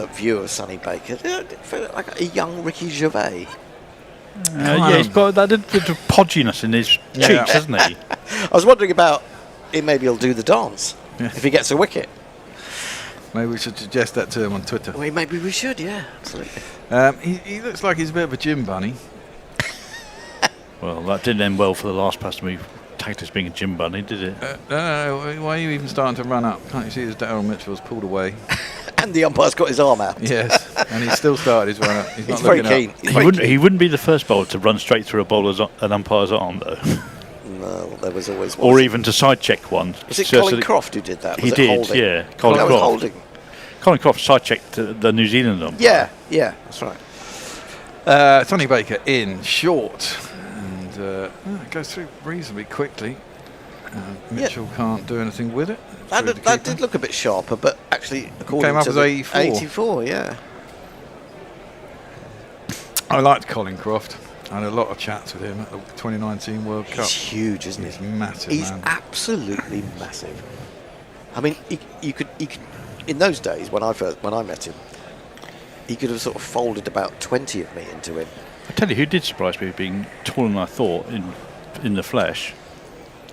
view of Sonny Baker, it felt like a young Ricky Gervais. Yeah, he's got that little bit of podginess in his cheeks, hasn't he? I was wondering about maybe he'll do the dance if he gets a wicket. Maybe we should suggest that to him on Twitter. Well, maybe we should, yeah, absolutely. He looks like he's a bit of a gym bunny. Well, that didn't end well for the last person we tagged as being a gym bunny, did it? No, why are you even starting to run up? Can't you see as Daryl Mitchell's pulled away? And the umpire's got his arm out. Yes, and he's still started his run up. He's not very looking keen. up. He wouldn't be the first bowler to run straight through an umpire's arm, though. No, there was always one. Or even to side check one. Was it Colin Croft who did that? He did, yeah. Colin Croft. Colin Croft side-checked the New Zealand on. Yeah, that's right. Tony Baker in short, and it goes through reasonably quickly. Mitchell can't do anything with it. That did look a bit sharper, but actually, according came up to as the 84. 84, yeah. I liked Colin Croft. I had a lot of chats with him at the 2019 World Cup. He's huge, isn't he? He's massive. He's man. absolutely massive. I mean, you could in those days when I met him, he could have sort of folded about 20 of me into him. I tell you, who did surprise me being taller than I thought in the flesh?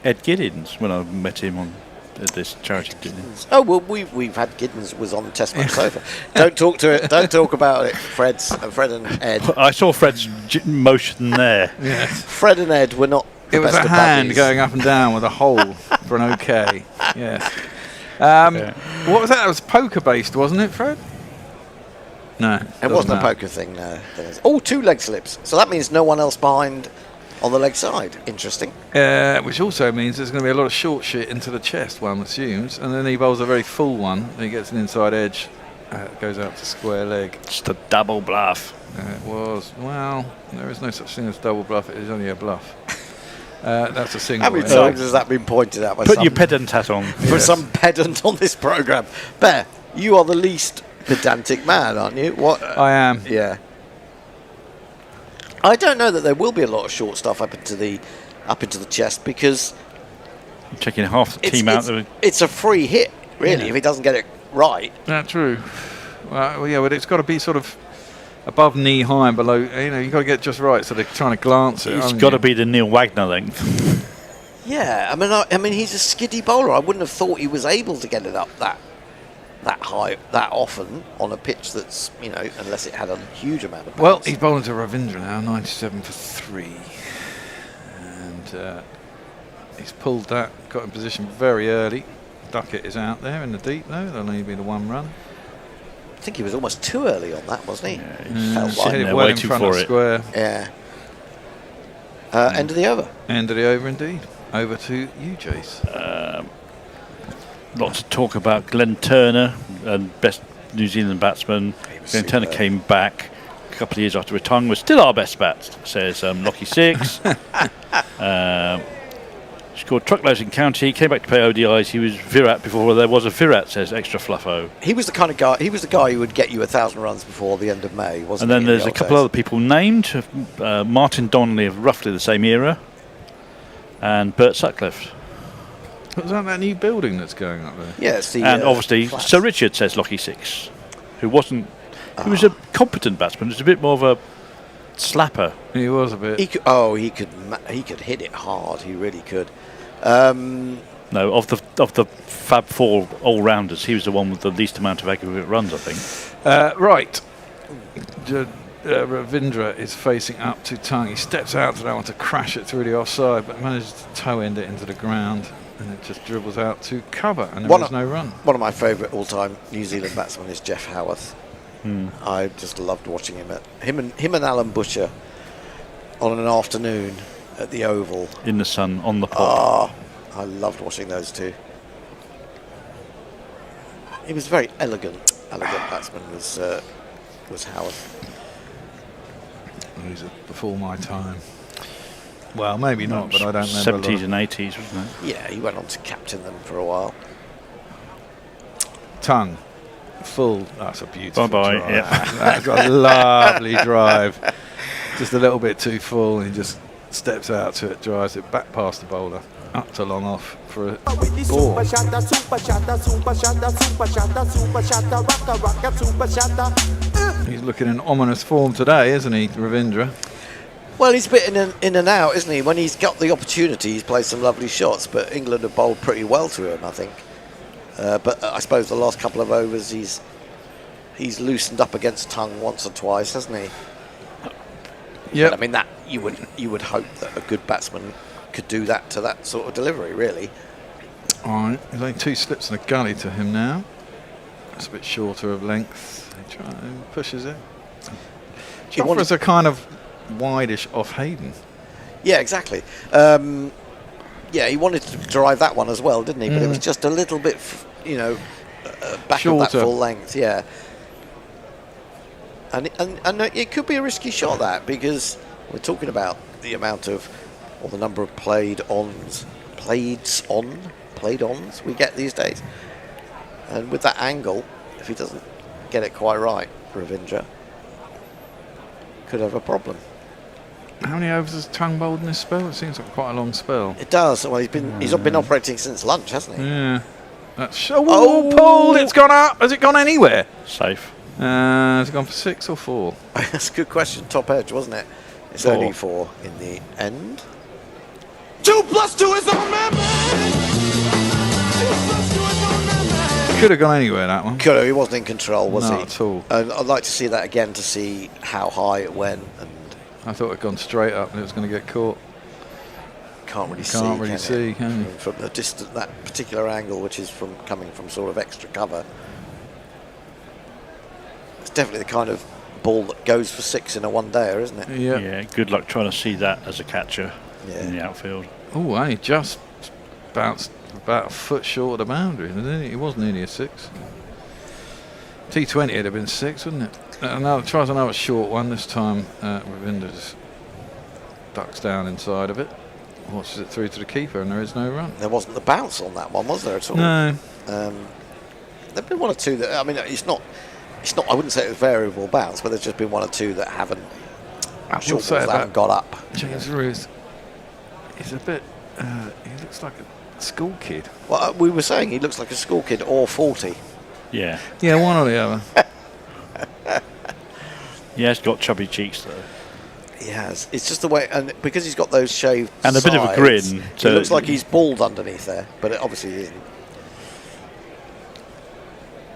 Ed Giddins, when I met him at this charity dinner. Oh well, we've had Giddins was on the test match sofa. Don't talk to it. Don't talk about it. Fred and Ed. I saw Fred's motion there. Yes. Fred and Ed were not. It was a hand going up and down with a hole for an OK. Yes. What was that? It was poker based, wasn't it, Fred? No. It wasn't a poker thing, no. Oh, 2 leg slips. So that means no one else behind on the leg side. Interesting. Which also means there's going to be a lot of short shit into the chest, one assumes. And then he bowls a very full one. And he gets an inside edge. Goes out to square leg. Just a double bluff. It was. Well, there is no such thing as double bluff. It is only a bluff. That's a single. How many times has that been pointed out by Put your pedant hat on. For some pedant on this programme. Bear, you are the least pedantic man, aren't you? What? I am. Yeah. I don't know that there will be a lot of short stuff up into the chest because checking half the team out. It's a free hit, really, if he doesn't get it right. That's true. Well, yeah, but it's got to be sort of above knee high and below. You've got to get it just right. So they're trying to glance it. It's got to be the Neil Wagner length. Yeah, I mean, he's a skiddy bowler. I wouldn't have thought he was able to get it up that high that often on a pitch that's unless it had a huge amount of bounce. Well, he's bowling to Ravindra now, 97 for 3, and he's pulled that, got in position very early. Duckett is out there in the deep though. There'll only be the 1 run. I think he was almost too early on that, wasn't he? Felt like it well in front of square. Yeah. End of the over. End of the over indeed. Over to you, Jace. Lots of talk about Glenn Turner and best New Zealand batsman. Glenn Turner came back a couple of years after retiring, was still our best bat, says Lockie Six. Scored truckloads in county, came back to play ODIs. He was Virat before there was a Virat, says Extra Fluffo. He was the kind of guy. He was the guy who would get you 1,000 runs before the end of May, wasn't he? And then he, there's a couple other people named: Martin Donnelly of roughly the same era, and Bert Sutcliffe. Was that new building that's going up there? Yeah, it's the. And obviously flats. Sir Richard, says Lockie Six, who wasn't. He was a competent batsman. He was a bit more of a slapper. He was a bit. He could hit it hard. He really could. No, of the Fab Four all-rounders, he was the one with the least amount of aggregate runs, I think. Right. Ravindra is facing up to Tung. He steps out to that one to crash it through the offside, but manages to toe end it into the ground, and it just dribbles out to cover, and there is no run. One of my favourite all-time New Zealand batsmen is Jeff Howarth. I just loved watching him. Him and Alan Butcher on an afternoon at the Oval in the sun on the pot. I loved watching those two. He was a very elegant batsman. Was Howard. He was before my time. Well, maybe not, but I don't remember. 70s and 80s, wasn't it? Yeah, he went on to captain them for a while. Tung. Full. That's a beautiful drive. Yeah. That's a lovely drive. Just a little bit too full, and he just steps out to it, drives it back past the bowler, up to long off for a ball. He's looking in ominous form today, isn't he, Ravindra? Well, he's a bit in and out, isn't he? When he's got the opportunity, he's played some lovely shots, but England have bowled pretty well to him, I think. But I suppose the last couple of overs, he's loosened up against Tung once or twice, hasn't he? Yeah. I mean, that you would hope that a good batsman could do that to that sort of delivery, really. All right, there's only 2 slips and a gully to him now. It's a bit shorter of length. He pushes it. He offers a kind of wide-ish off Hayden. Yeah, exactly. Yeah, he wanted to drive that one as well, didn't he? But it was just a little bit, back of that full length, yeah. And it could be a risky shot, that, because we're talking about the amount of, or the number of played-ons we get these days. And with that angle, if he doesn't get it quite right, Ravindra could have a problem. How many overs has Tongue bowled in this spell? It seems like quite a long spell. It does. Well, he's been operating since lunch, hasn't he? Yeah. Pulled! It's gone up. Has it gone anywhere? Safe. Has it gone for 6 or 4? That's a good question. Top edge, wasn't it? It's 4. only 4 in the end. 2 + 2 is no number. Could have gone anywhere, that one. Could have. He wasn't in control, was he? Not at all. And I'd like to see that again to see how high it went. And I thought it'd gone straight up and it was going to get caught. Can't really see, can you? From the distance, that particular angle, which is coming from sort of extra cover. It's definitely the kind of ball that goes for 6 in a one-dayer, isn't it? Yeah. Yeah. Good luck trying to see that as a catcher in the outfield. Oh, he just bounced about a foot short of the boundary, didn't he? It wasn't nearly a 6. T20 would have been 6, wouldn't it? Tries another short one this time. Ravinder just ducks down inside of it, watches it through to the keeper, and there is no run. There wasn't the bounce on that one, was there at all? No. There've been 1 or 2 that, I mean, it's not. I wouldn't say it was variable bounce, but there's just been 1 or 2 that haven't. Short balls that haven't got up. James Ruth. He's a bit. He looks like a school kid. Well, we were saying he looks like a school kid or 40. Yeah. Yeah, one or the other. He has got chubby cheeks though. He has. It's just the way, and because he's got those shaved and a bit of a sides, grin. It looks like he's bald underneath there, but it obviously isn't.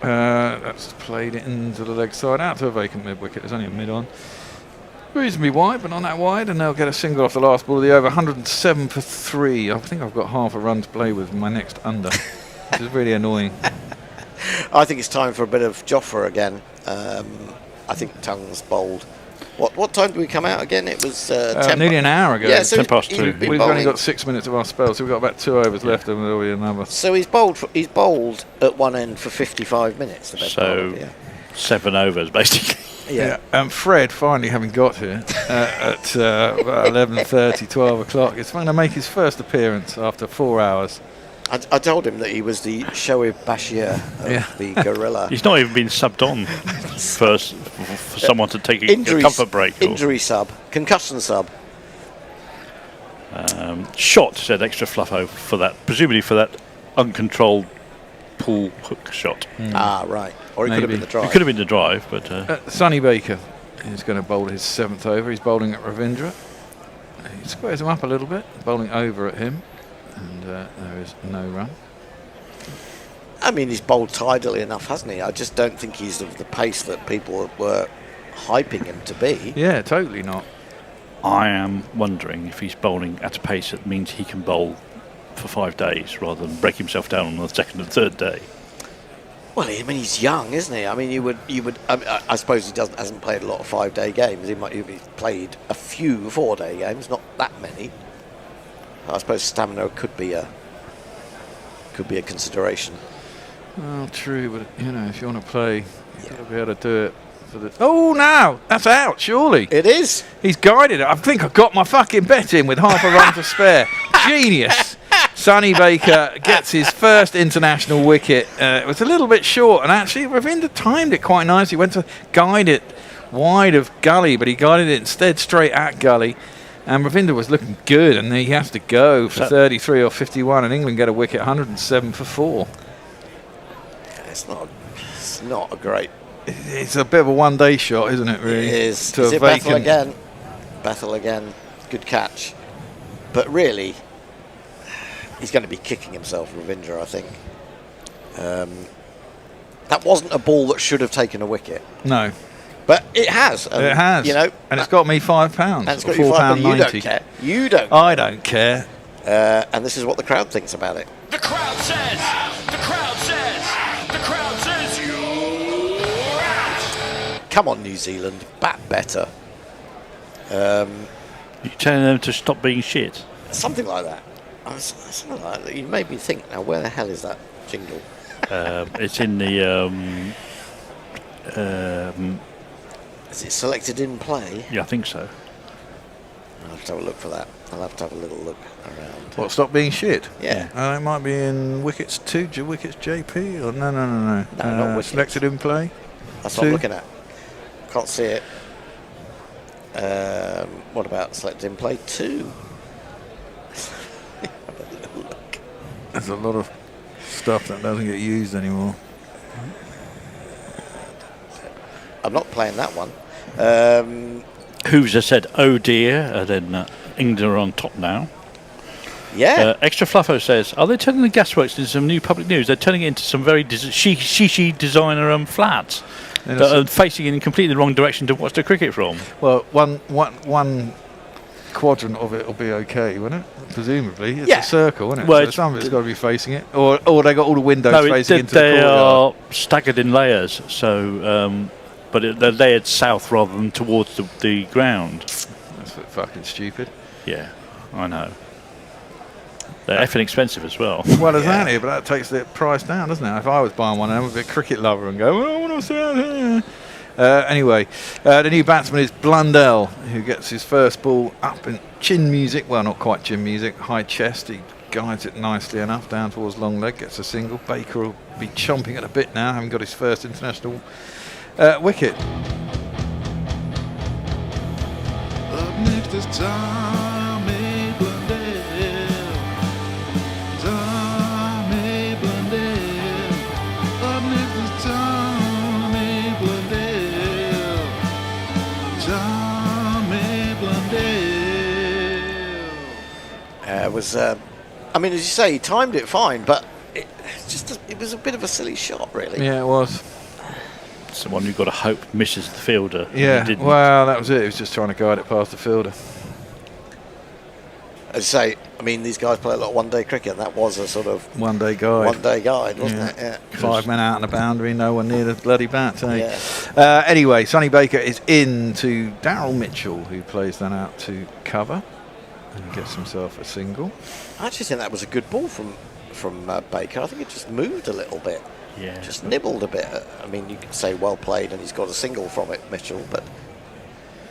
That's played it into the leg side, out to a vacant mid wicket. There's only a mid on. Reasonably wide, but not that wide, and they'll get a single off the last ball of the over. 107 for 3. I think I've got half a run to play with my next under, which is really annoying. I think it's time for a bit of Jofra again. I think Tongue's bowled. What time did we come out again? It was nearly an hour ago. Yeah, so 10 past 2. We've only got 6 minutes of our spell, so we've got about 2 overs left, and there'll be another. So he's bowled at one end for 55 minutes. The best bowler, 7 overs basically. Yeah. Fred finally having got here at about 11:30, 12 o'clock. It's going to make his first appearance after 4 hours. I told him that he was the Shoaib Bashir of the Guerrilla. He's not even been subbed on for someone to take a comfort break. Injury sub, concussion sub. Shot, said extra fluff over for that, presumably for that uncontrolled pull hook shot. Ah, right. Or it could have been the drive. It could have been the drive, but... Sonny Baker is going to bowl his 7th over. He's bowling at Ravindra. He squares him up a little bit, bowling over at him. And there is no run. I mean, he's bowled tidily enough, hasn't he? I just don't think he's of the pace that people were hyping him to be. Yeah, totally not. I am wondering if he's bowling at a pace that means he can bowl for 5 days rather than break himself down on the 2nd and 3rd day. Well, I mean, he's young, isn't he? I mean, you would. I suppose he hasn't played a lot of 5-day games. He's played a few 4-day games, not that many. I suppose stamina could be a consideration. Well, true, but if you want to play, you've got to be able to do it. Oh, no, that's out, surely. It is. He's guided it. I think I got my fucking bet in with half a run to spare. Genius. Sonny Baker gets his first international wicket. It was a little bit short, and actually Ravindra timed it quite nicely. He went to guide it wide of Gully, but he guided it instead straight at Gully. And Ravindra was looking good, and he has to go for 33 or 51, and England get a wicket, 107 for 4. Yeah, it's not a great. It's a bit of a one-day shot, isn't it? Really, it is. To Is a it vacant. Bethel again, good catch, but really, he's going to be kicking himself, Ravindra. I think that wasn't a ball that should have taken a wicket. No. But it has. It has. And it's got me £5. And it's got you £5. You don't care. You don't. I don't care. And this is what the crowd thinks about it. The crowd says. The crowd says. The crowd says you're out. Come on, New Zealand, bat better. You're telling them to stop being shit. Something like that. Something like that. You made me think. Now, where the hell is that jingle? It's in the. Is it selected in play? Yeah, I think so. I'll have to have a look for that. I'll have to have a little look around. What, stop being shit? Yeah. It might be in Wickets 2, Wickets JP, or no. No, not Wickets. Selected in play. That's what I'm looking at. Can't see it. What about selected in play 2? Have a little look. There's a lot of stuff that doesn't get used anymore. I'm not playing that one. Who's just said, oh dear, and then England are on top now. Yeah. Extra Fluffo says, are they turning the gasworks into some new public news? They're turning it into some very shishi designer flats that are facing in completely the wrong direction to watch the cricket from. Well, one quadrant of it will be okay, won't it? Presumably. It's a circle, isn't it? Well, so some of it's got to be facing it. Or they got all the windows facing into the they courtyard. are staggered in layers, so... but they're layered south rather than towards the ground. That's a bit fucking stupid. Yeah, I know. They're effing expensive as well. Well, exactly, but that takes the price down, doesn't it? If I was buying one, I would be a cricket lover and go, oh, I want to see it here. Anyway, the new batsman is Blundell, who gets his first ball up in chin music. Well, not quite chin music, high chest. He guides it nicely enough down towards long leg, gets a single. Baker will be chomping at a bit now, having got his first international wicket. Up next is Tommy Blundell. Tommy Blundell. Up next is Tommy Blundell. Tommy Blundell. It was, I mean, as you say, he timed it fine, but it was a bit of a silly shot, really. Yeah, it was. Someone who got to hope misses the fielder. Yeah, well, that was it. He was just trying to guide it past the fielder. As you say, I mean, these guys play a lot of one-day cricket, and that was a sort of one-day guide, wasn't it? Yeah. 5 men out on the boundary, no one near the bloody bat. Eh? Yeah. Anyway, Sonny Baker is in to Daryl Mitchell, who plays that out to cover and gets himself a single. I actually think that was a good ball from Baker. I think it just moved a little bit. Yeah. Just nibbled a bit. I mean, you could say well played, and he's got a single from it, Mitchell, but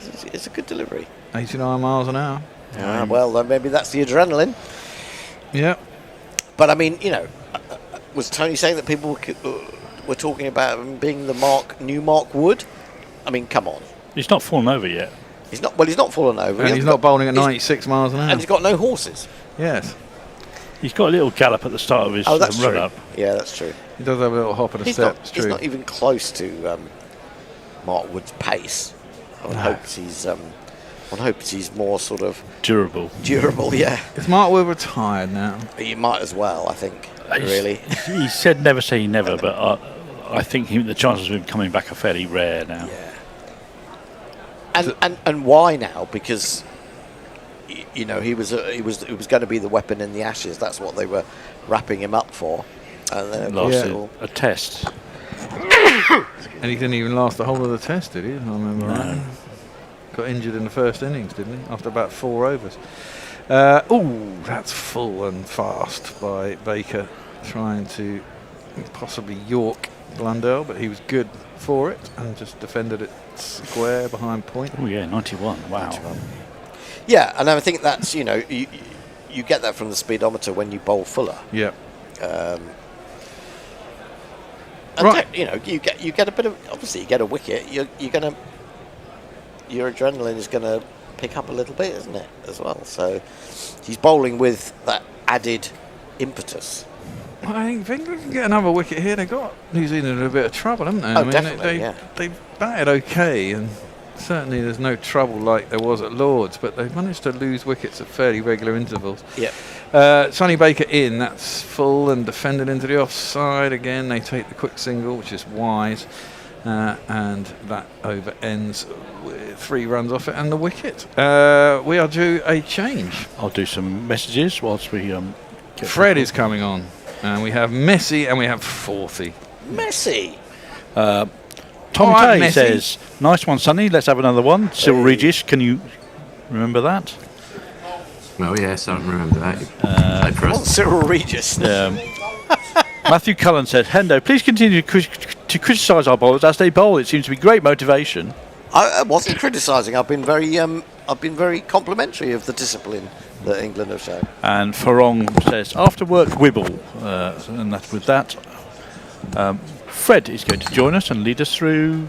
it's a good delivery. 89 miles an hour. Well, then maybe that's the adrenaline. Yeah. But I mean, was Tony saying that people were talking about him being the new Mark Wood? I mean, come on. He's not fallen over yet. He's not fallen over. And he's not bowling at 96 miles an hour. And he's got no horses. Yes. He's got a little gallop at the start of his run-up. Yeah, that's true. He does have a little hop at a step. He's not even close to Mark Wood's pace. One hopes he's more sort of durable. Durable, yeah. Is Mark Wood retired now? You might as well, I think. Really. He said never say never, but I think the chances of him coming back are fairly rare now. Yeah. And why now? Because he was going to be the weapon in the Ashes. That's what they were wrapping him up for. And then a test. And he didn't even last the whole of the test, did he? I remember right. Got injured in the first innings, didn't he? After about 4 overs. That's full and fast by Baker, trying to possibly York Blundell, but he was good for it and just defended it square behind point. Oh yeah, 91. Wow. 91. Yeah, and I think that's you get that from the speedometer when you bowl fuller. Yeah. Right. You get a bit of, obviously you get a wicket. Your adrenaline is gonna pick up a little bit, isn't it, as well? So he's bowling with that added impetus. I think England can get another wicket here. They got New Zealand in a bit of trouble, haven't they? Definitely. They batted okay, and certainly there's no trouble like there was at Lord's, but they've managed to lose wickets at fairly regular intervals. Yeah. Sonny Baker in, that's full and defended into the offside again. They take the quick single, which is wise, and that over ends with 3 runs off it and the wicket. We are due a change. I'll do some messages whilst we get Fred is coming on, and we have Messi and we have Forthy. Messi. Tom Tay says, nice one, Sonny. Let's have another one. Cyril Regis, can you remember that? Well, yes, I remember that. Cyril Regis. Nice Matthew Cullen says, Hendo, please continue to criticise our bowlers as they bowl. It seems to be great motivation. I wasn't criticising. I've been very complimentary of the discipline that England have shown. And Farong says, after work wibble. And that's with that. Fred is going to join us and lead us through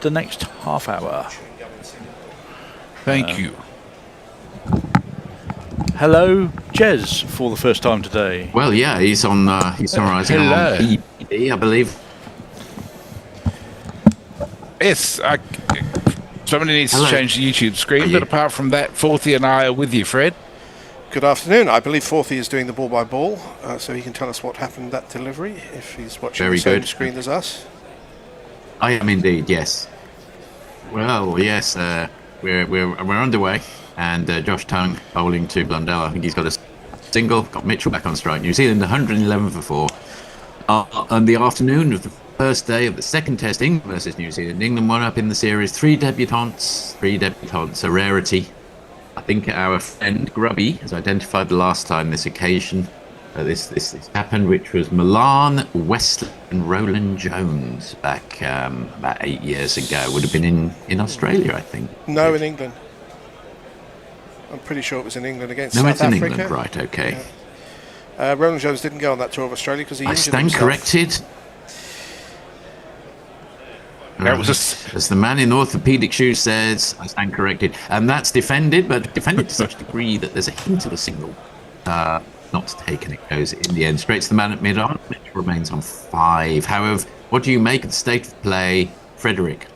the next half hour. Thank you. Hello, Jez, for the first time today. Well, yeah, he's summarising on EBD, I believe. Yes, somebody needs Hello. to change the YouTube screen, but apart from that, Forthy and I are with you, Fred. Good afternoon. I believe Forthy is doing the ball by ball, so he can tell us what happened that delivery if he's watching Very the same good. screen as us. I am indeed, yes. Well, yes, we're underway, and Josh Tongue bowling to Blundell. I think he's got a single. Got Mitchell back on strike. New Zealand 111 for 4. On the afternoon of the first day of the second test, England versus New Zealand. England won up in the series. 3 debutants, a rarity. I think our friend Grubby has identified the last time this occasion this happened, which was Milan, Wesley and Roland Jones back about 8 years ago. Would have been in Australia, I think. No, in England. I'm pretty sure it was in England against No, South it's in Africa. England, right? Okay. Yeah. Roland Jones didn't go on that tour of Australia because he I injured stand himself. corrected. That was as the man in orthopaedic shoes says, I stand corrected. And that's defended, but defended to such a degree that there's a hint of a single. Not taken, it goes in the end straight to the man at mid-on, which remains on 5. However, what do you make of the state of play, Frederick?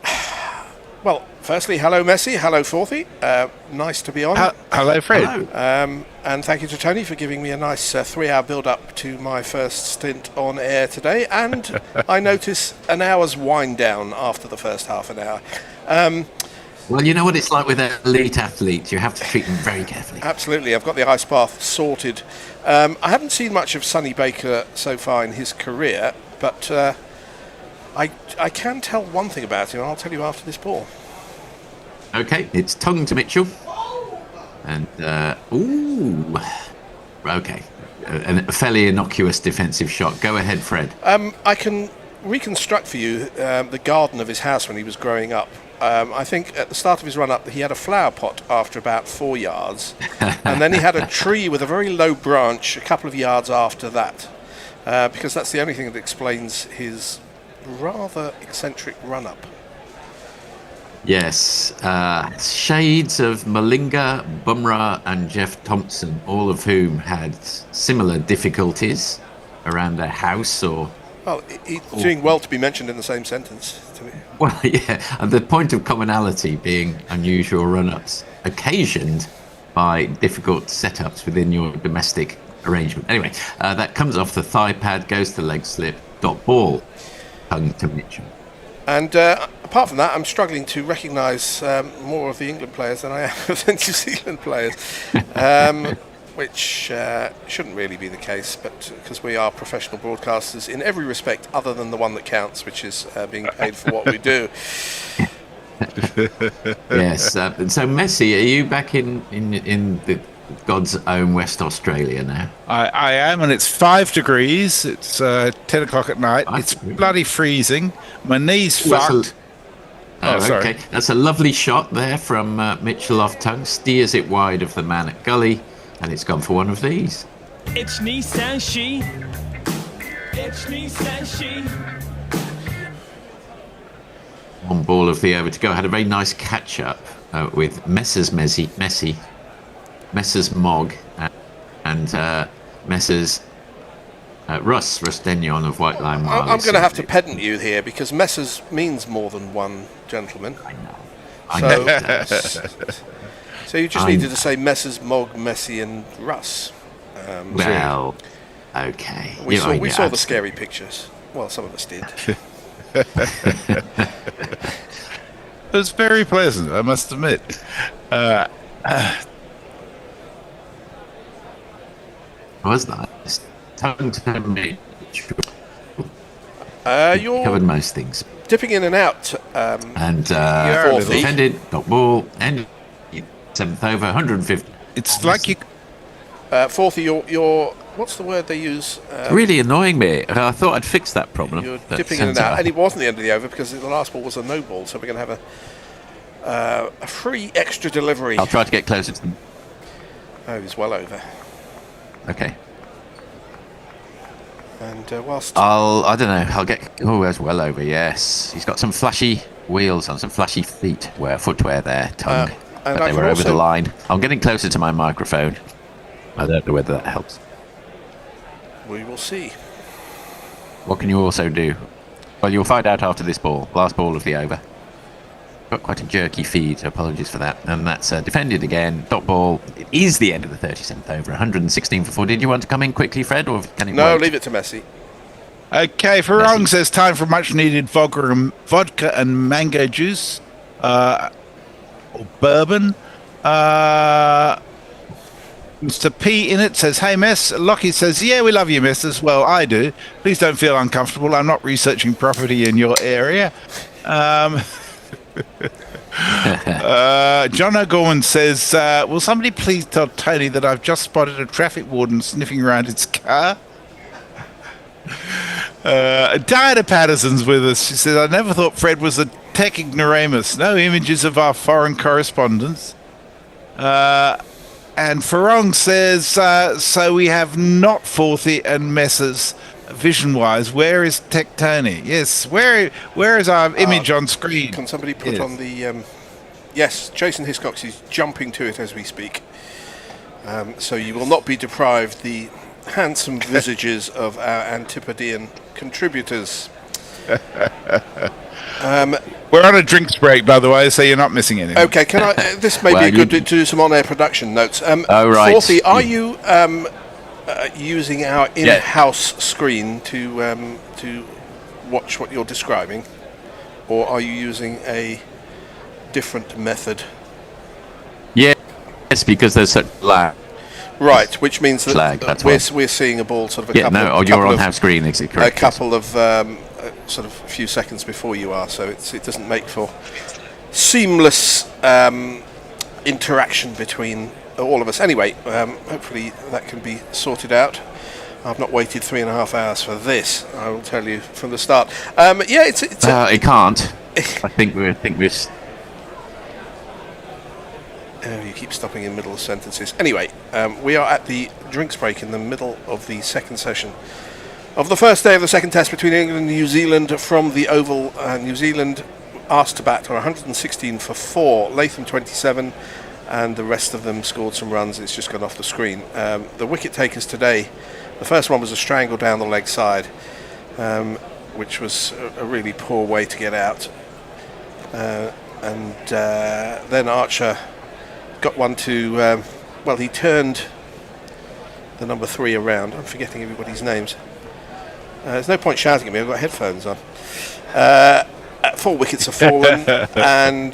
Well, firstly, hello Messi, hello Forthy. Nice to be on. Hello, Fred. Hello. And thank you to Tony for giving me a nice 3-hour build-up to my first stint on air today. And I notice an hour's wind down after the first half an hour. Well, you know what it's like with elite athletes. You have to treat them very carefully. Absolutely. I've got the ice bath sorted. I haven't seen much of Sonny Baker so far in his career, but I can tell one thing about him, and I'll tell you after this ball. Okay, it's Tongue to Mitchell. And, okay. A fairly innocuous defensive shot. Go ahead, Fred. I can reconstruct for you the garden of his house when he was growing up. I think at the start of his run-up, he had a flower pot after about 4 yards. And then he had a tree with a very low branch a couple of yards after that. Because that's the only thing that explains his rather eccentric run-up. Yes, shades of Malinga, Bumrah and Jeff Thompson, all of whom had similar difficulties around their house or... Well, he's doing well to be mentioned in the same sentence to me. Well, yeah, and the point of commonality being unusual run-ups, occasioned by difficult setups within your domestic arrangement. Anyway, that comes off the thigh pad, goes to leg slip, dot ball, Tongue to Mitchell. And apart from that, I'm struggling to recognise more of the England players than I am of the New Zealand players, which shouldn't really be the case, but because we are professional broadcasters in every respect other than the one that counts, which is being paid for what we do. Yes, so Messi, are you back in the God's own West Australia now? I am, and it's 5 degrees. It's 10 o'clock at night. It's bloody freezing. My knee's fucked. Okay. That's a lovely shot there from Mitchell off Tongue. Steers it wide of the man at gully, and it's gone for one of these. It's Nissan She. It's Nissan She. One ball of the over to go. Had a very nice catch up with Messrs. Messi, Messrs. Mogg, and Messrs. Russ Denyon of White Line Wireless. I'm going to have to pedant you here because Messrs means more than one gentleman. I know. So you just needed to say Messrs. Mogg, Messi and Russ. Well, okay. We saw the scary pictures. Well, some of us did. It was very pleasant, I must admit. Was that? Tongue to Mitchell. You're covered most things. Dipping in and out. And defended, dot ball, and 7th over, 150. It's like you... Forthy, you're what's the word they use? Really annoying me. I thought I'd fix that problem. You're but dipping in and turns out, out- and it wasn't the end of the over because the last ball was a no ball, so we're going to have a free extra delivery. I'll try to get closer to them. Oh, he's well over. Okay. And whilst I don't know. I'll get. Oh, that's well over. Yes, he's got some flashy wheels on, some flashy footwear there, tongue. and But I they can were over the also- line. I'm getting closer to my microphone. I don't know whether that helps. we will see. What can you also do? Well, you'll find out after this ball, last ball of the over. Got quite a jerky feed, so apologies for that. And that's defended again. Dot ball. It is the end of the 37th over. 116 for 4. Did you want to come in quickly, Fred, or can it No, wait? leave it to Messi. Okay, Farong says time for much needed vodka and mango juice. Or bourbon. Mr. P in it says, hey, Miss. Lockie says, yeah, we love you, Miss, as well. I do. Please don't feel uncomfortable. I'm not researching property in your area. John O'Gorman says, will somebody please tell Tony that I've just spotted a traffic warden sniffing around his car? Diana Patterson's with us. She says, I never thought Fred was a tech ignoramus. No images of our foreign correspondence. And Farong says, so we have not Forthy and Messers vision-wise. Where is Tech Tony? Yes, where is our image on screen? Can somebody put on the... yes, Jason Hiscox is jumping to it as we speak. So you will not be deprived the handsome visages of our Antipodean contributors. We're on a drinks break, by the way, so you're not missing anything. Okay, can I? This may be good to do some on-air production notes. Oh, right. Forthy, are you using our in-house screen to watch what you're describing, or are you using a different method? Yes, because there's such lag. Right, which means that Flag, that's we're seeing a ball sort of a couple of... you're on half screen, is it correct? A couple of sort of a few seconds before you are, so it doesn't make for seamless interaction between all of us. Anyway, hopefully that can be sorted out. I've not waited 3.5 hours for this, I will tell you from the start. It can't. I think we're... Oh, you keep stopping in middle of sentences. Anyway, we are at the drinks break in the middle of the second session of the first day of the second test between England and New Zealand from the Oval. New Zealand asked to bat on 116 for 4, Latham 27, and the rest of them scored some runs. It's just gone off the screen. The wicket takers today, the first one was a strangle down the leg side, which was a really poor way to get out. And then Archer got one to, he turned the number 3 around. I'm forgetting everybody's names. There's no point shouting at me, I've got headphones on. 4 wickets have fallen, and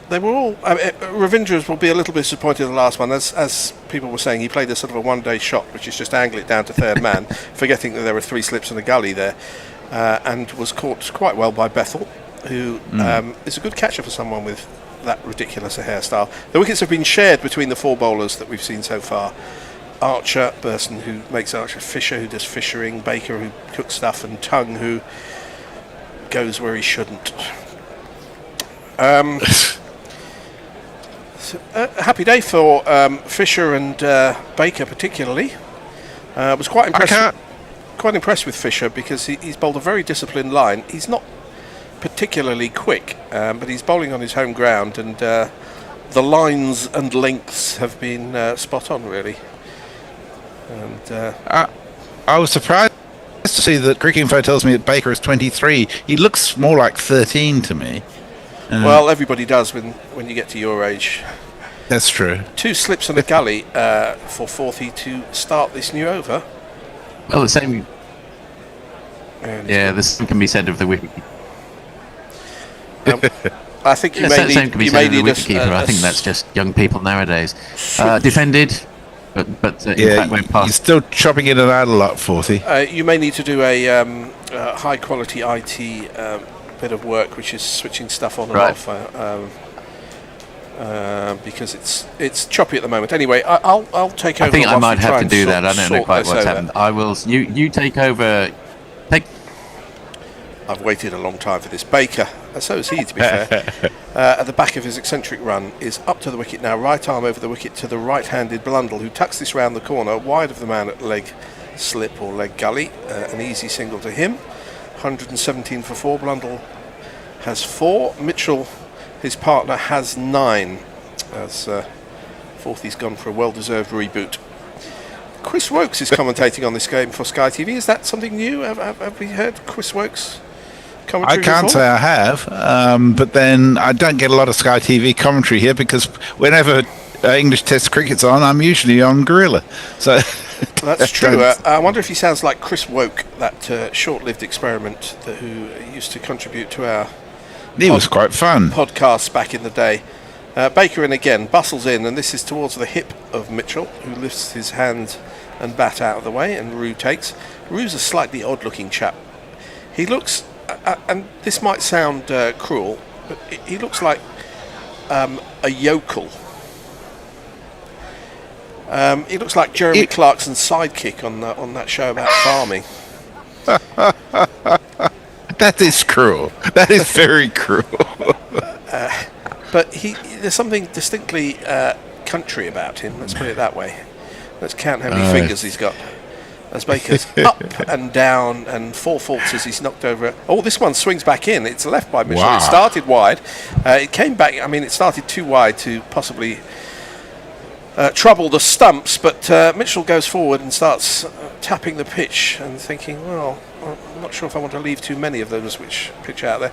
they were all... Ravindras will be a little bit disappointed in the last one. As people were saying, he played a sort of a one-day shot, which is just angle it down to third man, forgetting that there were 3 slips in the gully there, and was caught quite well by Bethel, who is a good catcher for someone with that ridiculous a hairstyle. The wickets have been shared between the 4 bowlers that we've seen so far. Archer, Burson, who makes Archer, Fisher, who does fishering, Baker, who cooks stuff, and Tongue, who goes where he shouldn't. Happy day for Fisher and Baker particularly. Was quite impressed with Fisher because he's bowled a very disciplined line. He's not particularly quick, but he's bowling on his home ground, and the lines and lengths have been spot on, really. And I was surprised to see that Cricinfo tells me that Baker is 23. He looks more like 13 to me. Well, everybody does when you get to your age. That's true. 2 slips in the gully for Forthy to start this new over. Well, the same... the same can be said of the wicket. I think you the may same can be need, said of the wicketkeeper. I think that's just young people nowadays. Defended, but in fact went past. You're still chopping in and out a lot, Forthy. You may need to do a high quality IT bit of work, which is switching stuff on and off. because it's choppy at the moment. Anyway, I'll take over. I think I whilst might we try have to and do that. I don't know sort quite this what's over. happened. I will. You take over. I've waited a long time for this. Baker, so is he, to be fair, at the back of his eccentric run, is up to the wicket now, right arm over the wicket to the right-handed Blundell, who tucks this round the corner, wide of the man at leg slip or leg gully. An easy single to him. 117 for 4. Blundell has 4. Mitchell, his partner, has 9. As Forthy's gone for a well-deserved reboot. Chris Wokes is commentating on this game for Sky TV. Is that something new? Have we heard Chris Wokes commentary I can't before? say I have, but then I don't get a lot of Sky TV commentary here because whenever English Test cricket's on, I'm usually on Guerrilla. So that's true. I wonder if he sounds like Chris Woke, that short-lived experiment who used to contribute to our He was quite fun. Podcasts back in the day. Baker in again, bustles in, and this is towards the hip of Mitchell, who lifts his hand and bat out of the way, and Rue takes. Rue's a slightly odd-looking chap. He looks, and this might sound cruel, but he looks like a yokel. He looks like Jeremy Clarkson's sidekick on that show about farming. That is cruel. That is very cruel. But there's something distinctly country about him, let's put it that way. Let's count how many fingers he's got. As Baker's up and down and 4 faults as he's knocked over. Oh, this one swings back in. It's left by Mitchell. Wow. It started wide. It came back. I mean, it started too wide to possibly trouble the stumps, but Mitchell goes forward and starts tapping the pitch and thinking, well, I'm not sure if I want to leave too many of those which pitch out there.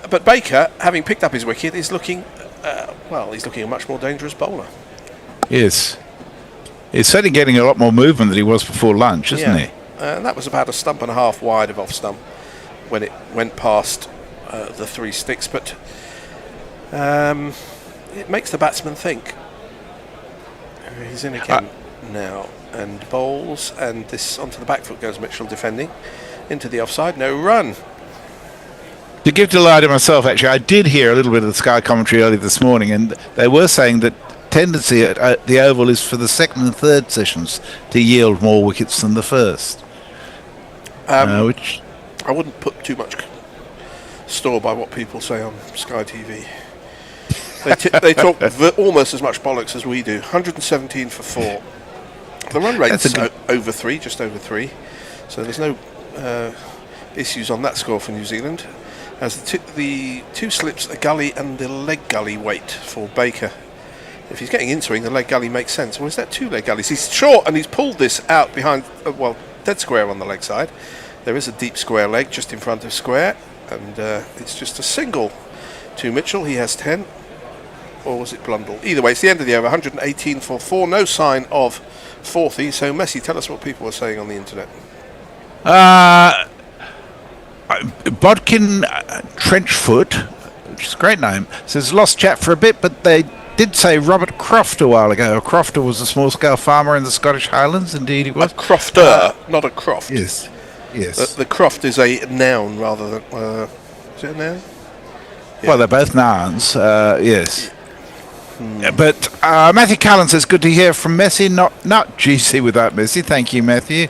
But Baker, having picked up his wicket, is looking, he's looking a much more dangerous bowler. Yes. He's certainly getting a lot more movement than he was before lunch, isn't he? And that was about a stump and a half wide of off stump when it went past the 3 sticks, but it makes the batsman think. He's in again now and bowls, and this onto the back foot goes Mitchell defending into the offside. No run. To give delight to myself, actually, I did hear a little bit of the Sky commentary early this morning, and they were saying that tendency at the Oval is for the second and third sessions to yield more wickets than the first. Which I wouldn't put too much store by what people say on Sky TV. They talk almost as much bollocks as we do. 117 for 4. The run rate's over 3, just over 3. So there's no issues on that score for New Zealand. As the 2 slips, a gully and the leg gully wait for Baker. If he's getting in swing, the leg gully makes sense. Or is that 2 leg gullies? He's short and he's pulled this out behind, dead square on the leg side. There is a deep square leg just in front of square, and it's just a single to Mitchell. He has 10. Or was it Blundell? Either way, it's the end of the over. 118 for 4. No sign of Forthy. So, Messi, tell us what people are saying on the internet. Bodkin Trenchfoot, which is a great name, says lost chat for a bit, but they did say Robert Croft a while ago. Crofter was a small-scale farmer in the Scottish Highlands. Indeed, he was. A crofter, not a croft. Yes. Yes. The croft is a noun rather than. Is it a noun? Yeah. Well, they're both nouns. Yes. But Matthew Callan says, good to hear from Messi, not GC without Messi. Thank you, Matthew.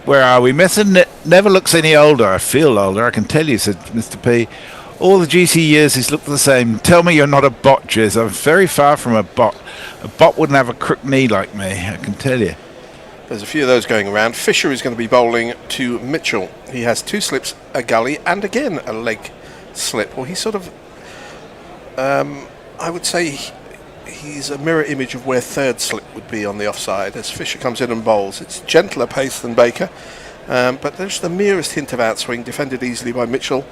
Where are we? Messi never looks any older. I feel older, I can tell you, said Mr. P. All the GC years he's looked the same. Tell me you're not a bot, Jez. I'm very far from a bot. A bot wouldn't have a crook knee like me, I can tell you. There's a few of those going around. Fisher is going to be bowling to Mitchell. He has 2 slips, a gully, and again a leg slip. Well, he's sort of... I would say he's a mirror image of where third slip would be on the offside as Fisher comes in and bowls. It's gentler pace than Baker, but there's the merest hint of outswing, defended easily by Mitchell,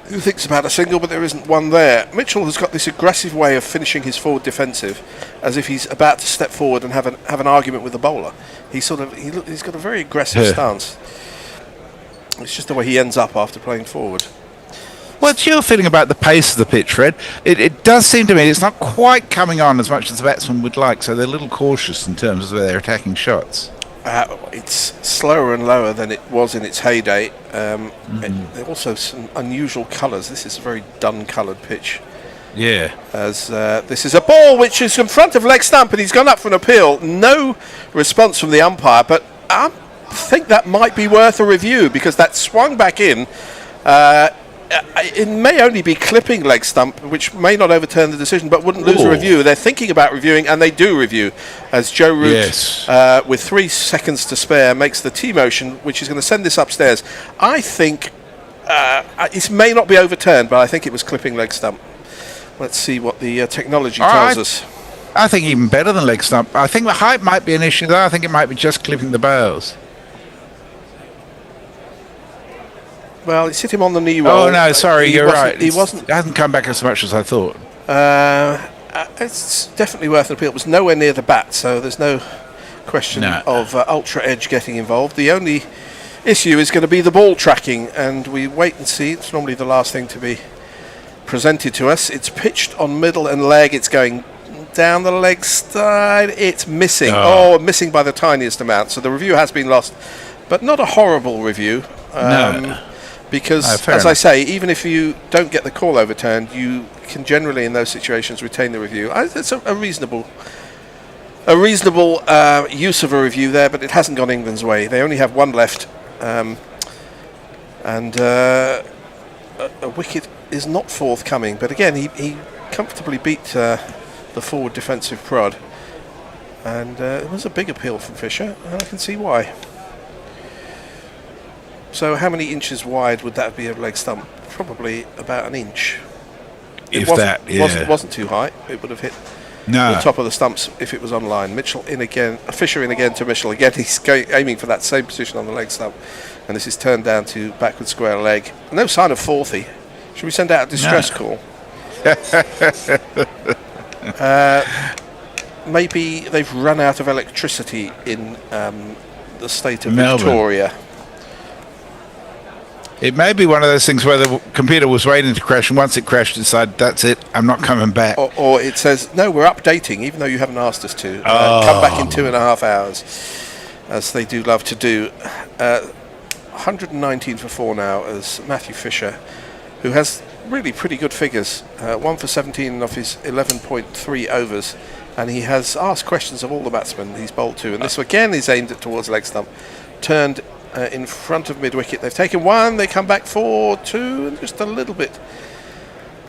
who thinks about a single, but there isn't one there. Mitchell has got this aggressive way of finishing his forward defensive, as if he's about to step forward and have an argument with the bowler. He's got a very aggressive stance. It's just the way he ends up after playing forward. What's your feeling about the pace of the pitch, Fred? It does seem to me it's not quite coming on as much as the batsmen would like, so they're a little cautious in terms of where they're attacking shots. It's slower and lower than it was in its heyday. There are also some unusual colours. This is a very dun-coloured pitch. Yeah. As this is a ball which is in front of leg stump, and he's gone up for an appeal. No response from the umpire, but I think that might be worth a review because that swung back in. It may only be clipping leg stump, which may not overturn the decision, but wouldn't lose a review. They're thinking about reviewing, and they do review, as Joe Root, with 3 seconds to spare, makes the T-motion, which is going to send this upstairs. I think it may not be overturned, but I think it was clipping leg stump. Let's see what the technology tells us. I think even better than leg stump. I think the height might be an issue, though. I think it might be just clipping the bales. Well, it's hit him on the knee roll. Oh no, sorry, you're right. He wasn't. It hasn't come back as much as I thought. It's definitely worth an appeal. It was nowhere near the bat, so there's no question of Ultra Edge getting involved. The only issue is going to be the ball tracking, and we wait and see. It's normally the last thing to be presented to us. It's pitched on middle and leg. It's going down the leg side. It's missing. Missing by the tiniest amount. So the review has been lost, but not a horrible review. Because, as I say, even if you don't get the call overturned, you can generally, in those situations, retain the review. It's a reasonable use of a review there, but it hasn't gone England's way. They only have one left, and a wicket is not forthcoming. But again, he comfortably beat the forward defensive prod, and it was a big appeal from Fisher, and I can see why. So how many inches wide would that be of leg stump? Probably about an inch. If It wasn't too high. It would have hit the top of the stumps if it was on line. Mitchell in again. Fisher in again to Mitchell. Again, he's aiming for that same position on the leg stump. And this is turned down to backward square leg. No sign of fourthy. Should we send out a distress call? Maybe they've run out of electricity in the state of Melbourne. Victoria. It may be one of those things where the computer was waiting to crash, and once it crashed, it decided, that's it, I'm not coming back. Or it says, no, we're updating, even though you haven't asked us to. Come back in 2.5 hours, as they do love to do. 119 for 4 now, as Matthew Fisher, who has really pretty good figures. 1 for 17 off his 11.3 overs. And he has asked questions of all the batsmen he's bowled to. And this again is aimed towards leg stump. Turned in front of mid-wicket. They've taken 1, they come back 4, 2, and just a little bit.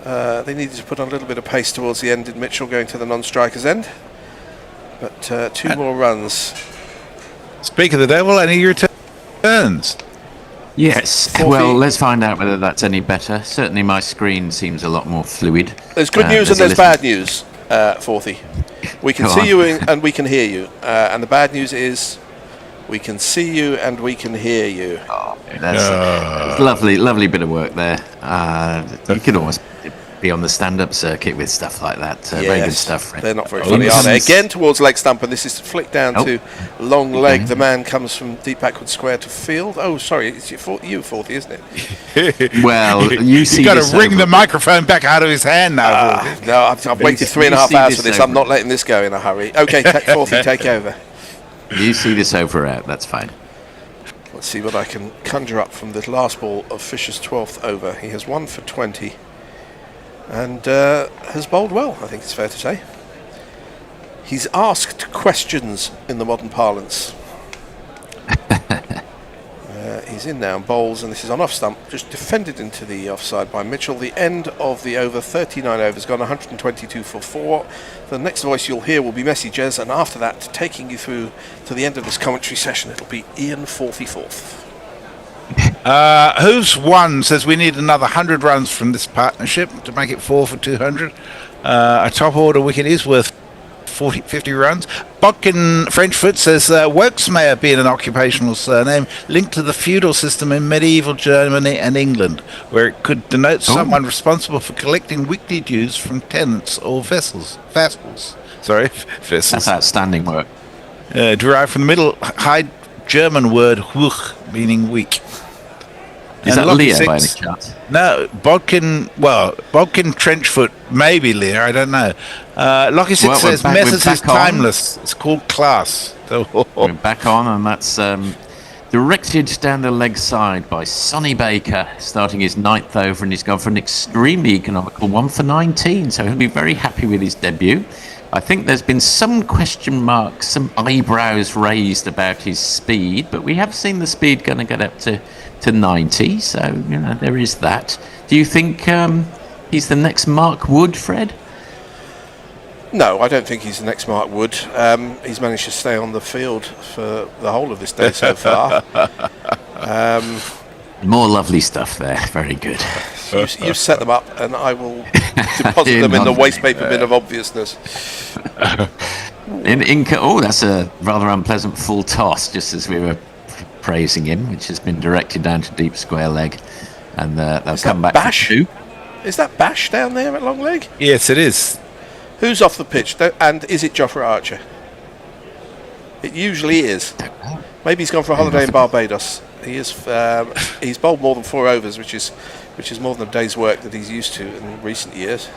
They needed to put on a little bit of pace towards the end, did Mitchell, going to the non-striker's end. But 2 more runs. Speak of the devil, any returns? Yes. Well, let's find out whether that's any better. Certainly my screen seems a lot more fluid. There's good news and there's bad news, Forthy. We can see you and we can hear you. And the bad news is we can see you and we can hear you. That's a lovely bit of work there. You can almost be on the stand-up circuit with stuff like that. Very good stuff. They're not very funny, are they? Again towards leg stump, and this is flicked down to long leg. The man comes from deep backward square to field. Oh, sorry, it's you, Forthy, isn't it? Well, you've got to wring the microphone back out of his hand now. No, I've waited 3.5 hours for this. I'm not letting this go in a hurry. Okay, Forthy, take over. You see this over out, that's fine. Let's see what I can conjure up from the last ball of Fisher's 12th over. He has 1 for 20 and has bowled well, I think it's fair to say. He's asked questions in the modern parlance. He's in now and bowls, and this is on off stump, just defended into the offside by Mitchell. The end of the over, 39 overs, gone 122 for 4. The next voice you'll hear will be Messi Jez, and after that, taking you through to the end of this commentary session, it'll be Ian 44th. Who's won says we need another 100 runs from this partnership to make it 4 for 200. A top order wicket is worth 50 runs. Bodkin Frenchfoot says Worksmayer being an occupational surname linked to the feudal system in medieval Germany and England, where it could denote someone responsible for collecting weekly dues from tenants or vassals. Sorry, vessels. That's outstanding work. Derived from the Middle High German word "Huch," meaning week. Is that Lear by any chance? No, Bodkin Trenchfoot, maybe Lear, I don't know. Locky 6 says Messrs is timeless. It's called class. We're back on, and that's directed down the leg side by Sonny Baker, starting his 9th over, and he's gone for an extremely economical 1 for 19, so he'll be very happy with his debut. I think there's been some question marks, some eyebrows raised about his speed, but we have seen the speed going to get up to 90, so there is that. Do you think he's the next Mark Wood, Fred? No, I don't think he's the next Mark Wood. He's managed to stay on the field for the whole of this day so far. More lovely stuff there. Very good. You set them up, and I will deposit them in the waste paper bin of obviousness. That's a rather unpleasant full toss, just as we were praising him, which has been directed down to deep square leg, and they'll come back Bash? for 2. Is that Bash down there at long leg? Yes, it is. Who's off the pitch? And is it Jofra Archer? It usually is. Maybe he's gone for a holiday in Barbados. He is. He's bowled more than 4 overs, which is more than a day's work that he's used to in recent years.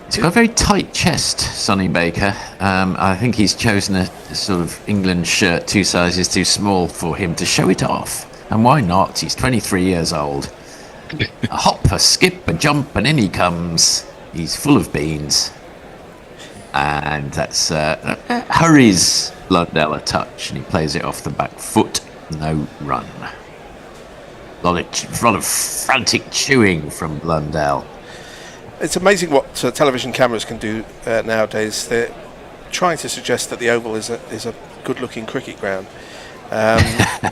He's got a very tight chest, Sonny Baker. I think he's chosen a sort of England shirt 2 sizes too small for him to show it off. And why not? He's 23 years old. A hop, a skip, a jump, and in he comes. He's full of beans. And that's hurries Blundell a touch, and he plays it off the back foot. No run. A lot of frantic chewing from Blundell. It's amazing what television cameras can do nowadays. They're trying to suggest that the Oval is a good-looking cricket ground,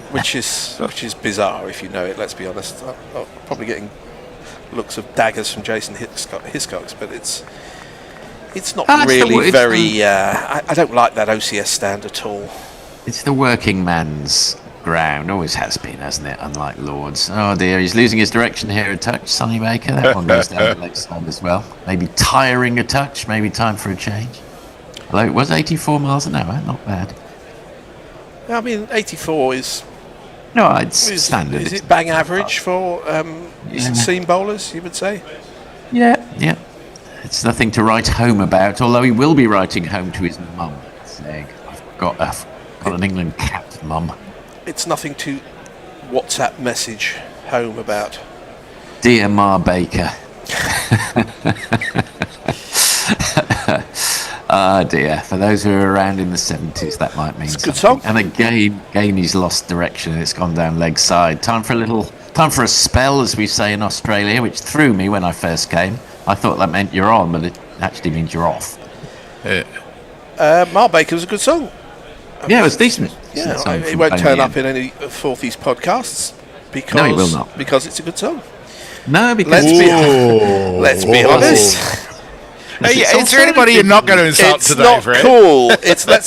which is bizarre if you know it. Let's be honest. I'm probably getting looks of daggers from Jason Hiscox, but it's not really very. I don't like that OCS stand at all. It's the working man's ground, always has been, hasn't it? Unlike Lord's. Oh dear, he's losing his direction here. A touch, Sonny Baker. That one goes down the leg side as well. Maybe tiring a touch. Maybe time for a change. Although it was 84 miles an hour, not bad. I mean, 84 is. No, it's standard. Is it bang average for seam bowlers? You would say. Yeah. It's nothing to write home about. Although he will be writing home to his mum, saying, "I've got an England cap, mum." It's nothing to WhatsApp message home about. Dear Ma Baker. Ah dear. For those who were around in the 70s, that might mean something. Good song. And again he's lost direction and it's gone down leg side. Time for a spell, as we say in Australia, which threw me when I first came. I thought that meant you're on, but it actually means you're off. Ma Baker was a good song. Yeah, it was decent. Yeah, it won't turn up in any Fourth East podcasts because No, it will not. Because it's a good song. No, because let's be honest. Hey, is there anybody you're not going to insult It's today, not Fred? cool. It's not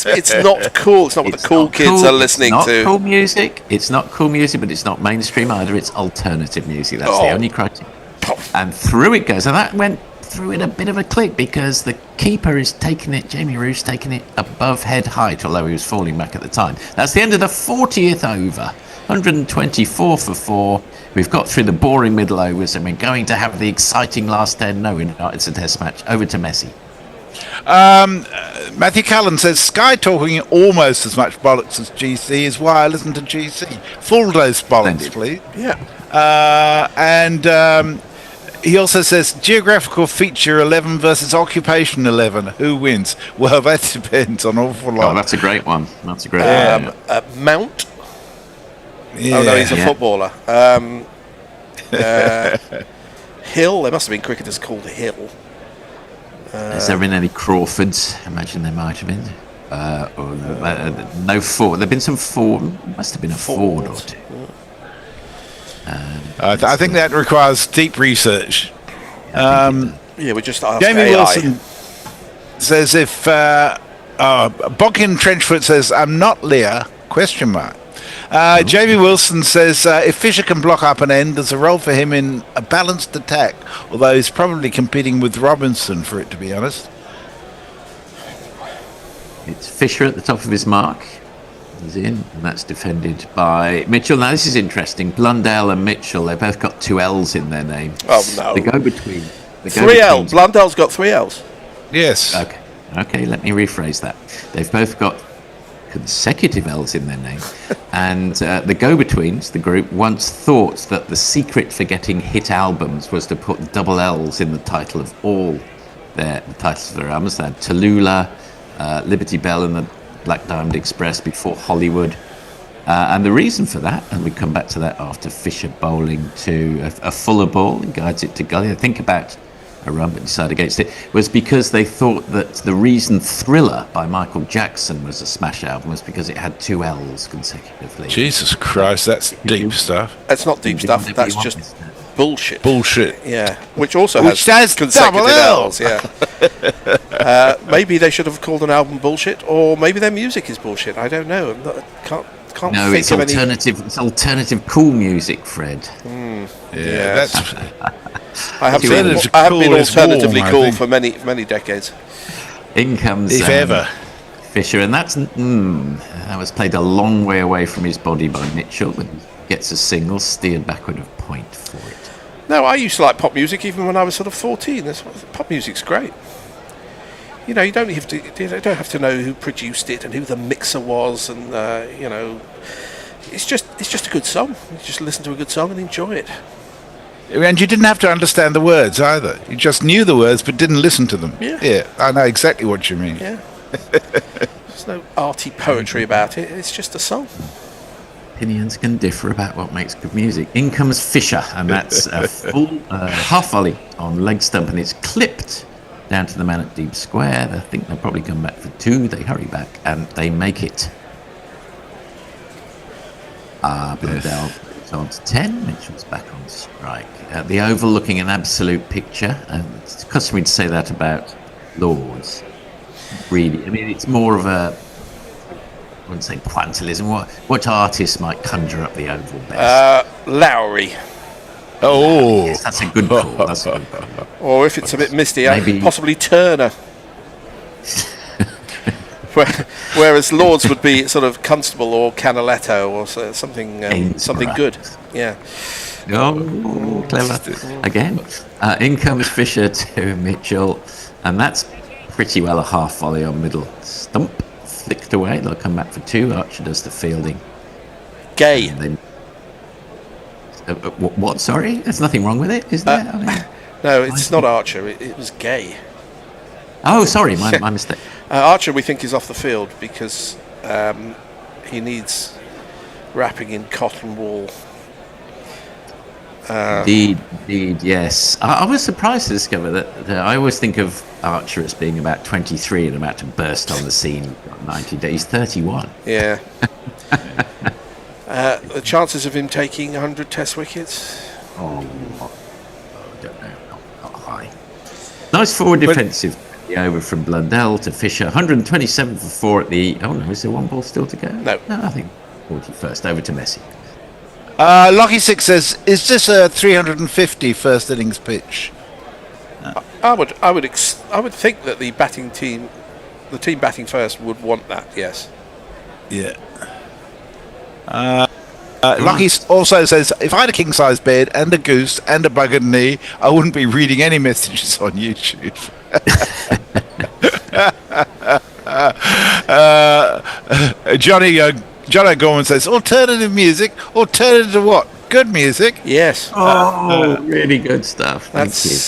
cool. It's not what the cool kids are listening it's not to. Cool music. It's not cool music, but it's not mainstream either. It's alternative music. That's the only criteria. And through it goes. And that went through in a bit of a click because the keeper is taking it, Jamie Roos taking it above head height, although he was falling back at the time. That's the end of the 40th over. 124 for 4. We've got through the boring middle overs and we're going to have the exciting last 10. No, we're not. It's a test match. Over to Messi. Matthew Callan says, Sky talking almost as much bollocks as GC is why I listen to GC. Full dose bollocks, please. Yeah. And he also says, geographical feature 11 versus occupation 11. Who wins? Well, that depends on an awful lot. Oh, that's a great one. That's a great one. Mount. Yeah. Oh no, he's a footballer. Hill. There must have been cricketers called Hill. Has there been any Crawfords? Imagine there might have been. No Ford. There have been some Ford. Must have been a Ford or two. I think that requires deep research. Yeah, we just asked Jamie AI. Wilson says if Bodkin Trenchfoot says I'm not Lear ? Jamie Wilson says if Fisher can block up an end, there's a role for him in a balanced attack, although he's probably competing with Robinson for it, to be honest. It's Fisher at the top of his mark. He's in, and that's defended by Mitchell. Now, this is interesting. Blundell and Mitchell, they've both got 2 L's in their name. Oh, no. They go between. 3 L's. Blundell's got 3 L's. Yes. Okay, let me rephrase that. They've both got consecutive L's in their name. And the Go-Betweens, the group, once thought that the secret for getting hit albums was to put double L's in the title of all the titles of their albums. They had Tallulah, Liberty Bell and the Black Diamond Express before Hollywood. And the reason for that, and we come back to that after Fisher bowling to a fuller ball and guides it to gully. I think about a run but decided against it, was because they thought that the reason Thriller by Michael Jackson was a smash album was because it had 2 L's consecutively. Jesus Christ, that's deep stuff. That's not deep stuff, that's just bullshit. Bullshit. Yeah, which also Which has double consecutive L. L's, yeah. Maybe they should have called an album bullshit, or maybe their music is bullshit. I don't know. Can't no, think it's of alternative. any. It's alternative cool music, Fred. Yeah, that's. I have been alternatively cool for many decades. In comes if ever Fisher, and that was played a long way away from his body by Mitchell, and gets a single, steered backward of point for it. No, I used to like pop music even when I was sort of 14. Pop music's great. You know, you don't have to know who produced it and who the mixer was, and you know, it's just a good song. You just listen to a good song and enjoy it. And you didn't have to understand the words either. You just knew the words but didn't listen to them. Yeah, I know exactly what you mean. Yeah. There's no arty poetry about it. It's just a song. Opinions can differ about what makes good music. In comes Fisher, and that's a full half volley on leg stump, and it's clipped down to the man at deep square. I think they'll probably come back for 2. They hurry back and they make it. Blundell goes on to 10. Mitchell's back on strike. The Oval looking an absolute picture. It's customary to say that about Lords. Really, I mean, it's more of a, I wouldn't say pointillism. What artist might conjure up the Oval best? Lowry. Oh, yes, that's a good call. That's a good call. Or if it's a bit misty, Maybe possibly Turner. Whereas Lords would be sort of Constable or Canaletto or something good. Yeah. Oh, clever. Again, in comes Fisher to Mitchell, and that's pretty well a half volley on middle stump. Flicked away. They'll come back for 2. Archer does the fielding. Gay. Then, what? Sorry? There's nothing wrong with it, is there? No, it's not Archer. It was Gay. Oh, sorry, my mistake. Archer, we think, is off the field because he needs wrapping in cotton wool. Indeed, yes. I was surprised to discover that I always think of Archer as being about 23 and about to burst on the scene 90 days, 31. Yeah. The chances of him taking 100 Test wickets? I don't know, not high. Nice forward defensive. Over from Blundell to Fisher. 127 for 4 at the... Oh, no, is there one ball still to go? No, I think 41st. Over to Messi. Lockie 6 says, is this a 350 first innings pitch? I would think that the team batting first would want that, yes. Yeah. Lockie also says, if I had a king-size bed and a goose and a buggered knee, I wouldn't be reading any messages on YouTube. Johnny O'Gorman says, alternative music. Alternative to what? Good music. Yes. Really good stuff. Thank you.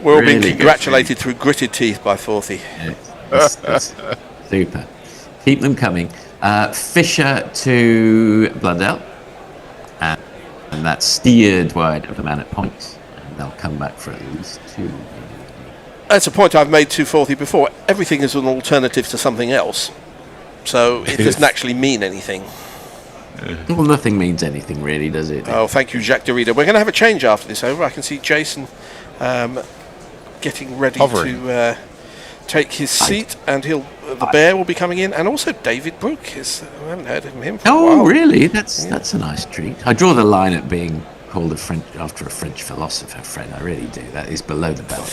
We're all being congratulated through gritted teeth by Forthy. That's super. Keep them coming. Fisher to Blundell, and that's steered wide of the man at point, and they'll come back for at least 2. That's a point I've made to Forthy before. Everything is an alternative to something else, so it doesn't actually mean anything. Well, nothing means anything really, does it? Oh, thank you, Jacques Derrida. We're going to have a change after this over. I can see Jason getting ready to take his seat, and the Bear will be coming in, and also David Brooke. I haven't heard of him for a while. Oh, really? That's a nice treat. I draw the line at being called after a French philosopher, Fred. I really do. That is below the belt.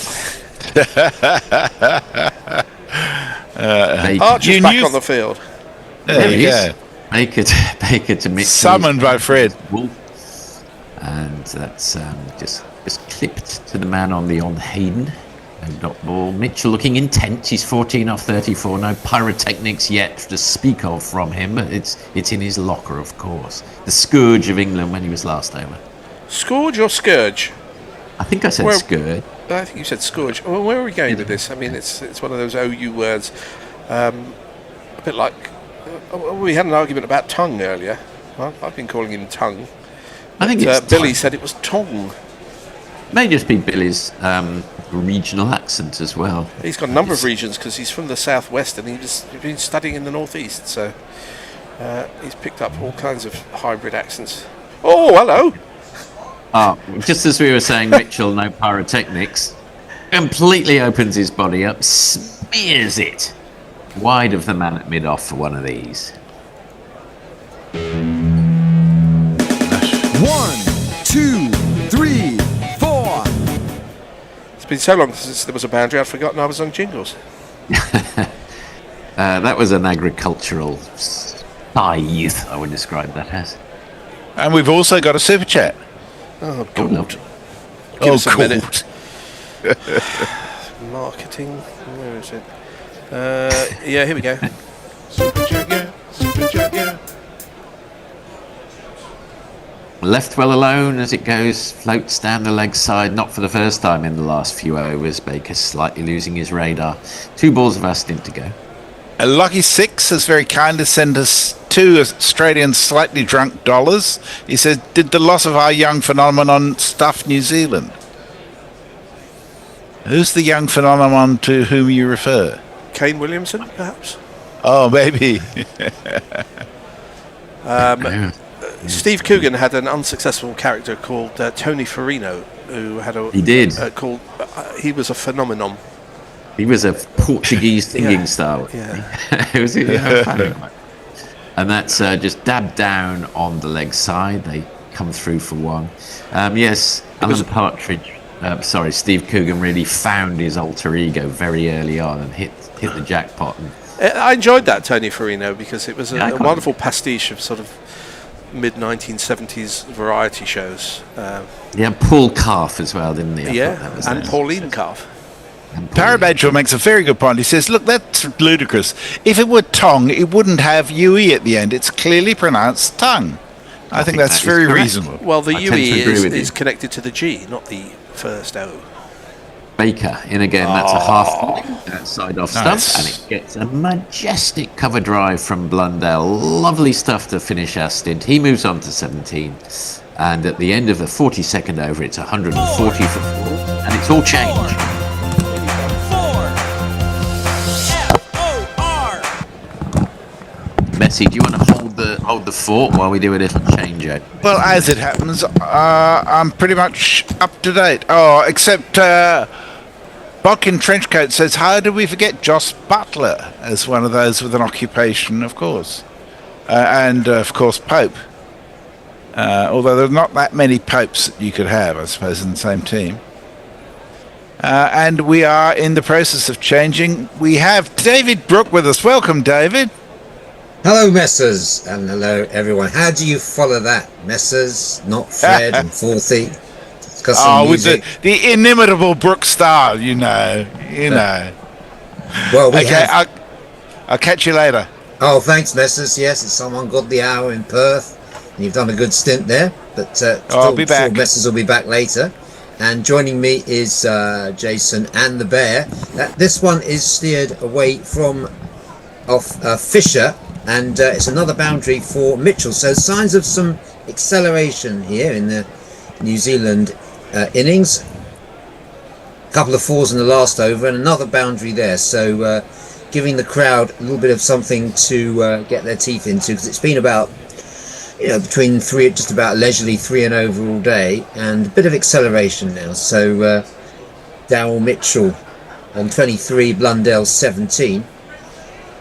Archer's back on the field. There he is. Baker to Mitchell. Summoned by Fred. And that's just clipped to the man on Hayden. No dot ball. Mitchell looking intense. He's 14 off 34. No pyrotechnics yet to speak of from him, but it's in his locker, of course. The scourge of England when he was last over. Scourge or scourge? I think I said scourge. I think you said scourge. Well, where are we going with this? I mean, it's one of those OU words. A bit like... we had an argument about tongue earlier. Well, I've been calling him tongue. I think it's Billy said it was tong. May just be Billy's regional accent as well. He's got a number of regions because he's from the southwest and he's been studying in the northeast, so he's picked up all kinds of hybrid accents. Oh, hello! Just as we were saying, Mitchell, no pyrotechnics, completely opens his body up, smears it wide of the man at mid-off for one of these. 1, 2, 3, 4. It's been so long since there was a boundary, I'd forgotten I was on jingles. That was an agricultural scythe, I would describe that as. And we've also got a super chat. Oh, God. Give us a minute. Marketing. Where is it? Yeah, here we go. Super chat, yeah. Super chat, yeah. Left well alone as it goes, floats down the leg side, not for the first time in the last few overs. Baker slightly losing his radar. 2 balls of our stint to go. A Lucky Six has very kindly sent us 2 Australian slightly drunk dollars. He said, did the loss of our young phenomenon stuff New Zealand? Who's the young phenomenon to whom you refer? Kane Williamson, perhaps? Oh, maybe. Steve Coogan had an unsuccessful character called Tony Farino, who had a... He did. He was a phenomenon. He was a Portuguese singing star. Yeah. It was, and that's just dabbed down on the leg side. They come through for 1. Yes, Alan Partridge. Steve Coogan really found his alter ego very early on and hit the jackpot. I enjoyed that Tony Farino because it was a wonderful pastiche of sort of mid-1970s variety shows. Yeah, Paul Calf as well, didn't he? And Pauline Calf. Parabadger makes a very good point. He says, look, that's ludicrous. If it were tongue, it wouldn't have UE at the end. It's clearly pronounced tongue. I think that's very reasonable. Well, the UE is connected to the G, not the first O. Baker in again. That's a half side off stump, and it gets a majestic cover drive from Blundell. Lovely stuff to finish our stint. He moves on to 17, and at the end of the 42nd over, it's 140 for 4, and it's all change. Messi, do you want to hold the fort while we do a little change out? Well, as it happens, I'm pretty much up to date. Oh, except Buck in Trenchcoat says, how did we forget Joss Butler as one of those with an occupation, of course. And, of course, Pope. Although there are not that many Popes that you could have, I suppose, in the same team. And we are in the process of changing. We have David Brooke with us. Welcome, David. Hello, Messers, and hello, everyone. How do you follow that? Messers, not Fred and Forthy. With the inimitable Brooke style, you know. Well, okay, I'll catch you later. Oh, thanks, Messers. Yes, it's some ungodly hour in Perth, and you've done a good stint there. But I'll be back. Messers will be back later. And joining me is Jason and the Bear. This one is steered away from Fisher. And it's another boundary for Mitchell. So signs of some acceleration here in the New Zealand innings. A couple of 4s in the last over and another boundary there. So giving the crowd a little bit of something to get their teeth into, because it's been about, between 3, just about leisurely 3 and over all day, and a bit of acceleration now. So Darryl Mitchell on 23, Blundell 17.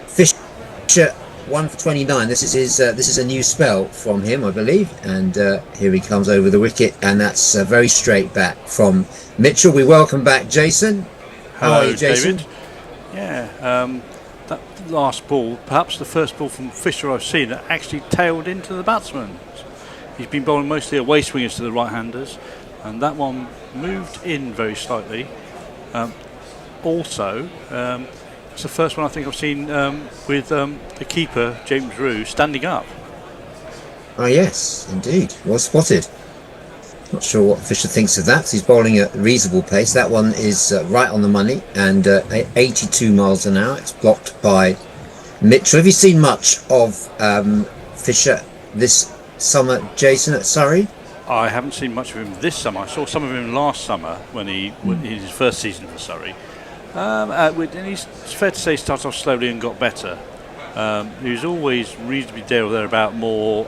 Fisher 1 for 29. This is a new spell from him, I believe, and here he comes over the wicket, and that's very straight back from Mitchell. We welcome back Jason. How are you, Jason? David. Yeah, that last ball, perhaps the first ball from Fisher I've seen, that actually tailed into the batsman. He's been bowling mostly away swingers to the right-handers, and that one moved in very slightly. also, it's the first one I think I've seen with the keeper, James Rew, standing up. Oh yes, indeed. Well spotted. Not sure what Fisher thinks of that. He's bowling at a reasonable pace. That one is right on the money and 82 miles an hour. It's blocked by Mitchell. Have you seen much of Fisher this summer, Jason, at Surrey? I haven't seen much of him this summer. I saw some of him last summer when in his first season for Surrey. And it's fair to say he started off slowly and got better. He was always reasonably there or thereabout, more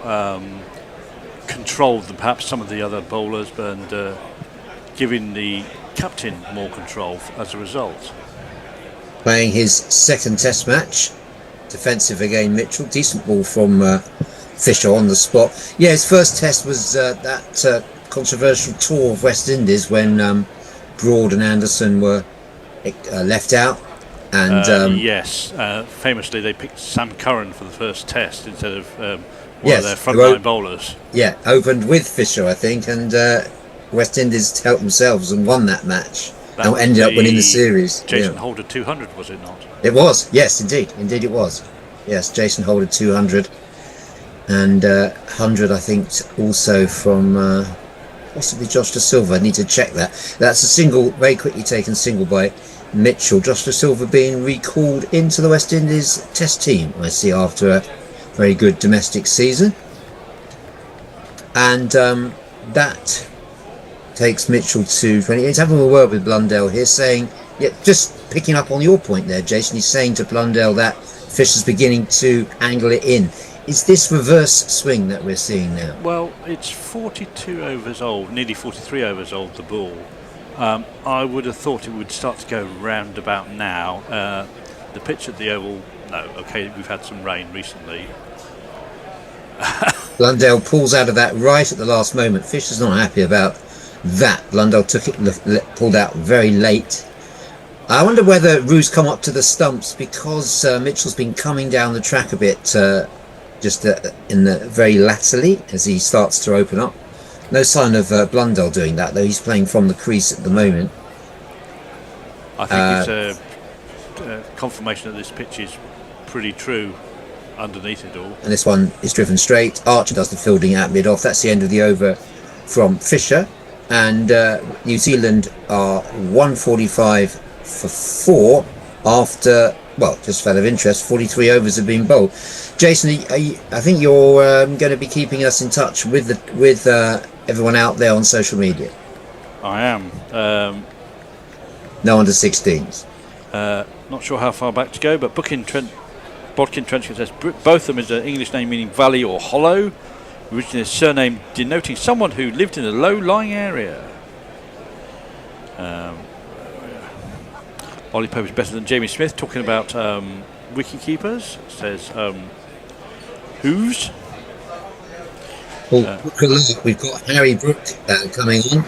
controlled than perhaps some of the other bowlers, and giving the captain more control as a result. Playing his second test match. Defensive again, Mitchell. Decent ball from Fisher on the spot. Yeah, his first test was that controversial tour of West Indies when Broad and Anderson were left out. And yes, famously they picked Sam Curran for the first test instead of one of their frontline bowlers. Yeah, opened with Fisher, I think, and West Indies helped themselves and won that match. And ended up winning the series. Jason Holder 200, was it not? It was, yes, indeed it was. Yes, Jason Holder 200 and 100, I think, also from possibly Josh De Silva. I need to check that. That's a single, very quickly taken single by Mitchell. Josh De Silva being recalled into the West Indies test team, I see, after a very good domestic season. And that takes Mitchell to 20. He's having a word with Blundell here, saying, yeah, just picking up on your point there, Jason, he's saying to Blundell that Fisher's beginning to angle it in. Is this reverse swing that we're seeing now? Well, it's 42 overs old, nearly 43 overs old, the ball. I would have thought it would start to go round about now. The pitch at the Oval, no, okay, we've had some rain recently. Blundell pulls out of that right at the last moment. Fisher's not happy about that. Blundell took it, pulled out very late. I wonder whether Rew's come up to the stumps because Mitchell's been coming down the track a bit, just in the very laterally as he starts to open up. No sign of Blundell doing that, though. He's playing from the crease at the moment. I think it's a confirmation that this pitch is pretty true underneath it all. And this one is driven straight. Archer does the fielding at mid-off. That's the end of the over from Fisher. And New Zealand are 145 for 4 after, well, just out of interest, 43 overs have been bowled. Jason, I think you're going to be keeping us in touch with everyone out there on social media. I am. No under 16s. Not sure how far back to go, but Bodkin Trenchard says both of them is an English name meaning valley or hollow. Originally a surname denoting someone who lived in a low-lying area. Ollie Pope is better than Jamie Smith. Talking about wicket keepers, says who's? We've got Harry Brook coming on.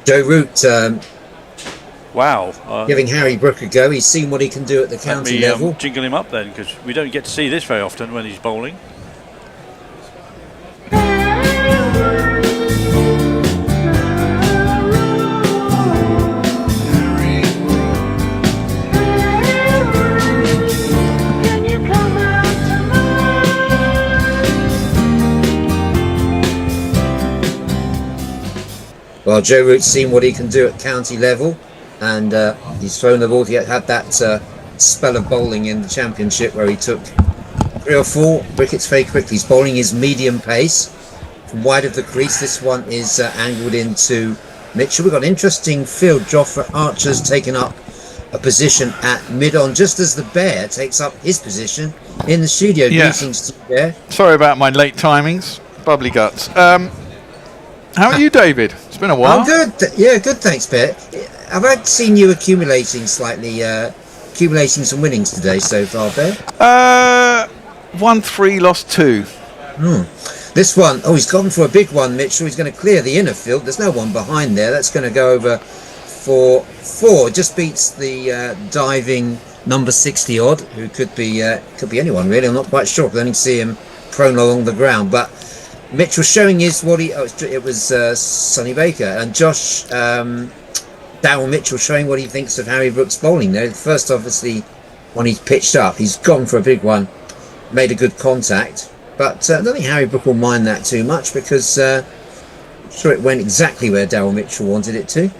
Joe Root giving Harry Brook a go. He's seen what he can do at the county level. Jingle him up then, because we don't get to see this very often when he's bowling. Well, Joe Root's seen what he can do at county level, and he's thrown the ball. He had that spell of bowling in the championship where he took 3 or 4 wickets very quickly. He's bowling his medium pace from wide of the crease. This one is angled into Mitchell. We've got an interesting field. Jofra Archer's taken up a position at mid-on, just as the Bear takes up his position in the studio. Yeah. Greetings to you, Bear. Sorry about my late timings. Bubbly guts. How are you, David? It's been a while. I'm good. Yeah, good. Thanks, Bear. I've seen you accumulating some winnings today so far, Bear. 1-3, lost 2. This one, he's gone for a big one, Mitchell. He's going to clear the inner field. There's no one behind there. That's going to go over for 4. Just beats the diving number 60 odd, who could be anyone really. I'm not quite sure. I can only see him prone along the ground, but Mitchell showing his what he. It was Sonny Baker and Josh Darryl Mitchell showing what he thinks of Harry Brooks' bowling there. First, obviously, when he's pitched up, he's gone for a big one, made a good contact. But I don't think Harry Brook will mind that too much because I'm sure it went exactly where Darryl Mitchell wanted it to.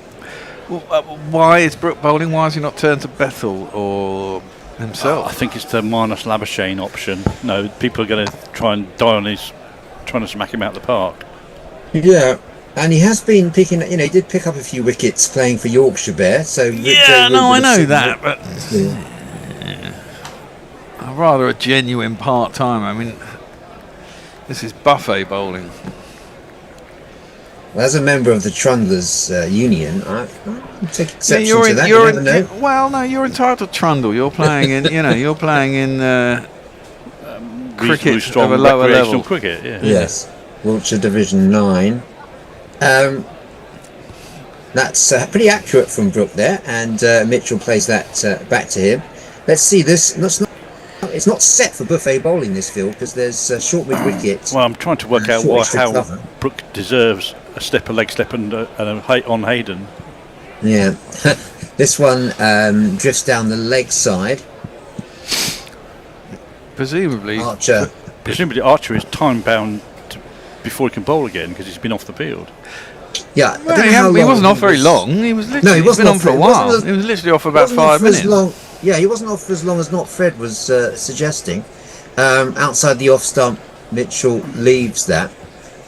Well, why is Brook bowling? Why has he not turned to Bethel or himself? I think it's the Marnus Labuschagne option. No, people are going to try and die on his, trying to smack him out of the park. Yeah, and he has been picking. He did pick up a few wickets playing for Yorkshire Bear. So yeah, no, I know that, but I'd rather a genuine part-time. I mean, this is buffet bowling. Well, as a member of the Trundlers Union, I take exception you're to that. You're you never know. Well, no, you're entitled to trundle. You're playing in, you're playing in cricket strong of a lower recreational level. cricket. Yeah. Yes, Wiltshire Division 9. That's pretty accurate from Brook there, and Mitchell plays that back to him. Let's see this. It's not set for buffet bowling, this field, because there's short mid-wicket. Well, I'm trying to work out how Brook deserves a leg step and on Hayden. Yeah, this one drifts down the leg side. Presumably Archer is time bound before he can bowl again because he's been off the field. Yeah, well, he wasn't off very long. He was literally he wasn't been on off for a while. He was literally off for about 5 minutes. Yeah, he wasn't off for as long as Not Fred was suggesting. Outside the off stump, Mitchell leaves that,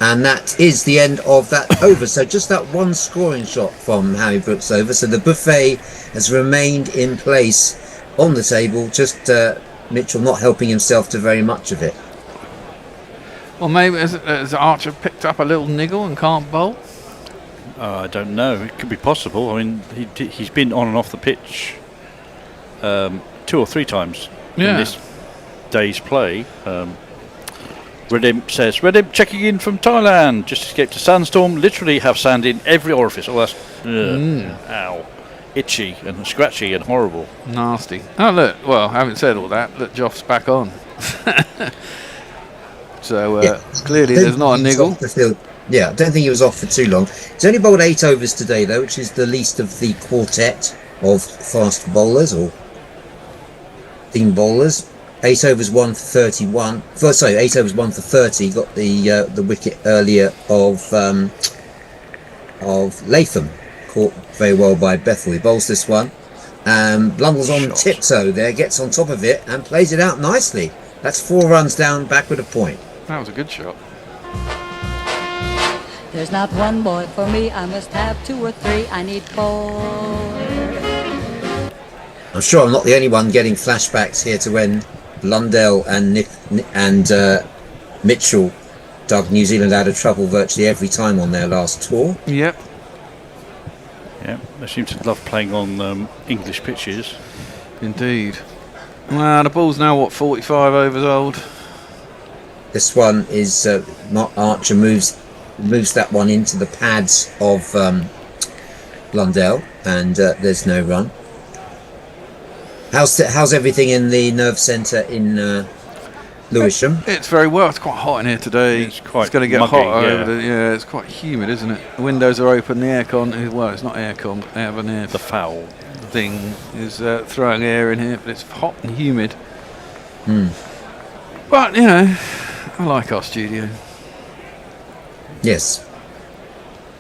and that is the end of that over. So just that one scoring shot from Harry Brooks over. So the buffet has remained in place on the table. Just Mitchell not helping himself to very much of it. Well, maybe has Archer picked up a little niggle and can't bowl? I don't know. It could be possible. I mean, he's been on and off the pitch 2 or 3 times in this day's play. Redim says, Redim checking in from Thailand. Just escaped a sandstorm. Literally have sand in every orifice. Oh, that's ow, itchy and scratchy and horrible. Nasty. Oh, look. Well, having said all that, look, Joff's back on. So clearly there's not a niggle. Yeah, I don't think he was off for too long. He's only bowled 8 overs today, though, which is the least of the quartet of fast bowlers or team bowlers. 8 overs, 1 for 31. 8 overs, 1 for 30. Got the wicket earlier of Latham, caught very well by Bethel. He bowls this one. Blundell's on tiptoe there, gets on top of it and plays it out nicely. That's 4 runs down, backward a point. That was a good shot. There's not one boy for me, I must have 2 or 3, I need 4. I'm sure I'm not the only one getting flashbacks here to when Blundell and Mitchell dug New Zealand out of trouble virtually every time on their last tour. Yep. Yeah, they seem to love playing on English pitches. Indeed. Well, the ball's now, 45 overs old? This one is Mark Archer moves that one into the pads of Blundell, and there's no run. How's everything in the nerve centre in Lewisham? It's very well. It's quite hot in here today. It's going to get muggy, hot. yeah. It's quite humid, isn't it? The windows are open. The aircon, well, it's not aircon, but they have an air. The foul thing is throwing air in here, but it's hot and humid. Mm. But I like our studio. Yes.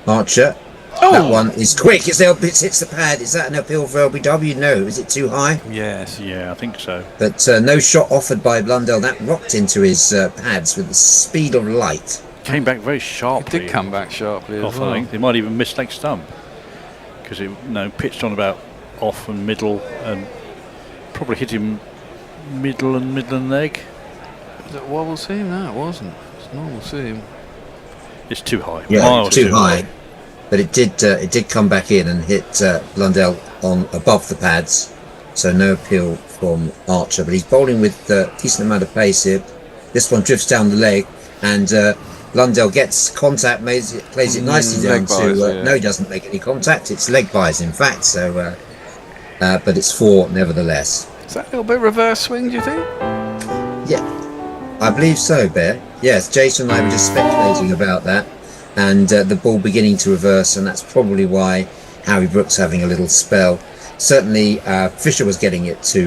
Archer. Oh. That one is quick. It hits the pad. Is that an appeal for LBW? No. Is it too high? Yes. Yeah, I think so. But no shot offered by Blundell. That rocked into his pads with the speed of light. Came back very sharply. It did come back sharply as well. I think they might even miss leg stump because it pitched on about off and middle and probably hit him middle and leg. Was it wobble seam? No, it wasn't. It's normal seam. It's too high. Yeah, Miles too high. But it did come back in and hit Blundell on above the pads. So no appeal from Archer. But he's bowling with a decent amount of pace here. This one drifts down the leg, and Blundell gets contact, plays it nicely down to. No, he doesn't make any contact. It's leg buys, in fact. So, but it's 4 nevertheless. Is that a little bit reverse swing? Do you think? Yeah, I believe so, Bear. Yes, Jason and I were just speculating about that, and the ball beginning to reverse, and that's probably why Harry Brooks having a little spell. Certainly, Fisher was getting it to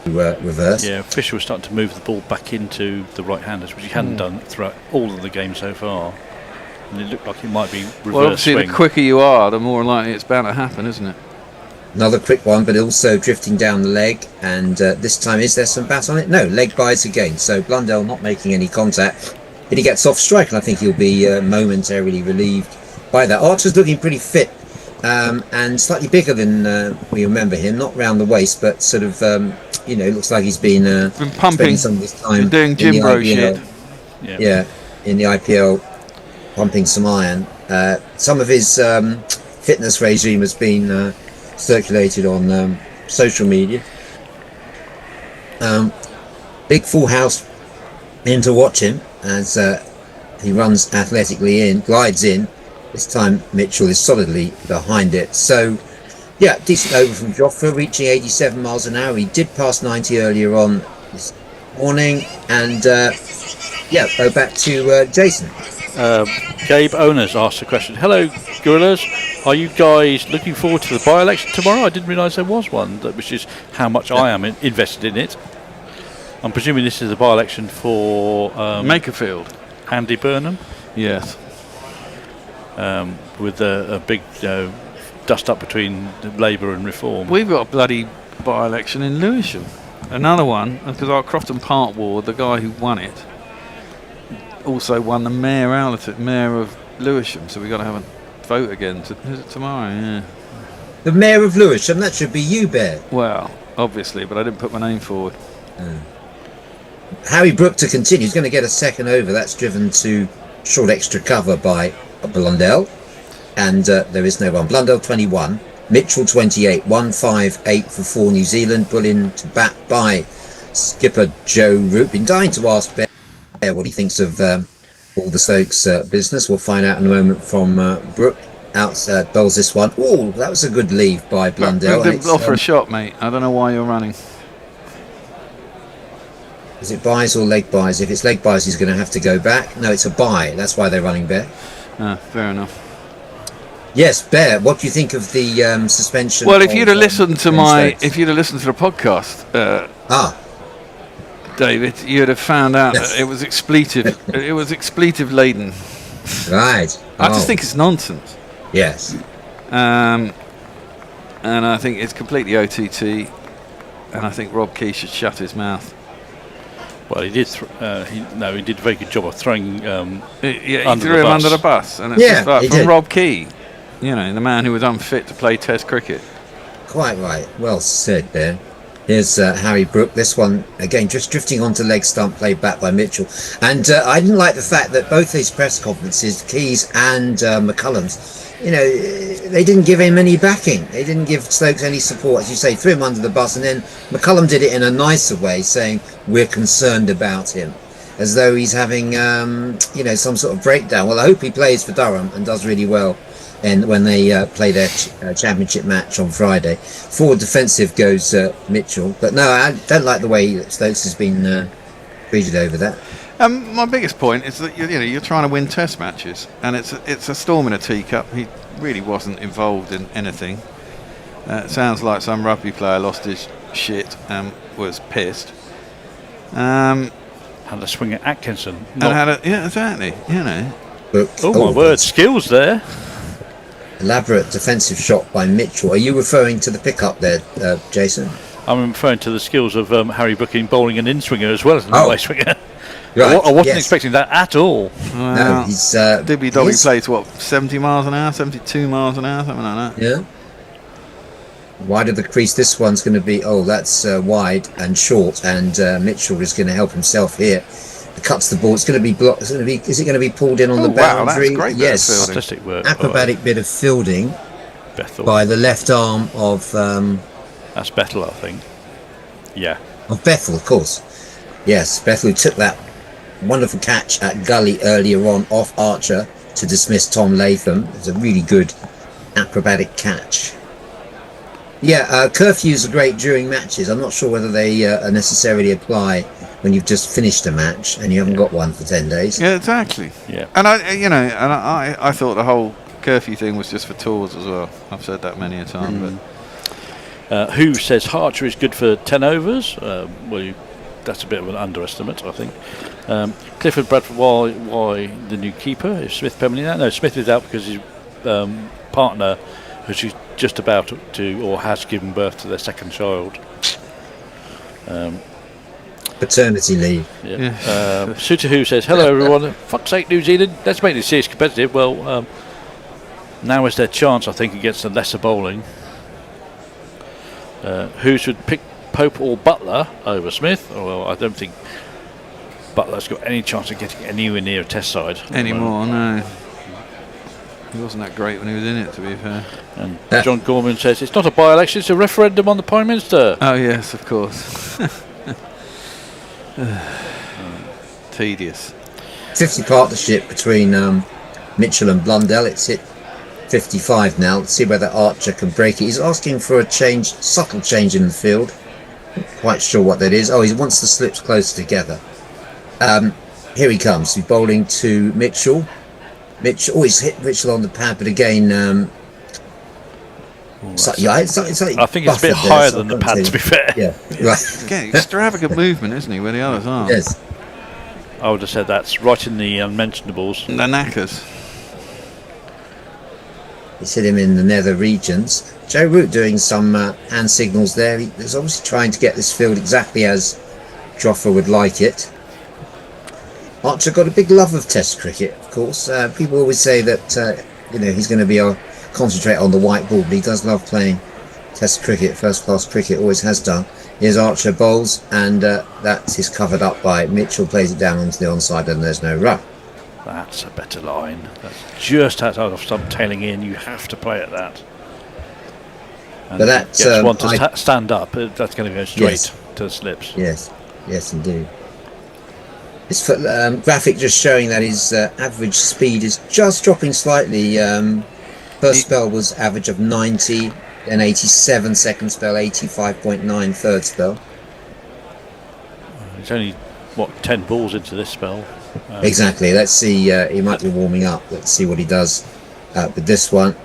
reverse. Yeah, Fisher was starting to move the ball back into the right-handers, which he hadn't done throughout all of the game so far. And it looked like it might be reverse Well, obviously, swing. the quicker you are, the more likely it's bound to happen, isn't it? Another quick one, but also drifting down the leg. And this time, is there some bat on it? No, leg buys again. So Blundell not making any contact. But he gets off strike, and I think he'll be momentarily relieved by that. Archer's looking pretty fit. And slightly bigger than we remember him, not round the waist, but sort of, looks like he's been pumping, some of his time doing gym bro shit. Yeah, in the IPL, pumping some iron. Some of his fitness regime has been circulated on social media. Big full house in to watch him as he runs athletically in, glides in. This time Mitchell is solidly behind it. So, yeah, decent over from Jofra, reaching 87 miles an hour. He did pass 90 earlier on this morning. And, go back to Jason. Gabe Owners asked a question. Hello, Gorillas. Are you guys looking forward to the by-election tomorrow? I didn't realise there was one, which is how much I am invested in it. I'm presuming this is a by-election for... Makerfield. Andy Burnham? Yes. With a big dust up between Labour and Reform. We've got a bloody by-election in Lewisham. Another one, because our Crofton Park ward, the guy who won it, also won the mayor of Lewisham. So we've got to have a vote again. Is it tomorrow? Yeah. The mayor of Lewisham, that should be you, Bear. Well, obviously, but I didn't put my name forward. Harry Brook to continue. He's going to get a second over. That's driven to short extra cover by Blundell, and there is no one. Blundell 21, Mitchell 28, 158 for 4 New Zealand. Put in to bat by skipper Joe Root. Been dying to ask Bear what he thinks of all the Stokes business. We'll find out in a moment from Brook. Outside bowls this one. Oh, that was a good leave by Blundell. Didn't offer a shot, mate. I don't know why you're running. Is it buys or leg buys? If it's leg buys, he's going to have to go back. No, it's a buy. That's why they're running Bear. Fair enough. Yes, Bear. What do you think of the suspension? Well, if you'd have listened to the podcast, David, you'd have found out that it was expletive. It was expletive laden. Right. I just think it's nonsense. Yes. And I think it's completely OTT. And I think Rob Key should shut his mouth. Well, he did. He did a very good job of throwing. He threw him under the bus, and it's just like from Rob Key, the man who was unfit to play Test cricket. Quite right. Well said, Ben. Here's Harry Brook. This one again, just drifting onto leg stump, played back by Mitchell. And I didn't like the fact that both these press conferences, Keys and McCullum's, they didn't give him any backing. They didn't give Stokes any support, as you say, threw him under the bus. And then McCullum did it in a nicer way, saying we're concerned about him, as though he's having, some sort of breakdown. Well, I hope he plays for Durham and does really well. And when they play their championship match on Friday, forward defensive goes Mitchell. But no, I don't like the way Stokes has been treated over that. My biggest point is that you're trying to win Test matches, and it's a storm in a teacup. He really wasn't involved in anything. It sounds like some rugby player lost his shit and was pissed. Had a swing at Atkinson. Exactly. My word, skills there. Elaborate defensive shot by Mitchell. Are you referring to the pickup there, Jason? I'm referring to the skills of Harry Brook in bowling an in-swinger as well as an away swinger. Right, I wasn't expecting that at all. No, he's... Dibby Dobby plays, 70 miles an hour, 72 miles an hour, something like that? Yeah. Wide of the crease, this one's going to be... that's wide and short, and Mitchell is going to help himself here. Cuts the ball. It's going to be blocked. Is it going to be pulled in on the boundary? Wow, that's great. Yes. Fantastic work. Acrobatic bit of fielding Bethel. By the left arm of... that's Bethel, I think. Yeah. Of Bethel, of course. Yes, Bethel took that wonderful catch at Gully earlier on off Archer to dismiss Tom Latham. It was a really good acrobatic catch. Yeah, curfews are great during matches. I'm not sure whether they necessarily apply when you've just finished a match and you haven't got one for 10 days. Yeah, exactly. Yeah. And I thought the whole curfew thing was just for tours as well. I've said that many a time. But Who says Archer is good for 10 overs? That's a bit of an underestimate, I think. Clifford Bradford, why the new keeper? Is Smith permanently out? No, Smith is out because his partner, who's just about to, or has given birth to their second child. Paternity leave. Yeah. Suter Who says, hello everyone. Fuck's sake, New Zealand, let's make this series competitive. Well, now is their chance, I think, against the lesser bowling. Who should pick Pope or Butler over Smith? Well, I don't think Butler's got any chance of getting anywhere near a test side anymore. No, he wasn't that great when he was in it, to be fair. And John Gorman says it's not a by-election, it's a referendum on the Prime Minister. Oh yes, of course. Tedious. 50 partnership between Mitchell and Blundell. It's hit 55 now. Let's see whether Archer can break it. He's asking for a change, subtle change in the field. Not quite sure what that is. Oh, he wants the slips close together. Here he comes. He's bowling to Mitchell. He's hit Mitchell on the pad, but again, it's like I think it's a bit higher than the pad, to be fair. Yeah, right. Again, extravagant movement, isn't he? Where the others aren't. Yes. I would have said that's right in the unmentionables. The knackers. He's hit him in the nether regions. Joe Root doing some hand signals there. He's obviously trying to get this field exactly as Joffa would like it. Archer got a big love of Test cricket, of course. People always say that he's going to be concentrate on the white ball, but he does love playing Test cricket, first-class cricket, always has done. Here's Archer bowls, and that is covered up by Mitchell, plays it down onto the onside, and there's no run. That's a better line. That's just out of stump tailing in. You have to play at that. And but that's one to stand up. That's going to go straight to the slips. Yes, indeed. This graphic just showing that his average speed is just dropping slightly. First spell was average of 90, then 87, second spell 85.9, third spell. It's only 10 balls into this spell. Exactly. Let's see. He might be warming up. Let's see what he does with this one.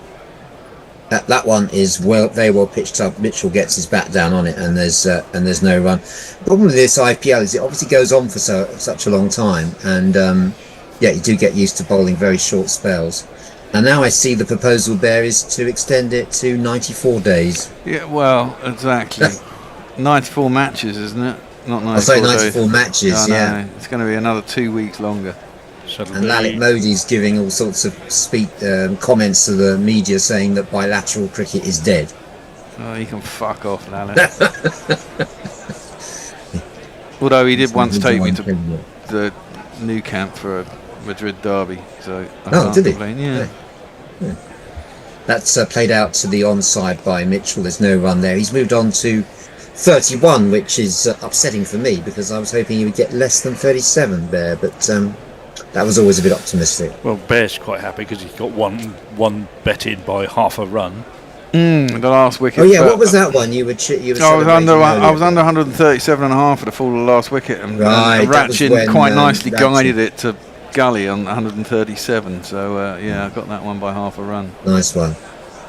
That one is very well pitched up. Mitchell gets his bat down on it, and there's no run. The problem with this IPL is it obviously goes on for such a long time, and you do get used to bowling very short spells. And now I see the proposal there is to extend it to 94 days. Yeah, well, exactly. 94 matches, isn't it? Not 94 I'll say 94 matches, yeah. It's going to be another 2 weeks longer. And Lalit Modi's giving all sorts of comments to the media saying that bilateral cricket is dead. Oh, you can fuck off, Lalit. Although he did once take me to the new camp for a Madrid derby, so did he? Complain. Yeah. That's played out to the onside by Mitchell. There's no run there. He's moved on to 31, which is upsetting for me because I was hoping he would get less than 37 there, but that was always a bit optimistic. Well, Bear's quite happy because he's got one bet in by half a run. The last wicket. Oh yeah, what was that one? You were I was under 137.5 for the fall of the last wicket, and Ratchin quite nicely guided it to gully on 137. So I got that one by half a run. Nice one.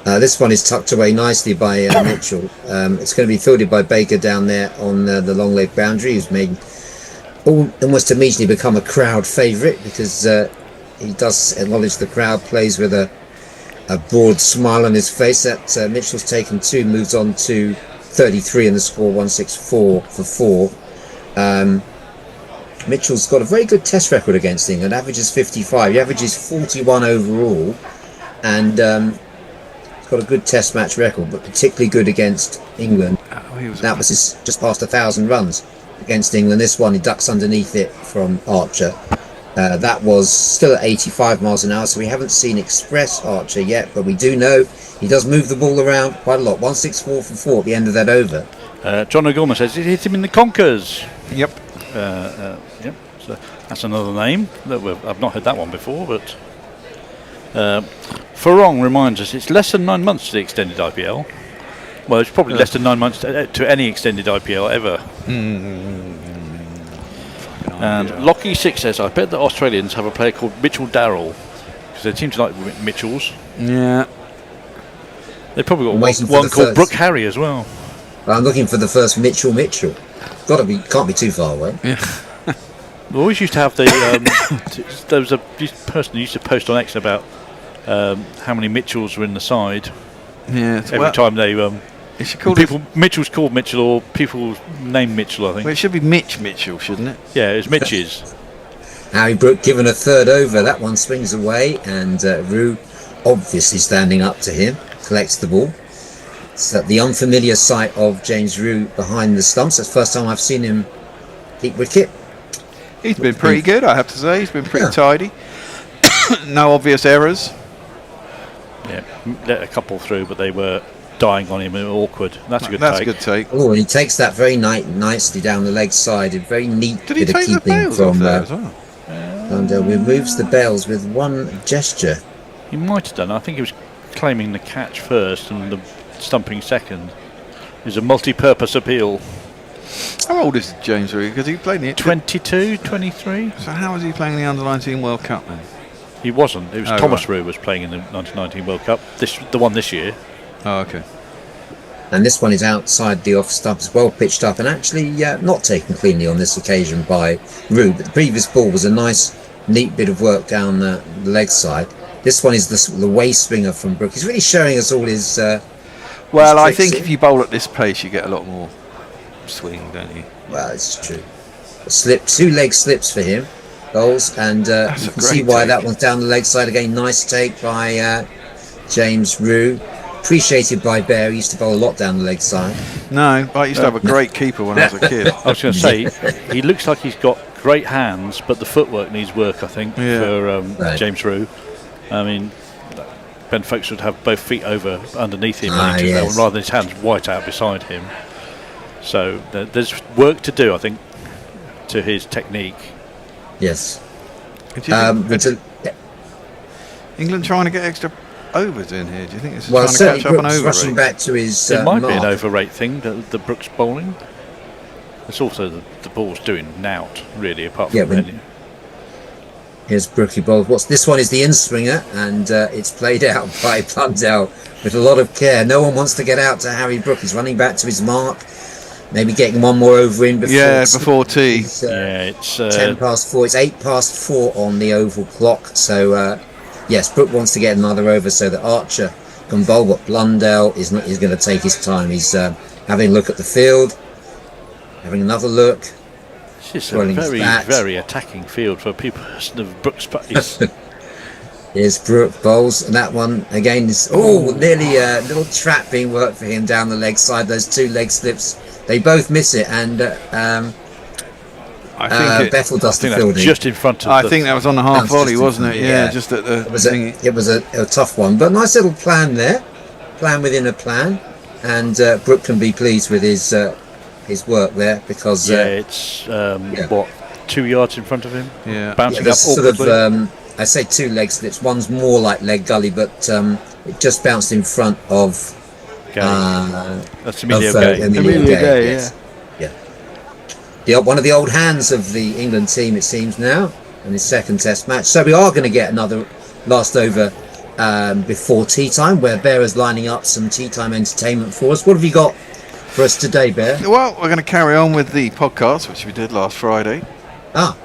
This one is tucked away nicely by Mitchell. It's going to be fielded by Baker down there on the long leg boundary. He's made almost immediately become a crowd favourite because he does acknowledge the crowd, plays with a broad smile on his face. That Mitchell's taken 2, moves on to 33 in the score, 164 for 4. Mitchell's got a very good test record against England, averages 55, he averages 41 overall, and he's got a good test match record, but particularly good against England. That was just past 1,000 runs against England. This one he ducks underneath it from Archer. That was still at 85 miles an hour, so we haven't seen Express Archer yet, but we do know he does move the ball around quite a lot. 164 for 4 at the end of that over. John O'Gorman says it hit him in the conkers. Yep. Yep. So that's another name that I've not heard that one before, but Farong reminds us it's less than 9 months to the extended IPL. Well, it's probably less than 9 months to any extended IPL ever. And Lockie6 says, I bet the Australians have a player called Mitchell Darrell. because they seem to like Mitchells. Yeah. They've probably got Waiting for one the called first. Brooke Harry as well. I'm looking for the first Mitchell. Can't be too far away. Yeah. We always used to have the. There was a person who used to post on X about how many Mitchells were in the side. Yeah. Every time they. It should call Mitchell's called Mitchell, or people named Mitchell, I think. Well, it should be Mitch Mitchell, shouldn't it? Yeah, it was Mitch's. Harry Brook given a third over. That one swings away, and Rue, obviously standing up to him, collects the ball. It's the unfamiliar sight of James Rue behind the stumps. That's the first time I've seen him keep wicket. He's been pretty good, I have to say. He's been pretty tidy. No obvious errors. Yeah, let a couple through, but they were dying on him and awkward. That's a good take. Oh, and he takes that very nicely down the leg side. A very neat Did he bit of take the keeping bails from off there as well? and removes the bails with one gesture. He might have done. I think he was claiming the catch first and the stumping second. It was a multi-purpose appeal. How old is James Rue? Because he played the 22, 23. So how was he playing the Under-19 World Cup then? He wasn't. It was Thomas Rue was playing in the 1919 World Cup. The one this year. Oh, okay. And this one is outside the off stump, as well pitched up, and actually not taken cleanly on this occasion by Rue. But the previous ball was a nice, neat bit of work down the leg side. This one is the waist swinger from Brook. He's really showing us all his. Well, I think if you bowl at this pace, you get a lot more swing, don't you? Well, it's true. Two leg slips for him, bowls, and you can see why that one's down the leg side again. Nice take by James Rue. Appreciated by Bear. He used to bowl a lot down the leg side. No, I used to have a great keeper when I was a kid. I was going to say, he looks like he's got great hands, but the footwork needs work, I think, for James Rue. I mean, Ben Folkes would have both feet over underneath him rather than his hands white out beside him. So there's work to do, I think, to his technique. Yes. England trying to get extra overs in here. Do you think this is well, trying to catch up on Brooks over rushing rate? back to his It might mark. be an overrate thing, the Brooks bowling. It's also the ball's doing nout, really, apart from any. Here's Brookie bowled. This one is the in swinger, and it's played out by Blundell with a lot of care. No one wants to get out to Harry Brook. He's running back to his mark, maybe getting one more over in before tea. It's 10 past 4. It's 8 past 4 on the oval clock. So yes, Brook wants to get another over so that Archer can bowl. But Blundell is going to take his time. He's having a look at the field, having another look. It's a very, very attacking field for people of Brooks' pace. Here's Brook bowls, and that one again is nearly a little trap being worked for him down the leg side. Those two leg slips, they both miss it, and Bethel does the fielding. Just in front of. I think that was on the half volley, wasn't it? Yeah, just at the. It was a tough one, but nice little plan there, plan within a plan, and Brook can be pleased with his work there because it's what 2 yards in front of him. Yeah, bouncing up sort of. I say two leg slips. One's more like leg gully, but it just bounced in front of. That's Emilio Gay. Emilio Gay, yes. One of the old hands of the England team, it seems now, in his second Test match. So we are going to get another last over before tea time, where Bear is lining up some tea time entertainment for us. What have you got for us today, Bear? Well, we're going to carry on with the podcast, which we did last Friday.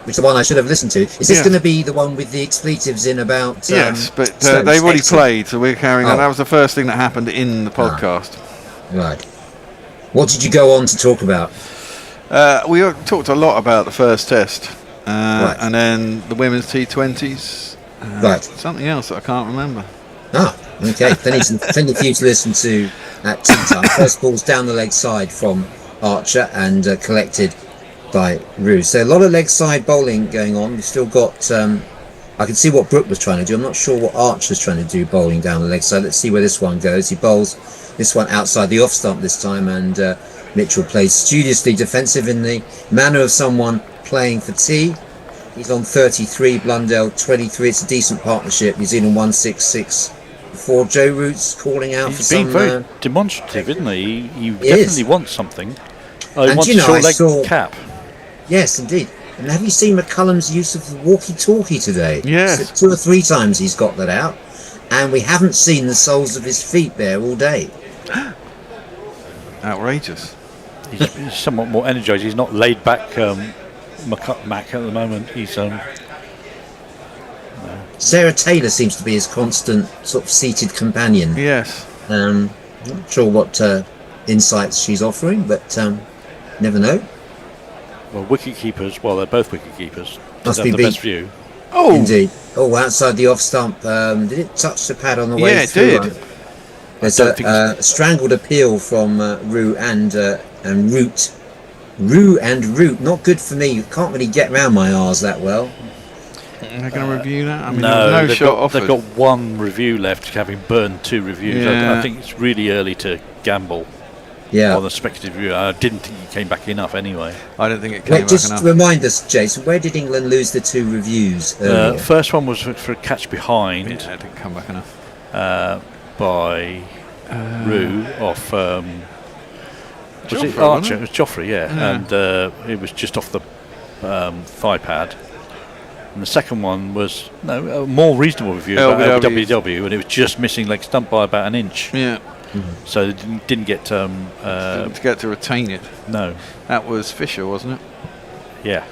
Which is the one I should have listened to. Is this going to be the one with the expletives in about... yes, but they've already played, so we're carrying on. That was the first thing that happened in the podcast. Right. What did you go on to talk about? We talked a lot about the first Test, and then the women's T20s. Right. Something else that I can't remember. Okay. Plenty for you to listen to at tea time. First ball's down the leg side from Archer and collected by Rue. So a lot of leg side bowling going on. We've still got I can see what Brook was trying to do. I'm not sure what Archer's trying to do bowling down the leg side. Let's see where this one goes. He bowls this one outside the off stump this time, and Mitchell plays studiously defensive in the manner of someone playing for tea. He's on 33, Blundell 23. It's a decent partnership. New Zealand 166 for Joe Roots calling out for some... He's been very demonstrative, isn't he? He definitely wants something. He And wants you know, a short leg cap. Yes, indeed. And have you seen McCullum's use of the walkie-talkie today? Yes. So 2 or 3 times he's got that out, and we haven't seen the soles of his feet there all day. Outrageous. He's somewhat more energised. He's not laid back Mac at the moment. He's Sarah Taylor seems to be his constant sort of seated companion. Yes. Not sure what insights she's offering, but never know. well, wicket keepers. Well, they're both wicket keepers. Must Have be the beat. best view. Oh, indeed. Oh, outside the off stump. Did it touch the pad on the way Yeah, it through? did. There's a strangled appeal from Rue and Root. Rue and Root. Not good for me. You can't really get round my R's that well. They're going to review that? I mean, No, no shot offered. they've got one review left, having burned 2 reviews. Yeah. I think it's really early to gamble on the speculative review. I didn't think he came back enough anyway. I don't think it came back just enough. remind us, Jason, where did England lose the 2 reviews earlier? First one was for a catch behind. Yeah, it didn't come back enough. By Rue off. Was it Joffrey, Archer? wasn't it? It was Joffrey, yeah. And it was just off the thigh pad. And the second one was a more reasonable review about LBW, and it was just missing leg stump by about an inch. Yeah. So they didn't get to get to retain it. No. That was Fisher, wasn't it? Yeah.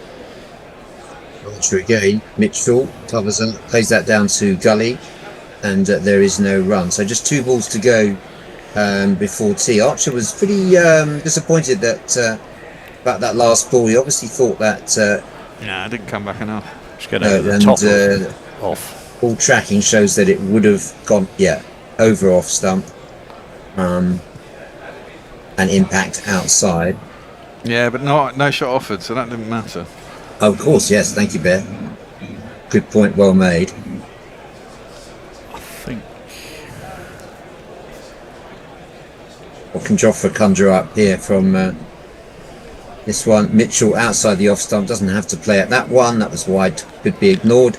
Archer again. Mitchell covers up, plays that down to Gully, and there is no run. So just 2 balls to go before tea. Archer was pretty disappointed that about that last ball. He obviously thought that. It didn't come back enough. Just going over the top off. All tracking shows that it would have gone, over off stump, and impact outside. Yeah, but no shot offered, so that didn't matter. Oh, of course, yes. Thank you, Bear. Good point, well made. I think. What can Joffrey conjure up here from this one? Mitchell outside the off stump, doesn't have to play at that one. That was wide, could be ignored.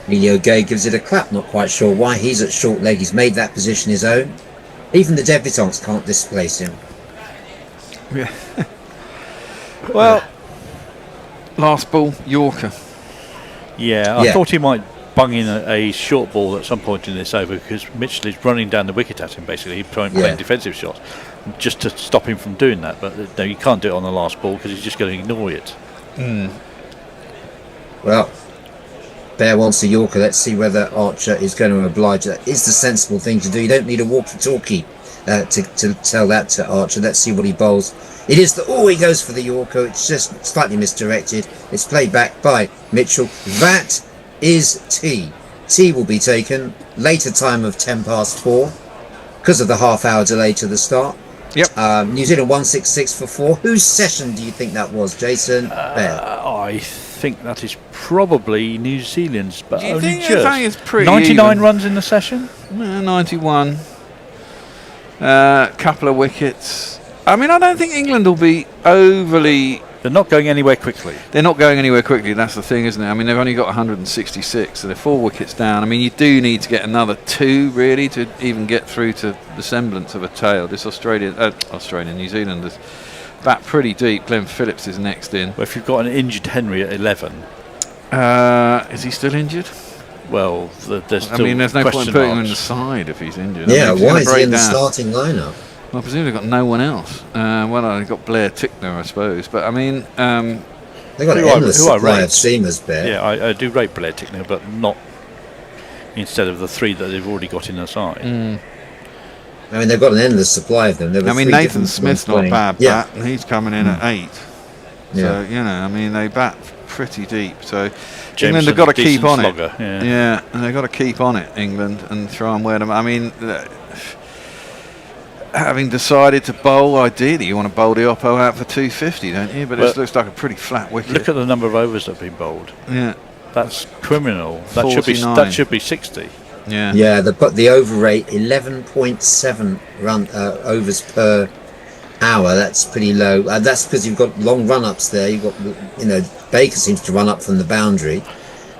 Emilio Gay gives it a clap, not quite sure why. He's at short leg, he's made that position his own. Even the debutants can't displace him. Yeah. Well, last ball, Yorker. Yeah, I thought he might bung in a short ball at some point in this over, because Mitchell is running down the wicket at him, basically. He's playing defensive shots just to stop him from doing that. But no, you can't do it on the last ball because he's just going to ignore it. Well, Bear wants a Yorker. Let's see whether Archer is going to oblige. That is the sensible thing to do. You don't need a walkie-talkie to tell that to Archer. Let's see what he bowls. It is he goes for the Yorker. It's just slightly misdirected. It's played back by Mitchell. That is tea. Tea will be taken. Later time of 4:10 because of the half-hour delay to the start. Yep. New Zealand 166 for 4. Whose session do you think that was, Jason? Bear. I think that is probably New Zealand's, but You only think just. it's pretty 99 even? runs in the session. 91. Couple of wickets. I mean, I don't think England will be overly. They're not going anywhere quickly. They're not going anywhere quickly. That's the thing, isn't it? I mean, they've only got 166, so they're 4 wickets down. I mean, you do need to get another 2 really to even get through to the semblance of a tail. This New Zealanders bat pretty deep. Glenn Phillips is next in. Well, if you've got an injured Henry at 11, is he still injured? Well, there's still. I mean, there's no point in question putting him in the marks. side if he's injured. Yeah, I mean, why is he in the down. starting lineup? Well, presumably they've got no one else. They've got Blair Tickner, I suppose. But I mean, they've got an endless supply of seamers, Bear. Yeah, I do rate Blair Tickner, but not instead of the 3 that they've already got in their side. I mean, they've got an endless supply of them. I mean, Nathan Smith's not a bad Yeah. bat, and he's coming in at 8. Yeah. So, I mean, they bat pretty deep. So, Jameson's England have got to a decent keep on slogger, it. yeah. And they've got to keep on it, England, and try and wear them. I mean, having decided to bowl, ideally, you want to bowl the Oppo out for 250, don't you? But it looks like a pretty flat wicket. Look at the number of overs that have been bowled. Yeah. That's criminal. That 49. should be 60. Yeah. Yeah, the over rate 11.7 overs per hour. That's pretty low. That's because you've got long run-ups there. You've got Baker seems to run up from the boundary.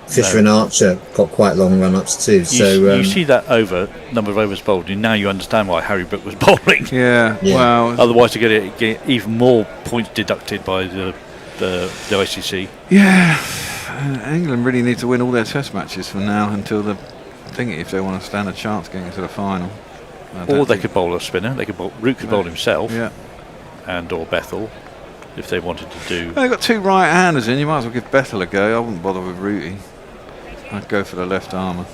Fisher and Archer got quite long run-ups too. You see that number of overs bowled, and now you understand why Harry Brook was bowling. Yeah. Well, otherwise you get even more points deducted by the the ICC. Yeah, England really need to win all their Test matches from now until the thingy if they want to stand a chance getting into the final. Or they could bowl a spinner. They could bowl, Root could bowl himself, yeah, and or Bethel, if they wanted to do. They've got 2 right-handers in. You might as well give Bethel a go. I wouldn't bother with Rooty. I'd go for the left armour.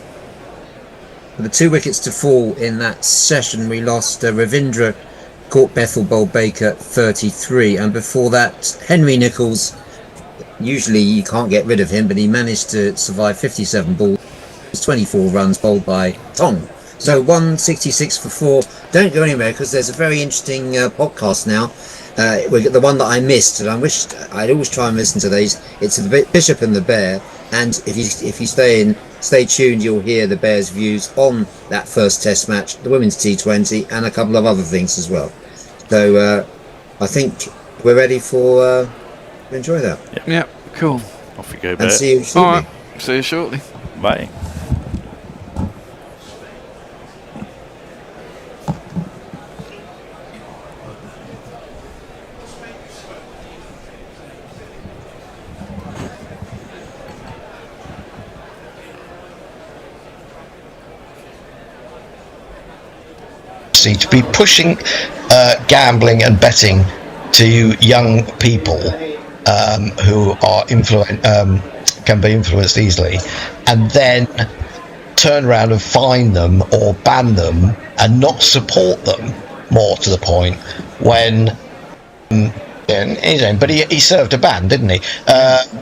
The 2 wickets to fall in that session, we lost Ravindra caught Bethel bowled Baker 33, and before that Henry Nicholls, usually you can't get rid of him, but he managed to survive 57 balls, 24 runs bowled by Tong. So 166 for 4. Don't go anywhere because there's a very interesting podcast now. The one that I missed, and I wish I'd always try and listen to these. It's the Bishop and the Bear, and if you stay tuned, you'll hear the Bears' views on that first Test match, the Women's T20, and a couple of other things as well. So I think we're ready for enjoy that. Yeah, cool. Off you go, And Bear. see you shortly. All right, see you shortly. Bye. To be pushing gambling and betting to young people who are can be influenced easily, and then turn around and fine them or ban them and not support them, more to the point, when but he served a ban, didn't he?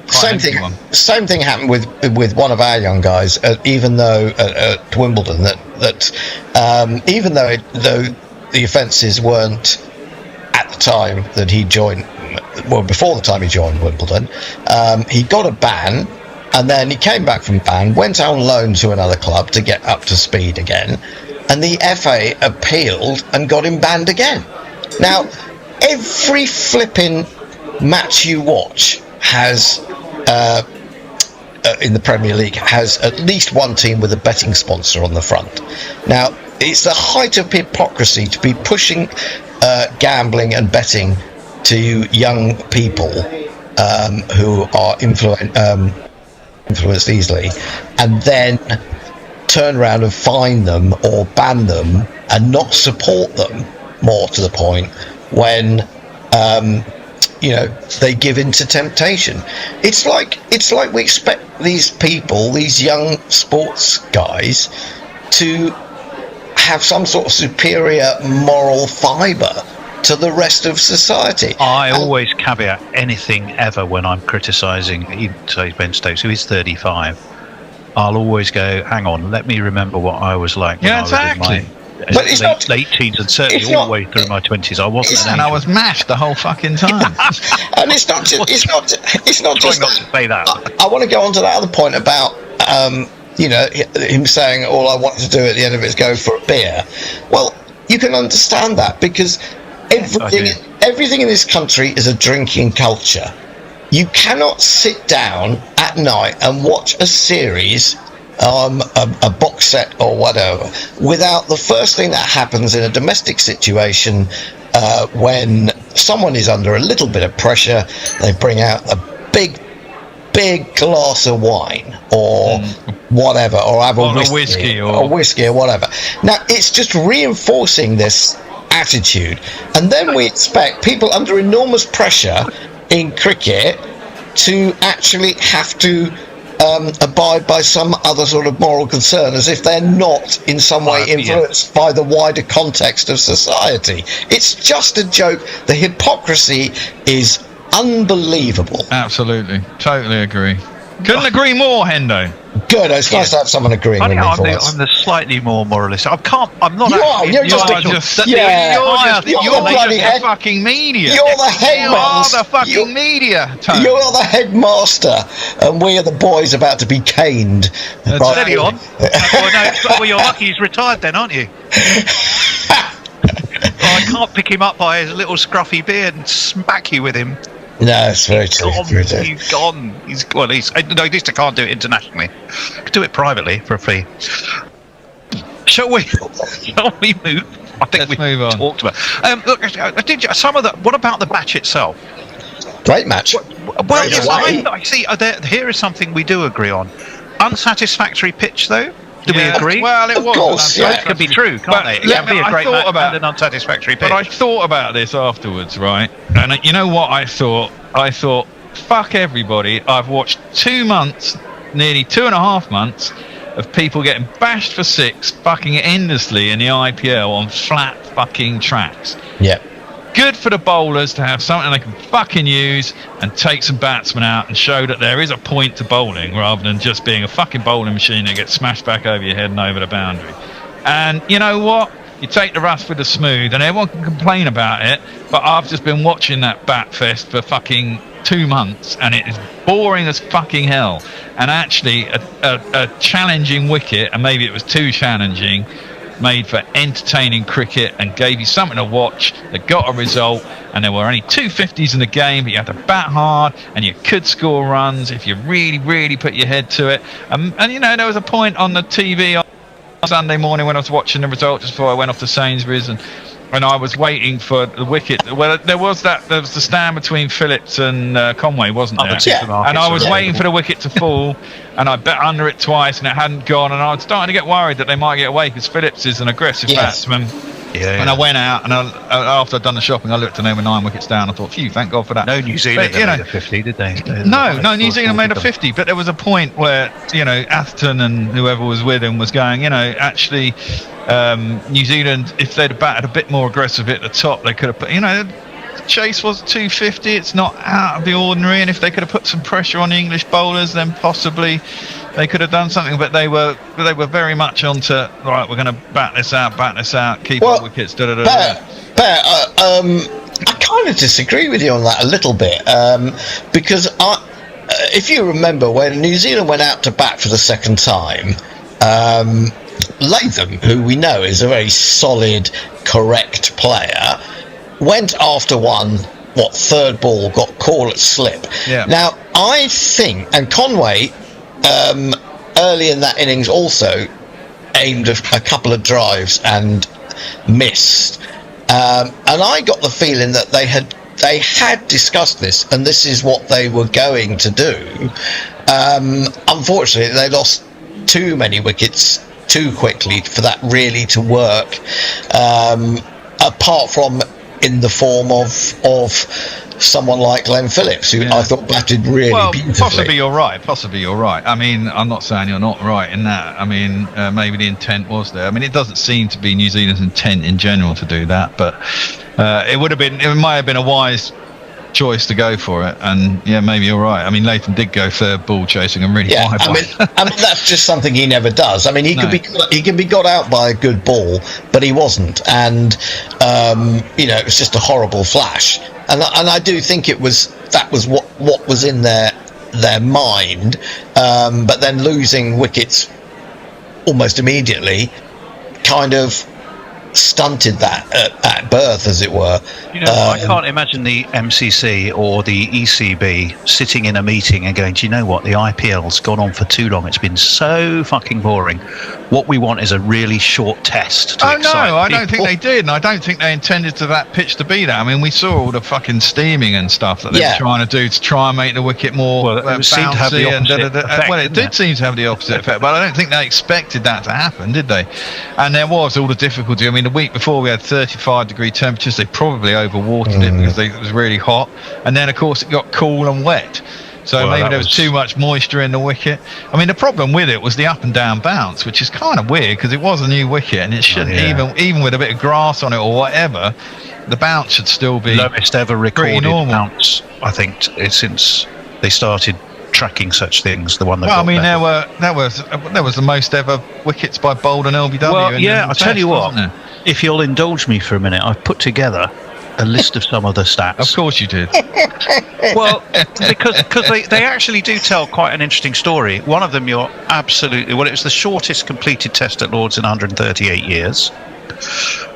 Same thing happened with one of our young guys, even though at Wimbledon, that even though the offences weren't at the time that he joined, well, before the time he joined Wimbledon, he got a ban, and then he came back from ban, went on loan to another club to get up to speed again, and the FA appealed and got him banned again. Now, every flipping match you watch has, in the Premier League, has at least one team with a betting sponsor on the front. Now, it's the height of hypocrisy to be pushing gambling and betting to young people who are influenced easily, and then turn around and fine them or ban them and not support them, more to the point, when they give in to temptation. It's like we expect these people, these young sports guys, to have some sort of superior moral fibre to the rest of society. I always caveat anything ever when I'm criticising, say, Ben Stokes, who is 35. I'll always go, hang on, let me remember what I was like when I was in my late teens, and certainly all the way through my 20s. I wasn't, and I was mashed the whole fucking time. And it's not just to say that. I want to go on to that other point about him saying all I want to do at the end of it is go for a beer. Well, you can understand that, because everything in this country is a drinking culture. You cannot sit down at night and watch a series, a box set or whatever, without the first thing that happens in a domestic situation, when someone is under a little bit of pressure, they bring out a big glass of wine or whatever, or have a whiskey or whatever. Now, it's just reinforcing this attitude, and then we expect people under enormous pressure in cricket to actually have to abide by some other sort of moral concern, as if they're not in some way influenced by the wider context of society. It's just a joke. The hypocrisy is unbelievable. Absolutely, totally agree. Couldn't agree more, Hendo. Good. It's nice to have someone agreeing with me. I'm the slightly more moralist. I'm not. You're the bloody fucking media. You're the headmaster. You are the fucking media, Tony. You're the headmaster, and we are the boys about to be caned. Steady on. Well, you're lucky he's retired then, aren't you? I can't pick him up by his little scruffy beard and smack you with him. No, it's very true. He's gone. At least I can't do it internationally. I can do it privately for a fee. Shall we move? I think we move on. Talked about. Look, what about the match itself? Great match. Well, yes, I see. Here is something we do agree on. Unsatisfactory pitch, though. Do we agree? Well, it was. Course, yeah. It could be true, can't they? It can be a great match and an unsatisfactory pitch. But I thought about this afterwards, right? And you know what I thought? I thought, fuck everybody. I've watched 2 months, nearly 2.5 months, of people getting bashed for 6 fucking endlessly in the IPL on flat fucking tracks. Yeah. Good for the bowlers to have something they can fucking use and take some batsmen out and show that there is a point to bowling rather than just being a fucking bowling machine that gets smashed back over your head and over the boundary. And you know what? You take the rough with the smooth and everyone can complain about it, but I've just been watching that bat fest for fucking 2 months and it is boring as fucking hell. And actually a challenging wicket, and maybe it was too challenging, made for entertaining cricket and gave you something to watch that got a result, and there were only 2 50s in the game, but you had to bat hard and you could score runs if you really put your head to it. And you know, there was a point on the TV on Sunday morning when I was watching the result just before I went off to Sainsbury's, and I was waiting for the wicket. Well, there was the stand between Phillips and Conway, wasn't there? And I was waiting for the wicket to fall, and I bet under it twice, and it hadn't gone. And I was starting to get worried that they might get away because Phillips is an aggressive batsman. And I went out, and after I'd done the shopping, I looked and they were 9 wickets down. I thought, phew, thank God for that. No New Zealand made a 50, did they? No, New Zealand made a 50, but there was a point where, you know, Atherton and whoever was with him was going, you know, actually, New Zealand, if they'd have batted a bit more aggressive at the top, they could have put, you know, the chase was 250, it's not out of the ordinary, and if they could have put some pressure on the English bowlers, then possibly they could have done something, but they were very much onto, right, we're going to bat this out, keep our wickets, I kind of disagree with you on that a little bit, because if you remember when New Zealand went out to bat for the second time, Latham, who we know is a very solid, correct player, went after one, third ball, got call at slip. Yeah. Now, I think, and Conway, early in that innings also aimed a couple of drives and missed. And I got the feeling that they had discussed this, and this is what they were going to do. Unfortunately, they lost too many wickets too quickly for that really to work, apart from in the form of someone like Glenn Phillips, who I thought batted really beautifully. Possibly you're right. I mean, I'm not saying you're not right in that. I mean, maybe the intent was there. I mean, it doesn't seem to be New Zealand's intent in general to do that, but it might have been a wise choice to go for it, and yeah, maybe you're right. I mean, Latham did go third ball chasing and really high. I mean that's just something he never does. I mean, he can be got out by a good ball, but he wasn't, and you know, it was just a horrible flash. And I do think that was what was in their mind, but then losing wickets almost immediately kind of stunted that at birth, as it were. You know, I can't imagine the MCC or the ECB sitting in a meeting and going, do you know what, the IPL's gone on for too long, it's been so fucking boring, what we want is a really short test to excite people. I don't think they did, and I don't think they intended to that pitch to be that. I mean, we saw all the fucking steaming and stuff that they were trying to do to try and make the wicket more bouncy, well, it did seem to have the opposite effect, but I don't think they expected that to happen, did they? And there was all the difficulty. I mean, the week before we had 35-degree temperatures. They probably overwatered it because it was really hot, and then of course it got cool and wet, so maybe there was too much moisture in the wicket. I mean, the problem with it was the up and down bounce, which is kind of weird because it was a new wicket and it shouldn't, even with a bit of grass on it or whatever, the bounce should still be lowest ever recorded bounce, I think, since they started tracking such things. The one that I mean, there was the most ever wickets by bowled and LBW. Well, yeah, I'll tell you what, if you'll indulge me for a minute, I've put together a list of some of the stats. Of course you did. Well, because they actually do tell quite an interesting story. One of them, you're absolutely, well, it was the shortest completed test at Lord's in 138 years.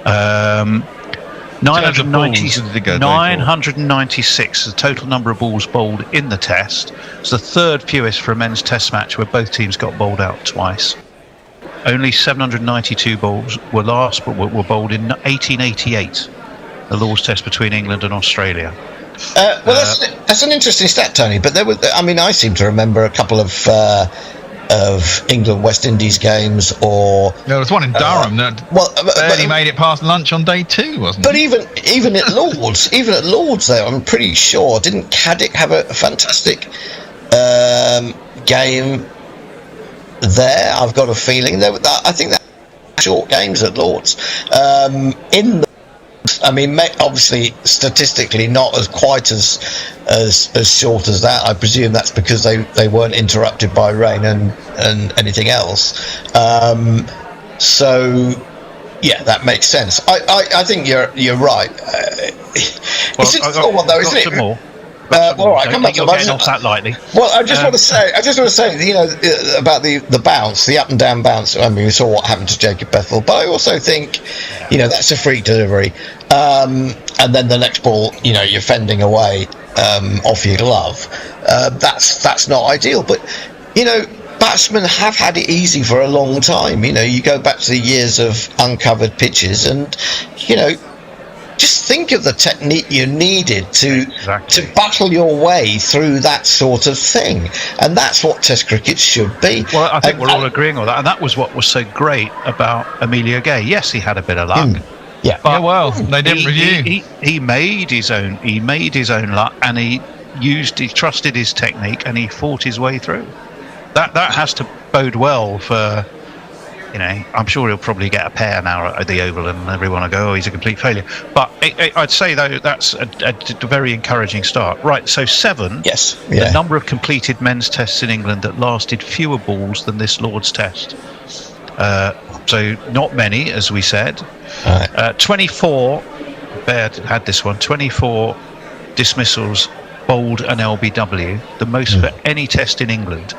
996, the total number of balls bowled in the test. It's the third fewest for a men's test match where both teams got bowled out twice. Only 792 balls were bowled in 1888, the Lord's Test between England and Australia. That's an interesting stat, Tony. But I seem to remember a couple of England West Indies games, or there was one in Durham that barely made it past lunch on day 2, wasn't it? But even at Lords, though, I'm pretty sure, didn't Caddick have a fantastic game there? I've got a feeling I think that short games at Lords. Obviously, statistically, not as quite as short as that. I presume that's because they weren't interrupted by rain and anything else. So, yeah, that makes sense. I think you're right. It's a difficult one, though, isn't it? More. All right, come back to getting off that lightly. Well, I just want to say, about the bounce, the up and down bounce. I mean, we saw what happened to Jacob Bethel, but I also think, that's a free delivery, and then the next ball, you're fending away off your glove. That's not ideal, but batsmen have had it easy for a long time. You go back to the years of uncovered pitches, and just think of the technique you needed to battle your way through that sort of thing, and that's what Test cricket should be. Well, I think we're all agreeing on that, and that was what was so great about Emilio Gay. Yes, he had a bit of luck. Yeah. But they didn't review. He made his own. He made his own luck, and he trusted his technique, and he fought his way through. That has to bode well for. I'm sure he'll probably get a pair now at the Oval, and everyone will go, "Oh, he's a complete failure." But I'd say though that's a very encouraging start. Right, so 7. Yes. The number of completed men's tests in England that lasted fewer balls than this Lord's Test. So not many, as we said. 24. Baird had this one. 24 dismissals bowled an LBW, the most for any test in England.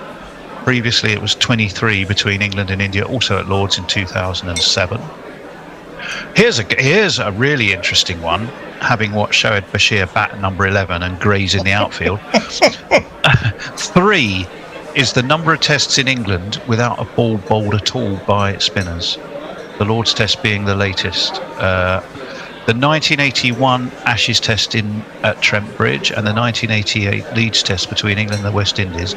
Previously, it was 23 between England and India, also at Lords in 2007. Here's a really interesting one, having watched Shoaib Bashir bat at number 11 and graze in the outfield. 3 is the number of tests in England without a ball bowled at all by spinners. The Lords Test being the latest. The 1981 Ashes Test at Trent Bridge and the 1988 Leeds Test between England and the West Indies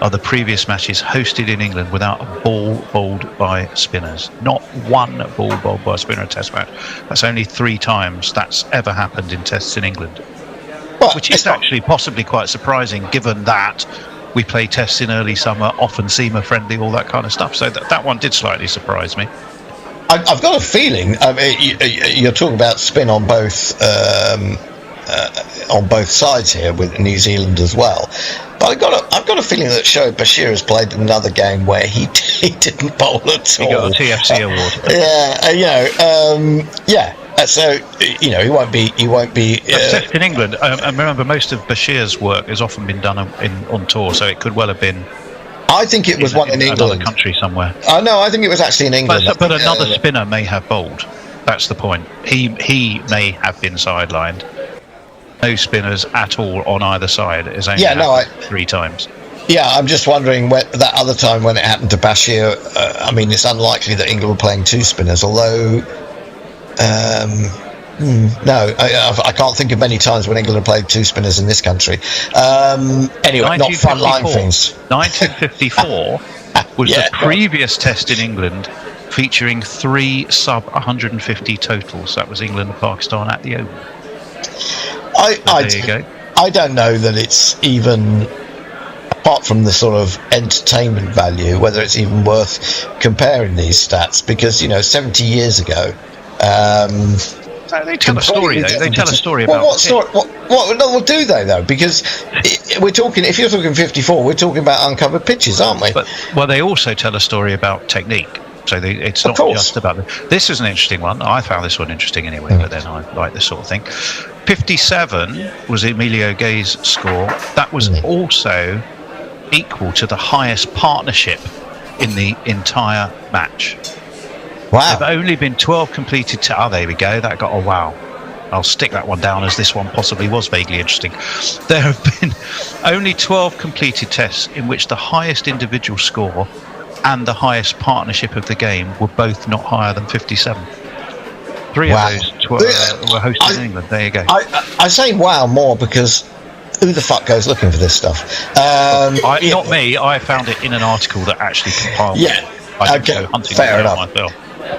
are the previous matches hosted in England without a ball bowled by spinners. Not one ball bowled by a spinner in a test match. That's only 3 times that's ever happened in tests in England. Which is actually possibly quite surprising, given that we play tests in early summer, often seamer friendly, all that kind of stuff. So that one did slightly surprise me. I've got a feeling, you're talking about spin on both sides here with New Zealand as well. But I've got a feeling that Shoaib Bashir has played another game where he didn't bowl at all. He got a TFC award. So he won't be. Except in England, I remember most of Bashir's work has often been done on tour, so it could well have been. I think it was one in England, another country somewhere. No, I think it was actually in England. But another spinner may have bowled. That's the point. He may have been sidelined. No spinners at all on either side. It's only happened 3 times. Yeah, I'm just wondering that other time when it happened to Bashir. It's unlikely that England were playing 2 spinners, although. No, I can't think of many times when England have played 2 spinners in this country. Anyway, not front-line things. 1954 was the previous test in England featuring 3 sub 150 totals. That was England and Pakistan at the Oval. There you go. I don't know that it's even, apart from the sort of entertainment value, whether it's even worth comparing these stats, because 70 years ago. They tell a story, though. They tell a story about. What do they though? Because we're talking. If you're talking 54, we're talking about uncovered pitches, aren't we? Well, they also tell a story about technique. So it's not just about this is an interesting one. I found this one interesting anyway, but then I like this sort of thing. 57 was Emilio Gay's score. That was also equal to the highest partnership in the entire match. Wow. There have only been 12 completed. There we go. That got a wow. I'll stick that one down, as this one possibly was vaguely interesting. There have been only 12 completed tests in which the highest individual score and the highest partnership of the game were both not higher than 57. 3 of those were hosting England. There you go. I say wow more because who the fuck goes looking for this stuff? Not me. I found it in an article that actually compiled. Yeah. I didn't go hunting fair it down enough. myself.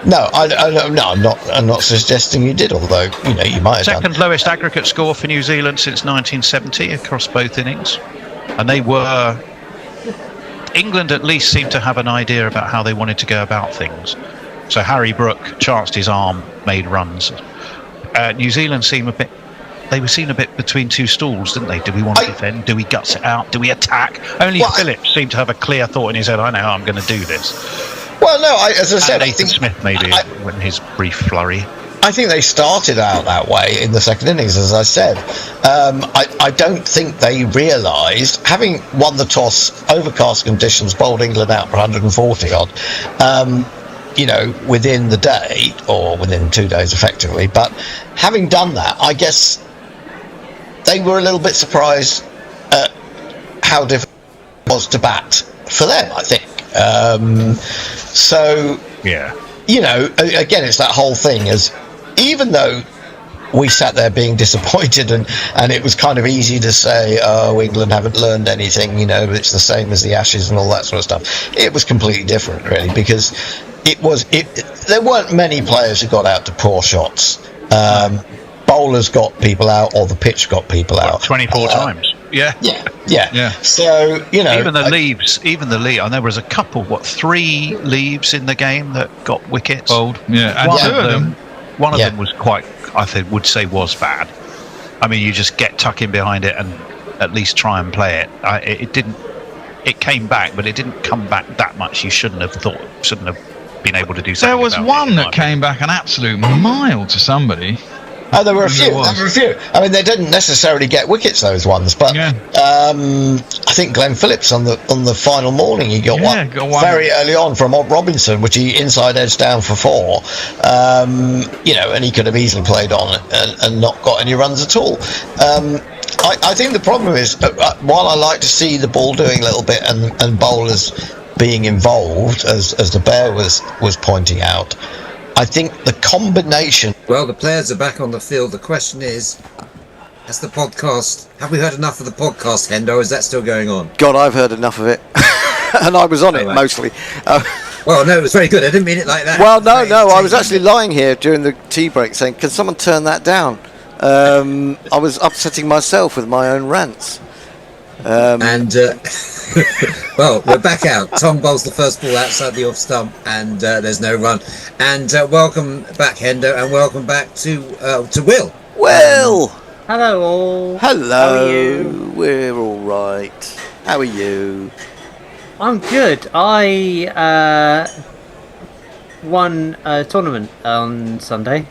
No, I'm not suggesting you did, although you might have Second done. lowest aggregate score for New Zealand since 1970 across both innings, and they were. England at least seemed to have an idea about how they wanted to go about things. So Harry Brook chanced his arm, made runs. New Zealand seemed a bit. They were seen a bit between two stools, didn't they? Do we want to defend? Do we guts it out? Do we attack? Only Phillips seemed to have a clear thought in his head. I know how I'm going to do this. Well, no, as I said, and Nathan Smith maybe in his brief flurry. I think they started out that way in the second innings, as I said. I don't think they realised, having won the toss, overcast conditions, bowled England out for 140 odd, within the day, or within 2 days effectively. But having done that, I guess they were a little bit surprised at how difficult it was to bat for them, I think. Again, it's that whole thing as even though we sat there being disappointed and it was kind of easy to say, oh, England haven't learned anything, it's the same as the Ashes and all that sort of stuff. It was completely different, really, because there weren't many players who got out to poor shots. Bowlers got people out, or the pitch got people out 24 times. Yeah. So even the leaves, and there was a couple, 3 leaves in the game that got wickets. Bold. Yeah, and one of them was quite, I would say, was bad. I mean, you just get tucking behind it and at least try and play it. It came back, but it didn't come back that much. You shouldn't have been able to do something. There was one that came back an absolute mile to somebody. Oh, there were a few. I mean, they didn't necessarily get wickets, those ones, but I think Glenn Phillips on the final morning, he got one very early on from Rob Robinson, which he inside edged down for 4. And he could have easily played on and not got any runs at all. I think the problem is, while I like to see the ball doing a little bit and bowlers being involved, as the Bear was pointing out, I think the combination... Well, the players are back on the field. The question is, have we heard enough of the podcast, Hendo? Is that still going on? God, I've heard enough of it. And I was on it, mostly. Well, no, it was very good. I didn't mean it like that. Well, no, I was actually lying here during the tea break saying, can someone turn that down? I was upsetting myself with my own rants. Well, we're back out. Tom bowls the first ball outside the off stump, and there's no run. And welcome back, Hendo, and welcome back to Will. Will! Hello all. Hello. How are you? We're all right. How are you? I'm good. I won a tournament on Sunday.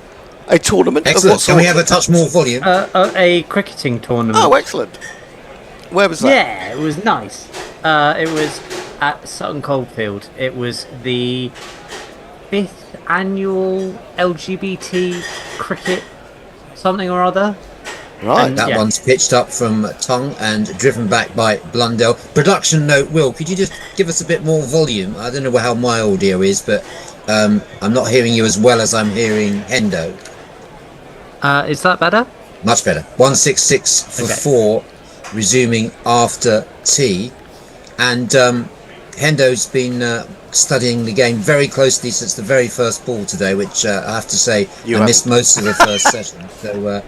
A tournament? Excellent. Can we have a touch more volume? A cricketing tournament. Oh, excellent. Where was that? Yeah, it was nice. It was at Sutton Coldfield. It was the 5th annual LGBT cricket something or other. Right, and that one's pitched up from Tongue and driven back by Blundell. Production note, Will, could you just give us a bit more volume? I don't know how my audio is, but I'm not hearing you as well as I'm hearing Hendo. Is that better? Much better. 166 for 4, resuming after tea. And Hendo's been studying the game very closely since the very first ball today, which I have to say I missed most of the first session. So,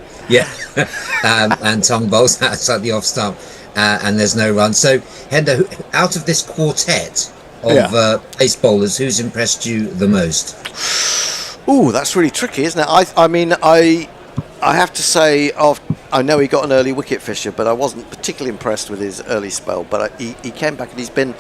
and Tongue bowls outside the off stump, and there's no run. So, Hendo, out of this quartet of pace bowlers, who's impressed you the most? Ooh, that's really tricky, isn't it? I have to say, I know he got an early wicket Fisher, but I wasn't particularly impressed with his early spell. But he came back and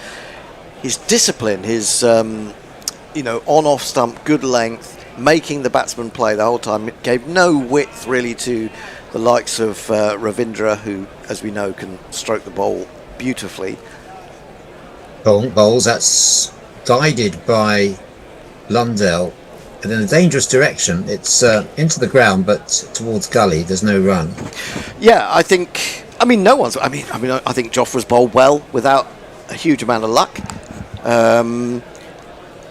his discipline, his on-off stump, good length, making the batsman play the whole time. It gave no width really to the likes of Ravindra, who, as we know, can stroke the ball beautifully. Bowls, that's guided by Blundell. And in a dangerous direction. It's into the ground, but towards gully. There's no run. Yeah, I think. I think Jofra's bowled well without a huge amount of luck.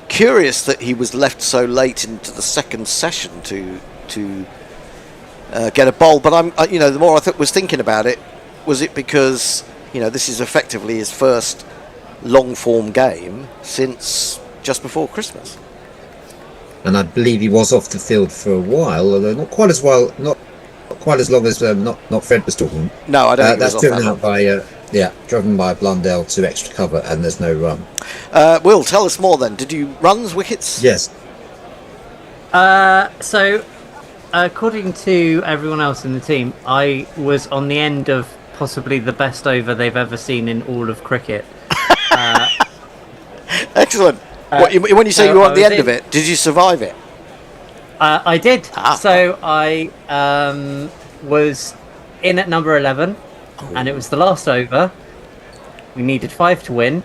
Curious that he was left so late into the second session to get a bowl. But the more I was thinking about it, was it because this is effectively his first long form game since just before Christmas? And I believe he was off the field for a while, although not quite as long as not Fred was talking. No, I don't think that's it was driven out by driven by Blundell to extra cover, and there's no run. Will, tell us more then. Did you runs, wickets? Yes. So, according to everyone else in the team, I was on the end of possibly the best over they've ever seen in all of cricket. Excellent. When you say you were at the end of it, did you survive it? I did. So I was in at number 11, and it was the last over. We needed 5 to win.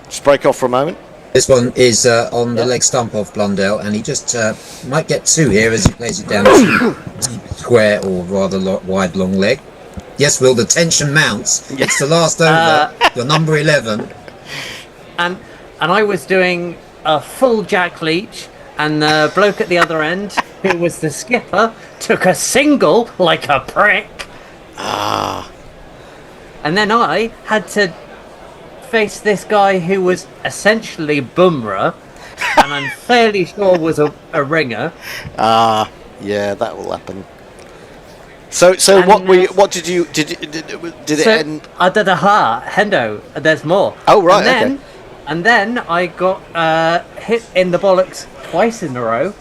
Just break off for a moment. This one is on the leg stump of Blundell, and he just might get 2 here as he plays it down to square or rather wide long leg. Yes, Will, the tension mounts. It's the last over. You're number 11. And I was doing a full Jack Leach, and the bloke at the other end, who was the skipper, took a single like a prick. And then I had to face this guy who was essentially Bumrah, and I'm fairly sure was a ringer. Yeah, that will happen. So And, what did it end? I did a Hendo. There's more. Oh right, and then, okay. And then I got hit in the bollocks twice in a row.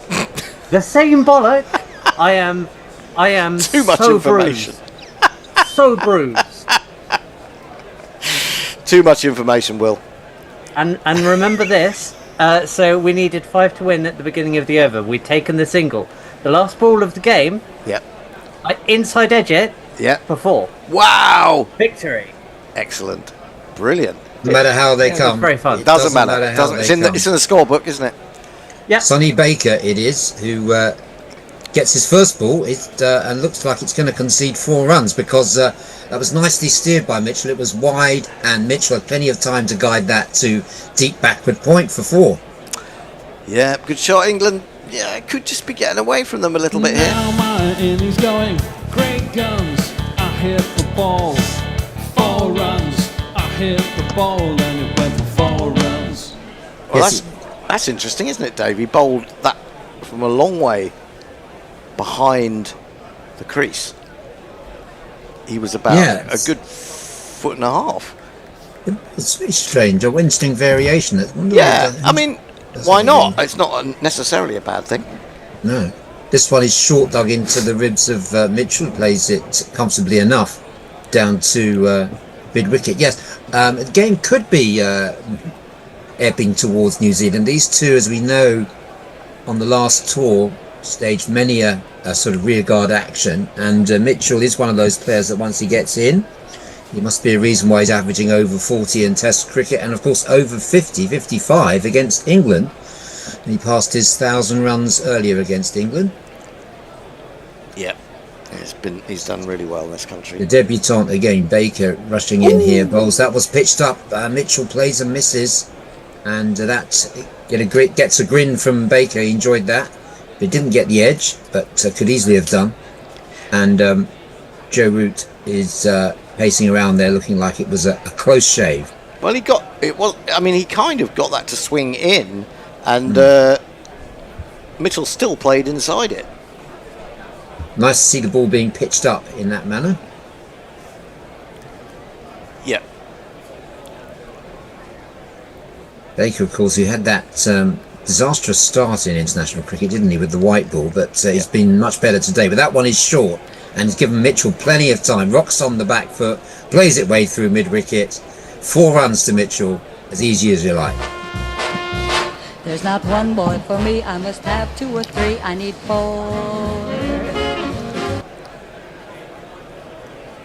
The same bollock. I am Too much so information. bruised. So bruised. Too much information, Will. And remember this. So we needed 5 to win at the beginning of the over. We'd taken the single. The last ball of the game. Yep. I inside edge it. Yep. For 4. Wow. Victory. Excellent. Brilliant. No matter how they come. It was very fun. It doesn't matter. It's in the scorebook, isn't it? Yeah. Sonny Baker it is, who gets his first ball and looks like it's going to concede 4 runs because that was nicely steered by Mitchell. It was wide, and Mitchell had plenty of time to guide that to deep backward point for 4. Yeah, good shot, England. Yeah, it could just be getting away from them a little bit here. Now my innings going, great guns, I hit the ball, 4 runs, I hit the ball and it went for 4 runs. Well, that's interesting, isn't it, Dave? He bowled that from a long way behind the crease. He was about a good 1.5 feet. It's very strange, a interesting variation. Yeah, I mean, why not? It's not necessarily a bad thing. No. This one is short dug into the ribs of Mitchell, plays it comfortably enough down to mid wicket. Yes, the game could be ebbing towards New Zealand. These two, as we know, on the last tour, staged many a sort of rearguard action, and Mitchell is one of those players that once he gets in, there must be a reason why he's averaging over 40 in Test cricket, and of course over 55 against England. He passed his 1,000 runs earlier against England. Yep, he's done really well in this country. The debutant again, Baker, rushing in here, bowls. That was pitched up. Mitchell plays and misses, and that gets a grin from Baker. He enjoyed that. He didn't get the edge, but could easily have done. And Joe Root is pacing around there, looking like it was a close shave. Well, he kind of got that to swing in, and Mitchell still played inside it. Nice to see the ball being pitched up in that manner. Yep. Baker, of course, who had that disastrous start in international cricket, didn't he, with the white ball, but he's been much better today. But that one is short, and he's given Mitchell plenty of time. Rocks on the back foot, plays it way through mid-wicket. 4 runs to Mitchell, as easy as you like. There's not one boy for me, I must have 2 or 3, I need 4.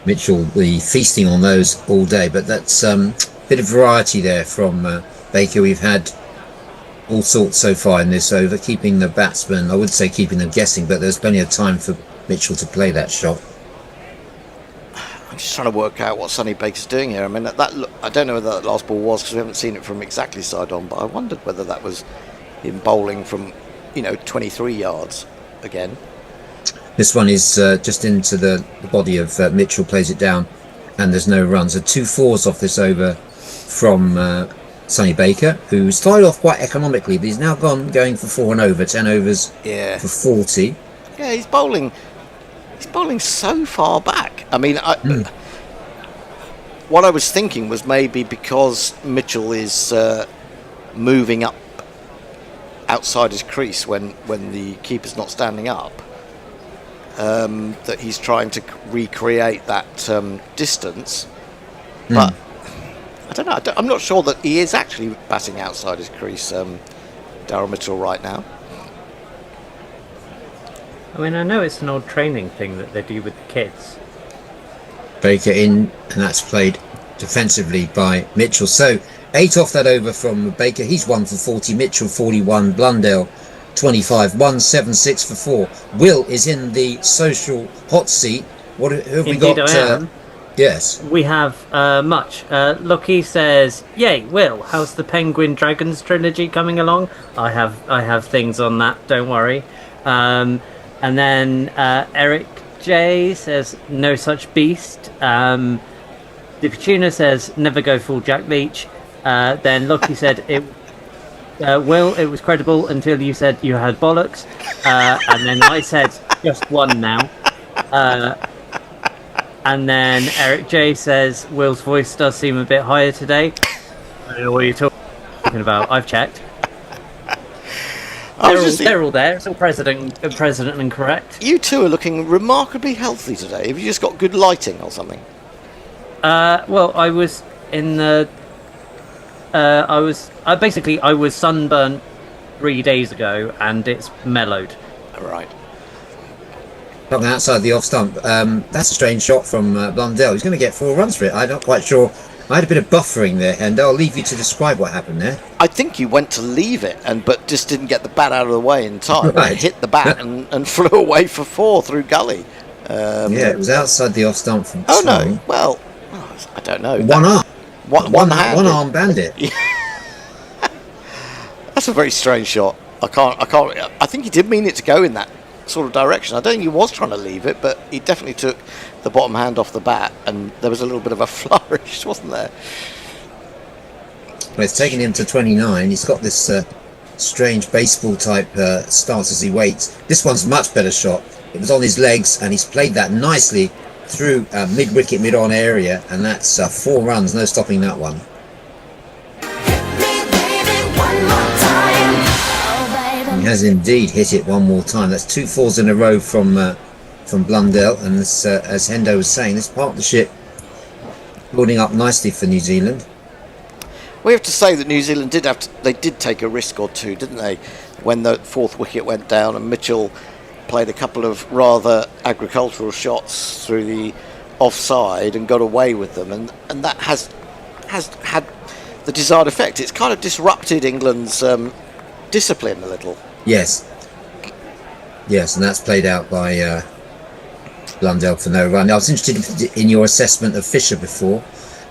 Mitchell will be feasting on those all day, but that's a bit of variety there from Baker. We've had all sorts so far in this over, keeping the batsmen, I would say keeping them guessing, but there's plenty of time for Mitchell to play that shot. I'm just trying to work out what Sonny Baker's doing here. I mean, I don't know whether that last ball was, because we haven't seen it from exactly side on, but I wondered whether that was him bowling from 23 yards again. This one is just into the body of Mitchell, plays it down, and there's no runs. So 2 fours off this over from Sonny Baker, who started off quite economically, but he's now going for 4 and over, 10 overs for 40. Yeah, he's bowling so far back. I mean, what I was thinking was maybe because Mitchell is moving up outside his crease when the keeper's not standing up, that he's trying to recreate that distance. But I don't know. I'm not sure that he is actually batting outside his crease, Darryl Mitchell, right now. I mean, I know it's an old training thing that they do with the kids. Baker in, and that's played defensively by Mitchell. So 8 off that over from Baker. He's 1 for 40. Mitchell 41. Blundell 25. 176 for 4. Will is in the social hot seat. Who have we got? Indeed, I am. Yes. We have much. Lucky says, "Yay, Will! How's the Penguin Dragons trilogy coming along?" I have things on that. Don't worry. And then Eric J says, "No such beast." Diputuna says, "Never go full Jack Leach." Then Lucky said, "Will, it was credible until you said you had bollocks." And then I said, "Just one now." And then Eric J says, "Will's voice does seem a bit higher today." I don't know what you're talking about. I've checked. They're all there. It's all president and correct. You two are looking remarkably healthy today. Have you just got good lighting or something? Well, I was in the. I was sunburnt 3 days ago, and it's mellowed. Right. Something outside the off stump. That's a strange shot from Blundell. He's going to get 4 runs for it. I'm not quite sure. I had a bit of buffering there, and I'll leave you to describe what happened there. I think you went to leave it, but just didn't get the bat out of the way in time. Right. It hit the bat and flew away for 4 through gully. Yeah, it was outside the off stump from Oh Tom. no! Well, I don't know. One arm. One hand. One arm bandit. That's a very strange shot. I can't. I think he did mean it to go in that sort of direction. I don't think he was trying to leave it, but he definitely took the bottom hand off the bat, and there was a little bit of a flourish, wasn't there? Well, it's taken him to 29. He's got this strange baseball type stance as he waits. This one's a much better shot. It was on his legs, and he's played that nicely through mid-wicket, mid-on area, and that's 4 runs. No stopping that one. He has indeed hit it one more time. That's 2 fours in a row from Blundell, and this, as Hendo was saying, this partnership building up nicely for New Zealand. We have to say that New Zealand did take a risk or two, didn't they, when the 4th wicket went down and Mitchell played a couple of rather agricultural shots through the offside and got away with them, and that has had the desired effect. It's kind of disrupted England's discipline a little. Yes, and that's played out by Blundell for no run. I was interested in your assessment of Fisher before,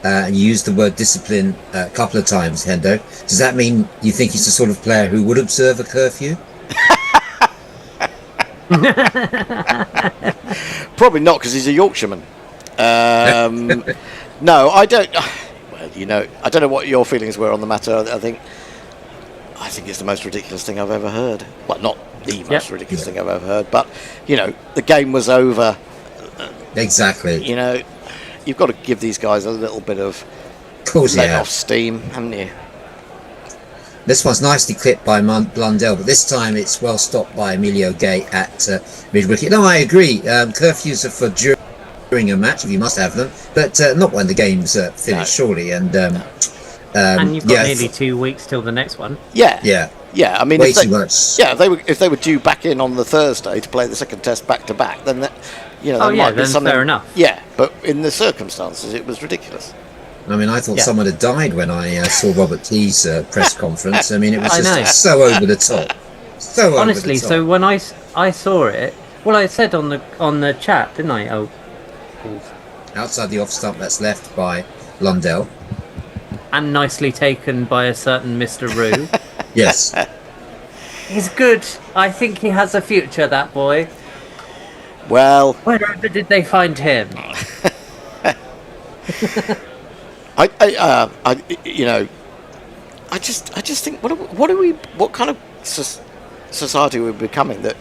and you used the word discipline a couple of times, Hendo. Does that mean you think he's the sort of player who would observe a curfew? Probably not, because he's a Yorkshireman. No, I don't. Well, I don't know what your feelings were on the matter. I think it's the most ridiculous thing I've ever heard. Well, not the most ridiculous thing I've ever heard, but the game was over. Exactly. You've got to give these guys a little bit of let off steam, haven't you? This one's nicely clipped by Blundell, but this time it's well stopped by Emilio Gay at mid-wicket. No, I agree. Curfews are for during a match, if you must have them, but not when the game's finished, surely. And you've got nearly 2 weeks till the next one. Yeah. I mean, way too much. Yeah, if they were due back in on the Thursday to play the second test back to back, then there might be something. Fair enough. Yeah, but in the circumstances, it was ridiculous. I mean, I thought someone had died when I saw Robert Key's press conference. I mean, it was just so over the top. Honestly, so when I saw it, well, I said on the chat, didn't I? Oh, outside the off stump, that's left by Blundell, and nicely taken by a certain Mr. Rue. Yes, he's good. I think he has a future. That boy. Well, wherever did they find him? I just think what kind of society we're becoming that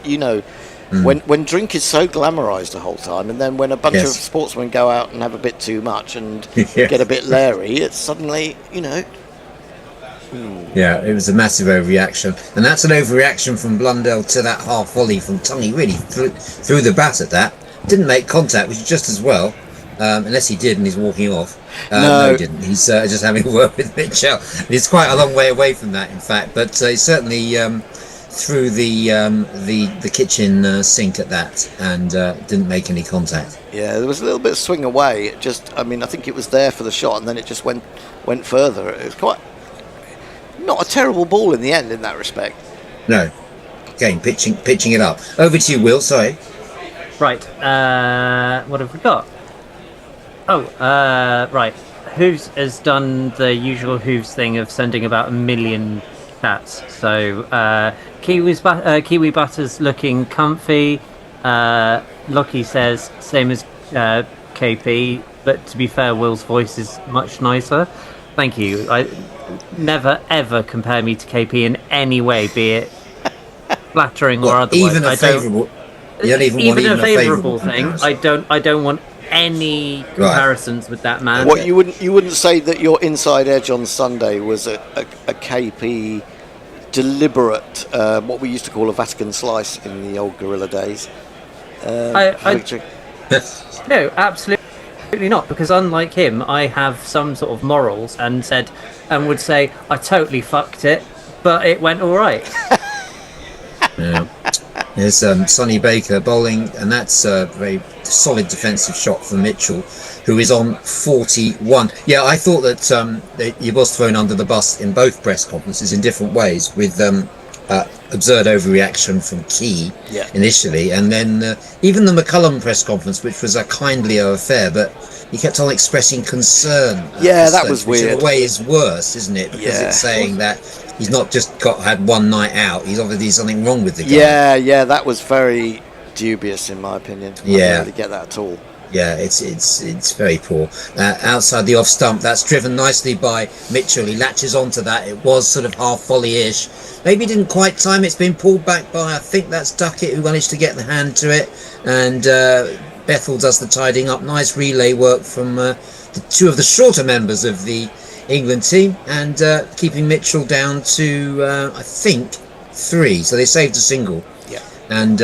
when drink is so glamorized the whole time, and then when a bunch of sportsmen go out and have a bit too much and get a bit leery, it's suddenly Yeah, it was a massive overreaction, and that's an overreaction from Blundell to that half volley from Tongue. He really threw the bat at that. Didn't make contact, which is just as well, unless he did and he's walking off. No, he didn't. He's just having a word with Mitchell. He's quite a long way away from that, in fact, but he certainly threw the kitchen sink at that and didn't make any contact. Yeah, there was a little bit of swing away. It just, I think it was there for the shot, and then it just went further. It was quite not a terrible ball in the end in that respect. No. Again, pitching it up. Over to you, Will. Sorry. Right. What have we got? Oh, right. Hooves has done the usual Hooves thing of sending about 1 million chats. So Kiwi Butter's looking comfy. Lockie says same as KP, but to be fair, Will's voice is much nicer. Thank you. I never ever compare me to KP in any way, be it flattering or otherwise. Even a favourable. Even a favourable thing. I don't want any comparisons with that man. What you wouldn't say that your inside edge on Sunday was a KP deliberate, what we used to call a Vatican slice in the old Guerrilla days. No, absolutely not. Because unlike him, I have some sort of morals and would say I totally fucked it, but it went all right. Yeah. There's Sonny Baker bowling, and that's a very solid defensive shot from Mitchell, who is on 41. Yeah, I thought that he was thrown under the bus in both press conferences in different ways, with absurd overreaction from Key initially, and then even the McCullum press conference, which was a kindlier affair, but he kept on expressing concern. Yeah, that was weird. Which in a way is worse, isn't it? Because it's saying that he's not just had one night out. He's obviously something wrong with the guy. Yeah, that was very dubious in my opinion. I don't really get that at all. Yeah, it's very poor. Outside the off stump, that's driven nicely by Mitchell. He latches onto that. It was sort of half volley-ish. Maybe didn't quite time. It's been pulled back by, I think that's Duckett, who managed to get the hand to it. And Bethel does the tidying up. Nice relay work from the two of the shorter members of the England team, and keeping Mitchell down to I think 3. So they saved a single. Yeah. And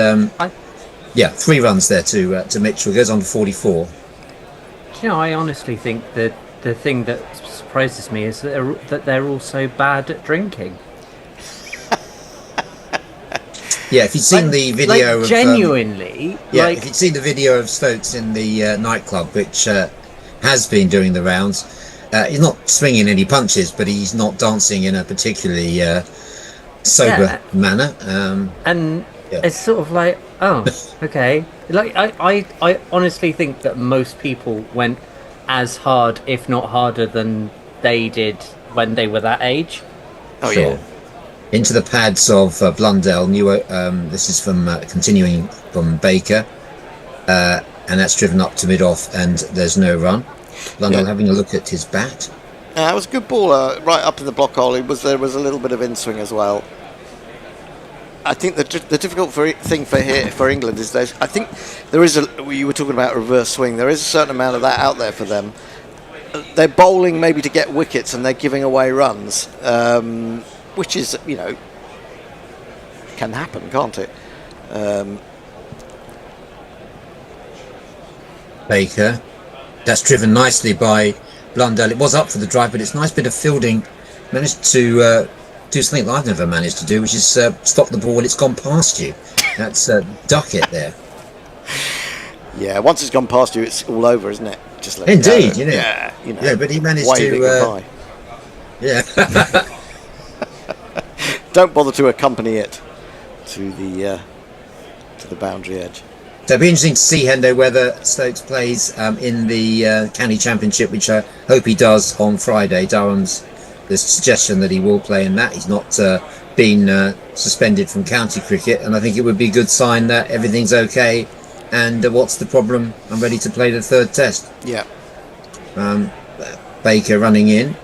3 runs there to Mitchell. Goes on to 44. I honestly think that the thing that surprises me is that they're all so bad at drinking. Yeah, if you'd seen the video of genuinely, if you'd seen the video of Stokes in the nightclub, which has been doing the rounds, he's not swinging any punches, but he's not dancing in a particularly sober manner. And it's sort of like, oh, okay. Like I honestly think that most people went as hard, if not harder, than they did when they were that age. Oh yeah. Into the pads of Blundell. This is from continuing from Baker, and that's driven up to mid-off, and there's no run. Blundell having a look at his bat. It was a good ball right up in the block hole. There was a little bit of in-swing as well. I think the difficult thing for England is I think there is you were talking about reverse swing. There is a certain amount of that out there for them. They're bowling maybe to get wickets, and they're giving away runs. Which is, can happen, can't it? Baker. That's driven nicely by Blundell. It was up for the drive, but it's a nice bit of fielding. Managed to do something that I've never managed to do, which is stop the ball when it's gone past you. That's Duckett there. Yeah, once it's gone past you, it's all over, isn't it? Just like indeed, Yeah, Yeah, but he managed to. Yeah. Don't bother to accompany it to the boundary edge. So it'll be interesting to see, Hendo, whether Stokes plays in the county championship, which I hope he does on Friday. Durham's the suggestion that he will play in that. He's not been suspended from county cricket, and I think it would be a good sign that everything's okay and what's the problem? I'm ready to play the third test. Yeah. Baker running in.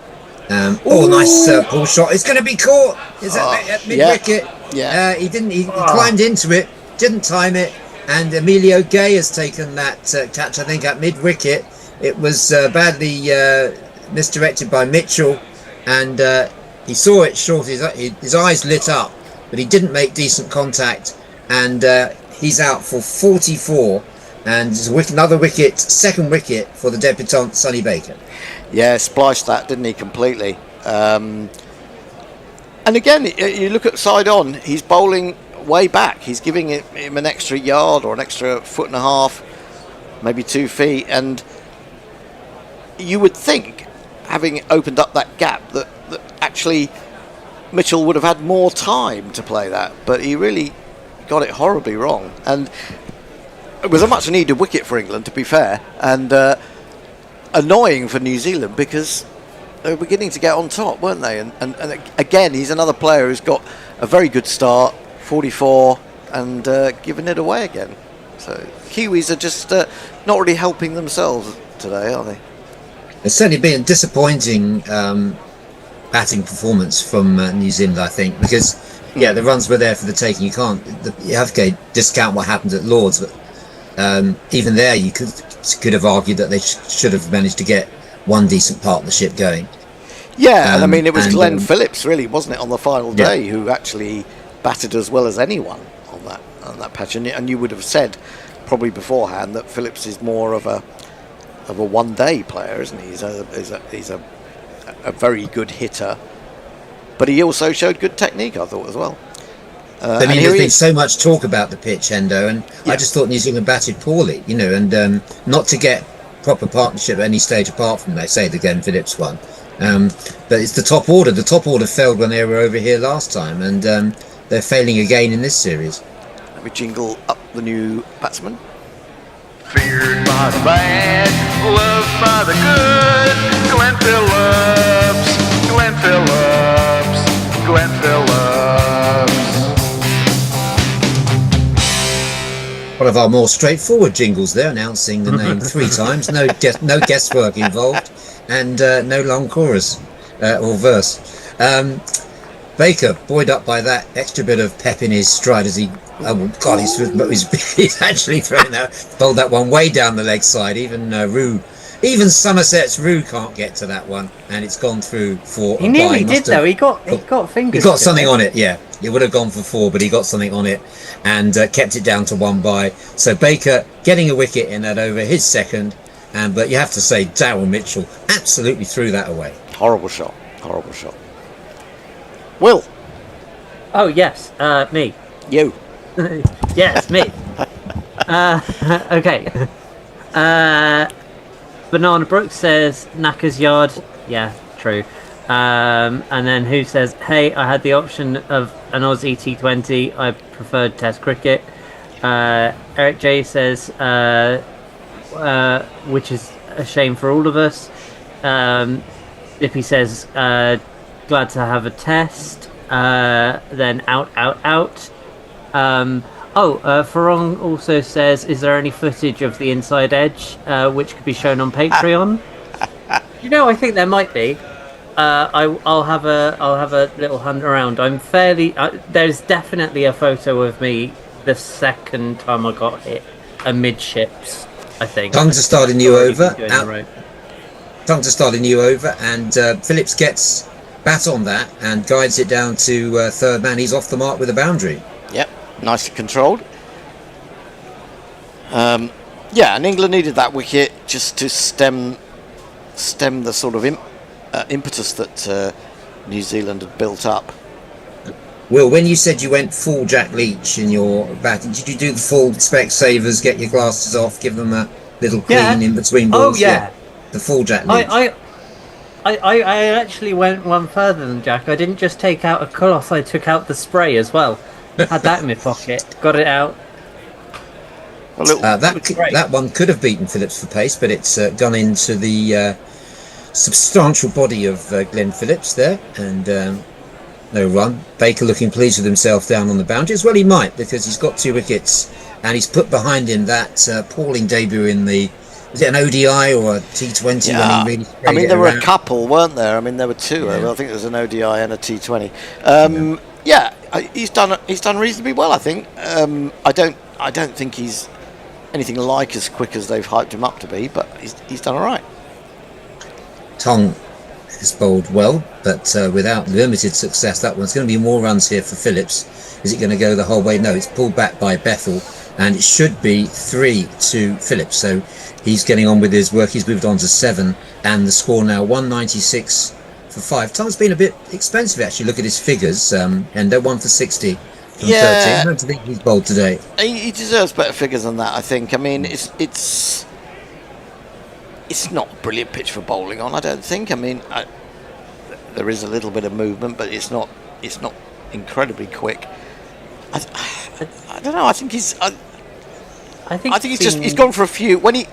Nice pull shot. It's going to be caught. It's at mid wicket. Yeah. He didn't. He climbed into it. Didn't time it. And Emilio Gay has taken that catch. I think at mid wicket. It was badly misdirected by Mitchell, and he saw it short. His eyes lit up, but he didn't make decent contact, and he's out for 44. And it's another wicket, second wicket for the debutant Sonny Baker. Yeah, spliced that, didn't he, completely. And again, you look at side on, he's bowling way back. He's giving him an extra yard or an extra foot and a half, maybe 2 feet. And you would think, having opened up that gap, that actually Mitchell would have had more time to play that. But he really got it horribly wrong. And it was a much needed wicket for England, to be fair, and annoying for New Zealand because they were beginning to get on top, weren't they? And again, he's another player who's got a very good start, 44, and giving it away again. So Kiwis are just not really helping themselves today, are they? It's certainly been a disappointing batting performance from New Zealand, I think, because the runs were there for the taking. You have to discount what happened at Lords, but even there, you could have argued that they should have managed to get one decent partnership going. Yeah, and I mean, it was Glenn Phillips, really, wasn't it, on the final day, who actually batted as well as anyone on that patch. And you would have said probably beforehand that Phillips is more of a one-day player, isn't he? He's a very good hitter, but he also showed good technique, I thought, as well. I mean, there's been so much talk about the pitch, Endo, and I just thought New Zealand batted poorly, and not to get proper partnership at any stage apart from, they say, the Glenn Phillips one. But it's the top order. The top order failed when they were over here last time, and they're failing again in this series. Let me jingle up the new batsman. Feared by the bad, loved by the good. Glenn Phillips, Glenn Phillips, Glenn Phillips. One of our more straightforward jingles there, announcing the name 3 times. No guesswork involved, and no long chorus or verse. Baker, buoyed up by that extra bit of pep in his stride as he... Oh, God, he's actually thrown that, bowled that one way down the leg side. Even Somerset's Rue can't get to that one, and it's gone through for... He nearly did, though. He got fingers. He got something on it, yeah. It would have gone for 4, but he got something on it and kept it down to 1 by. So Baker getting a wicket in that over, his second. But you have to say, Darryl Mitchell absolutely threw that away. Horrible shot. Will? Oh, yes, me. You. Yes, me. Okay. Banana Brooks says Knacker's yard. Yeah, true. And then who says, hey, I had the option of an Aussie T20. I preferred Test cricket. Eric J says, which is a shame for all of us. Lippy says, glad to have a test. Then out. Farong also says, is there any footage of the inside edge which could be shown on Patreon? I think there might be. I'll have a little hunt around. I'm fairly there's definitely a photo of me the second time I got hit amidships, I think. Time to start a new over. And Phillips gets bat on that and guides it down to third man. He's off the mark with a boundary. Yep, nicely controlled. And England needed that wicket just to stem the sort of impetus that New Zealand had built up. Will, when you said you went full Jack Leach in your batting, did you do the full Specsavers, get your glasses off, give them a little clean in between balls? Oh, yeah. The full Jack Leach. I actually went one further than Jack. I didn't just take out a cloth, I took out the spray as well. Had that in my pocket, got it out. That one could have beaten Phillips for pace, but it's gone into the substantial body of Glenn Phillips there, and no run. Baker looking pleased with himself down on the boundary, as well he might, because he's got 2 wickets and he's put behind him that appalling debut in the. Was it an ODI or a T20? Yeah. When he really I mean, there were around? a couple, weren't there? I mean, there were two. Yeah. I think there was an ODI and a T20. He's done reasonably well, I think. I don't think he's anything like as quick as they've hyped him up to be, but he's done all right. Tong has bowled well, but without limited success. That one's going to be more runs here for Phillips. Is it going to go the whole way? No, it's pulled back by Bethel, and it should be 3 to Phillips. So he's getting on with his work. He's moved on to 7, and the score now 196 for 5. Tong's been a bit expensive, actually. Look at his figures, and they're 1 for 60 from 13. I don't think he's bowled today. He deserves better figures than that, I think. I mean, it's not a brilliant pitch for bowling on, I don't think. I mean, there is a little bit of movement, but it's not incredibly quick. I don't know. I think he's gone for a few. When he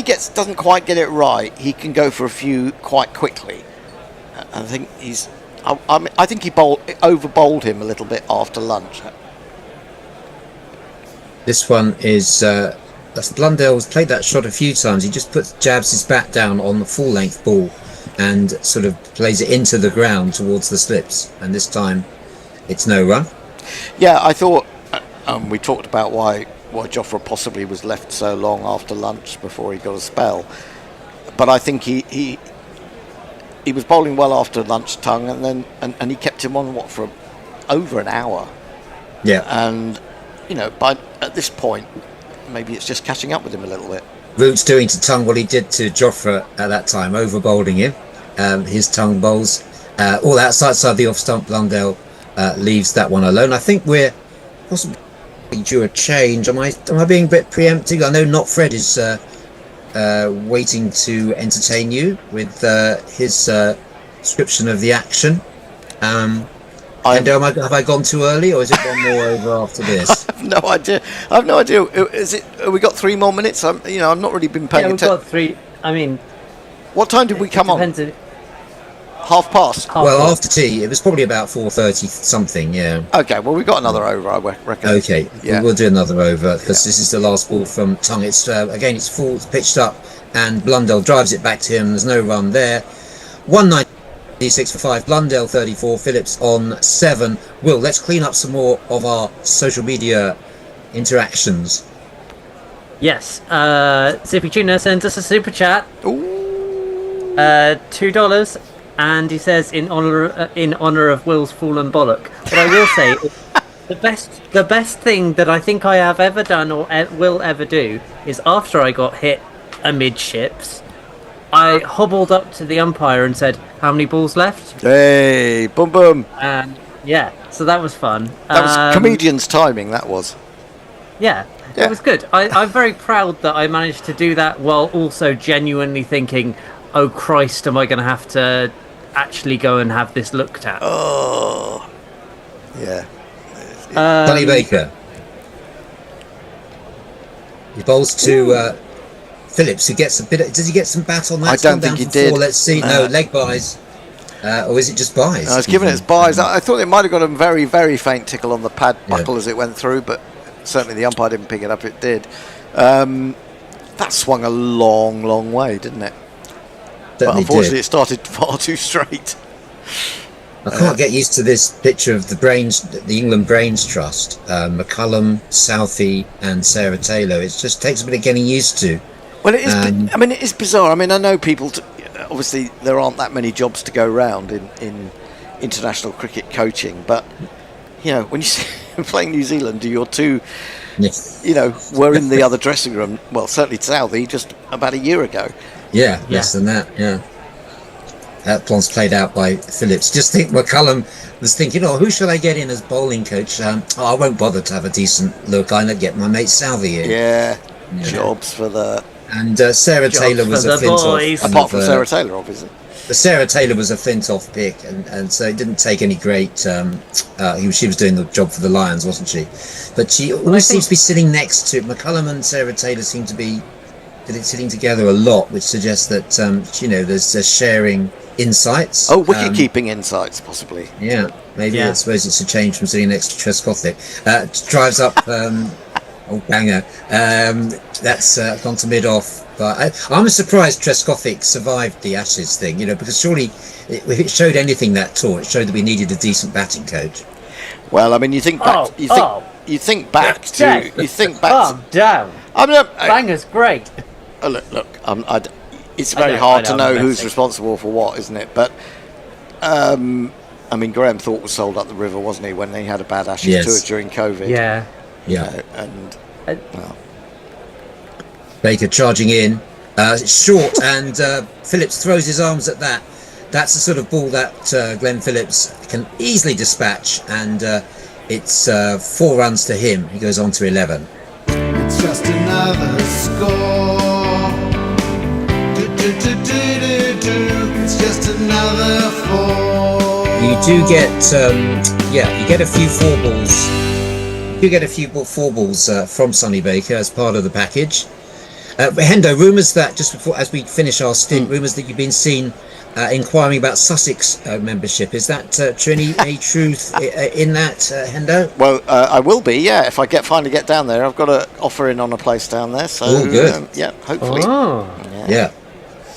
doesn't quite get it right, he can go for a few quite quickly. I think I think he over bowled him a little bit after lunch. This one is Blundell's played that shot a few times. He just jabs his bat down on the full length ball and sort of plays it into the ground towards the slips. And this time, it's no run. Yeah, I thought we talked about why Jofra possibly was left so long after lunch before he got a spell, but I think he was bowling well after lunch, Tongue, and then and he kept him on for over an hour. Yeah, and at this point, maybe it's just catching up with him a little bit. Root's doing to Tongue what he did to Jofra at that time, over bowling him. His Tongue bowls all outside the off stump. Blundell leaves that one alone. I think we're possibly due a change. Am I being a bit preempting? I know Not Fred is waiting to entertain you with his description of the action. Have I gone too early, or is it one more over after this? I have no idea. Is it? Have we got 3 more minutes? I've not really been paying attention. We've got 3. I mean, what time did we come on? 1:30. Well, after tea, it was probably about 4:30 something. Yeah. Okay. Well, we got another over, I reckon. Okay. Yeah. We'll do another over because this is the last ball from Tongue. It's again, it's full, it's pitched up, and Blundell drives it back to him. There's no run there. 196 for 5. Blundell 34. Phillips on 7. Will, let's clean up some more of our social media interactions. Yes. Zippy Tuna sends us a super chat. Ooh. $2. And he says, in honor of Will's fallen bollock. What I will say is the best thing that I think I have ever done or will ever do is after I got hit amidships, I hobbled up to the umpire and said, "How many balls left?" Hey, boom boom. And yeah, so that was fun. That was comedian's timing. That was. Yeah. It was good. I'm very proud that I managed to do that while also genuinely thinking, "Oh Christ, am I going to have to actually go and have this looked at?" Oh, yeah. Bunny Baker. He bowls to Phillips, who gets a bit. Does he get some bat on that? I don't think he did. 4. Let's see. No, leg buys. Or is it just buys? I was giving it as buys. I thought it might have got a very, very faint tickle on the pad buckle as it went through, but certainly the umpire didn't pick it up. It did. That swung a long, long way, didn't it? But unfortunately, it started far too straight. I can't get used to this picture of the England Brains Trust, McCullum, Southey, and Sarah Taylor. It just takes a bit of getting used to. Well, it is. I mean, it is bizarre. I mean, I know people. Obviously, there aren't that many jobs to go round in international cricket coaching, but when you're playing New Zealand, your two, were in the other dressing room. Well, certainly Southey just about a year ago. Yeah, less than that. Yeah. That plan's played out by Phillips. Just think, McCullum was thinking, who shall I get in as bowling coach? I won't bother to have a decent look. I'll get my mate Southey in. Yeah. Jobs for the. And Sarah Taylor was a Flintoff. Apart from Sarah Taylor, obviously. But Sarah Taylor was a Flintoff pick, and so it didn't take any great. She was doing the job for the Lions, wasn't she? But she always seems to be sitting next to McCullum, and Sarah Taylor seem to be sitting together a lot, which suggests that there's sharing insights. Oh, wicket keeping insights, possibly. Yeah, maybe. I suppose it's a change from sitting next to Trescothick. Drives up Oh, banger. That's gone to mid-off. But I'm surprised Trescothick survived the Ashes thing, because surely if it showed anything that tour, it showed that we needed a decent batting coach. Well, I mean, you think back. You think back to. You think back. Calm down. Banger's great. Look. It's very hard to know who's responsible for what, isn't it? But I mean, Graham Thorpe was sold up the river, wasn't he, when he had a bad Ashes tour during COVID? Yeah. Well. Baker charging in, short, and Phillips throws his arms at that. That's the sort of ball that Glenn Phillips can easily dispatch, and it's 4 runs to him. He goes on to 11. It's just another score. It's just another 4. You do get, you get a few 4 balls. You get a few 4 balls from Sonny Baker as part of the package. Hendo, rumours that just before, as we finish our stint, rumours that you've been seen inquiring about Sussex membership. Is that true? Any truth in that, Hendo? Well, I will be. Yeah, if I finally get down there, I've got an offer in on a place down there. So good. Hopefully. Yeah.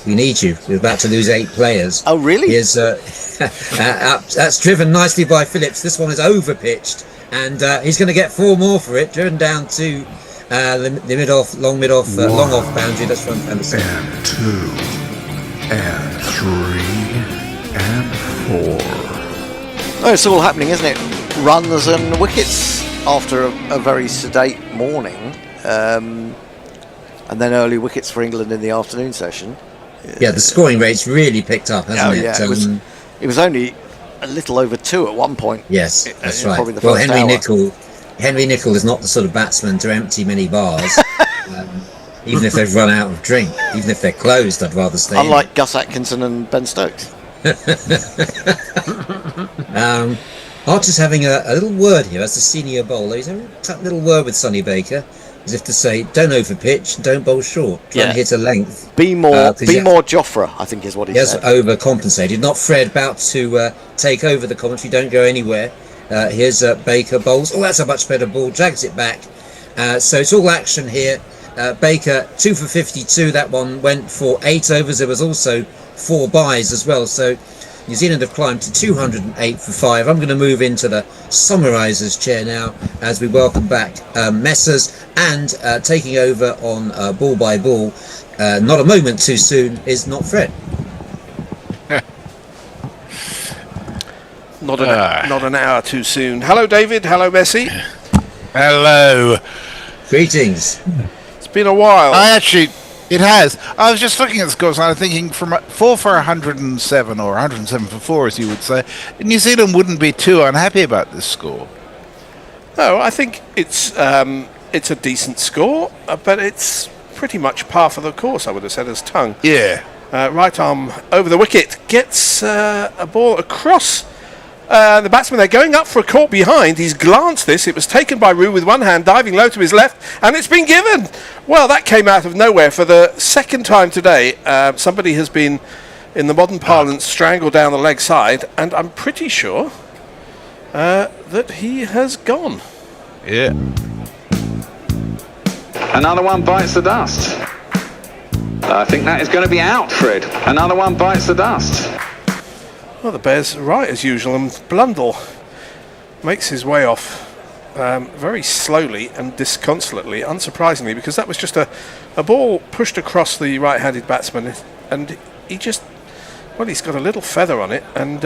We need you. We're about to lose 8 players. Oh, really? Here's, that's driven nicely by Phillips. This one is over pitched, and he's going to get 4 more for it. Driven down to the mid-off, long off boundary. That's front and 2 and 3 and 4. Oh, it's all happening, isn't it? Runs and wickets after a very sedate morning, and then early wickets for England in the afternoon session. Yeah, the scoring rate's really picked up, hasn't it? Yeah, it was only a little over 2 at one point. Yes, that's right. Probably the Well, first Henry Nicol is not the sort of batsman to empty many bars, even if they've run out of drink, even if they're closed. I'd rather stay. Unlike Gus Atkinson and Ben Stokes. Archer's having a little word here as the senior bowler. He's having a little word with Sonny Baker, as if to say, don't overpitch, don't bowl short. Try and hit a length. Be more Jofra, I think is what he said. He has overcompensated. Not Fred about to take over the commentary. Don't go anywhere. Here's Baker bowls. Oh, that's a much better ball. Drags it back. So it's all action here. Baker 2 for 52. That one went for 8 overs. There was also 4 byes as well. So New Zealand have climbed to 208 for 5. I'm going to move into the summarisers chair now as we welcome back Messers, and taking over on ball by ball, not a moment too soon, is not Fred. Not an hour too soon. Hello, David. Hello, Messi. Hello. Greetings. It's been a while. It has. I was just looking at the scores and I was thinking from 4 for 107 or 107 for 4, as you would say, New Zealand wouldn't be too unhappy about this score. No, I think it's a decent score, but it's pretty much par for the course, I would have said, as tongue. Yeah. Right arm over the wicket, gets a ball across the batsman. They're going up for a caught behind. He's glanced this. It was taken by Rue with one hand, diving low to his left, and it's been given. Well, that came out of nowhere. For the second time today, somebody has been, in the modern parlance, strangled down the leg side, and I'm pretty sure that he has gone. Yeah. Another one bites the dust. I think that is going to be out, Fred. Another one bites the dust. Well, the Bears right as usual, and Blundell makes his way off very slowly and disconsolately, unsurprisingly, because that was just a ball pushed across the right-handed batsman, and he just, well, he's got a little feather on it, and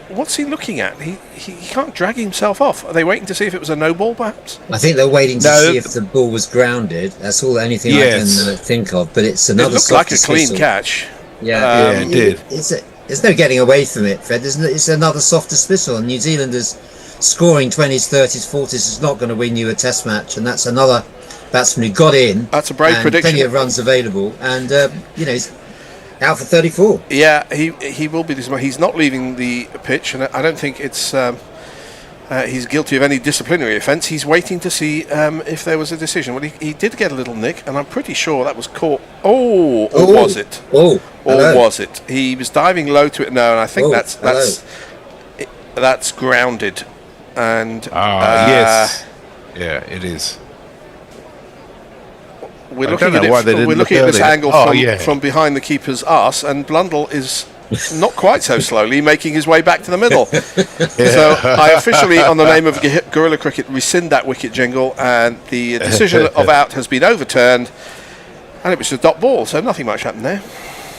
what's he looking at? He can't drag himself off. Are they waiting to see if it was a no ball, perhaps? I think they're waiting to see if the ball was grounded. That's all. Anything I can think of. But it's another. It looked like a clean catch. Yeah, it did. There's no getting away from it, Fred. It's another soft dismissal. And New Zealanders scoring 20s, 30s, 40s is not going to win you a Test match, and that's another batsman who got in. That's a brave prediction. Plenty of runs available, and he's out for 34. Yeah, he will be this month. He's not leaving the pitch, and I don't think it's he's guilty of any disciplinary offence. He's waiting to see if there was a decision. Well, he did get a little nick, and I'm pretty sure that was caught. Was it? Was it? He was diving low to it. No, and I think that's grounded. And yes, yeah, it is. we're looking at this angle from behind the keeper's arse, and Blundell is not quite so slowly making his way back to the middle. So I officially, on the name of Guerrilla Cricket, rescind that wicket jingle, and the decision of out has been overturned, and it was a dot ball, so nothing much happened there.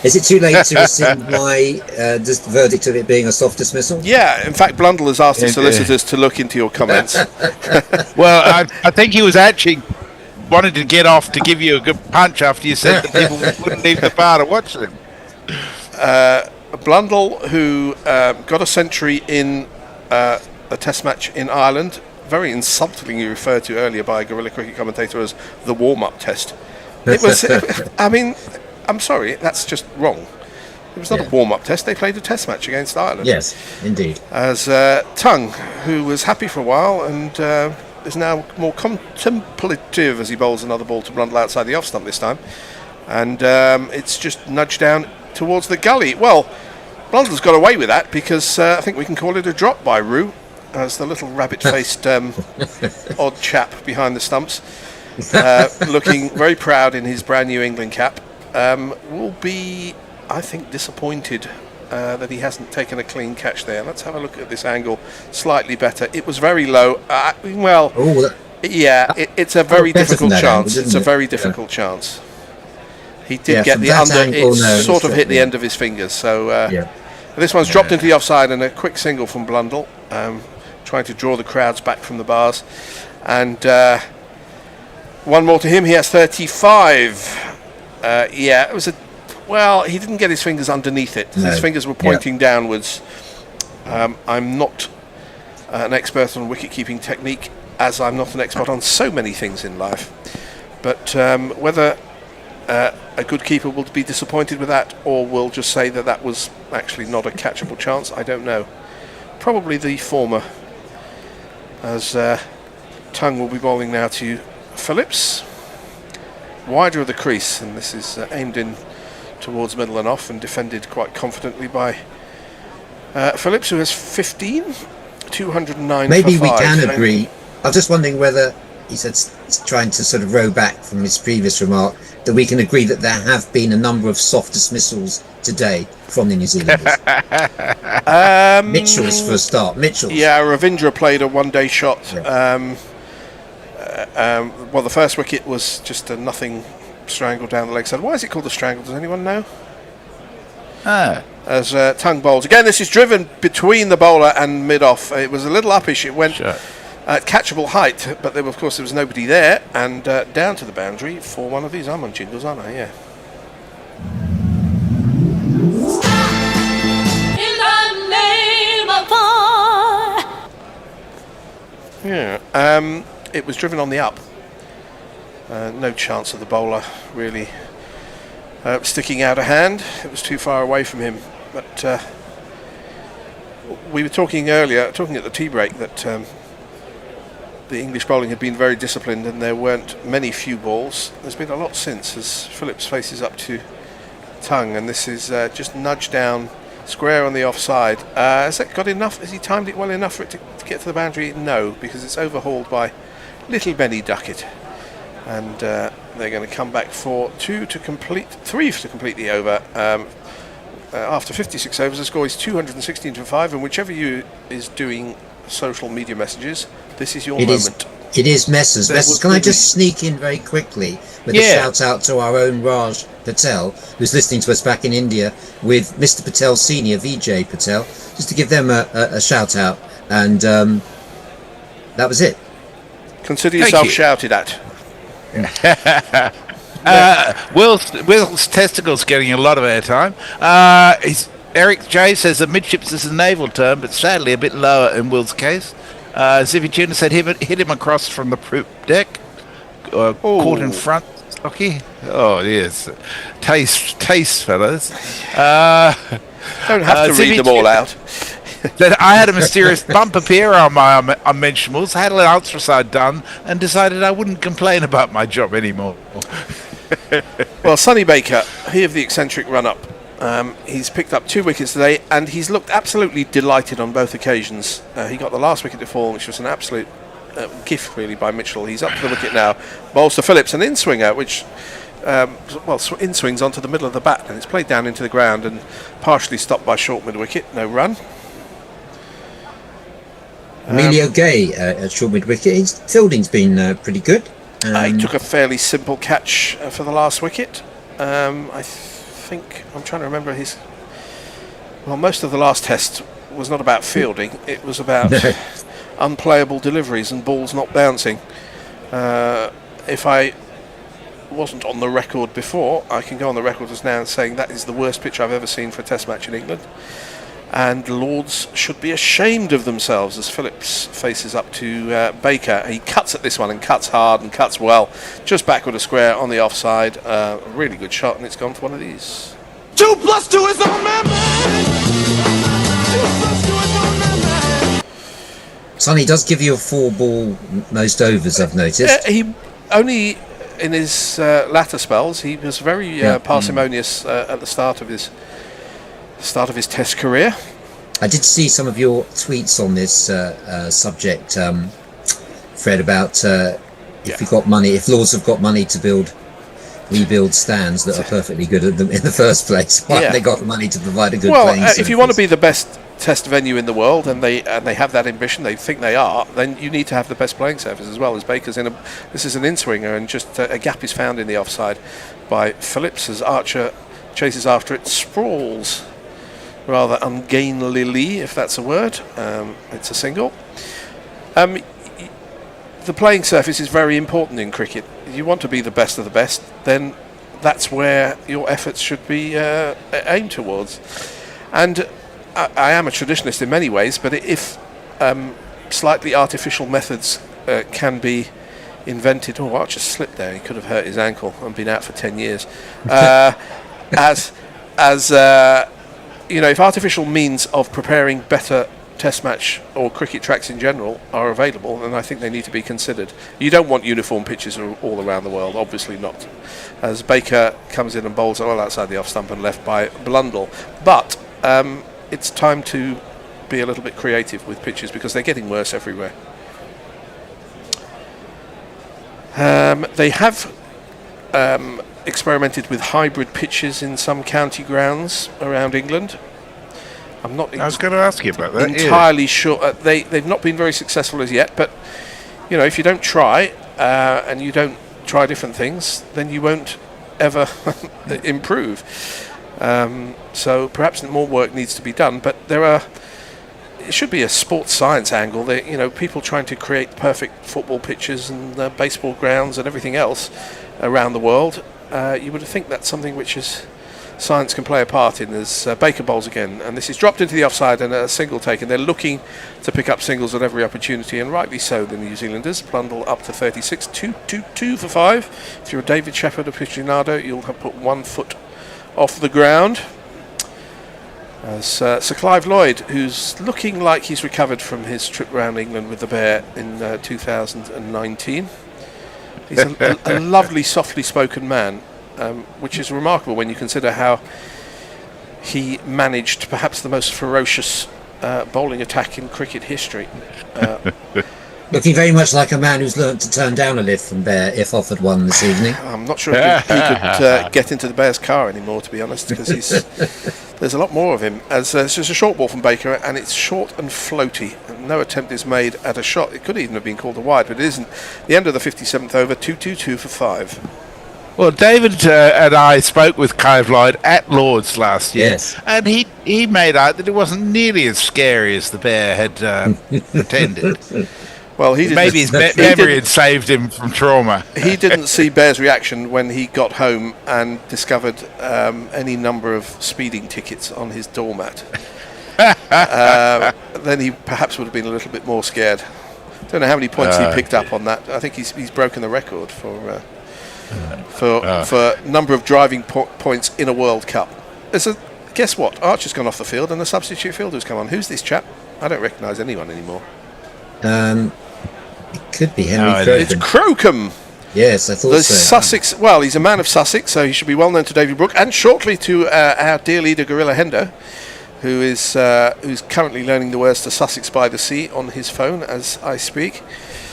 Is it too late to rescind my verdict of it being a soft dismissal? Yeah, in fact, Blundell has asked his solicitors to look into your comments. Well, I think he was actually wanted to get off to give you a good punch after you said that people wouldn't leave the bar to watch them. Blundell, who got a century in a test match in Ireland, very insultingly referred to earlier by a Guerrilla Cricket commentator as the warm-up test. It was, I mean, I'm sorry, that's just wrong. It was not a warm-up test. They played a test match against Ireland. Yes, indeed. As Tongue, who was happy for a while and is now more contemplative as he bowls another ball to Blundell outside the off stump this time. And it's just nudged down towards the gully. Well, Blundell's got away with that because I think we can call it a drop by Roo, as the little rabbit-faced odd chap behind the stumps, looking very proud in his brand new England cap, will be, I think, disappointed that he hasn't taken a clean catch there. Let's have a look at this angle slightly better. It was very low. It's a very difficult chance. It's a very difficult chance. He did get the under. It sort of hit the end of his fingers. So this one's dropped into the offside, and a quick single from Blundell, trying to draw the crowds back from the bars. And one more to him. He has 35. It was he didn't get his fingers underneath it. No. His fingers were pointing downwards. I'm not an expert on wicket-keeping technique, as I'm not an expert on so many things in life. But whether a good keeper will be disappointed with that, or will just say that that was actually not a catchable chance, I don't know. Probably the former, as Tongue will be bowling now to Phillips, wider of the crease, and this is aimed in towards middle and off and defended quite confidently by Phillips, who has 15, 209 Maybe for we 5. can agree. I was just wondering whether he said, trying to sort of row back from his previous remark, that we can agree that there have been a number of soft dismissals today from the New Zealanders. Mitchell's for a start. Mitchell's. Yeah, Ravindra played a one-day shot. Yeah. The first wicket was just a nothing strangle down the leg side. Why is it called a strangle? Does anyone know? As Tongue bowls. Again, this is driven between the bowler and mid-off. It was a little uppish. It went at catchable height, but there was nobody there, and down to the boundary for one of these. I'm on jingles, aren't I? Yeah. In the name of fun. Yeah. It was driven on the up. No chance of the bowler really sticking out a hand. It was too far away from him. But we were talking at the tea break, that the English bowling had been very disciplined and there weren't few balls. There's been a lot since, as Phillips faces up to Tongue, and this is just nudged down square on the offside. Has that got enough? Has he timed it well enough for it to get to the boundary? No, because it's overhauled by little Benny Duckett. And they're going to come back for 3 to complete the over. After 56 overs, the score is 216 to 5, and whichever you is doing social media messages, this is your moment. It is Messrs. Can I just sneak in very quickly with a shout out to our own Raj Patel, who's listening to us back in India, with Mr. Patel Senior, Vijay Patel, just to give them a shout out. And that was it. Consider yourself shouted at. Will's testicles getting a lot of airtime. Eric J says that midships is a naval term, but sadly a bit lower in Will's case. Zippy Tuna said hit him across from the poop deck, caught in front. Stocky. Oh yes, taste, fellas. Don't have to read them all out. That I had a mysterious bump appear on my unmentionables, had an ultrasound done, and decided I wouldn't complain about my job anymore. Well, Sonny Baker, he of the eccentric run-up, he's picked up 2 wickets today, and he's looked absolutely delighted on both occasions. He got the last wicket to fall, which was an absolute gift really by Mitchell. He's up to the wicket now, bowls to Phillips, an in-swinger, which in-swings onto the middle of the bat, and it's played down into the ground and partially stopped by short mid-wicket, no run. Emilio Gay at short mid-wicket. His fielding's been pretty good. He took a fairly simple catch for the last wicket. I think, I'm trying to remember most of the last test was not about fielding, it was about unplayable deliveries and balls not bouncing. If I wasn't on the record before, I can go on the record as now saying that is the worst pitch I've ever seen for a test match in England. And Lords should be ashamed of themselves as Phillips faces up to Baker. He cuts at this one and cuts hard and cuts well. Just backward a square on the offside. A really good shot, and it's gone for one of these. 2 + 2 is on man. Sonny does give you a 4-ball most overs, I've noticed. He only, in his latter spells, he was very parsimonious at the start of his Test career. I did see some of your tweets on this subject, Fred, about if Lords have got money to rebuild stands that are perfectly good at them in the first place, why have they got the money to provide a good playing surface? If you want to be the best Test venue in the world, and they have that ambition, they think they are, then you need to have the best playing surface as well. As Baker's this is an in-swinger, and just a gap is found in the offside by Phillips as Archer chases after it, sprawls rather ungainlily, if that's a word. It's a single. The playing surface is very important in cricket. If you want to be the best of the best, then that's where your efforts should be aimed towards. And I am a traditionalist in many ways, but if slightly artificial methods can be invented... Oh, Archer slipped there. He could have hurt his ankle and been out for 10 years. If artificial means of preparing better test match or cricket tracks in general are available, then I think they need to be considered. You don't want uniform pitches all around the world, obviously not. As Baker comes in and bowls well outside the off stump and left by Blundell. But it's time to be a little bit creative with pitches because they're getting worse everywhere. They have experimented with hybrid pitches in some county grounds around England. I'm not. I was going to ask you about that. Entirely sure they've not been very successful as yet. But if you don't try and you don't try different things, then you won't ever improve. So perhaps more work needs to be done. But it should be a sports science angle. People trying to create perfect football pitches and baseball grounds and everything else around the world. You would think that's something which science can play a part in. As Baker bowls again, and this is dropped into the offside and a single taken. They're looking to pick up singles at every opportunity, and rightly so, the New Zealanders. Blundell up to 36, 2 for 5. If you're a David Shepherd aficionado, you'll have put 1 foot off the ground. As Sir Clive Lloyd, who's looking like he's recovered from his trip around England with the Bear in 2019. He's a lovely, softly spoken man, which is remarkable when you consider how he managed perhaps the most ferocious bowling attack in cricket history. Looking very much like a man who's learnt to turn down a lift from Bear if offered one this evening. I'm not sure if he could get into the Bear's car anymore, to be honest, because there's a lot more of him. As it's just a short ball from Baker, and it's short and floaty. And no attempt is made at a shot. It could even have been called a wide, but it isn't. The end of the 57th over, 2 for 5. Well, David and I spoke with Clive Lloyd at Lords last year, and he made out that it wasn't nearly as scary as the Bear had pretended. Well, maybe his memory had saved him from trauma. He didn't see Bear's reaction when he got home and discovered any number of speeding tickets on his doormat. Then he perhaps would have been a little bit more scared. Don't know how many points he picked up on that. I think he's broken the record for number of driving points in a World Cup. Guess what? Archer's gone off the field and the substitute fielder's come on. Who's this chap? I don't recognise anyone anymore. It could be Henry Crocombe. It's Crocombe. Yes, I thought so. Sussex. Well, he's a man of Sussex, so he should be well known to David Brooke and shortly to our dear leader Guerrilla Hendo, who's currently learning the words to Sussex by the Sea on his phone as I speak.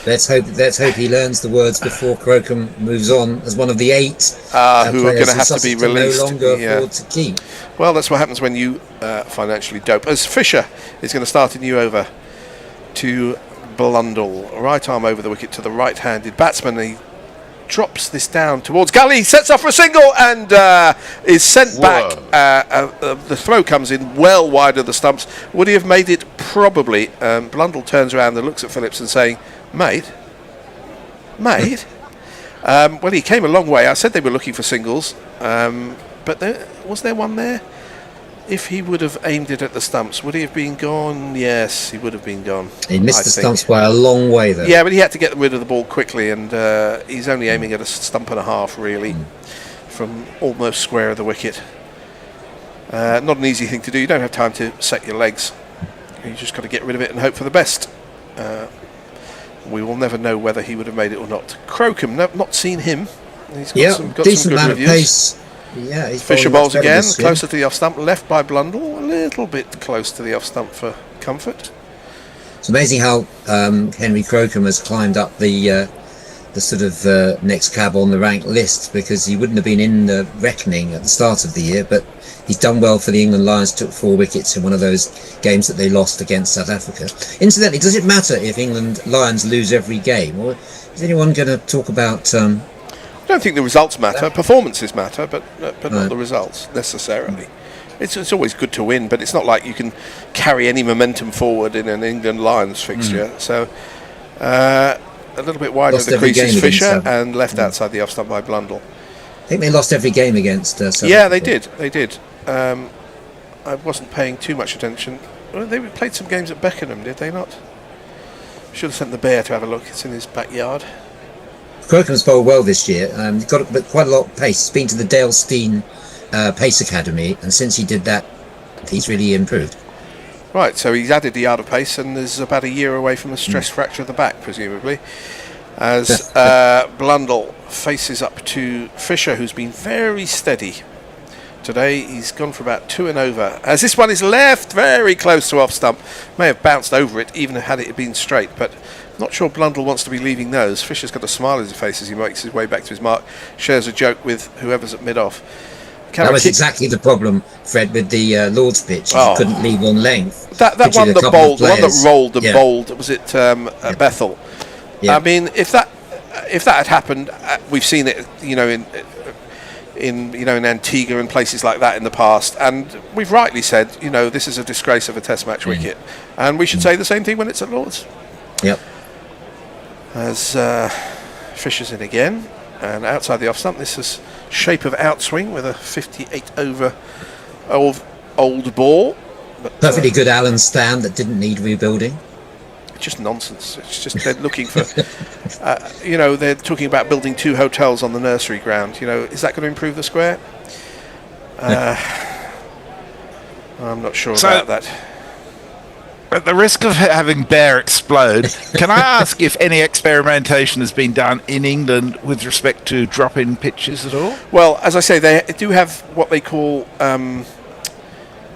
Let's hope he learns the words before Crocombe moves on as one of the 8 who are going to have to be released. No longer afford to keep. Well, that's what happens when you financially dope. As Fisher is going to start a new over to Blundell, right arm over the wicket to the right-handed batsman. He drops this down towards Gully, sets off for a single and is sent back. The throw comes in well wide of the stumps. Would he have made it? Probably. Blundell turns around and looks at Phillips and saying, Mate? Well, he came a long way. I said they were looking for singles, but was there one there? If he would have aimed it at the stumps, would he have been gone? Yes, he would have been gone. He missed the stumps by a long way, though. Yeah, but he had to get rid of the ball quickly, and he's only aiming at a stump and a half, really, from almost square of the wicket. Not an easy thing to do. You don't have time to set your legs. You just got to get rid of it and hope for the best. We will never know whether he would have made it or not. Crocombe, not seen him. He's got decent some good amount reviews. of pace. Yeah, he's Fisher bowls again, closer closer to the off stump, left by Blundell, a little bit close to the off stump for comfort. It's amazing how Henry Crocombe has climbed up the sort of next cab on the rank list, because he wouldn't have been in the reckoning at the start of the year, but he's done well for the England Lions, took 4 wickets in one of those games that they lost against South Africa. Incidentally, does it matter if England Lions lose every game, or is anyone going to talk about... I don't think the results matter. Performances matter, but not the results necessarily. It's always good to win, but it's not like you can carry any momentum forward in an England Lions fixture. So a little bit wide of the crease is Fisher and left outside the off stump by Blundell. I think they lost every game against South Africa. Yeah, they did. I wasn't paying too much attention. Well, they played some games at Beckenham, did they not? Should have sent the bear to have a look. It's in his backyard. Crocombe's bowled well this year. He's got quite a lot of pace. He's been to the Dale Steen Pace Academy, and since he did that, he's really improved. Right, so he's added a yard of pace, and is about a year away from a stress fracture of the back, presumably. As Blundell faces up to Fisher, who's been very steady today. He's gone for about 2 and over. As this one is left, very close to off stump. May have bounced over it, even had it been straight, but not sure Blundell wants to be leaving those. Fisher's got a smile on his face as he makes his way back to his mark, shares a joke with whoever's at mid-off. That was exactly the problem, Fred, with the Lord's pitch. He couldn't leave on length. That one that bowled, the one that rolled and bowled, was it Bethel? Yeah. I mean, if that had happened, we've seen it, in Antigua and places like that in the past, and we've rightly said, this is a disgrace of a Test match wicket, and we should say the same thing when it's at Lord's. Yep. As Fisher's in again, and outside the off stump, this is shape of outswing with a 58 over old ball. But, perfectly good Allen stand that didn't need rebuilding. Just nonsense. It's just they're looking for, they're talking about building 2 hotels on the nursery ground. Is that going to improve the square? I'm not sure about that. At the risk of having Bear explode, can I ask if any experimentation has been done in England with respect to drop-in pitches at all? Well, as I say, they do have what they call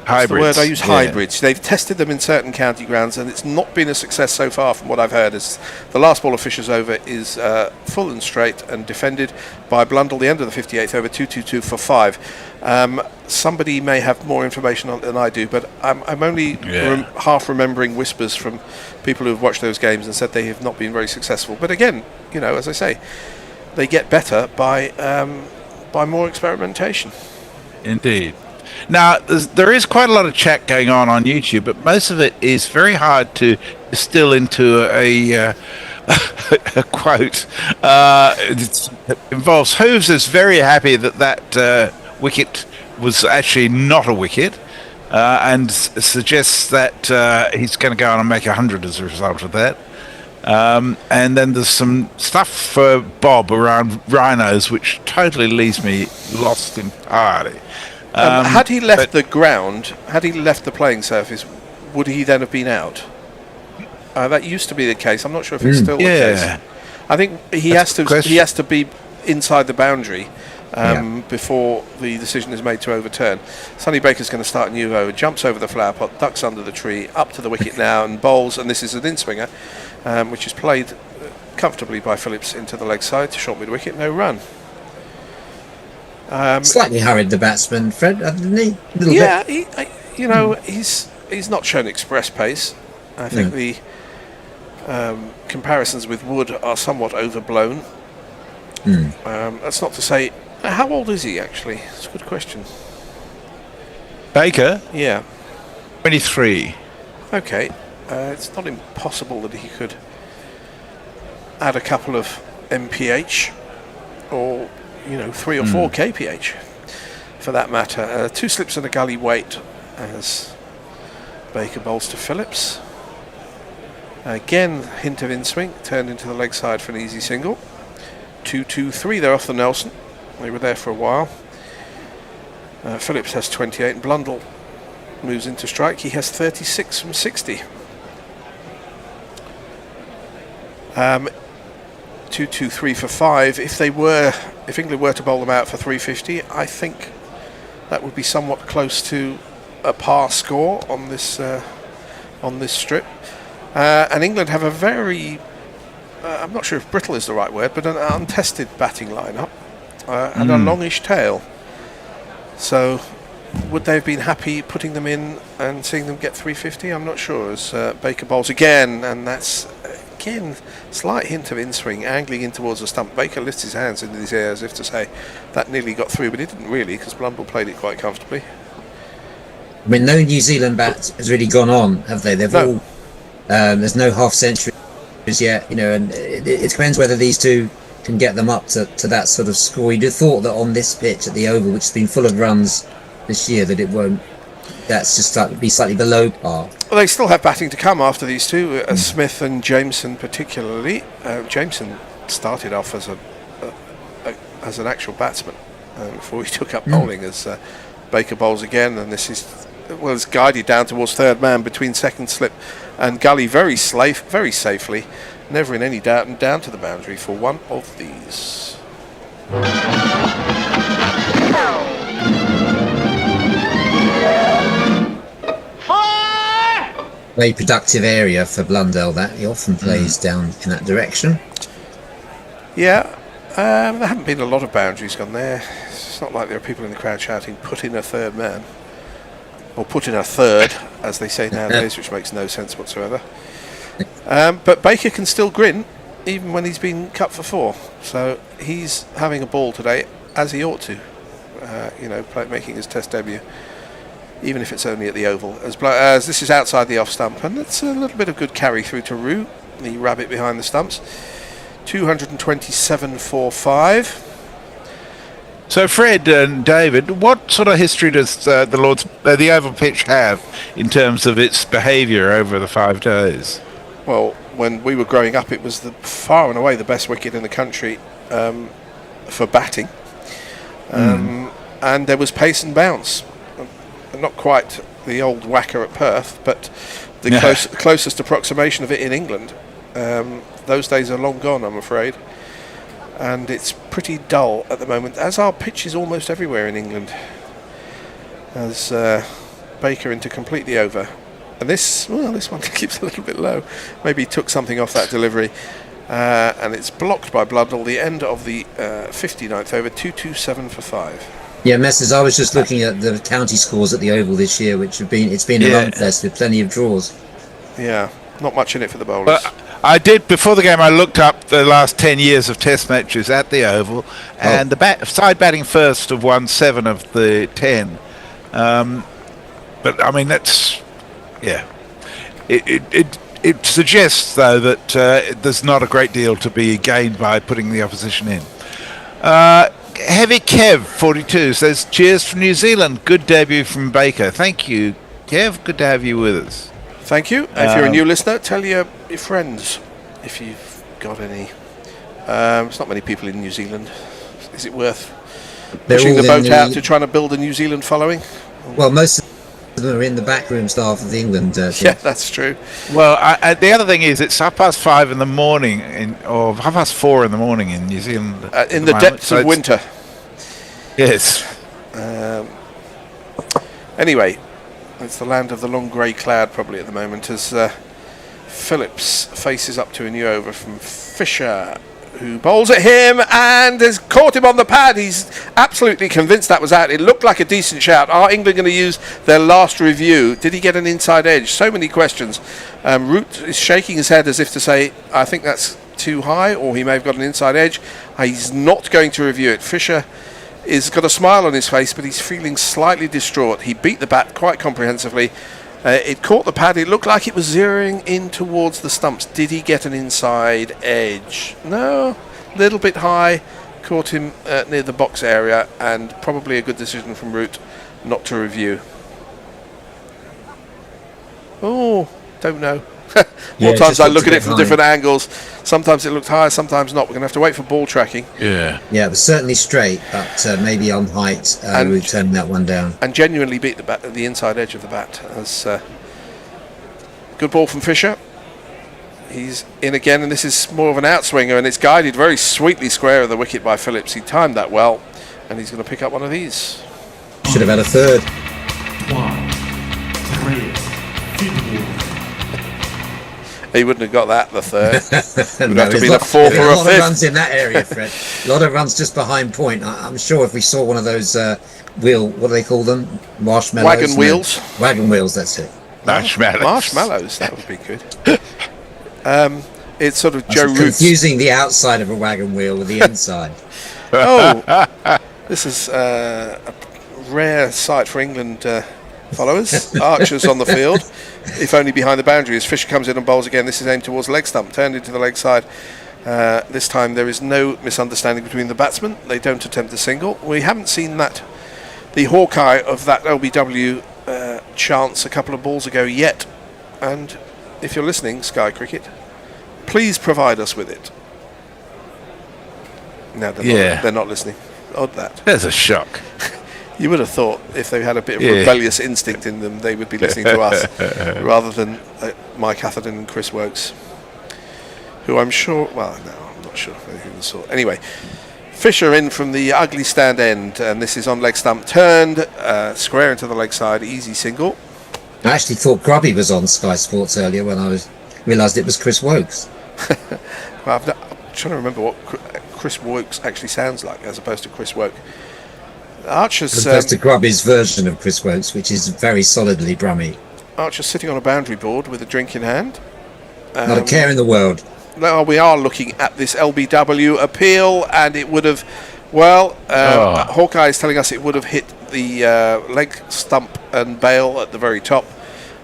hybrids. The word I use, hybrids. They've tested them in certain county grounds, and it's not been a success so far, from what I've heard. As the last ball of Fisher's over is full and straight and defended by Blundell. The end of the 58th over, 2-2-2 for 5. Somebody may have more information on it than I do, but I'm only half remembering whispers from people who have watched those games and said they have not been very successful. But again, as I say, they get better by more experimentation. Indeed. Now, there is quite a lot of chat going on YouTube, but most of it is very hard to distill into a quote. It involves Hooves is very happy that wicket was actually not a wicket, and suggests that he's going to go on and make 100 as a result of that. And then there's some stuff for Bob around rhinos, which totally leaves me lost entirely. Had he left the ground, had he left the playing surface, would he then have been out? That used to be the case. I'm not sure if it's still the case. I think he has to be inside the boundary before the decision is made to overturn. Sonny Baker's going to start a new over, jumps over the flower pot, ducks under the tree, up to the wicket now, and bowls. And this is an in-swinger, which is played comfortably by Phillips into the leg side to short mid wicket, no run. Slightly hurried the batsman, Fred, didn't he? Yeah, he's not shown express pace. I think the comparisons with Wood are somewhat overblown. That's not to say. How old is he actually? It's a good question. Baker? Yeah. 23. Okay. It's not impossible that he could add a couple of MPH or 3 or 4 kph for that matter. 2 slips and a gully weight as Baker bowls to Phillips. Again, hint of in swing, turned into the leg side for an easy single. 2-2-3, they're off the Nelson. They were there for a while. Phillips has 28 and Blundell moves into strike. He has 36 from 60. 2-2-3 for 5. If England were to bowl them out for 350, I think that would be somewhat close to a par score on this strip. And England have a very, I'm not sure if brittle is the right word, but an untested batting lineup and a longish tail. So would they have been happy putting them in and seeing them get 350? I'm not sure. As Baker bowls again, and that's again slight hint of in swing, angling in towards the stump. Baker lifts his hands into the air as if to say that nearly got through, but it didn't really, because Blundell played it quite comfortably. I mean, no New Zealand bat has really gone on, have they? They've all. There's no half centuries yet, and it depends whether these two can get them up to that sort of score. You'd have thought that on this pitch at the Oval, which has been full of runs this year, that it won't. That's just be slightly below par. Well, they still have batting to come after these two, Smith and Jameson particularly. Jameson started off as an actual batsman before he took up bowling as Baker bowls again, and this is it's guided down towards third man between second slip and gully very safely, never in any doubt, and down to the boundary for one of these. Very productive area for Blundell, that he often plays down in that direction. Yeah, there haven't been a lot of boundaries gone there. It's not like there are people in the crowd shouting, put in a third man. Or put in a third, as they say nowadays, which makes no sense whatsoever. But Baker can still grin, even when he's been cut for 4. So he's having a ball today, as he ought to. Making his Test debut, even if it's only at the Oval. As this is outside the off stump, and it's a little bit of good carry through to Roux, the rabbit behind the stumps. 227 for 5. So, Fred and David, what sort of history does the Oval pitch have in terms of its behaviour over the 5 days? Well, when we were growing up, it was far and away the best wicket in the country for batting, and there was pace and bounce. Not quite the old whacker at Perth, but the closest approximation of it in England. Those days are long gone, I'm afraid. And it's pretty dull at the moment, as are pitches almost everywhere in England. As Baker into completely over. And this one keeps a little bit low. Maybe he took something off that delivery. And it's blocked by Blundell. The end of the 59th over, 227 for 5. Yeah, Messrs, I was just looking at the county scores at the Oval this year, which it's been a run fest with plenty of draws. Yeah, not much in it for the bowlers. I did, before the game, I looked up the last 10 years of Test matches at the Oval, and the side batting first have won 7 of the 10. But, I mean, that's... Yeah. It suggests, though, that there's not a great deal to be gained by putting the opposition in. Heavy Kev, 42, says, cheers from New Zealand. Good debut from Baker. Thank you, Kev. Good to have you with us. Thank you. If you're a new listener, tell your friends if you've got any. There's not many people in New Zealand. Is it worth pushing the boat out to trying to build a New Zealand following? Well, most of them are in the backroom staff of the England team. Yeah, that's true. Well, the other thing is it's 5:30 in the morning, or 4:30 in the morning in New Zealand. In the depths of winter. Yes. Anyway, it's the land of the long grey cloud probably at the moment, as Phillips faces up to a new over from Fisher, who bowls at him and has caught him on the pad. He's absolutely convinced that was out. It looked like a decent shout. Are England going to use their last review? Did he get an inside edge? So many questions. Root is shaking his head as if to say, I think that's too high, or he may have got an inside edge. He's not going to review it. Fisher is got a smile on his face, but he's feeling slightly distraught. He beat the bat quite comprehensively. It caught the pad. It looked like it was zeroing in towards the stumps. Did he get an inside edge? No, a little bit high. Caught him near the box area, and probably a good decision from Root not to review. Oh, don't know. More times I look at it from different angles. Sometimes it looked high, sometimes not. We're going to have to wait for ball tracking. Yeah, it was certainly straight, but maybe on height, we turned that one down. And genuinely beat the inside edge of the bat. As good ball from Fisher. He's in again, and this is more of an outswinger, and it's guided very sweetly square of the wicket by Phillips. He timed that well, and he's going to pick up one of these. Should have had a third. 1, 3, He wouldn't have got that, the third. It would No, have to there's be a the fourth or a lot of fifth. runs in that area, Fred. A lot of runs just behind point. I'm sure if we saw one of those what do they call them? Marshmallows? Wagon wheels. Wagon wheels, that's it. Marshmallows. Marshmallows, that would be good. It's sort of Joe Root's. Confusing the outside of a wagon wheel with the inside. This is a rare sight for England followers. Archer's on the field, if only behind the boundary, as Fisher comes in and bowls again. This is aimed towards the leg stump, turned into the leg side. This time there is no misunderstanding between the batsmen. They don't attempt a single. We haven't seen the Hawkeye of that LBW chance a couple of balls ago yet. And if you're listening, Sky Cricket, please provide us with it. No, they're not listening. Odd that. There's a shock. You would have thought if they had a bit of rebellious instinct in them, they would be listening to us rather than Mike Atherton and Chris Wokes, who I'm sure, well, no, I'm not sure of anything of the sort. Anyway, Fisher in from the ugly stand end, and this is on leg stump, turned, square into the leg side, easy single. I actually thought Grubby was on Sky Sports earlier when I realised it was Chris Wokes. Well, I'm trying to remember what Chris Wokes actually sounds like as opposed to Chris Woke. Archer's as opposed to Grubby's version of Chris Wokes, which is very solidly Brummy. Archer's sitting on a boundary board with a drink in hand. Not a care in the world. No, we are looking at this LBW appeal, and it would have, Hawkeye is telling us it would have hit the leg stump and bail at the very top.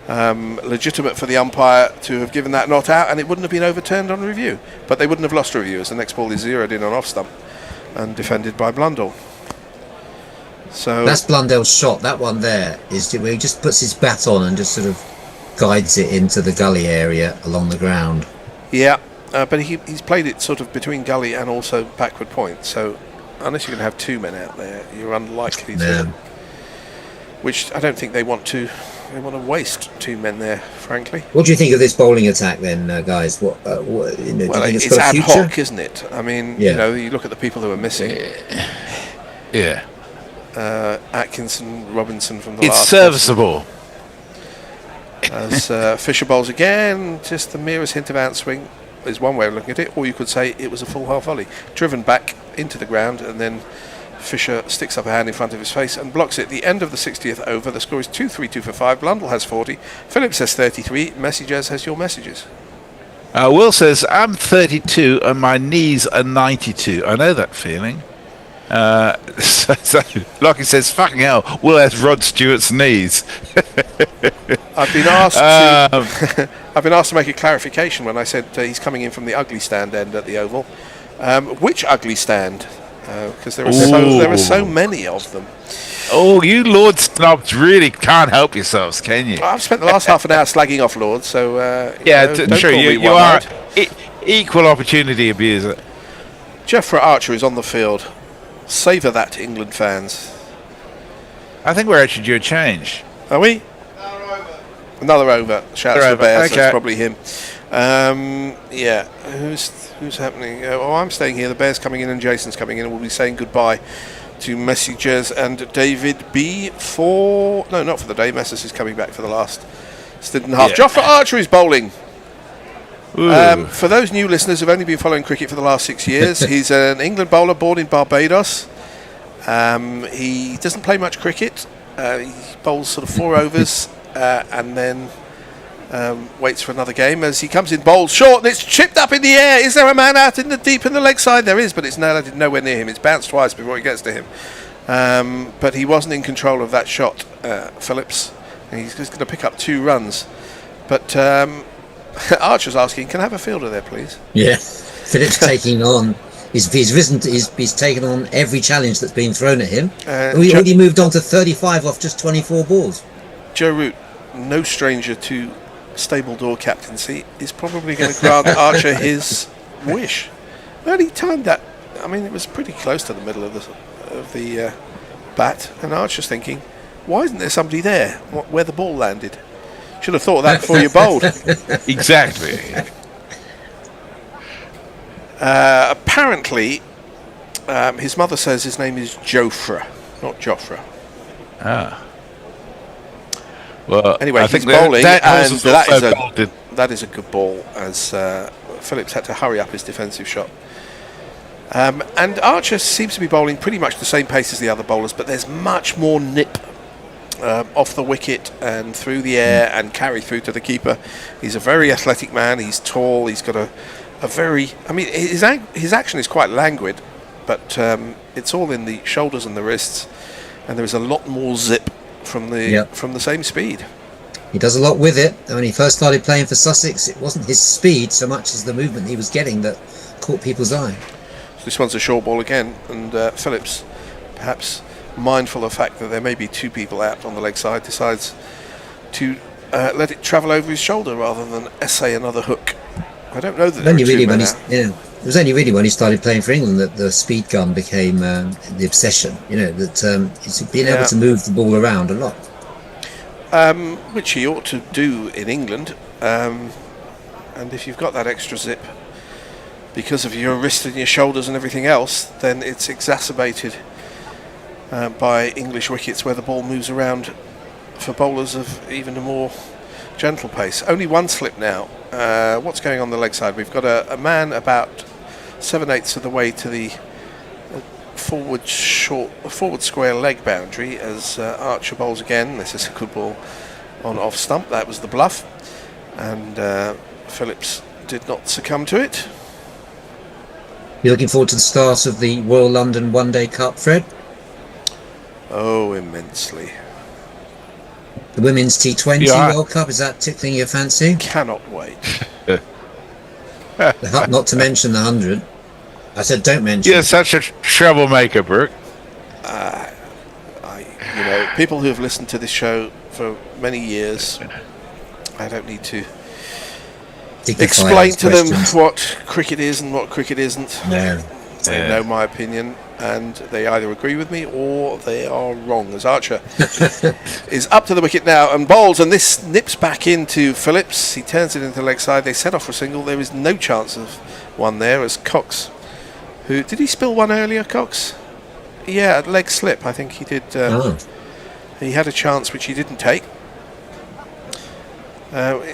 Legitimate for the umpire to have given that not out, and it wouldn't have been overturned on review. But they wouldn't have lost review, as the next ball is zeroed in on off stump and defended by Blundell. So that's Blundell's shot. That one there is where he just puts his bat on and just sort of guides it into the gully area along the ground. Yeah, but he's played it sort of between gully and also backward point. So unless you're going to have two men out there, you're unlikely to. Which I don't think they want to. They want to waste two men there, frankly. What do you think of this bowling attack, then, guys? What do you think it's got a ad future? hoc, isn't it? I mean, you look at the people who are missing. Yeah. Atkinson, Robinson from the it's last. Serviceable. As Fisher bowls again, just the merest hint of outswing is one way of looking at it, or you could say it was a full half volley, driven back into the ground, and then Fisher sticks up a hand in front of his face and blocks it. The end of the 60th over. The score is 2-3-2 for 5. Blundell has 40. Phillips has 33. Messages has your messages. Will says, I'm 32 and my knees are 92. I know that feeling. So Lockie says, fucking hell, Will has Rod Stewart's knees. I've been asked to I've been asked to make a clarification when I said he's coming in from the ugly stand end at the Oval. Which ugly stand? Because there are so many of them. Oh, you Lord snobs really can't help yourselves, can you? I've spent the last half an hour slagging off Lord, so I'm sure you are equal opportunity abuser. Jeffrey Archer is on the field. Savour that, England fans. I think we're actually due a change. Are we? Another over. Shouts to the Bears. Okay. That's probably him. Who's happening? I'm staying here. The Bears coming in and Jason's coming in, and we'll be saying goodbye to Messengers and David B for... No, not for the day. Messers is coming back for the last stint and a half. Jofra Archer is bowling. For those new listeners who've only been following cricket for the last 6 years, he's an England bowler born in Barbados. He doesn't play much cricket. He bowls sort of 4 overs and then waits for another game. As he comes in, bowls short, and it's chipped up in the air. Is there a man out in the deep in the leg side? There is, but it's nowhere near him. It's bounced twice before it gets to him. But he wasn't in control of that shot, Phillips. And he's just going to pick up 2 runs. But Archer's asking, can I have a fielder there, please? Yeah, Phillips taking on. He's taken on every challenge that's been thrown at him. We already moved on to 35 off just 24 balls. Joe Root, no stranger to stable door captaincy, is probably going to grant Archer his wish. And he timed that. I mean, it was pretty close to the middle of the bat, and Archer's thinking, why isn't there somebody there where the ball landed? Should have thought of that before you bowled. Exactly. Apparently, his mother says his name is Jofra, not Joffre. Well, anyway, I he's think bowling, and that is a good ball, as Phillips had to hurry up his defensive shot. And Archer seems to be bowling pretty much the same pace as the other bowlers, but there's much more nip off the wicket and through the air and carry through to the keeper. He's a very athletic man. He's tall. He's got a very... I mean, his action is quite languid, but it's all in the shoulders and the wrists, and there's a lot more zip from the same speed. He does a lot with it. When he first started playing for Sussex, it wasn't his speed so much as the movement he was getting that caught people's eye. So this one's a short ball again, and Phillips, perhaps mindful of the fact that there may be 2 people out on the leg side, decides to let it travel over his shoulder rather than essay another hook. I don't know that there are 2 men out. It was only really when he started playing for England that the speed gun became the obsession. That he's been able to move the ball around a lot. Which he ought to do in England. And if you've got that extra zip because of your wrist and your shoulders and everything else, then it's exacerbated by English wickets where the ball moves around for bowlers of even a more gentle pace. Only 1 slip now. What's going on the leg side? We've got a man about 7/8 of the way to the forward square leg boundary as Archer bowls again. This is a good ball on off stump. That was the bluff, and Phillips did not succumb to it. You're looking forward to the start of the Royal London One Day Cup, Fred? Oh, immensely. The Women's T20 World Cup, is that tickling your fancy? Cannot wait. Not to mention the 100. I said don't mention. You're such a troublemaker, Brooke. People who have listened to this show for many years, I don't need to explain to them what cricket is and what cricket isn't. No. They know my opinion, and they either agree with me or they are wrong. As Archer is up to the wicket now and bowls, and this nips back into Phillips. He turns it into the leg side. They set off for a single. There is no chance of one there as Cox, who did he spill one earlier, Cox? Yeah, leg slip. I think he did. He had a chance which he didn't take.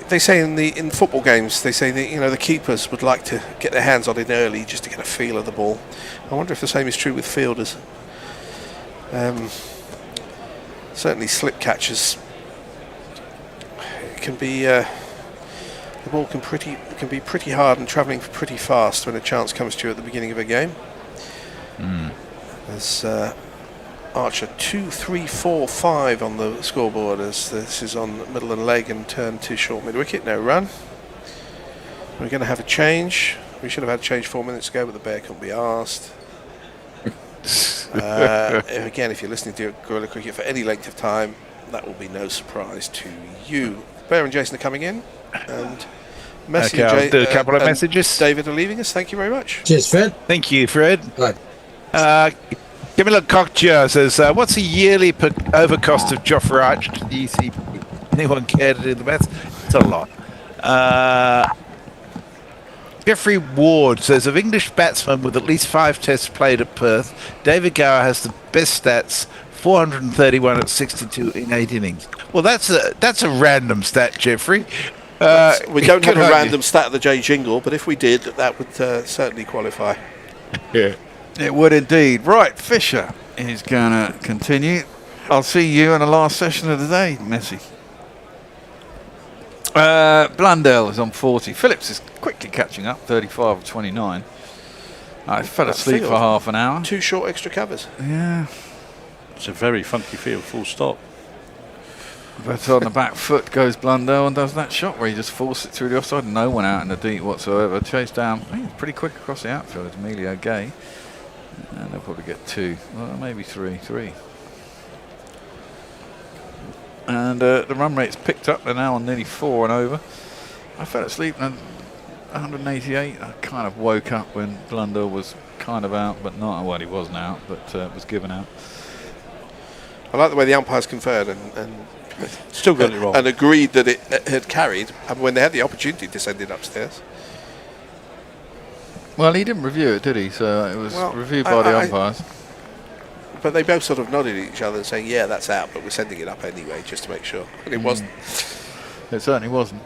They say in football games, they say the keepers would like to get their hands on it early just to get a feel of the ball. I wonder if the same is true with fielders. Certainly slip catches can be the ball can be pretty hard and travelling pretty fast when a chance comes to you at the beginning of a game. As Archer 2, 3, 4, 5 on the scoreboard as this is on middle and leg and turn to short mid wicket, no run. We're going to have a change. We should have had a change 4 minutes ago, but the Bear couldn't be asked. Again, if you're listening to Guerrilla Cricket for any length of time, that will be no surprise to you. Bear and Jason are coming in, and Okay, I'll do a couple of messages. David are leaving us. Thank you very much. Cheers, Fred. Thank you, Fred. Right. Give me a look. Cockchair says, what's a yearly overcost of Jofra Archer to the ECB? Anyone care to do the maths? It's a lot. Jeffrey Ward says, of English batsmen with at least 5 tests played at Perth, David Gower has the best stats, 431 at 62 in 8 innings. Well, that's a random stat, Jeffrey. We don't have good a on random you. stat of the J jingle, but if we did, that would certainly qualify. Yeah. It would indeed. Right, Fisher is going to continue. I'll see you in the last session of the day, Messi. Blundell is on 40. Phillips is quickly catching up, 35 of 29. I fell That asleep field. for half an hour. 2 short extra covers. Yeah. It's a very funky field, full stop. But on the back foot goes Blundell and does that shot where he just forced it through the offside. No one out in the deep whatsoever. Chased down, pretty quick across the outfield. It's Emilio Gay. And they'll probably get 2, well, maybe 3. And the run rate's picked up. They're now on nearly 4 and over. I fell asleep at 188. I kind of woke up when Blundell was kind of out, but not, well, he wasn't out, but was given out. I like the way the umpires conferred and still got it wrong. And agreed that it had carried, and when they had the opportunity, descended upstairs. Well, he didn't review it, did he? So it was reviewed by the umpires. But they both sort of nodded at each other and saying, yeah, that's out, but we're sending it up anyway, just to make sure. And it wasn't. It certainly wasn't.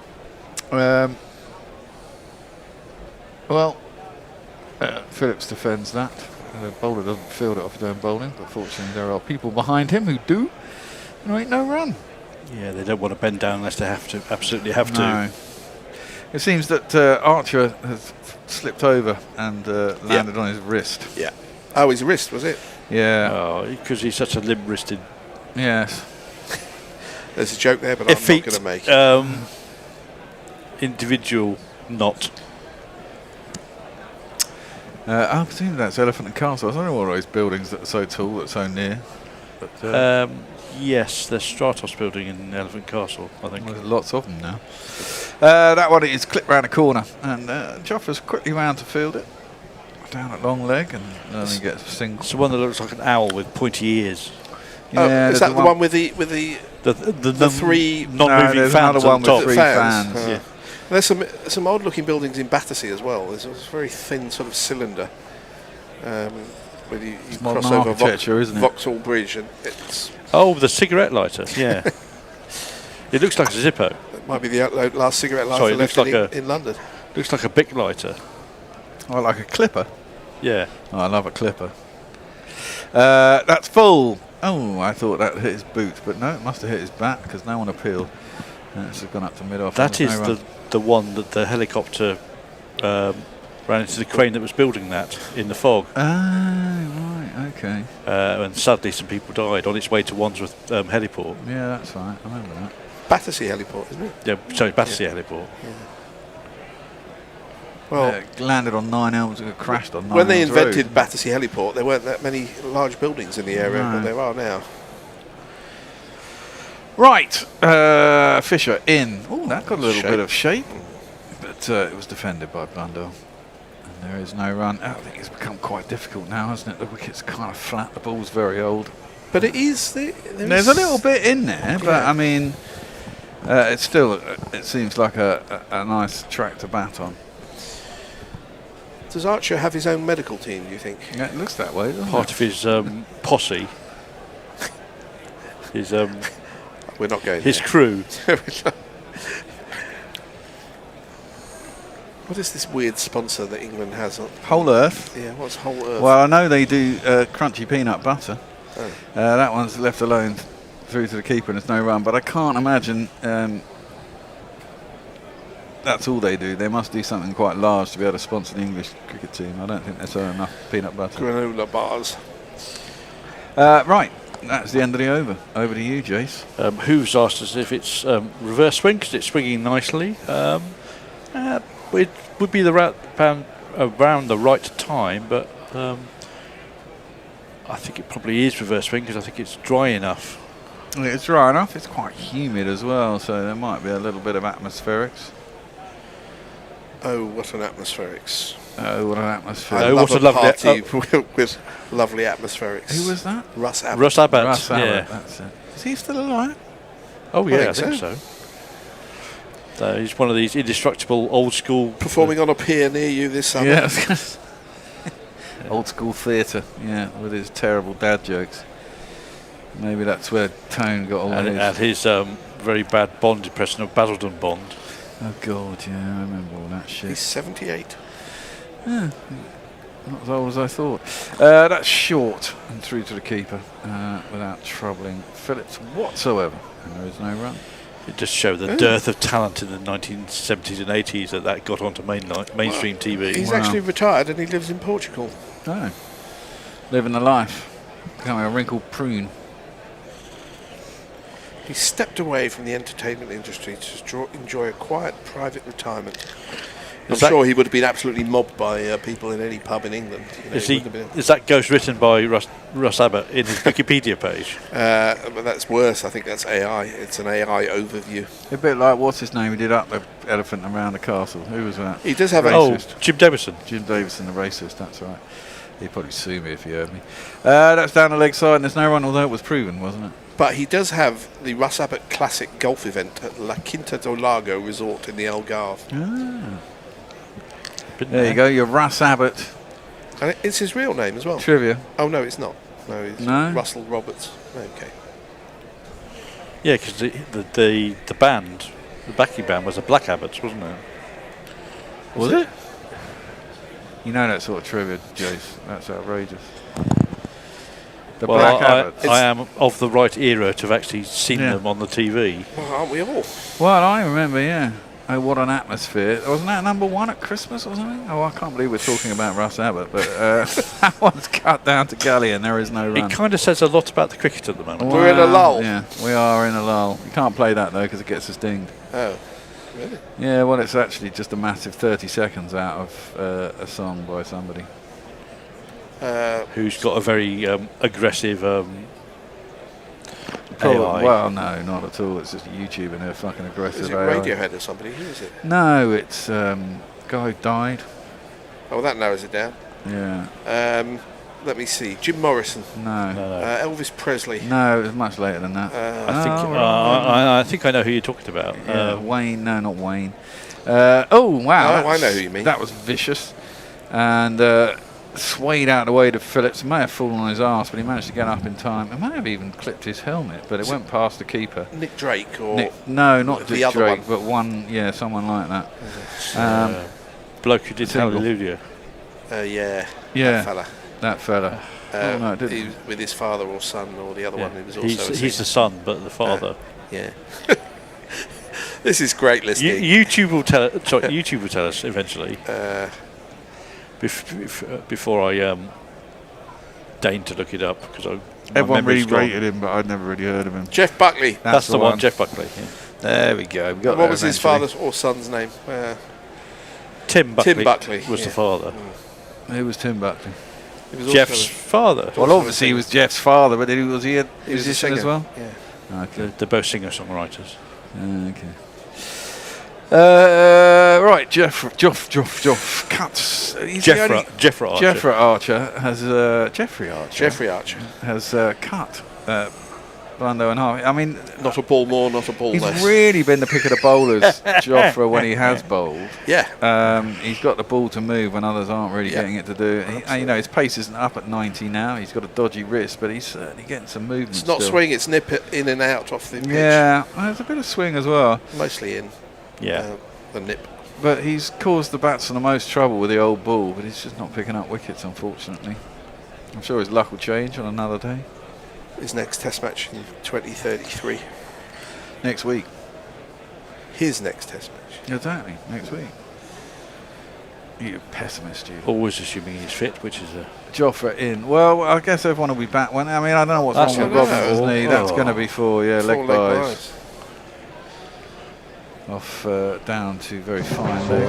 Phillips defends that. The bowler doesn't field it off his own bowling, but fortunately there are people behind him who do. And there ain't no run. Yeah, they don't want to bend down unless they have to, absolutely have No. to. It seems that Archer has slipped over and landed on his wrist. Yeah. Oh, his wrist, was it? Yeah. Oh, because he's such a limp-wristed. Yes. There's a joke there, but I'm not going to make it. Individual knot. I presume that's Elephant and Castle. I don't know what those buildings that are so tall, that's so near. But, yes, there's Stratos building in Elephant Castle, I think. Well, there's lots of them now. That one is clipped round the corner, and Joffre's quickly round to field it. Down at long leg, and then he gets a single. It's the one that looks like an owl with pointy ears. Yeah, is that the one with the 3 non-moving fans another one on with top? 3 fans. Yeah. There's some odd-looking buildings in Battersea as well. There's a very thin sort of cylinder. Where you modern cross over architecture, isn't it? Vauxhall Bridge, and it's the cigarette lighter. Yeah, it looks like a Zippo. It might be the last cigarette lighter Sorry, it left looks like in London. Looks like a Bic lighter. Oh, like a clipper. Yeah. Oh, I love a clipper. That's full. Oh, I thought that hit his boot, but no, it must have hit his bat because no one appealed. And it's gone up to mid-off. That is the one that the helicopter ran into the crane that was building that in the fog. Ah, right, okay. Uh, And sadly, some people died on its way to Wandsworth heliport. Yeah, that's right. I remember that. Battersea heliport, isn't it? Yeah, sorry, Battersea heliport. Yeah. Well, landed on 9 Elms and crashed on 9 when they Elms invented Road. Battersea heliport, there weren't that many large buildings in the area, No. but there are now. Right, Fisher in. Oh, that got a little bit of shape, but it was defended by Blundell. And there is no run. I think it's become quite difficult now, hasn't it? The wicket's kind of flat. The ball's very old. But it is. There's a little bit in there, but I mean, it's still. It seems like a nice track to bat on. Does Archer have his own medical team, do you think? Yeah, it looks that way, doesn't Part it? of his posse. His We're not going his there. crew. What is this weird sponsor that England has? Whole Earth. Yeah, what's Whole Earth? Well, I know they do crunchy peanut butter. Oh. That one's left alone through to the keeper and there's no run. But I can't imagine that's all they do. They must do something quite large to be able to sponsor the English cricket team. I don't think there's enough peanut butter. Granola bars. Right, that's the end of the over. Over to you, Jace. Who's asked us if it's reverse swing because it's swinging nicely. It would be around the right time, but I think it probably is reverse swing because I think it's dry enough. It's dry enough. It's quite humid as well, so there might be a little bit of atmospherics. Oh, what an atmospherics. Oh, what an atmosphere. I love a party with lovely atmospherics. Who was that? Russ Abbott. Russ Abbott. Russ Abbott, Yeah. that's it. Is he still alive? Oh yeah, I think think so. He's one of these indestructible old school. Performing on a pier near you this summer. Yeah. Old school theatre, yeah, with his terrible dad jokes. Maybe that's where Tone got all And his. his very bad Bond impression of Basildon Bond. Oh God, yeah, I remember all that shit. He's 78. Yeah, not as old as I thought. That's short and through to the keeper without troubling Phillips whatsoever. And there is no run. It just showed the dearth of talent in the 1970s and 80s that got onto mainstream TV. He's actually retired and he lives in Portugal. Oh, living the life. Becoming a wrinkled prune. He stepped away from the entertainment industry to enjoy a quiet private retirement. I'm sure he would have been absolutely mobbed by people in any pub in England. You know, is that ghost written by Russ Abbott in his Wikipedia page? But that's worse. I think that's AI. It's an AI overview. A bit like, what's his name? He did Up the Elephant Around the Castle. Who was that? He does have Jim Davison. Jim Davison, the racist, that's right. He'd probably sue me if he heard me. That's down the leg side and there's no run, although it was proven, wasn't it? But he does have the Russ Abbott Classic golf event at La Quinta do Lago Resort in the Algarve. Ah. There you go, your Russ Abbott. And it's his real name as well. Trivia. Oh, no, it's not. No, it's Russell Roberts. Okay. Yeah, because the band, the backing band was the Black Abbots, wasn't it? Was it? You know that sort of trivia, Jace. That's outrageous. The Black Abbots. I am of the right era to have actually seen them on the TV. Well, aren't we all? Well, I remember, yeah. Oh, what an atmosphere. Wasn't that number one at Christmas or something? Oh, I can't believe we're talking about Russ Abbott, but that one's cut down to gully and there is no run. It kind of says a lot about the cricket at the moment. We're in a lull. Yeah, we are in a lull. You can't play that, though, because it gets us dinged. Oh, really? Yeah, well, it's actually just a massive 30 seconds out of a song by somebody. Who's got a very aggressive AI. Well, no, not at all. It's just YouTube and her fucking aggressive Is it AI. Radiohead or somebody? Who is it? No, it's guy who died. Oh, that narrows it down. Yeah. Let me see. Jim Morrison. No. Elvis Presley. No, it was much later than that. I think I know who you're talking about. Wayne. No, not Wayne. Oh, wow. Oh, I know who you mean. That was vicious. And swayed out of the way to Phillips. May have fallen on his arse, but he managed to get up in time. He may have even clipped his helmet, but it went past the keeper. Nick Drake or no, not the Nick other Drake, one. but one, someone like that. Bloke who did Hallelujah. Yeah. That fella. No, it didn't. He was with his father or son or the other one who was also. He's the son, but the father. Yeah. This is great listening. YouTube will tell. YouTube will tell us eventually. Before I deign to look it up, because everyone really rated him, but I'd never really heard of him. Jeff Buckley. That's the one. Jeff Buckley. Yeah. There we go. What was his father's or son's name? Tim Buckley. Tim Buckley was the father. Who was Tim Buckley? Jeff's father. Well, obviously he was Jeff's father, but was he a musician as well? Yeah. Okay. They're both singer-songwriters. Okay. Right, Jeff cuts. Jeffrey Archer has cut Blando and Harvey. I mean, not a ball more, not a ball he's less. really been the pick of the bowlers, Joffre, when he has bowled. Yeah. He's got the ball to move when others aren't really getting it to do it. His pace isn't up at 90 now. He's got a dodgy wrist, but he's certainly getting some movement. It's not swing, it's nip it in and out off the pitch. Yeah, there's a bit of swing as well. Mostly in. Yeah. The nip. But he's caused the batsman the most trouble with the old ball, but he's just not picking up wickets, unfortunately. I'm sure his luck will change on another day. His next test match in 2033. Next week. His next test match. Exactly, next week. You pessimist, you. Always assuming he's fit, which is a... Joffre in. Well, I guess everyone will be back when... I mean, I don't know what's wrong with Robinson's knee. That's going to be for leg buys. Off down to very fine leg.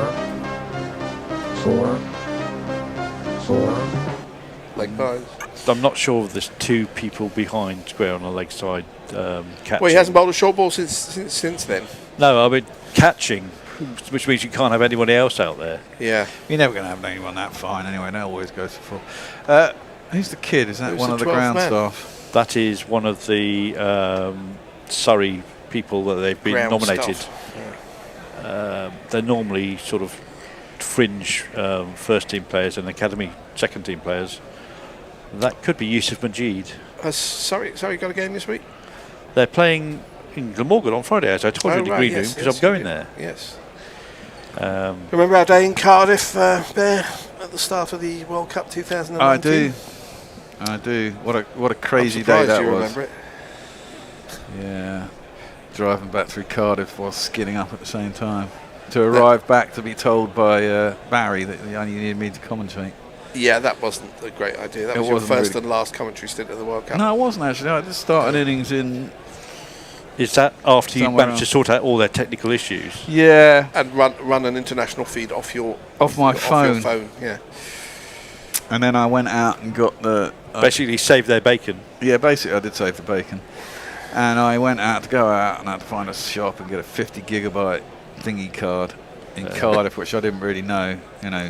Four. Leg buys. I'm not sure if there's two people behind square on the leg side catching. Well, he hasn't bowled a short ball since then. No, I mean catching, which means you can't have anybody else out there. Yeah. You're never going to have anyone that fine anyway. They always go for full. Who's the kid? Is that one of the ground staff? That is one of the Surrey people that they've been ground nominated. Yeah. They're normally sort of fringe first team players and academy second team players. That could be Yusuf Majid. Has Surrey got a game this week? They're playing in Glamorgan on Friday, as I told you in the green room, because I'm going there. Yes. Remember our day in Cardiff there at the start of the World Cup 2019? I do. What a crazy I'm day surprised that you was. remember it. Yeah, driving back through Cardiff while skinning up at the same time. To arrive back to be told by Barry that he only needed me to commentate. Yeah, that wasn't a great idea. That was your first and last commentary stint at the World Cup. No, it wasn't actually. I just started innings in. Is that after you somewhere managed to else. sort out all their technical issues? Yeah. And run an international feed off my phone. phone, yeah. And then I went out and got the. Basically, save their bacon. Yeah, basically, I did save the bacon. And I went out to go out and I had to find a shop and get a 50 gigabyte thingy card in Cardiff, which I didn't really know.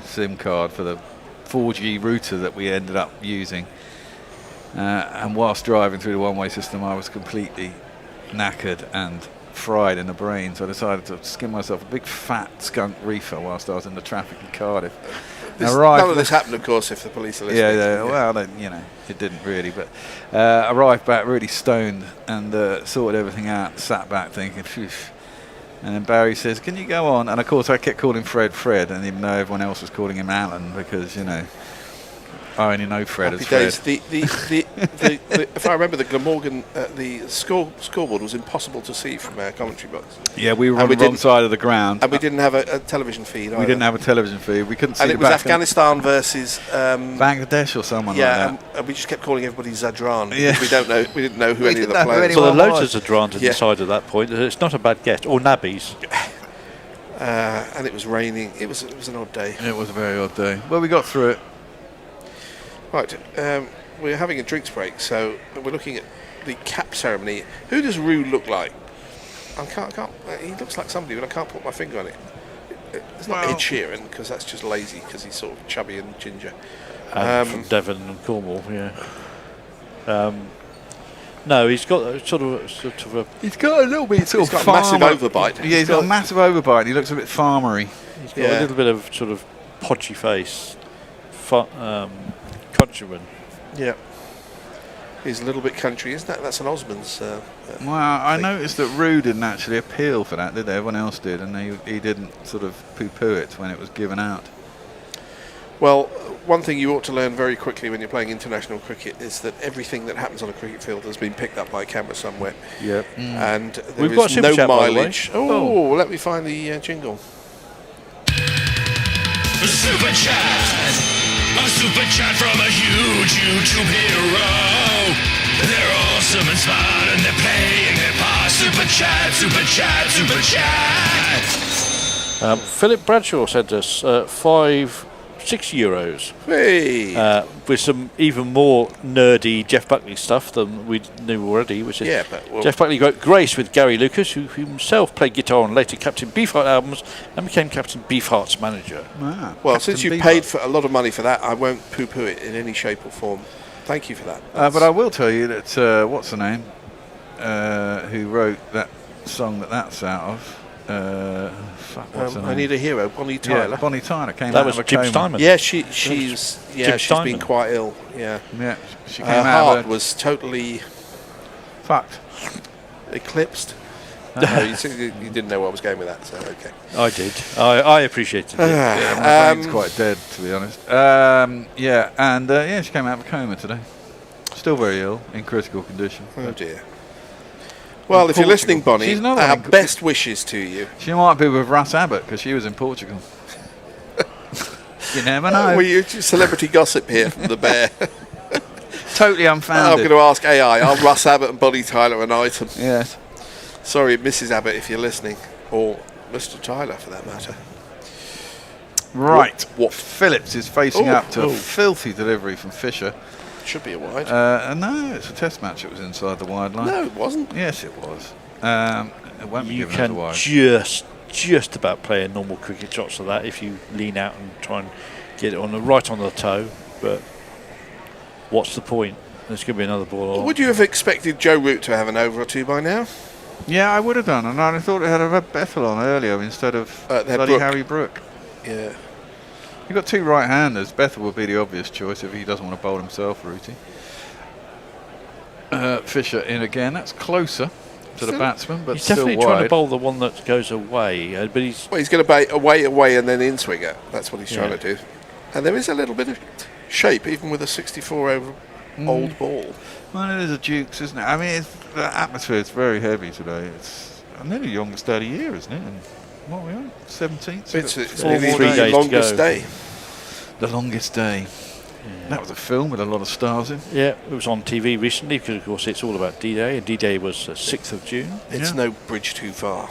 SIM card for the 4G router that we ended up using. And whilst driving through the one-way system, I was completely knackered and fried in the brain, so I decided to skin myself a big fat skunk reefer whilst I was in the traffic in Cardiff. None of this happened, of course, if the police are listening. Yeah. Well, then, it didn't really, but arrived back really stoned and sorted everything out, sat back thinking, phew. And then Barry says, "Can you go on?" And of course, I kept calling Fred, and even though everyone else was calling him Alan, because I only know Fred Happy as Fred. days. If I remember, the Glamorgan, the scoreboard was impossible to see from our commentary box. Yeah, we were on the wrong side of the ground. And we didn't have a television feed either. We didn't have a television feed. We couldn't see and the it was back Afghanistan versus Bangladesh or someone like that. and we just kept calling everybody Zadran. Yeah. We didn't know who any of the players So were. there are loads of Zadrans in the side at that point. It's not a bad get. Or Nabbies. And it was raining. It was an odd day. It was a very odd day. Well, we got through it. Right, we're having a drinks break, so we're looking at the cap ceremony. Who does Rue look like? I can't. He looks like somebody, but I can't put my finger on it. It's not Ed Sheeran, because that's just lazy, because he's sort of chubby and ginger. From Devon and Cornwall, yeah. No, he's got a sort of a. He's got a little bit He's got a massive overbite. Yeah, he's got a massive overbite. And he looks a bit farmery. He's got a little bit of sort of podgy face, countryman. Yeah, he's a little bit country, isn't that? That's an Osmonds. Well, I noticed that Rue didn't actually appeal for that, did they? Everyone else did, and he didn't sort of poo-poo it when it was given out. Well, one thing you ought to learn very quickly when you're playing international cricket is that everything that happens on a cricket field has been picked up by a camera somewhere. Yep. And there We've is got a super no chat, by the way. mileage. Oh, let me find the jingle. Super chat, a super chat from a huge YouTube hero. They're awesome and smart and they're playing their part. Super chat, super chat, super chat. Philip Bradshaw sent us 6 euros. Hey. With some even more nerdy Jeff Buckley stuff than we knew already, which is Jeff Buckley got grace with Gary Lucas, who himself played guitar on later Captain Beefheart albums and became Captain Beefheart's manager. Wow. Well, Captain since you Beefheart. paid for a lot of money for that, I won't poo-poo it in any shape or form. Thank you for that. But I will tell you that what's the name? Who wrote that song that's out of? What's her name? I Need a Hero, Bonnie Tyler. Yeah, Bonnie Tyler came That out was of a Jim coma. Steinman. Yeah, she's been Steinman. quite ill. Yeah, she Her came out heart of a was totally fucked, eclipsed. No, you didn't know where I was going with that, so okay. I did. I appreciated it. Yeah, my brain's quite dead, to be honest. She came out of a coma today. Still very ill, in critical condition. Oh dear. Well, if you're listening, Bonnie, She's another our one. best wishes to you. She might be with Russ Abbott because she was in Portugal. You never know. Well, you celebrity gossip here from the Bear. Totally unfounded. I'm going to ask AI. Are Russ Abbott and Bonnie Tyler an item? Yes. Sorry, Mrs. Abbott, if you're listening, or Mr. Tyler, for that matter. Right. What Phillips is facing up to a Oh. filthy delivery from Fisher. Should be a wide. No, it's a test match. It was inside the wide line. No, it wasn't. Yes, it was. It won't be You given as a can wide. just about play a normal cricket shots of that if you lean out and try and get it right on the toe. But what's the point? There's going to be another ball on. Would you have expected Joe Root to have an over or two by now? Yeah, I would have done, and I thought it had a Bethel on earlier instead of bloody Brook. Harry Brook. Yeah. You've got two right-handers. Bethel would be the obvious choice if he doesn't want to bowl himself, Rooty. Fisher in again. That's closer. to the batsman, but he's still definitely trying to wide. bowl the one that goes away. But he's Well, he's going to bait away, and then in swinger. That's what he's trying Yeah. to do. And there is a little bit of shape, even with a 64 over old ball. Well, it is a Dukes, isn't it? I mean, the atmosphere is very heavy today. It's nearly the youngest day of the year, isn't it? And what are we on? 17th? It's Four nearly more days the to longest go. day. The longest day. That was a film with a lot of stars in. Yeah, it was on TV recently because, of course, it's all about D-Day, and D-Day was 6th of June. It's no bridge too far.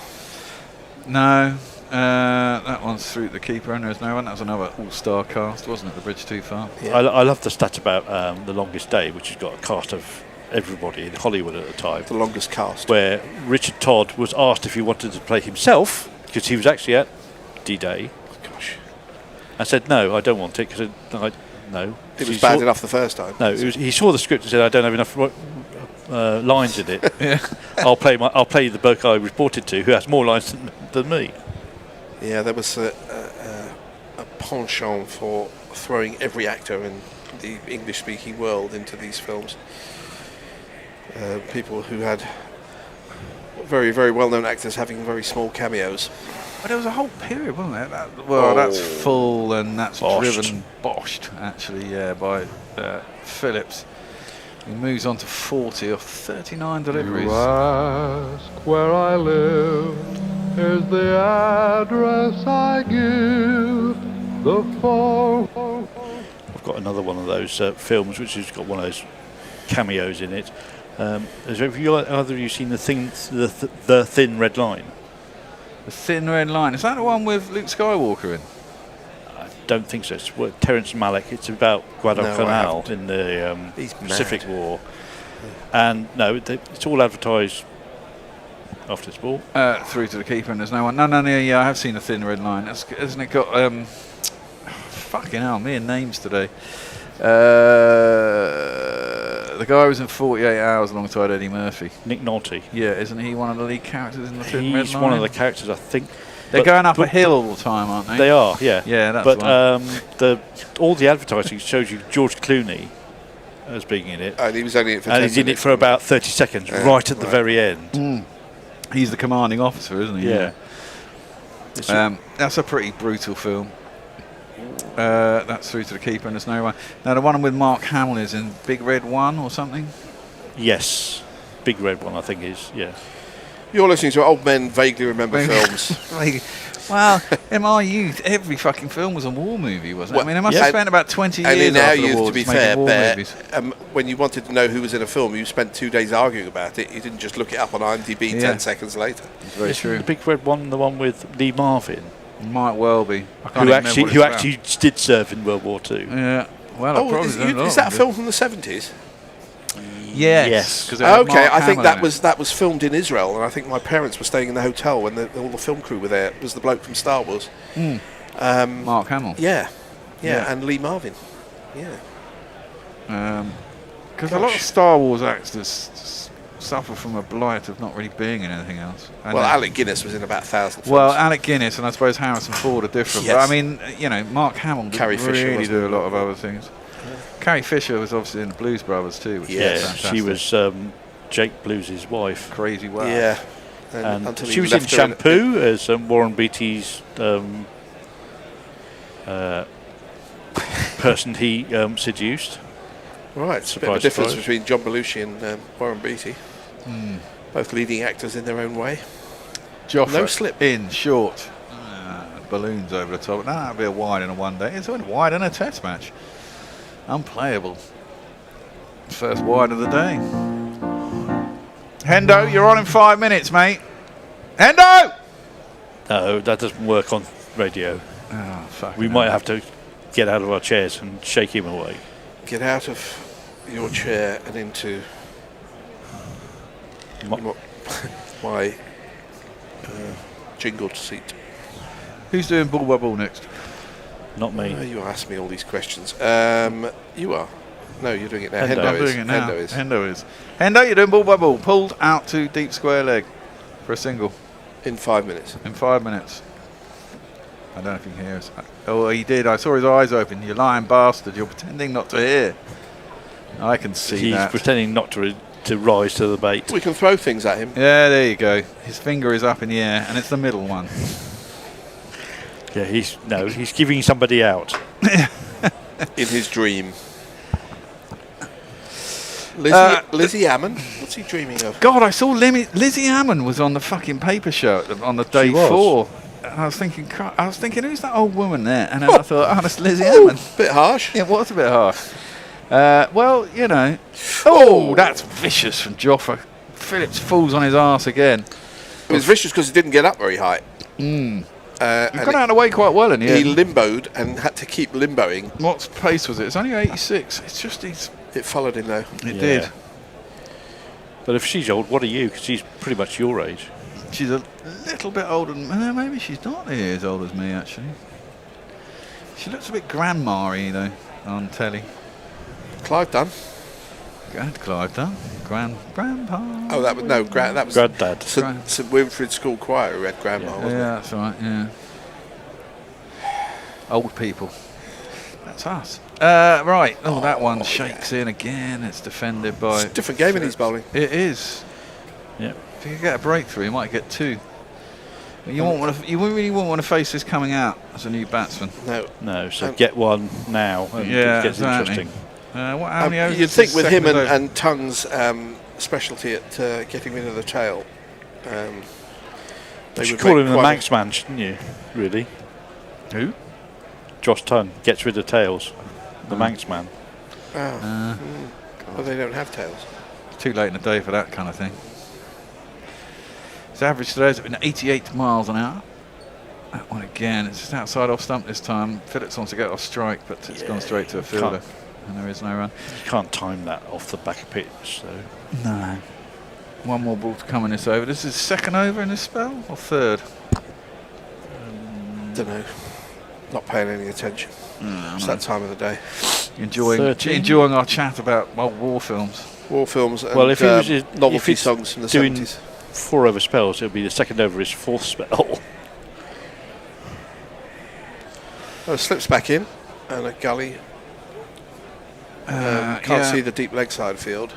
No, that one's through the keeper, and there's no one. That was another all-star cast, wasn't it? The bridge too far. I love the stat about The Longest Day, which has got a cast of everybody in Hollywood at the time. The longest cast. Where Richard Todd was asked if he wanted to play himself, because he was actually at D-Day. Gosh. I said, no, I don't want it, because no. It was bad enough the first time. No, he saw the script and said, I don't have enough lines in it. I'll play the bloke I reported to, who has more lines than me. Yeah, there was a penchant for throwing every actor in the English-speaking world into these films. People who had very, very well-known actors having very small cameos. But there was a whole period, wasn't there? That's full, and that's boshed, actually, by Phillips. He moves on to 40 or 39 deliveries. You ask where I live, here's the address I give. The phone. I've got another one of those films which has got one of those cameos in it. Have either of you seen the Thin Red Line? The Thin Red Line. Is that the one with Luke Skywalker in? I don't think so. It's Terrence Malick. It's about Guadalcanal in the Pacific War. And no, it's all advertised after it's ball. Through to the keeper, and there's no one. No, yeah, I have seen the Thin Red Line. Hasn't it got... fucking hell, me and names today. The guy who was in 48 Hours alongside Eddie Murphy. Nick Nolte. Yeah, isn't he one of the lead characters in the Thin Red Line? He's one of the characters, I think. They're going up a hill all the time, aren't they? They are, yeah. Yeah, that's but one. all the advertising shows you George Clooney as being in it. And he was only in it for 10 And he's in it minutes. for about 30 seconds, right at the very end. He's the commanding officer, isn't he? Yeah. That's a pretty brutal film. That's through to the keeper, and there's no one. Now, the one with Mark Hamill is in Big Red 1 or something? Yes. Big Red One, I think, is, yeah. You're listening to Old Men Vaguely Remember Films. Well, in my youth, every fucking film was a war movie, wasn't it? I mean, I must have spent about 20 years and in our after the youth, war to be just making fair, war Bear, movies. when you wanted to know who was in a film, you spent 2 days arguing about it. You didn't just look it up on IMDb 10 seconds later. It's very true. The Big Red One, the one with Lee Marvin. Might well be. Who actually did serve in World War II. Yeah. Well, is that a film from the 70s? Yes. Okay, I think that was filmed in Israel, and I think my parents were staying in the hotel when all the film crew were there. It was the bloke from Star Wars. Mark Hamill. Yeah, and Lee Marvin. Yeah. Because a lot of Star Wars actors suffer from a blight of not really being in anything else. Well, Alec Guinness was in about 1,000 films. Well, Alec Guinness and I suppose Harrison Ford are different. Yes. But I mean, Mark Hamill didn't Carrie Fisher really wasn't do a lot of other things. Carrie Fisher was obviously in the Blues Brothers too. Which is fantastic. She was Jake Blues' wife. Crazy wow. Yeah. And until she he was in left her Shampoo as Warren Beatty's person he seduced. Right, it's a bit of a difference between John Belushi and Warren Beatty. Both leading actors in their own way. Joffrey No slip. in short. Balloons over the top. That would be a wide in a one day. It's a wide in a test match. Unplayable. First wide of the day. Hendo, you're on in 5 minutes, mate. Hendo! No, that doesn't work on radio. Oh, fuck. We might have to get out of our chairs and shake him away. Get out of your chair and into my jingled seat. Who's doing ball by ball next? Not me. You ask me all these questions. You are. No, you're doing it now. I'm Hendo is. doing it now. Hendo is. Hendo is. Hendo, you're doing ball by ball. Pulled out to deep square leg for a single. In 5 minutes. In 5 minutes. I don't know if you can hear us. Oh, he did. I saw his eyes open. You lying bastard. You're pretending not to hear. I can see He's that. pretending not to to rise to the bait. We can throw things at him. Yeah, there you go. His finger is up in the air, and it's the middle one. Yeah, he's giving somebody out. In his dream. Lizzie Ammon? What's he dreaming of? God, I saw Lizzie Ammon was on the fucking paper show on the day before. And I was thinking, who's that old woman there? And then I thought, that's Lizzie Ammon. Bit harsh. Yeah, it was a bit harsh. Well, you know. Oh, that's vicious from Joffa. Phillips falls on his arse again. It was vicious because he didn't get up very high. He got out of the way quite well in the end. He limboed and had to keep limboing. What pace was it? It's only 86. It's just it followed him though. It did. But if she's old, what are you? Because she's pretty much your age. She's a little bit older than maybe she's not nearly as old as me actually. She looks a bit grandma-y though on telly. Clive Dunn. Clive Dunn. Grandpa. Oh, that was that was Granddad. St Winfrid School Choir who had grandma, wasn't it? Yeah, that's right. Yeah. Old people. That's us. Right. Oh, that one shakes in again. It's defended by. It's a different game in his bowling. It is. Yeah. If you get a breakthrough, you might get two. You really won't want to face this coming out as a new batsman. No. So get one now. And yeah, Oh, it gets interesting. How many overs you'd think with him over? and Tung's specialty at getting rid of the tail. You should call him the Manx man, shouldn't you? Really? Who? Josh Tongue gets rid of tails. The Manx man. Well, they don't have tails. It's too late in the day for that kind of thing. His average today has been 88 miles an hour. That one again, it's just outside off stump this time. Phillips wants to get off strike, but it's gone straight to a fielder. And there is no run. You can't time that off the back of pitch, so. No. One more ball to come in this over. This is second over in this spell, or third? Don't know. Not paying any attention. It's that time of the day. Enjoying our chat about war films. War films and well, if it was novelty songs from the 70s. 4 over spells, it would be the second over his 4th spell. Slips back in, and a gully. Can't see the deep leg side field.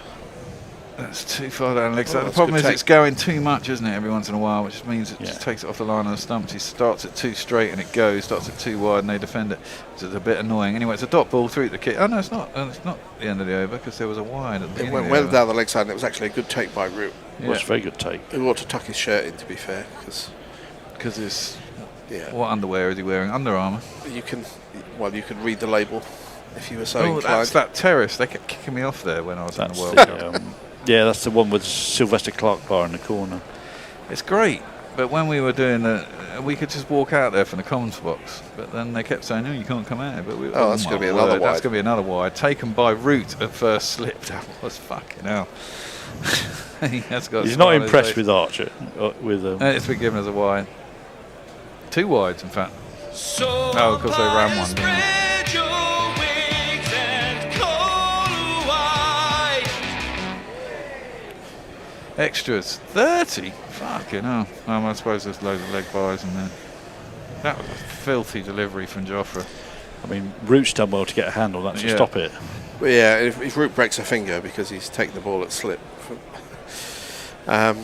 That's too far down the leg side. The problem is it's going too much, isn't it, every once in a while, which means it just takes it off the line of the stumps. He starts it too straight and it goes, starts it too wide and they defend it. So it's a bit annoying. Anyway, it's a dot ball through the kick. Oh, no, it's not. It's not the end of the over because there was a wide at the beginning. It went down the leg side and it was actually a good take by Root. It was a very good take. He ought to tuck his shirt in, to be fair. Because his... Yeah. What underwear is he wearing? Under Armour. You can read the label if you were so inclined. That's that terrace. They kept kicking me off there when I was in the World Cup. Yeah, that's the one with Sylvester Clark bar in the corner. It's great, but when we were doing we could just walk out there from the comms box. But then they kept saying, "No, you can't come out." But that's going to be another wide. That's going to be another wide. Taken by Root at first slip. That was fucking hell. He's not impressed with Archer. It's been given as a wide. 2 wides, in fact. Because they ran one, didn't they? Extras 30. Fucking hell. I suppose there's loads of leg byes in there. That was a filthy delivery from Jofra. I mean, Root's done well to get a hand on that to stop it. Well, yeah, if Root breaks a finger because he's taken the ball at slip, that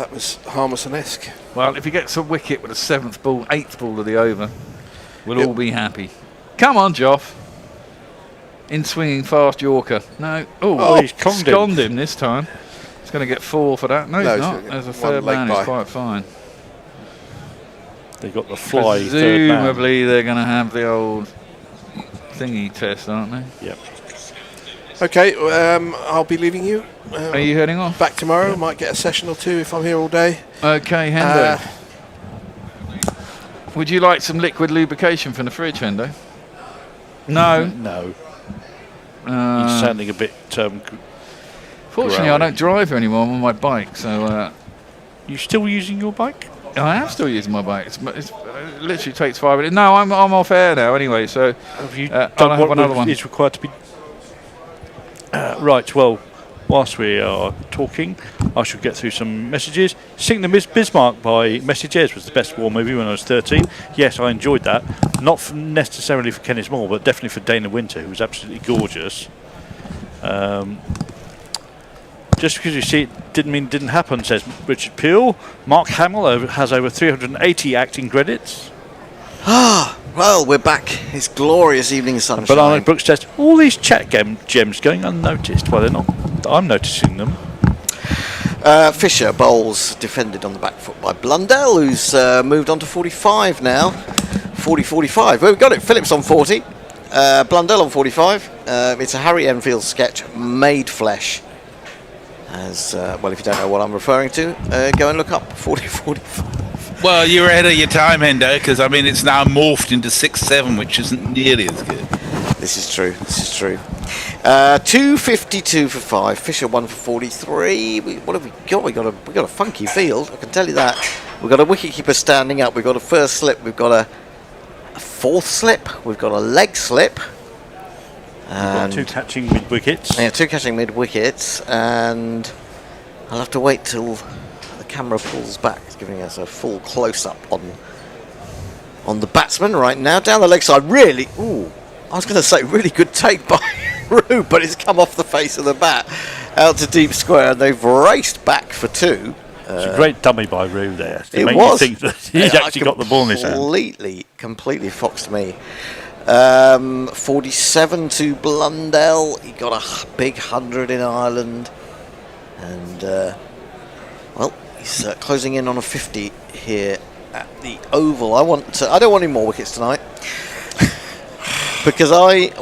was Harmison-esque. Well, if he gets a wicket with a 8th ball of the over, we'll all be happy. Come on, Joff. In swinging fast Yorker. No. He's conned him this time. He's going to get 4 for that. No, he's not. There's a third man. He's quite fine. They got the fly. Presumably they're going to have the old thingy test, aren't they? Yep. Okay, I'll be leaving you. Are you heading off? Back tomorrow. Might get a session or 2 if I'm here all day. Okay, Hendo. Would you like some liquid lubrication from the fridge, Hendo? No. No. He's sounding a bit. Fortunately, I don't drive anymore. I'm on my bike, so. You still using your bike? I am still using my bike. It literally takes 5 minutes. No, I'm off air now anyway. So have you done what another one is required to be? Right. Well, whilst we are talking, I should get through some messages. Sing the Bismarck by Message Airs was the best war movie when I was 13. Yes, I enjoyed that. Not necessarily for Kenneth Moore, but definitely for Dana Winter, who was absolutely gorgeous. Just because you see it didn't mean it didn't happen, says Richard Peel. Mark Hamill has over 380 acting credits. Ah, well, we're back. It's glorious evening sunshine. Banana Brooks says, all these chat gems going unnoticed. Well, they're not. I'm noticing them. Fisher bowls defended on the back foot by Blundell, who's moved on to 45 now. 40-45. Well, we've got it. Phillips on 40. Blundell on 45. It's a Harry Enfield sketch, made flesh. As well, if you don't know what I'm referring to, go and look up 40-45. Well, you're ahead of your time, Hendo, because I mean it's now morphed into 6-7, which isn't nearly as good. This is true. 252 for 5. Fisher 1 for 43. What have we got? We got a funky field. I can tell you that. We've got a wicketkeeper standing up. We've got a first slip. We've got a fourth slip. We've got a leg slip. And 2 catching mid wickets. Yeah, 2 catching mid wickets, and I'll have to wait till the camera pulls back. It's giving us a full close up on the batsman right now down the leg side. Really, I was going to say really good take by Rue, but it's come off the face of the bat out to deep square, and they've raced back for 2. It's a great dummy by Rue there. It was. You think that he's actually got the ball in his hand. Completely foxed me. 47 to Blundell. He got a big 100 in Ireland, and well, he's closing in on a 50 here at the Oval. I don't want any more wickets tonight because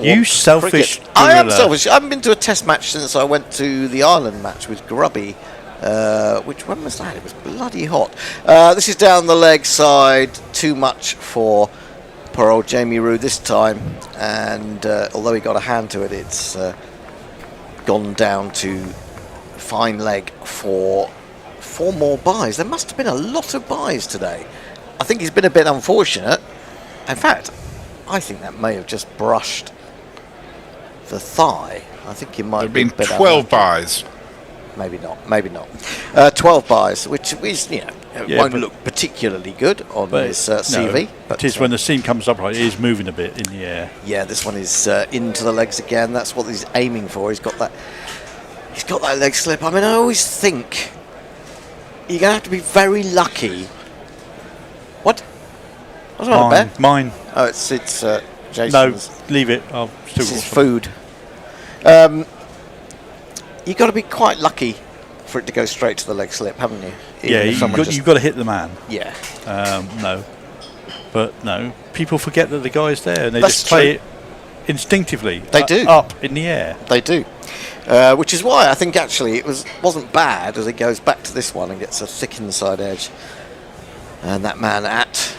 you selfish. I am selfish. I haven't been to a Test match since I went to the Ireland match with Grubby. When was that? It was bloody hot. This is down the leg side. Too much for poor old Jamie Rue this time, and although he got a hand to it, it's gone down to fine leg for 4 more buys. There must have been a lot of buys today. I think he's been a bit unfortunate. In fact, I think that may have just brushed the thigh. I think he might have been 12 buys. Maybe not. 12 buys, which is, won't look particularly good on his CV. But it is when the seam comes up right, it is moving a bit in the air. Yeah, this one is into the legs again. That's what he's aiming for. He's got that leg slip. I mean, I always think you're going to have to be very lucky. What? What's wrong with that? Mine. Oh, it's Jason's. No, leave it. I'll still this is food. You've got to be quite lucky for it to go straight to the leg slip, haven't you? Yeah, you've got to hit the man. Yeah. No. People forget that the guy's there, and they just play it instinctively. They do. Up in the air. They do. Which is why I think actually it wasn't bad as it goes back to this one and gets a thick inside edge. And that man at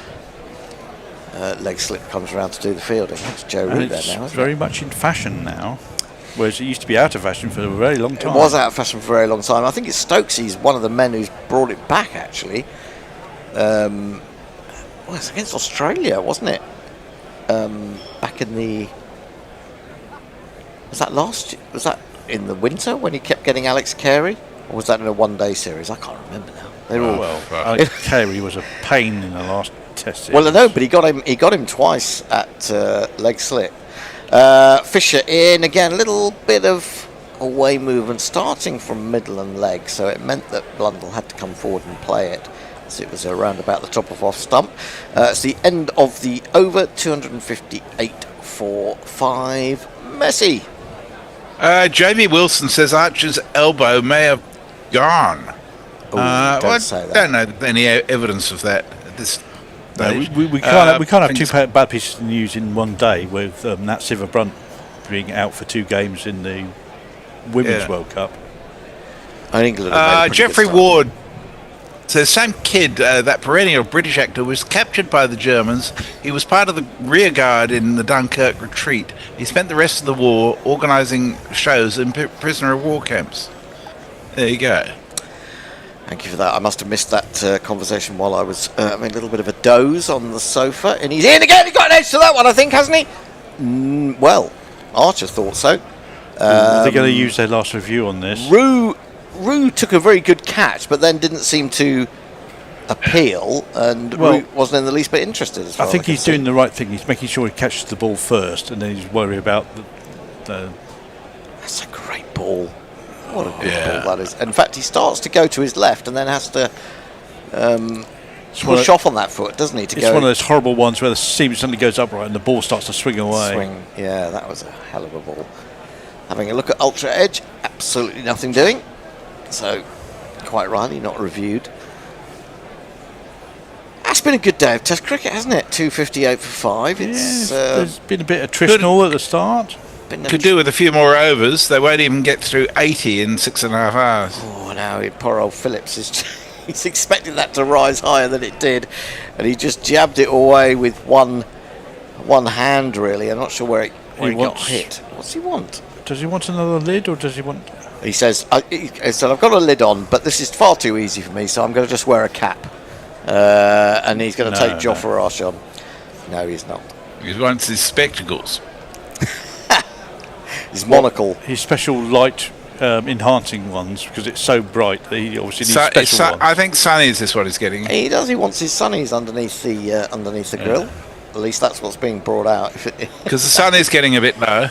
leg slip comes around to do the fielding. That's Joe Root there now. It's very much in fashion now. Whereas it used to be out of fashion for a very long time. It was out of fashion for a very long time. I think it's Stokesy's one of the men who's brought it back, actually. It's against Australia, wasn't it? Back in the... Was that in the winter when he kept getting Alex Carey? Or was that in a one-day series? I can't remember now. Alex Carey was a pain in the last Test series. Well, I know, but he got him twice at leg slip. Fisher in again, a little bit of away movement starting from middle and leg, so it meant that Blundell had to come forward and play it, so it was around about the top of off stump. It's the end of the over. 258 for 5. Messi. Jamie Wilson says Archer's elbow may have gone. Don't say that. I don't know any evidence of that at this. We can't have 2 bad pieces of news in one day with Nat Silver-Brunt being out for 2 games in the Women's World Cup. I think Jeffrey Ward says Sam Kidd, that perennial British actor, was captured by the Germans. He was part of the rear guard in the Dunkirk retreat. He spent the rest of the war organising shows in prisoner of war camps. There you go. Thank you for that. I must have missed that conversation while I was having a little bit of a doze on the sofa. And he's in again. He got an edge to that one, I think, hasn't he? Well, Archer thought so. They're going to use their last review on this. Rue took a very good catch, but then didn't seem to appeal, and Rue wasn't in the least bit interested. As far I think he's doing the right thing. He's making sure he catches the ball first, and then he's worried about the... That's a great ball. What a good ball that is. In fact, he starts to go to his left and then has to push off on that foot, doesn't he? It's one of those horrible ones where the seam suddenly goes upright and the ball starts to swing away. Yeah, that was a hell of a ball. Having a look at Ultra Edge, absolutely nothing doing. So, quite rightly, not reviewed. That's been a good day of Test cricket, hasn't it? 258 for 5. There's been a bit attritional at the start. Could do with a few more overs. They won't even get through 80 in 6.5 hours. Oh, now poor old Phillips is he's expecting that to rise higher than it did, and he just jabbed it away with one hand. Really, I'm not sure where he got hit. What's he want? Does he want another lid, or does he want? He says, he said, I've got a lid on, but this is far too easy for me, so I'm going to just wear a cap. And he's going to take Jofra Arsh on. No, he's not. He wants his spectacles. His monocle. His special light enhancing ones, because it's so bright that he obviously needs special ones. I think sunnies is what he's getting. He does. He wants his sunnies underneath the grill. At least that's what's being brought out. Because the sun is getting a bit low.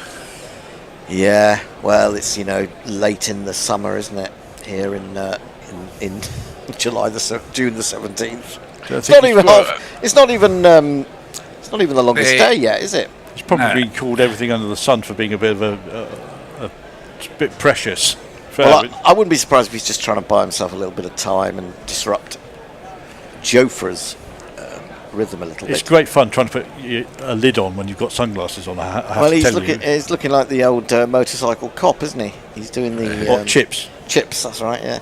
Yeah. Well, it's late in the summer, isn't it? Here in June the 17th. It's not even It's not even the longest day yet, is it? It's probably called everything under the sun for being a bit of a bit precious. Well, I wouldn't be surprised if he's just trying to buy himself a little bit of time and disrupt Jofra's rhythm a little bit. It's great fun trying to put a lid on when you've got sunglasses on. He's looking like the old motorcycle cop, isn't he? He's doing the Chips. Chips, that's right. Yeah.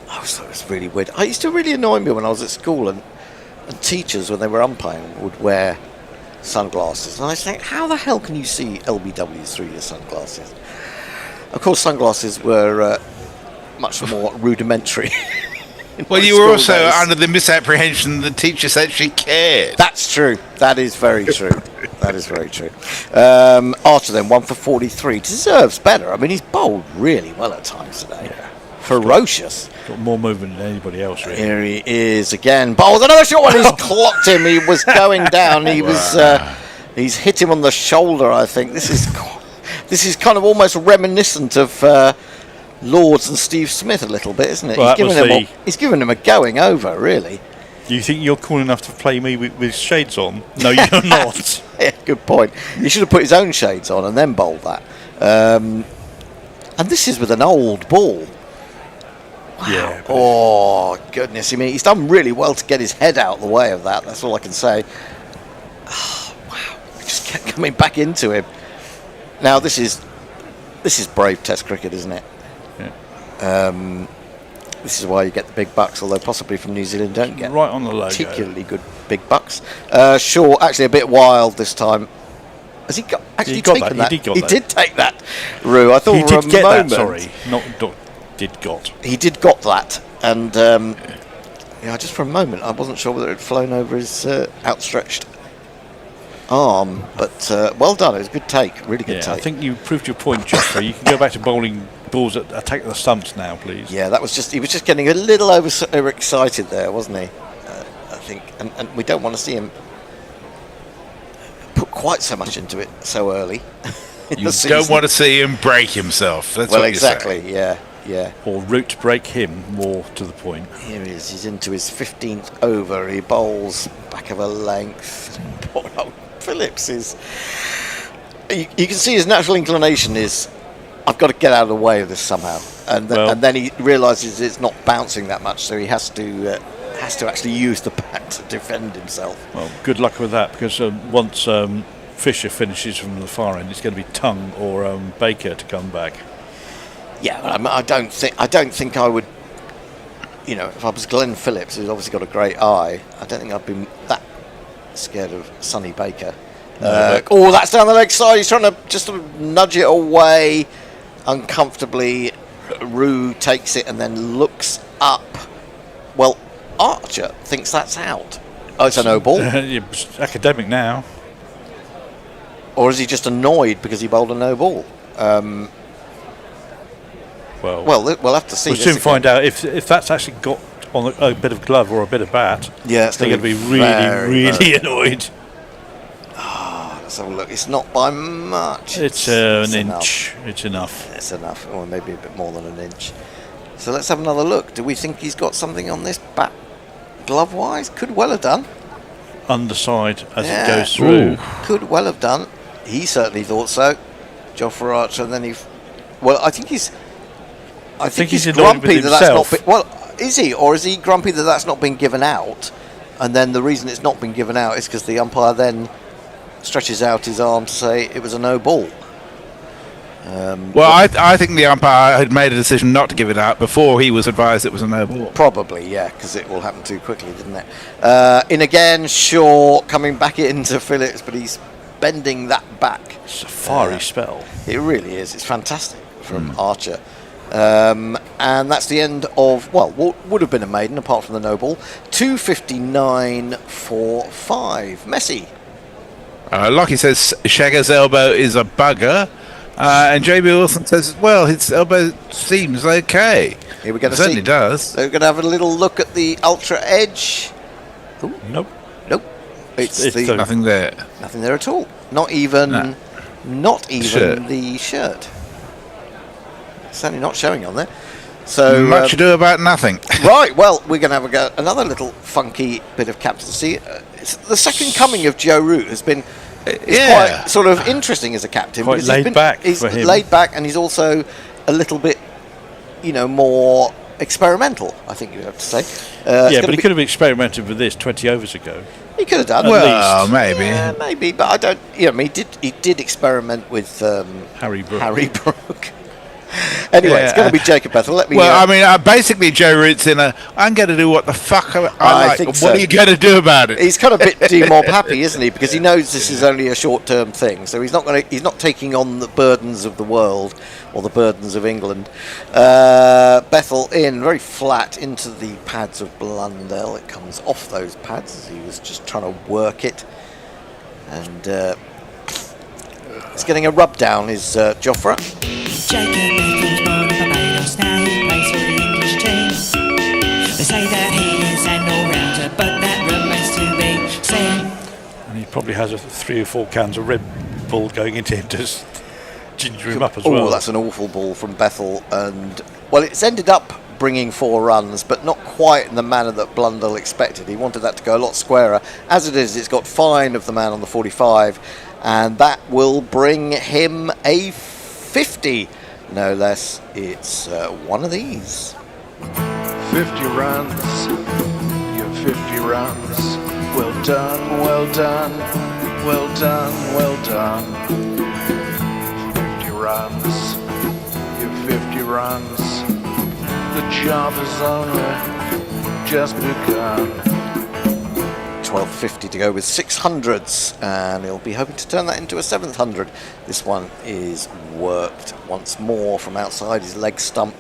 I always thought it was really weird. It used to really annoy me when I was at school, and teachers, when they were umpiring, would wear sunglasses. And I was think, how the hell can you see LBWs through your sunglasses? Of course, sunglasses were much more rudimentary. Well, you were also under the misapprehension the teachers actually cared. That's true. That is very true. That is very true. Archer then, 1 for 43. Deserves better. I mean, he's bowled really well at times today. Yeah. Ferocious. Got more movement than anybody else, really. Here he is again. Bowled another short one. He's clocked him. He was going down. He's hit him on the shoulder, I think. This is kind of almost reminiscent of Lords and Steve Smith a little bit, isn't it? Well, he's given him a going over, really. You think you're cool enough to play me with shades on? No, you're not. Yeah, good point. He should have put his own shades on and then bowled that. And this is with an old ball. Wow. Yeah. Oh, goodness. I mean, he's done really well to get his head out of the way of that. That's all I can say. Oh, wow. He just kept coming back into him. Now, this is brave Test cricket, isn't it? Yeah. This is why you get the big bucks, although possibly from New Zealand don't get right on the logo. Particularly good big bucks. Shaw, actually a bit wild this time. Has he actually taken that? He did take that, Roo. I thought he for did a get moment. that, sorry. Not did got. He did got that, and just for a moment I wasn't sure whether it had flown over his outstretched arm, but well done. It was a good take, really good take. I think you proved your point, Jeffrey. You can go back to bowling balls that attack the stumps now, please. Yeah, that was he was just getting a little overexcited there, wasn't he? I think, and we don't want to see him put quite so much into it so early. You don't want to see him break himself. That's what exactly. You're saying. Yeah. Or root break him, more to the point. Here he is. He's into his 15th over. He bowls back of a length. Poor old Phillips is. You can see his natural inclination is, I've got to get out of the way of this somehow, and then he realises it's not bouncing that much, so he has to actually use the bat to defend himself. Well, good luck with that, because once Fisher finishes from the far end, it's going to be Tongue or Baker to come back. Yeah, I don't think I would. If I was Glenn Phillips, who's obviously got a great eye, I don't think I'd be that scared of Sonny Baker. That's down the leg side. He's trying to just sort of nudge it away uncomfortably. Roo takes it and then looks up. Well, Archer thinks that's out. Oh, it's a no ball. It's academic now. Or is he just annoyed because he bowled a no ball? Well, we'll have to see. We'll soon find out if that's actually got on a bit of glove or a bit of bat. Yeah, they're going to be really, really annoyed. That's Let's have a look. It's not by much. It's an enough. inch. It's enough. It's enough, or maybe a bit more than an inch. So let's have another look. Do we think he's got something on this bat, glove-wise? Could well have done. Underside as it goes through. Ooh. Could well have done. He certainly thought so. Joffrey Archer, and then I think he's grumpy that that's not been, well, is he, or is he grumpy that that's not been given out? And then the reason it's not been given out is because the umpire then stretches out his arm to say it was a no ball. I think the umpire had made a decision not to give it out before he was advised it was a no ball. Probably, yeah, because it all happened too quickly, didn't it? In again, Shaw coming back into Phillips, but he's bending that back. It's a fiery spell. It really is. It's fantastic from Archer. And that's the end of, well, what would have been a maiden apart from the no ball. 259 for 5. Messi. Lockie says Shagger's elbow is a bugger. And JB Wilson says, well, his elbow seems okay. Here we're going to see. It certainly does. So we're going to have a little look at the Ultra Edge. Ooh. Nope. It's nothing there. Nothing there at all. Not even the shirt. Certainly not showing on there. So much ado about nothing. Right. Well, we're going to have a go. Another little funky bit of captaincy. It's the second coming of Joe Root has been. Quite sort of interesting as a captain. Quite laid back He's for him. laid back, and he's also a little bit, more experimental, I think you have to say. But he could have experimented with this 20 overs ago. He could have done. Well, maybe. Yeah, maybe, but I don't. He did experiment with Harry Brook. Anyway, it's going to be Jacob Bethel. Let me. Basically, Joe Root's in I'm going to do what the fuck I like. think What so. are you going to do about it? He's kind of a bit D-Mob happy, isn't he? Because he knows this is only a short-term thing, so he's not taking on the burdens of the world or the burdens of England. Bethel in very flat into the pads of Blundell. It comes off those pads as he was just trying to work it, and it's getting a rub down. Is Joffrey? Jacob Bethel's born in Barbados, now he plays for the English team. They say that he is an all-rounder, but that remains to be seen. And he probably has 3 or 4 cans of Red Bull going into him to ginger him up as well. Oh, that's an awful ball from Bethel, and it's ended up bringing 4 runs, but not quite in the manner that Blundell expected. He wanted that to go a lot squarer. As it is, it's got fine of the man on the 45, and that will bring him a 50, no less. It's one of these. 50 runs, your 50 runs. Well done, well done, well done, well done. 50 runs, your 50 runs. The job has only just begun. 1250 to go with 600s, and he'll be hoping to turn that into a 700. This one is worked once more from outside his leg stump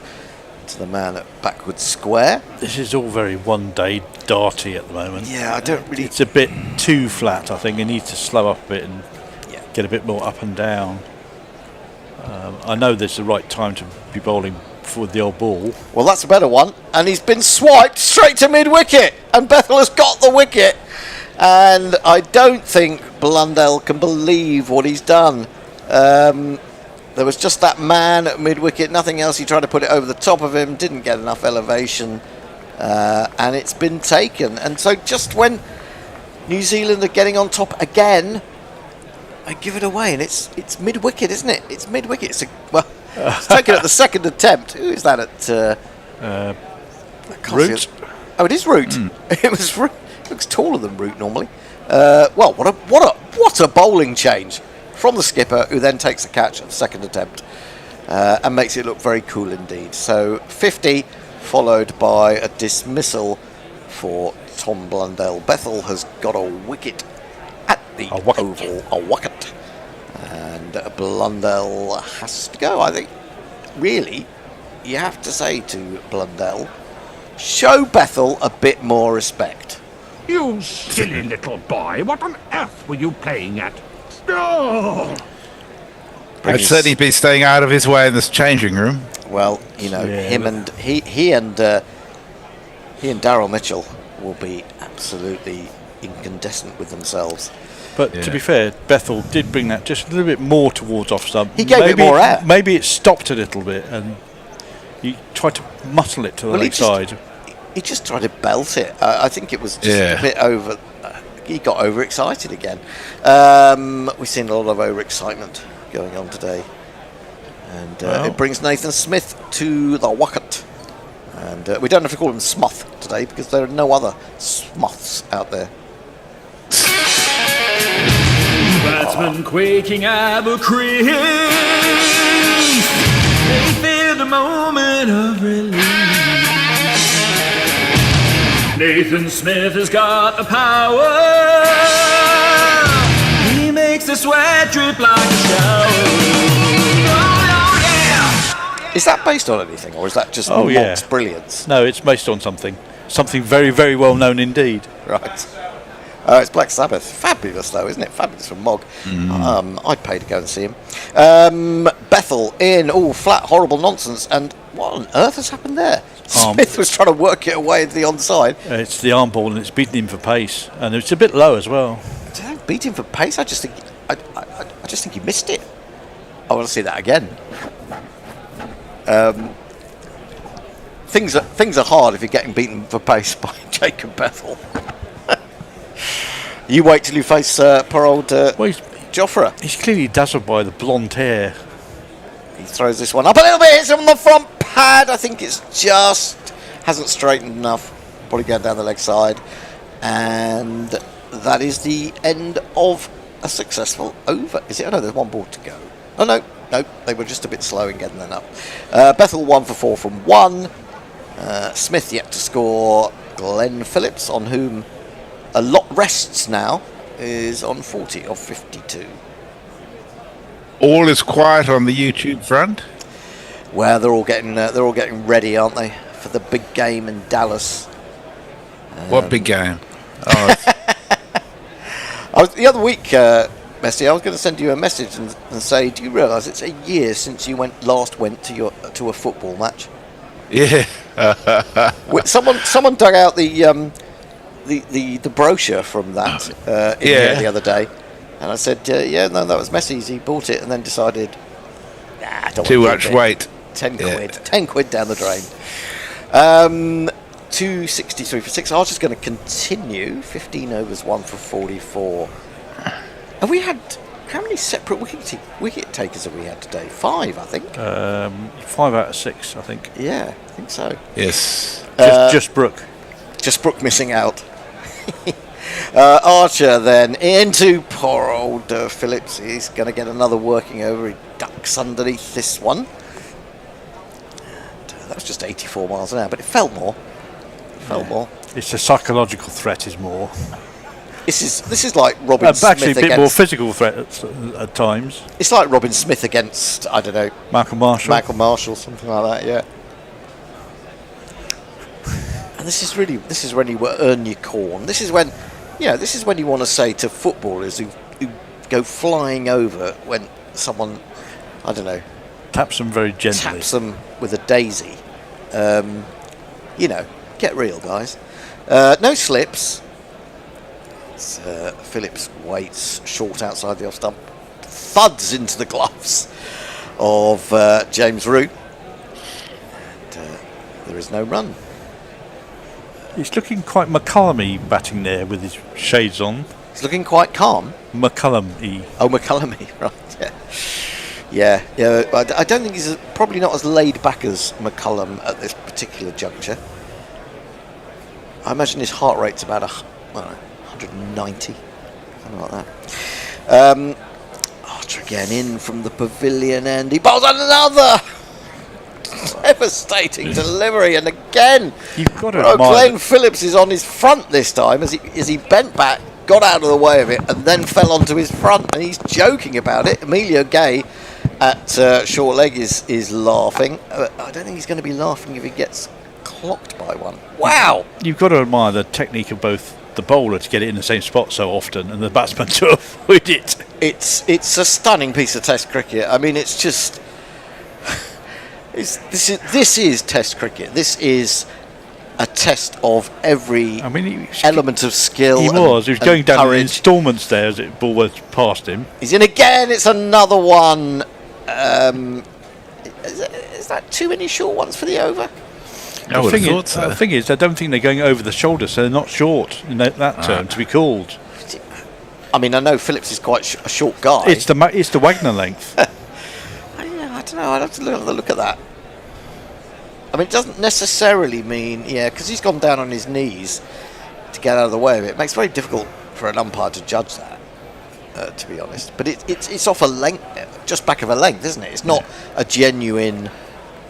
to the man at backward square. This is all very one-day darty at the moment. Yeah, I don't really. It's a bit too flat. I think he needs to slow up a bit and get a bit more up and down. I know this is the right time to be bowling for the old ball. Well, that's a better one, and he's been swiped straight to mid-wicket, and Bethel has got the wicket. And I don't think Blundell can believe what he's done. There was just that man at mid-wicket, nothing else. He tried to put it over the top of him, didn't get enough elevation, and it's been taken. And so just when New Zealand are getting on top again, they give it away, and it's mid-wicket, isn't it? It's mid-wicket. It's taken at the second attempt. Who is that at? Root. Oh, it is Root. It was Root. Looks taller than Root normally. What a bowling change from the skipper, who then takes a catch at the second attempt and makes it look very cool indeed. So 50 followed by a dismissal for Tom Blundell. Bethel has got a wicket at the oval, a wicket, and Blundell has to go. I think really you have to say to Blundell, show Bethel a bit more respect. You silly little boy, what on earth were you playing at? Oh! I'd certainly be staying out of his way in this changing room. Well, he and Daryl Mitchell will be absolutely incandescent with themselves. But to be fair, Bethel did bring that just a little bit more towards off stump. He gave it more out. Maybe it stopped a little bit, and he tried to muscle it to the leg side. He just tried to belt it. I think it was just a bit over. He got overexcited again. We've seen a lot of overexcitement going on today. And it brings Nathan Smith to the wicket. And we don't have to call him Smuth today because there are no other Smuths out there. Batsman quaking at the crease. They feel the moment of release. Nathan Smith has got the power. He makes the sweat drip like a shower. Is that based on anything, or is that just Mog's brilliance? No, it's based on something very, very well known indeed. Right. It's Black Sabbath. Fabulous, though, isn't it? Fabulous from Mog. I'd pay to go and see him. Bethel in, flat, horrible nonsense. And what on earth has happened there? Smith was trying to work it away into the onside. It's the arm ball, and it's beating him for pace, and it's a bit low as well. Did I beat him for pace? I just think he missed it. I want to see that again. Things are hard if you're getting beaten for pace by Jacob Bethel. You wait till you face poor old Jofra. He's clearly dazzled by the blonde hair. He throws this one up a little bit, hits him on the front pad. I think it's just hasn't straightened enough. Probably going down the leg side. And that is the end of a successful over. Is it? Oh no, there's one ball to go. Oh no, they were just a bit slow in getting that up. Bethel 1 for 4 from 1. Smith yet to score. Glenn Phillips, on whom a lot rests now, is on 40 of 52. All is quiet on the YouTube front. Well, they're all getting ready, aren't they, for the big game in Dallas? What big game? The other week, Messi, I was going to send you a message and say, do you realise it's a year since you last went to a football match? Yeah. Someone dug out the brochure from that here the other day, and I said, no, that was Messi's. He bought it and then decided, too much weight. 10 quid down the drain. 263 for 6. I was just going to continue. 15 overs, 1 for 44. Have we had, how many separate wicket takers have we had today? 5, I think. 5 out of 6, I think. Yeah, I think so. Yes. Just Brooke. Just Brooke missing out. Archer then into poor old Phillips. He's going to get another working over. He ducks underneath this one. And, that was just 84 miles an hour, but it felt more. More. It's a psychological threat is more. This is like Robin Smith actually a bit more physical threat at times. It's like Robin Smith against, I don't know, Michael Marshall, something like that. Yeah. And this is when you earn your corn. This is when you want to say to footballers who go flying over when someone, I don't know, taps them very gently. Taps them with a daisy. Get real, guys. No slips. Phillips waits short outside the off stump, thuds into the gloves of James Root. And, there is no run. He's looking quite McCullum-y batting there with his shades on. He's looking quite calm. McCullum-y. Oh, McCullum-y, right? Yeah. I don't think he's probably not as laid back as McCullum at this particular juncture. I imagine his heart rate's about 190, something like that. Archer again in from the pavilion end. He bowls another devastating delivery, and again, Glenn Phillips is on his front this time as he bent back, got out of the way of it, and then fell onto his front, and he's joking about it. Emilio Gay at short leg is laughing. I don't think he's going to be laughing if he gets clocked by one. Wow! You've got to admire the technique of both the bowler to get it in the same spot so often and the batsman to avoid it. It's a stunning piece of Test cricket. I mean, it's just this is Test cricket. This is a test of every element of skill. He was going down in courage. instalments there as it ball was past him. He's in again. It's another one. Is that too many short ones for the over? The thing is, I don't think they're going over the shoulder, so they're not short in that term to be called. I mean, I know Phillips is quite a short guy. It's the Wagner length. I don't know. I'd have to look at that. I mean, it doesn't necessarily mean, because he's gone down on his knees to get out of the way of it. It makes it very difficult for an umpire to judge that, to be honest. But it's off a length, just back of a length, isn't it? It's not a genuine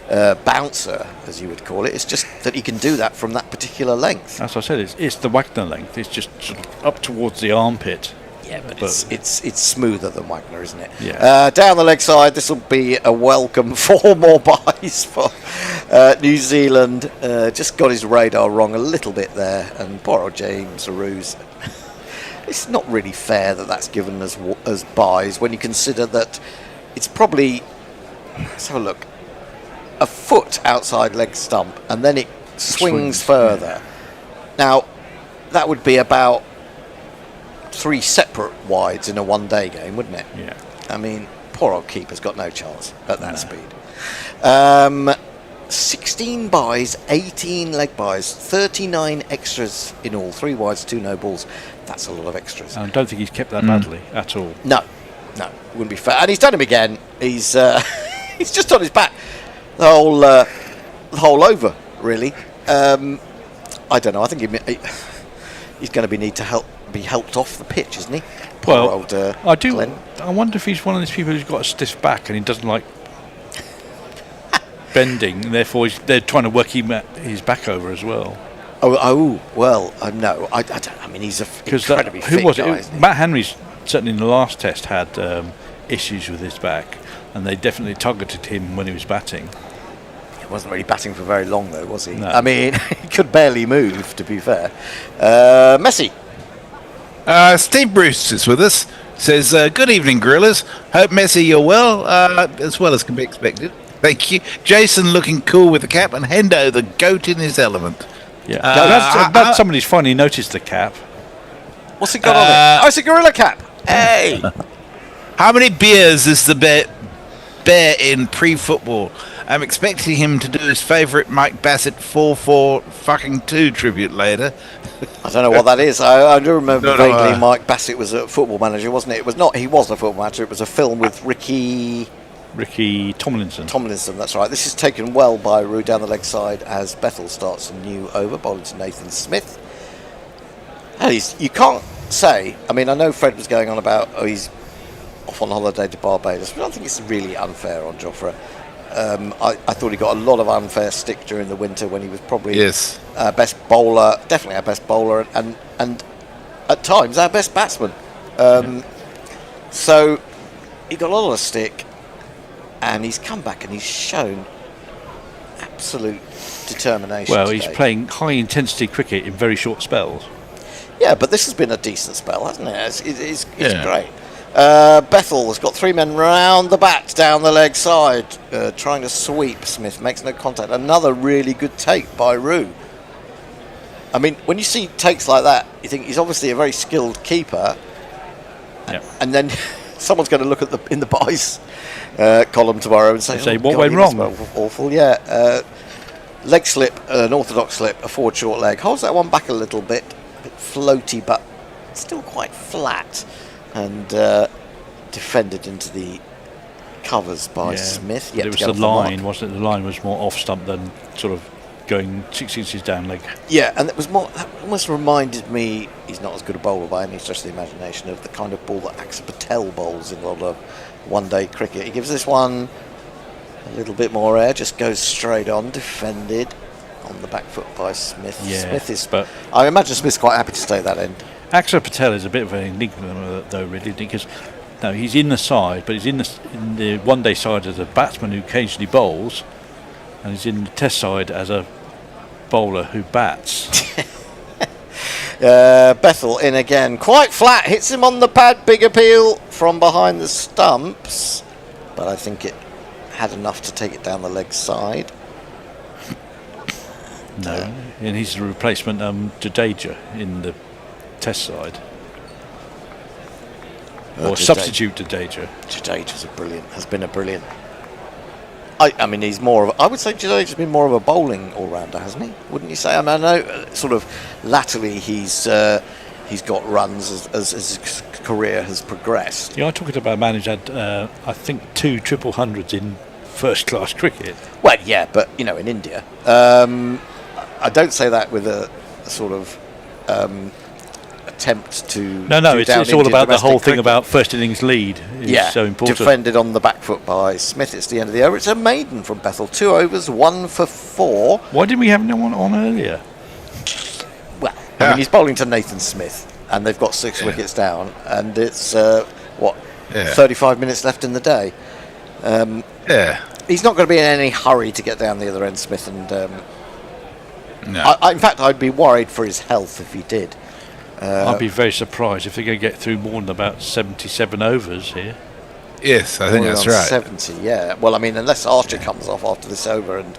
bouncer, as you would call it. It's just that he can do that from that particular length. As I said, it's the Wagner length. It's just sort of up towards the armpit. Yeah, but it's smoother than Wagner, isn't it? Yeah. Down the leg side, this will be a welcome 4 more buys for New Zealand. Just got his radar wrong a little bit there, and poor old James LaRue's. It's not really fair that that's given as buys when you consider that it's probably, let's have a look, a foot outside leg stump, and then it swings further. Now, that would be about 3 separate wides in a one-day game, wouldn't it? Yeah. I mean, poor old keeper's got no chance at that speed. 16 buys, 18 leg buys, 39 extras in all. 3 wides, 2 no balls. That's a lot of extras. I don't think he's kept that badly at all. No, wouldn't be fair. And he's done him again. He's he's just on his back the whole over, really. I don't know. I think he's going to need to be helped off the pitch, isn't he? Poor old Glenn. I wonder if he's one of these people who's got a stiff back and he doesn't like bending, and therefore they're trying to work his back over as well. No, I don't. I mean, he's incredibly fit guy, isn't he? Matt Henry's certainly in the last test had issues with his back, and they definitely targeted him when he was batting. He wasn't really batting for very long, though, was he? No. I mean, he could barely move, to be fair. Messi. Steve Bruce is with us. Says, good evening, Gorillas. Hope, Messi, you're well as can be expected. Thank you. Jason looking cool with the cap, and Hendo, the goat in his element. Yeah, that's somebody's finally noticed the cap. What's it got on it? Oh, it's a gorilla cap. Hey! How many beers is the bear in pre-football? I'm expecting him to do his favourite Mike Bassett 4-4 fucking 2 tribute later. I don't know what that is. I do remember vaguely Mike Bassett was a football manager, wasn't it? It was not. He wasn't a football manager. It was a film with Ricky Tomlinson. Tomlinson, that's right. This is taken well by Rue down the leg side as Bethel starts a new over, bowling to Nathan Smith. And you can't say, I mean, I know Fred was going on about, he's off on holiday to Barbados, but I don't think it's really unfair on Jofra. I thought he got a lot of unfair stick during the winter when he was probably best bowler, definitely our best bowler, and at times our best batsman. So he got a lot of stick, and he's come back and he's shown absolute determination. Well, today. he's playing high-intensity cricket in very short spells. Yeah, but this has been a decent spell, hasn't it? It's great. Bethel has got 3 men round the bat down the leg side, trying to sweep. Smith makes no contact. Another really good take by Rue. I mean, when you see takes like that, you think he's obviously a very skilled keeper. Yep. And then someone's going to look at in the buys column tomorrow and say, what went wrong? Awful, yeah. Leg slip, an orthodox slip, a forward short leg. Holds that one back a little bit floaty, but still quite flat. And defended into the covers by Smith. It was the line, wasn't it? The line was more off stump than sort of going 6 inches down leg. Yeah, and that almost reminded me, he's not as good a bowler by any stretch of the imagination, of the kind of ball that Axar Patel bowls in a lot of one-day cricket. He gives this one a little bit more air, just goes straight on, defended on the back foot by Smith. Yeah, I imagine Smith's quite happy to stay at that end. Axar Patel is a bit of an enigma, though, really, because he's in the side, but he's in the one-day side as a batsman who occasionally bowls, and he's in the test side as a bowler who bats. Bethel in again, quite flat, hits him on the pad. Big appeal from behind the stumps, but I think it had enough to take it down the leg side. No, and he's the replacement Jadeja in the Test side. Or substitute Jadeja. Has been a brilliant. I mean, he's more of. I would say Jadeja's been more of a bowling all-rounder, hasn't he? Wouldn't you say? I mean, I know sort of latterly he's got runs as his career has progressed. Yeah, I'm talking about a man who's had, I think, 2 triple hundreds in first-class cricket. Well, yeah, but in India, I don't say that with a sort of attempt to. No, it's all about the whole thing about first innings lead. Is so important. Defended on the back foot by Smith. It's the end of the over. It's a maiden from Bethel. 2 overs, 1 for 4. Why didn't we have no one on earlier? Well, I mean, he's bowling to Nathan Smith, and they've got 6 wickets down, and it's 35 minutes left in the day. He's not going to be in any hurry to get down the other end, Smith, and no. In fact, I'd be worried for his health if he did. I'd be very surprised if they're going to get through more than about 77 overs here. Yes, I think that's right. 70, yeah. Well, I mean, unless Archer comes off after this over and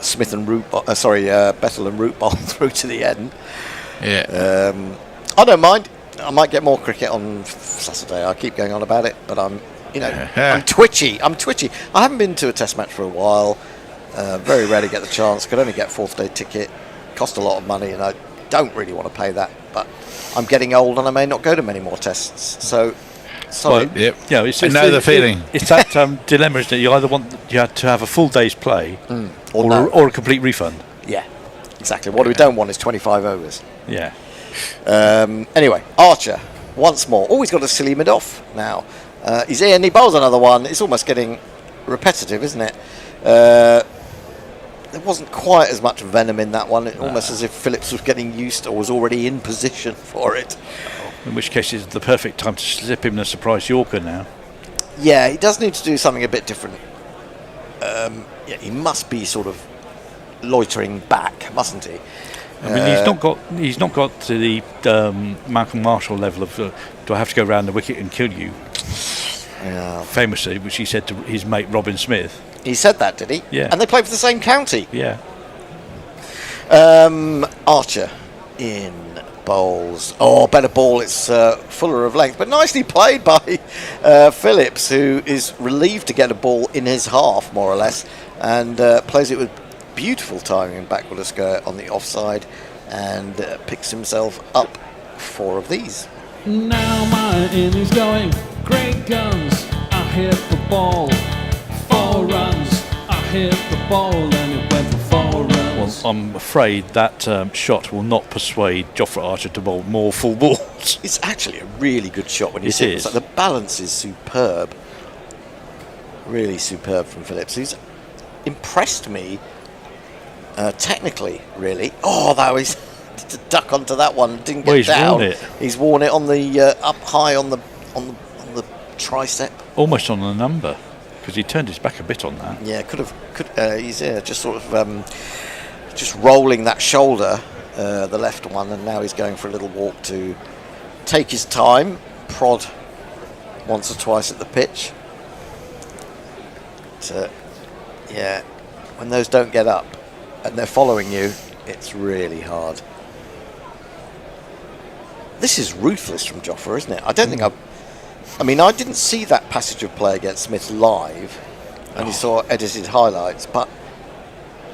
Smith and Bethel and Root bowl through to the end. Yeah. I don't mind. I might get more cricket on Saturday. I keep going on about it, but I'm twitchy. I haven't been to a Test match for a while. Very rarely get the chance. Could only get 4th day ticket. Cost a lot of money, and I don't really want to pay that. But I'm getting old, and I may not go to many more tests. So, sorry. Well, it's I know the feeling. It's that dilemma, isn't it? You either you have to have a full day's play, or a complete refund. Yeah, exactly. What we don't want is 25 overs. Yeah. Anyway, Archer once more. Always got a silly mid-off now. He's here and he bowls another one. It's almost getting repetitive, isn't it? There wasn't quite as much venom in that one. Almost as if Phillips was getting used or was already in position for it. In which case, it's the perfect time to slip him a surprise Yorker now. Yeah, he does need to do something a bit different. He must be sort of loitering back, mustn't he? I mean, he's not got to the Malcolm Marshall level of do I have to go round the wicket and kill you? Yeah. Famously, which he said to his mate Robin Smith. He said that, did he? Yeah. And they played for the same county. Yeah. Archer in bowls. Oh, better ball. It's fuller of length, but nicely played by Phillips, who is relieved to get a ball in his half, more or less, and plays it with beautiful timing and backward a skirt on the offside, and picks himself up 4 of these. Now my innings going, great guns, I hit the ball, 4 runs, I hit the ball and it went for 4 runs. Well, I'm afraid that shot will not persuade Jofra Archer to bowl more full balls. It's actually a really good shot when you see it. The balance is superb. Really superb from Phillips, who's impressed me technically, really. Oh, that was to duck onto that one, didn't get down. He's worn it on the up high on the tricep. Almost on the number, because he turned his back a bit on that. Yeah, he's just sort of just rolling that shoulder, the left one, and now he's going for a little walk to take his time, prod once or twice at the pitch. So, yeah, when those don't get up and they're following you, it's really hard. This is ruthless from Jofra, isn't it? I don't think I didn't see that passage of play against Smith live, and you saw edited highlights, but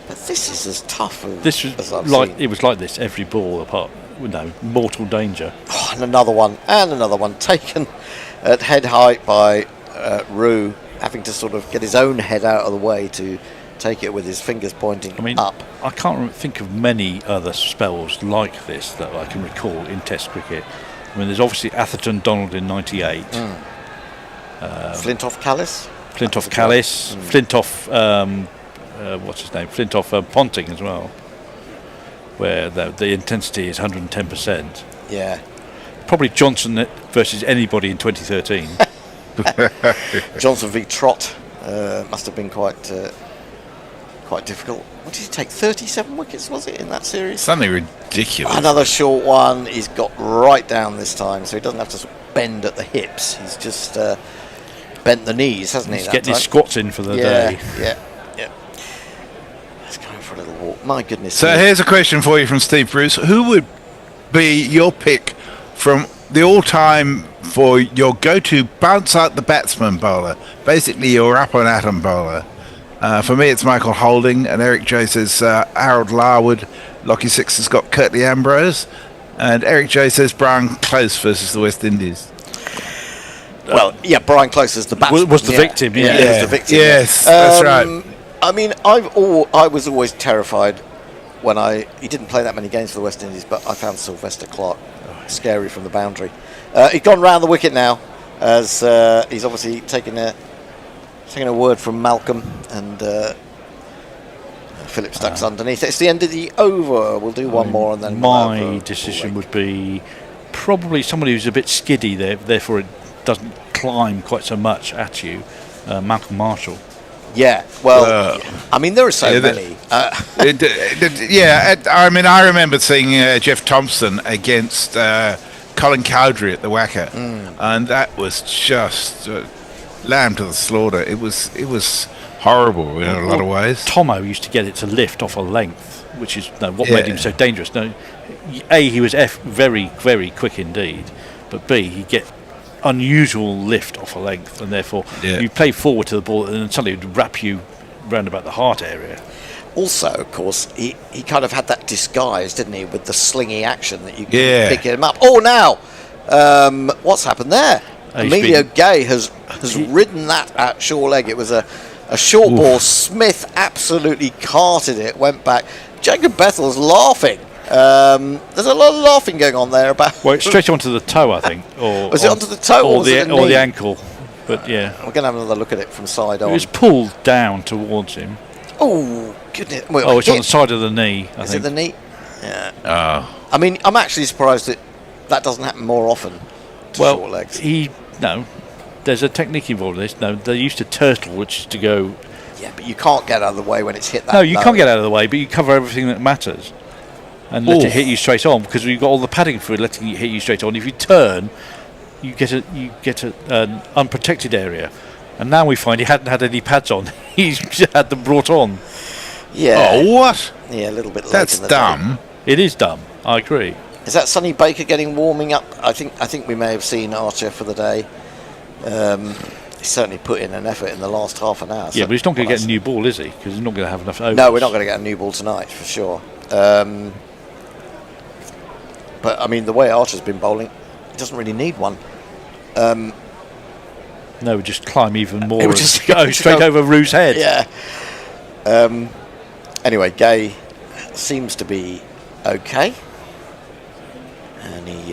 this is as tough as I've seen. It was like this every ball apart. No, mortal danger. Oh, and another one taken at head height by Rue, having to sort of get his own head out of the way to take it with his fingers pointing up. I can't think of many other spells like this that I can recall in Test cricket. I mean, there's obviously Atherton Donald in '98. Flintoff Callis. Flintoff, what's his name? Flintoff Ponting as well, where the intensity is 110%. Yeah. Probably Johnson versus anybody in 2013. Johnson v Trott must have been quite difficult. What did he take? 37 wickets, was it, in that series? Something ridiculous. Another short one. He's got right down this time, so he doesn't have to sort of bend at the hips. He's just bent the knees, hasn't he? He's getting his squats in for the day. Yeah. Let's go for a little walk My goodness. So me. here's a question for you from Steve Bruce. Who would be your pick from the all-time for your go-to bounce out the batsman bowler? Basically, your up-and-atom bowler. For me, it's Michael Holding, and Eric J says Harold Larwood. Lockie Six has got Curtly Ambrose, and Eric J says Brian Close versus the West Indies. Well, yeah, Brian Close is the batsman. Was the victim, yeah. He was the victim. Yes, that's right. I mean, I was always terrified when he didn't play that many games for the West Indies, but I found Sylvester Clarke scary from the boundary. He's gone round the wicket now, as he's obviously taking a word from Malcolm, and Philip Stuck's underneath. It's the end of the over. We'll do one more, and then my decision would be probably somebody who's a bit skiddy there, therefore it doesn't climb quite so much at you. Malcolm Marshall. Yeah, well, I mean, there are so many. I mean, I remember seeing Jeff Thompson against Colin Cowdrey at the Wacker, and that was just lamb to the slaughter. It was horrible in a lot of ways. Tomo used to get it to lift off a length, which is what made him so dangerous. No, A, he was very, very quick indeed, but B, he'd get unusual lift off a length, and therefore you play forward to the ball and then suddenly it would wrap you round about the heart area. Also, of course, he kind of had that disguise, didn't he, with the slingy action that you could pick him up. Oh, now, what's happened there? Emilio Gay has ridden that at short leg. It was a short ball. Smith absolutely carted it, went back. Jacob Bethel's laughing. There's a lot of laughing going on there about. Well, it's straight onto the toe, I think. Or was it onto the toe or the ankle? But yeah, we're going to have another look at it from side on. It was pulled down towards him. Oh goodness! Well, it's on the side of the knee. I think. It the knee? Yeah. I mean, I'm actually surprised that doesn't happen more often to short legs. There's a technique involved in this. No, they used to turtle, which is to go. Yeah, but you can't get out of the way when it's hit that. No, you can't get out of the way, but you cover everything that matters. And let it hit you straight on, because you've got all the padding for it letting it hit you straight on. If you turn, you get an unprotected area. And now we find he hadn't had any pads on. He's had them brought on. Yeah. Oh, what? Yeah, a little bit late. That's dumb. It is dumb. I agree. Is that Sonny Baker warming up? I think we may have seen Archer for the day. He's certainly put in an effort in the last half an hour. Yeah, but he's not going to get a new ball, is he? Because he's not going to have enough overs. No, we're not going to get a new ball tonight, for sure. But, I mean, the way Archer's been bowling, he doesn't really need one. No, we just climb even more and just go straight over Rue's head. Yeah. Anyway, Gay seems to be okay. And he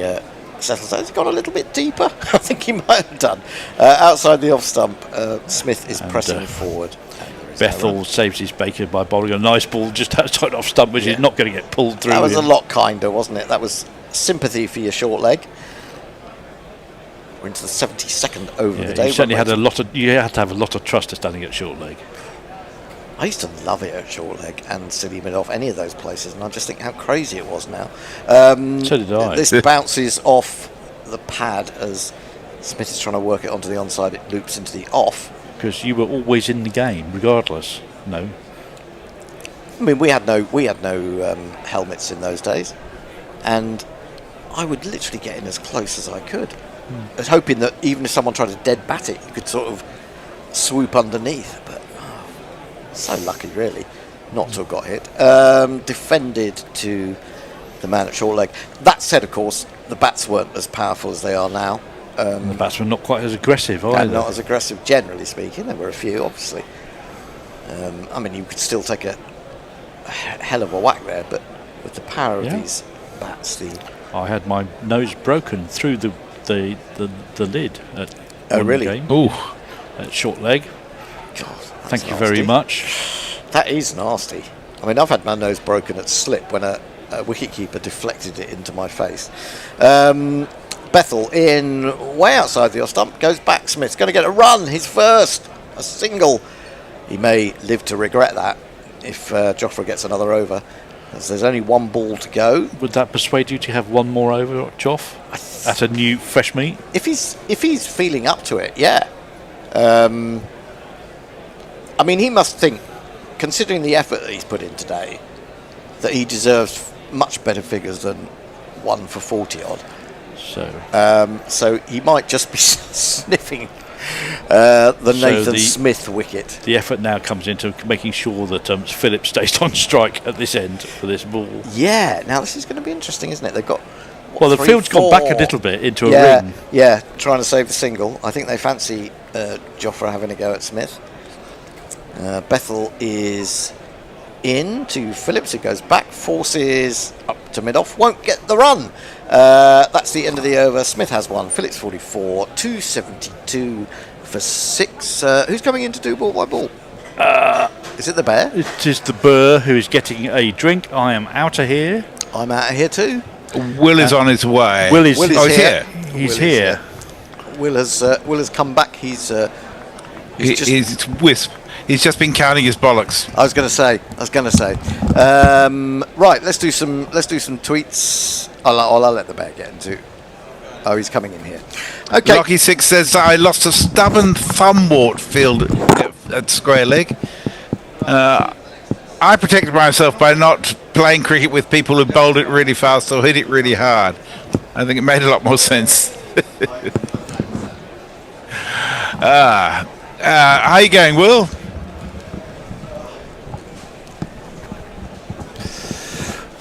settles out. He's gone a little bit deeper. I think he might have done. Outside the off stump, Smith is pressing forward. Bethel saves his Baker by bowling a nice ball just outside off stump, which is not going to get pulled through. That was a lot kinder, wasn't it? That was sympathy for your short leg. We're into the 72nd over the day. You certainly had you had to have a lot of trust to standing at short leg. I used to love it at short leg and silly mid off, any of those places, and I just think how crazy it was now. So did I. This bounces off the pad as Smith is trying to work it onto the onside. It loops into the off. Because you were always in the game, regardless. No. I mean, we had no helmets in those days, and I would literally get in as close as I could, hoping that even if someone tried to dead bat it, you could sort of swoop underneath. But so lucky, really, not to have got hit. Defended to the man at short leg. That said, of course, the bats weren't as powerful as they are now. The bats were not quite as aggressive either. Not as aggressive, generally speaking. There were a few, obviously. I mean, you could still take a hell of a whack there, but with the power of these bats, I had my nose broken through the lid at really? Game. Oh, at short leg. God, thank you very much. That is nasty. I mean, I've had my nose broken at slip when a wicketkeeper deflected it into my face. Bethel in way outside the off stump, goes back. Smith's going to get a run, his first, a single. He may live to regret that if Jofra gets another over, as there's only one ball to go. Would that persuade you to have one more over, Joff, at a new fresh meet? If he's feeling up to it, yeah. I mean, he must think, considering the effort that he's put in today, that he deserves much better figures than 1 for 40 odd. So he might just be sniffing the Nathan Smith wicket. The effort now comes into making sure that Phillips stays on strike at this end for this ball. Yeah, now this is going to be interesting, isn't it? They've got the field's gone back a little bit into a ring. Yeah, trying to save the single. I think they fancy Jofra having a go at Smith. Bethel is in to Phillips. It goes back, forces up to mid-off, won't get the run. That's the end of the over. Smith has one. Phillips 44, 272 for 6. Who's coming in to do ball by ball? Is it the Bear? It is the Burr who is getting a drink. I am out of here. I'm out of here too. Will is on his way. Will is here. He's here. Will has come back. He's wisp. He's just been counting his bollocks. I was going to say. Right, let's do some tweets. I'll let the Bear get into. Oh, he's coming in here. Okay. Rocky 6 says I lost a stubborn thumbwort field at square leg. I protected myself by not playing cricket with people who bowled it really fast or hit it really hard. I think it made a lot more sense. How you going, Will?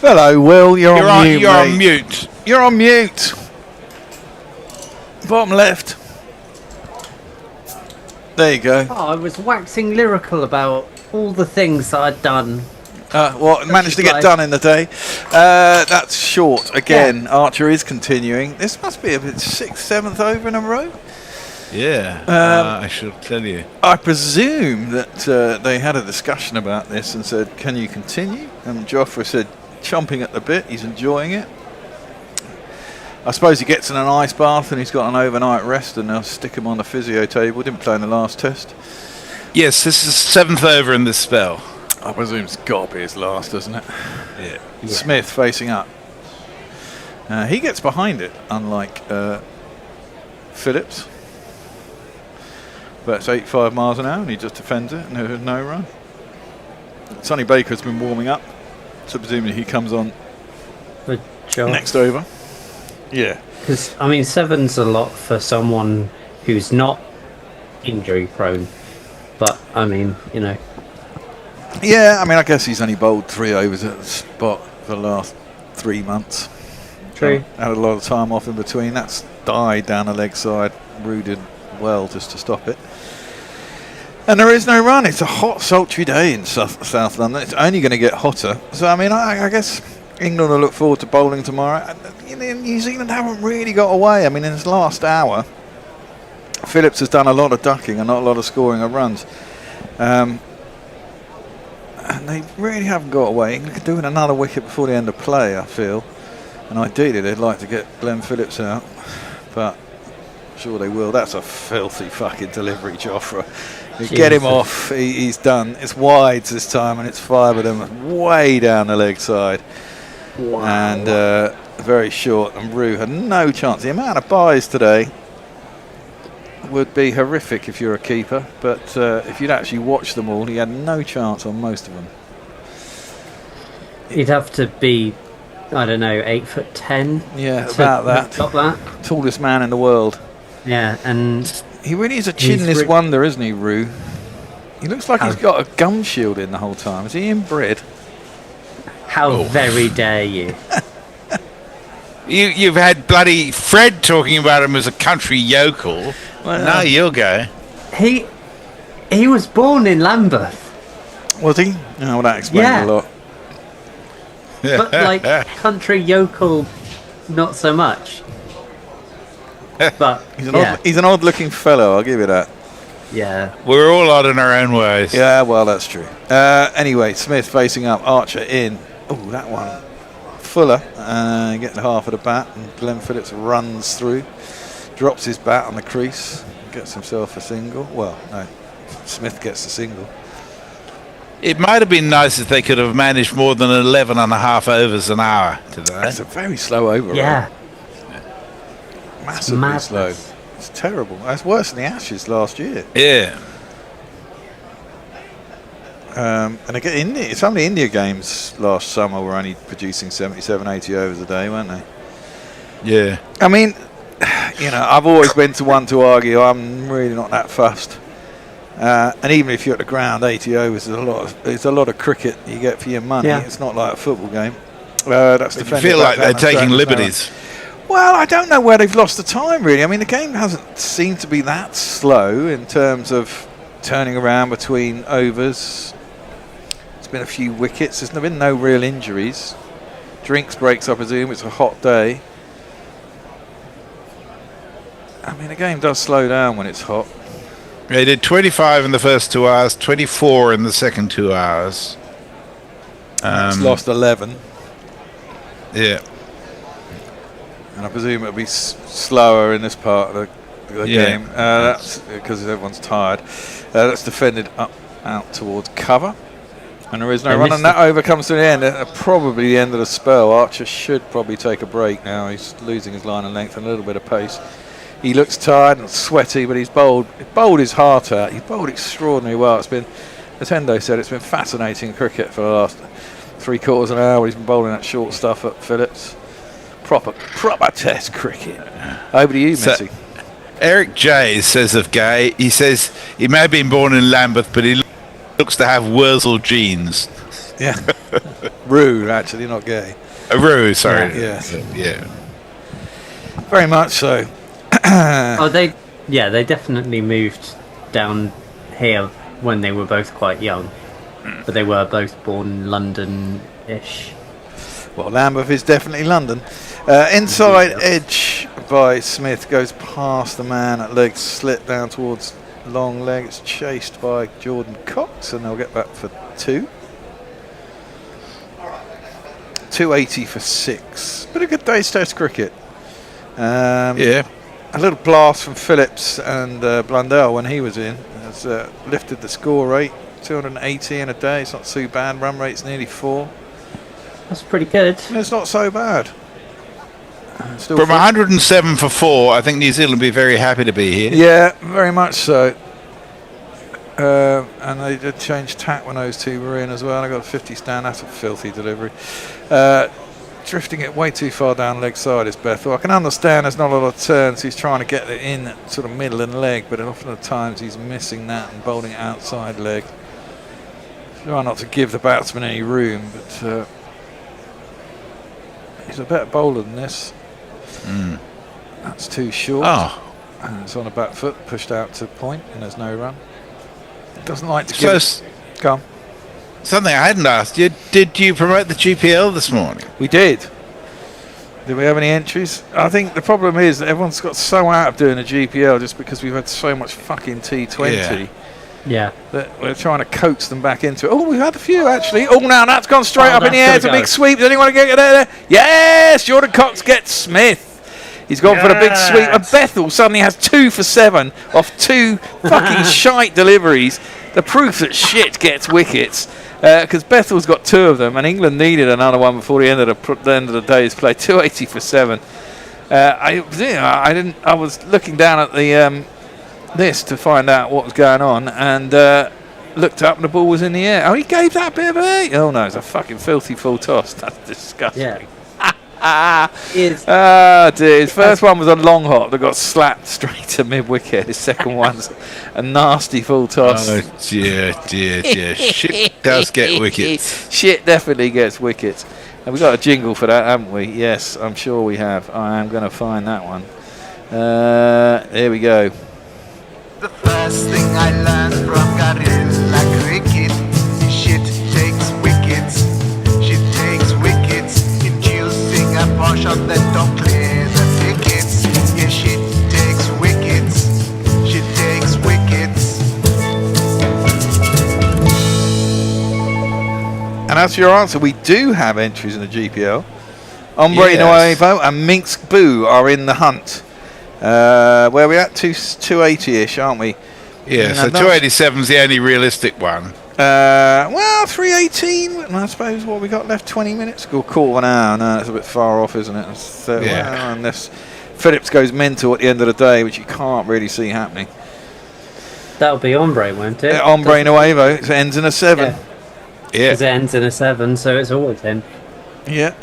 Hello, Will. You're on mute. You're on mute. You're on mute. Bottom left. There you go. Oh, I was waxing lyrical about all the things that I'd done. What managed to get done in the day? That's short again. Yeah. Archer is continuing. This must be a 6th, 7th over in a row. Yeah, I should tell you. I presume that they had a discussion about this and said, "Can you continue?" And Jofra said, "Chomping at the bit. He's enjoying it." I suppose he gets in an ice bath and he's got an overnight rest, and they'll stick him on the physio table. Didn't play in the last test. Yes, this is 7th over in this spell. I presume it's got to be his last, doesn't it? Yeah. Smith facing up. He gets behind it, unlike Phillips. But it's 85 miles an hour, and he just defends it, and there's no run. Sonny Baker's been warming up, so presumably he comes on next over. Yeah. Because, I mean, 7's a lot for someone who's not injury prone. But, I mean, you know. Yeah, I mean, I guess he's only bowled 3 overs at the spot for the last 3 months. True. Had a lot of time off in between. That's died down the leg side. Rue did well just to stop it. And there is no run. It's a hot, sultry day in South London. It's only going to get hotter. So, I mean, I guess England will look forward to bowling tomorrow. New Zealand haven't really got away. I mean, in this last hour, Phillips has done a lot of ducking and not a lot of scoring of runs. And they really haven't got away. England doing another wicket before the end of play, I feel. And ideally, they'd like to get Glenn Phillips out. But sure they will. That's a filthy fucking delivery, Jofra. You get him off, he's done. It's wides this time, and it's 5 of them way down the leg side. Wow. And very short, and Rue had no chance. The amount of byes today would be horrific if you're a keeper, but if you'd actually watched them all, he had no chance on most of them. He'd have to be, I don't know, 8'10". Yeah, about that. Top that. Tallest man in the world. Yeah, and he really is a chinless wonder, isn't he, Rue? He looks like he's got a gum shield in the whole time. Is he inbred? How very dare you? You've had bloody Fred talking about him as a country yokel. Well, now you'll go. He was born in Lambeth. Was he? Oh, well, that explains a lot. But like country yokel, not so much. But he's an odd-looking fellow. I'll give you that. Yeah, we're all odd in our own ways. Yeah, well, that's true. Anyway, Smith facing up, Archer in. Oh, that one. Fuller getting half of the bat, and Glenn Phillips runs through, drops his bat on the crease, gets himself a single. Well, no, Smith gets the single. It might have been nice if they could have managed more than 11 and a half overs an hour today. That's a very slow over. Yeah. Massively slow. It's terrible. That's worse than the Ashes last year. Yeah. And again, some of the India games last summer were only producing 77, 80 overs a day, weren't they? Yeah. I mean, I've always been one to argue. I'm really not that fussed. And even if you're at the ground, 80 overs is a lot of cricket you get for your money. Yeah. It's not like a football game. That's You feel like they're taking liberties. Well, I don't know where they've lost the time, really. I mean, the game hasn't seemed to be that slow in terms of turning around between overs. There's been a few wickets. There's been no real injuries. Drinks breaks, I presume. It's a hot day. I mean, the game does slow down when it's hot. They did 25 in the first 2 hours, 24 in the second 2 hours. It's lost 11. Yeah. And I presume it'll be slower in this part of the game. That's because everyone's tired. That's defended out towards cover. And there is no run. And that over comes to the end. Probably the end of the spell. Archer should probably take a break now. He's losing his line of length and a little bit of pace. He looks tired and sweaty, but he's bowled his heart out. He's bowled extraordinarily well. It's been, as Hendo said, it's been fascinating cricket for the last 3/4 of an hour. He's been bowling that short stuff at Phillips. Proper test cricket. Over to you, Missy. Eric J says of Gay, he says he may have been born in Lambeth, but he looks to have Wurzel genes. Yeah. Rue, actually, not Gay. Rue, sorry. Yeah. Very much so. they definitely moved down here when they were both quite young, but they were both born in London-ish. Well, Lambeth is definitely London. Inside edge by Smith goes past the man at leg, slit down towards long leg. It's chased by Jordan Cox, and they'll get back for 2. 280 for 6. Been a good day's test cricket. A little blast from Phillips and Blundell when he was in has lifted the score rate. 280 in a day. It's not too bad. Run rate's nearly 4. That's pretty good. It's not so bad. From 107 for 4, I think New Zealand will be very happy to be here. Yeah, very much so. And they did change tack when those two were in as well. I got a 50 stand. That's a filthy delivery. Drifting it way too far down leg side is Bethel. I can understand there's not a lot of turns. He's trying to get it in sort of middle and leg, but often at times he's missing that and bowling it outside leg. Try not to give the batsman any room, but he's a better bowler than this. That's too short. And it's on a back foot, pushed out to point, and there's no run. Doesn't like to give. Go on. Something I hadn't asked you. Did you promote the GPL this morning? We did. Did we have any entries? I think the problem is that everyone's got so out of doing a GPL just because we've had so much fucking T20. Yeah. That we're trying to coax them back into it. Oh, we've had a few actually. Oh, now that's gone straight up in the air. It's a big sweep. Does anyone get there? Yes! Jordan Cox gets Smith. He's gone for the big sweep. And Bethel suddenly has 2 for 7 off 2 fucking shite deliveries. The proof that shit gets wickets. Because Bethel's got 2 of them, and England needed another one before the end of the day's play. 280 for 7. I was looking down at the this to find out what was going on, and looked up, and the ball was in the air. Oh, he gave that bit of a. Oh no, it's a fucking filthy full toss. That's disgusting. Yeah. Dear. His first one was a long hop that got slapped straight to mid wicket. His second one's a nasty full toss. Oh dear. Shit does get wickets. Shit definitely gets wickets. And we've got a jingle for that, haven't we? Yes, I'm sure we have. I am going to find that one. Here we go. The first thing I learned from Guerrilla Cricket, shit takes wickets. Shit takes wickets. Inducing a posh shot that don't clear the tickets. Yeah, shit takes wickets. Shit takes wickets. And as for your answer, we do have entries in the GPL. Ombre Nuevo and Minx Boo are in the hunt. Where are we at? 280-ish, aren't we? Yeah, so 287 is the only realistic one. Well, 318, I suppose. What we got left? 20 minutes? Or quarter of an hour? No, that's a bit far off, isn't it? Well, unless Phillips goes mental at the end of the day, which you can't really see happening. That'll be ombre, won't it? Ombre Nuevo. It ends in a 7. Yeah. Because it ends in a 7, so it's always him. Yeah.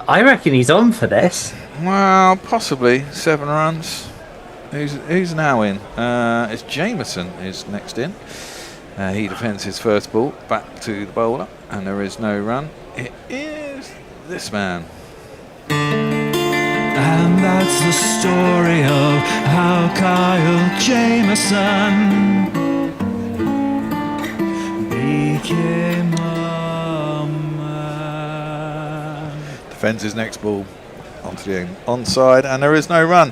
I reckon he's on for this. Well, possibly 7 runs. Who's now in? It's Jameson is next in. He defends his first ball back to the bowler, and there is no run. It is this man. And that's the story of how Kyle Jameson became a man. Defends his next ball onto the onside, and there is no run.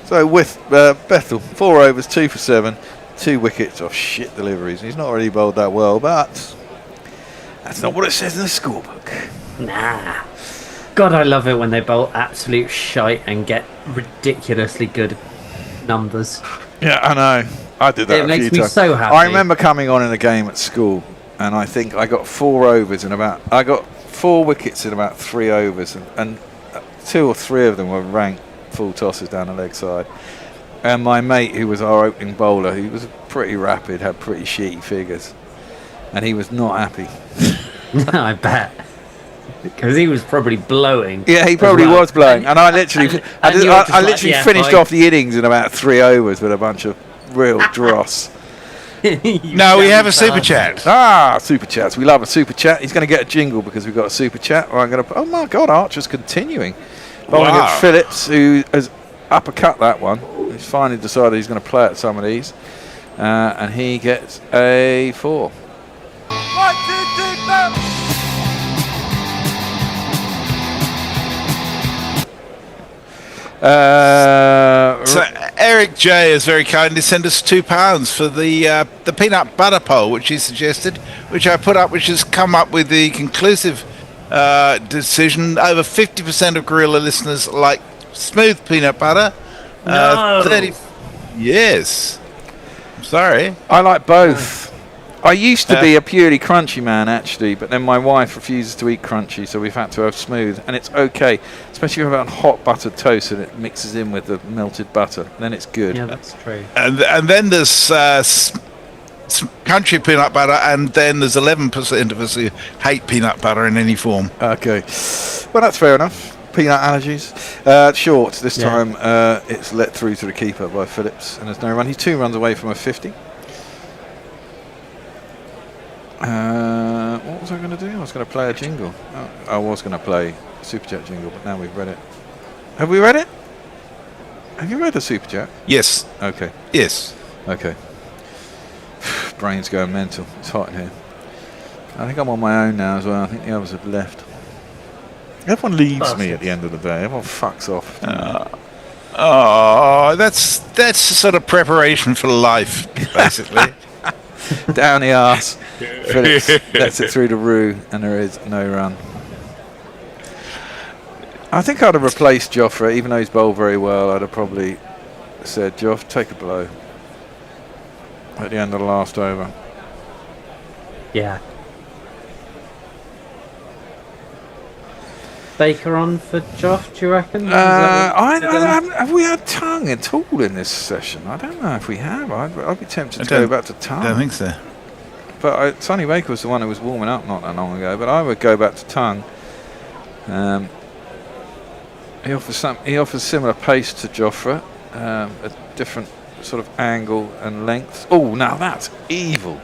So with Bethel, 4 overs, 2 for 7, 2 wickets off shit deliveries. He's not really bowled that well, but that's not what it says in the scorebook. Nah. God, I love it when they bowl absolute shite and get ridiculously good numbers. Yeah, I know. I did that It a makes few me times. so happy. I remember coming on in a game at school, and I think I got 4 overs in I got 4 wickets in about 3 overs, and 2 or 3 of them were ranked full tosses down the leg side. And my mate, who was our opening bowler, he was pretty rapid, had pretty shitty figures, and he was not happy. I bet. Because he was probably blowing. Yeah, he probably was blowing. And I literally, I literally yeah, finished fine. off the innings in about 3 overs with a bunch of real dross. No, we have a super chat. Super chats. We love a super chat. He's going to get a jingle because we've got a super chat. I'm going to. Oh my God, Archer's continuing. Bowling at Phillips, who has uppercut that one. He's finally decided he's going to play at some of these, and he gets a 4. 1, 2, 3, 4. So Eric J has very kindly sent us £2 for the peanut butter poll, which he suggested, which I put up, which has come up with the conclusive decision. Over 50% of Guerrilla listeners like smooth peanut butter. No. 30. Yes. I'm sorry. I like both. I used to be a purely crunchy man, actually, but then my wife refuses to eat crunchy, so we've had to have smooth, and it's okay, especially if I've got hot buttered toast and it mixes in with the melted butter. Then it's good. Yeah, that's true. And then there's country peanut butter, and then there's 11% of us who hate peanut butter in any form. Okay. Well, that's fair enough. Peanut allergies. Short this time. It's let through to the keeper by Phillips, and there's no run. He's 2 runs away from a 50. What was I going to do? I was going to play a jingle. I was going to play a Super Chat jingle, but now we've read it. Have we read it? Have you read the Super Chat? Yes. Okay. Yes. Okay. Brain's going mental. It's hot in here. I think I'm on my own now as well. I think the others have left. Everyone leaves me at the end of the day. Everyone fucks off. That's sort of preparation for life, basically. Down the arse. Phillips lets it through the roo, and there is no run. I think I'd have replaced Joffre, even though he's bowled very well. I'd have probably said, Joff, take a blow at the end of the last over. Yeah. Baker on for Joff, do you reckon? Have we had Tongue at all in this session? I don't know if we have. I'd be tempted to go back to Tongue. I don't think so. But Sonny Baker was the one who was warming up not that long ago. But I would go back to Tongue. He offers similar pace to Joffre, a different sort of angle and length. Oh, now that's evil.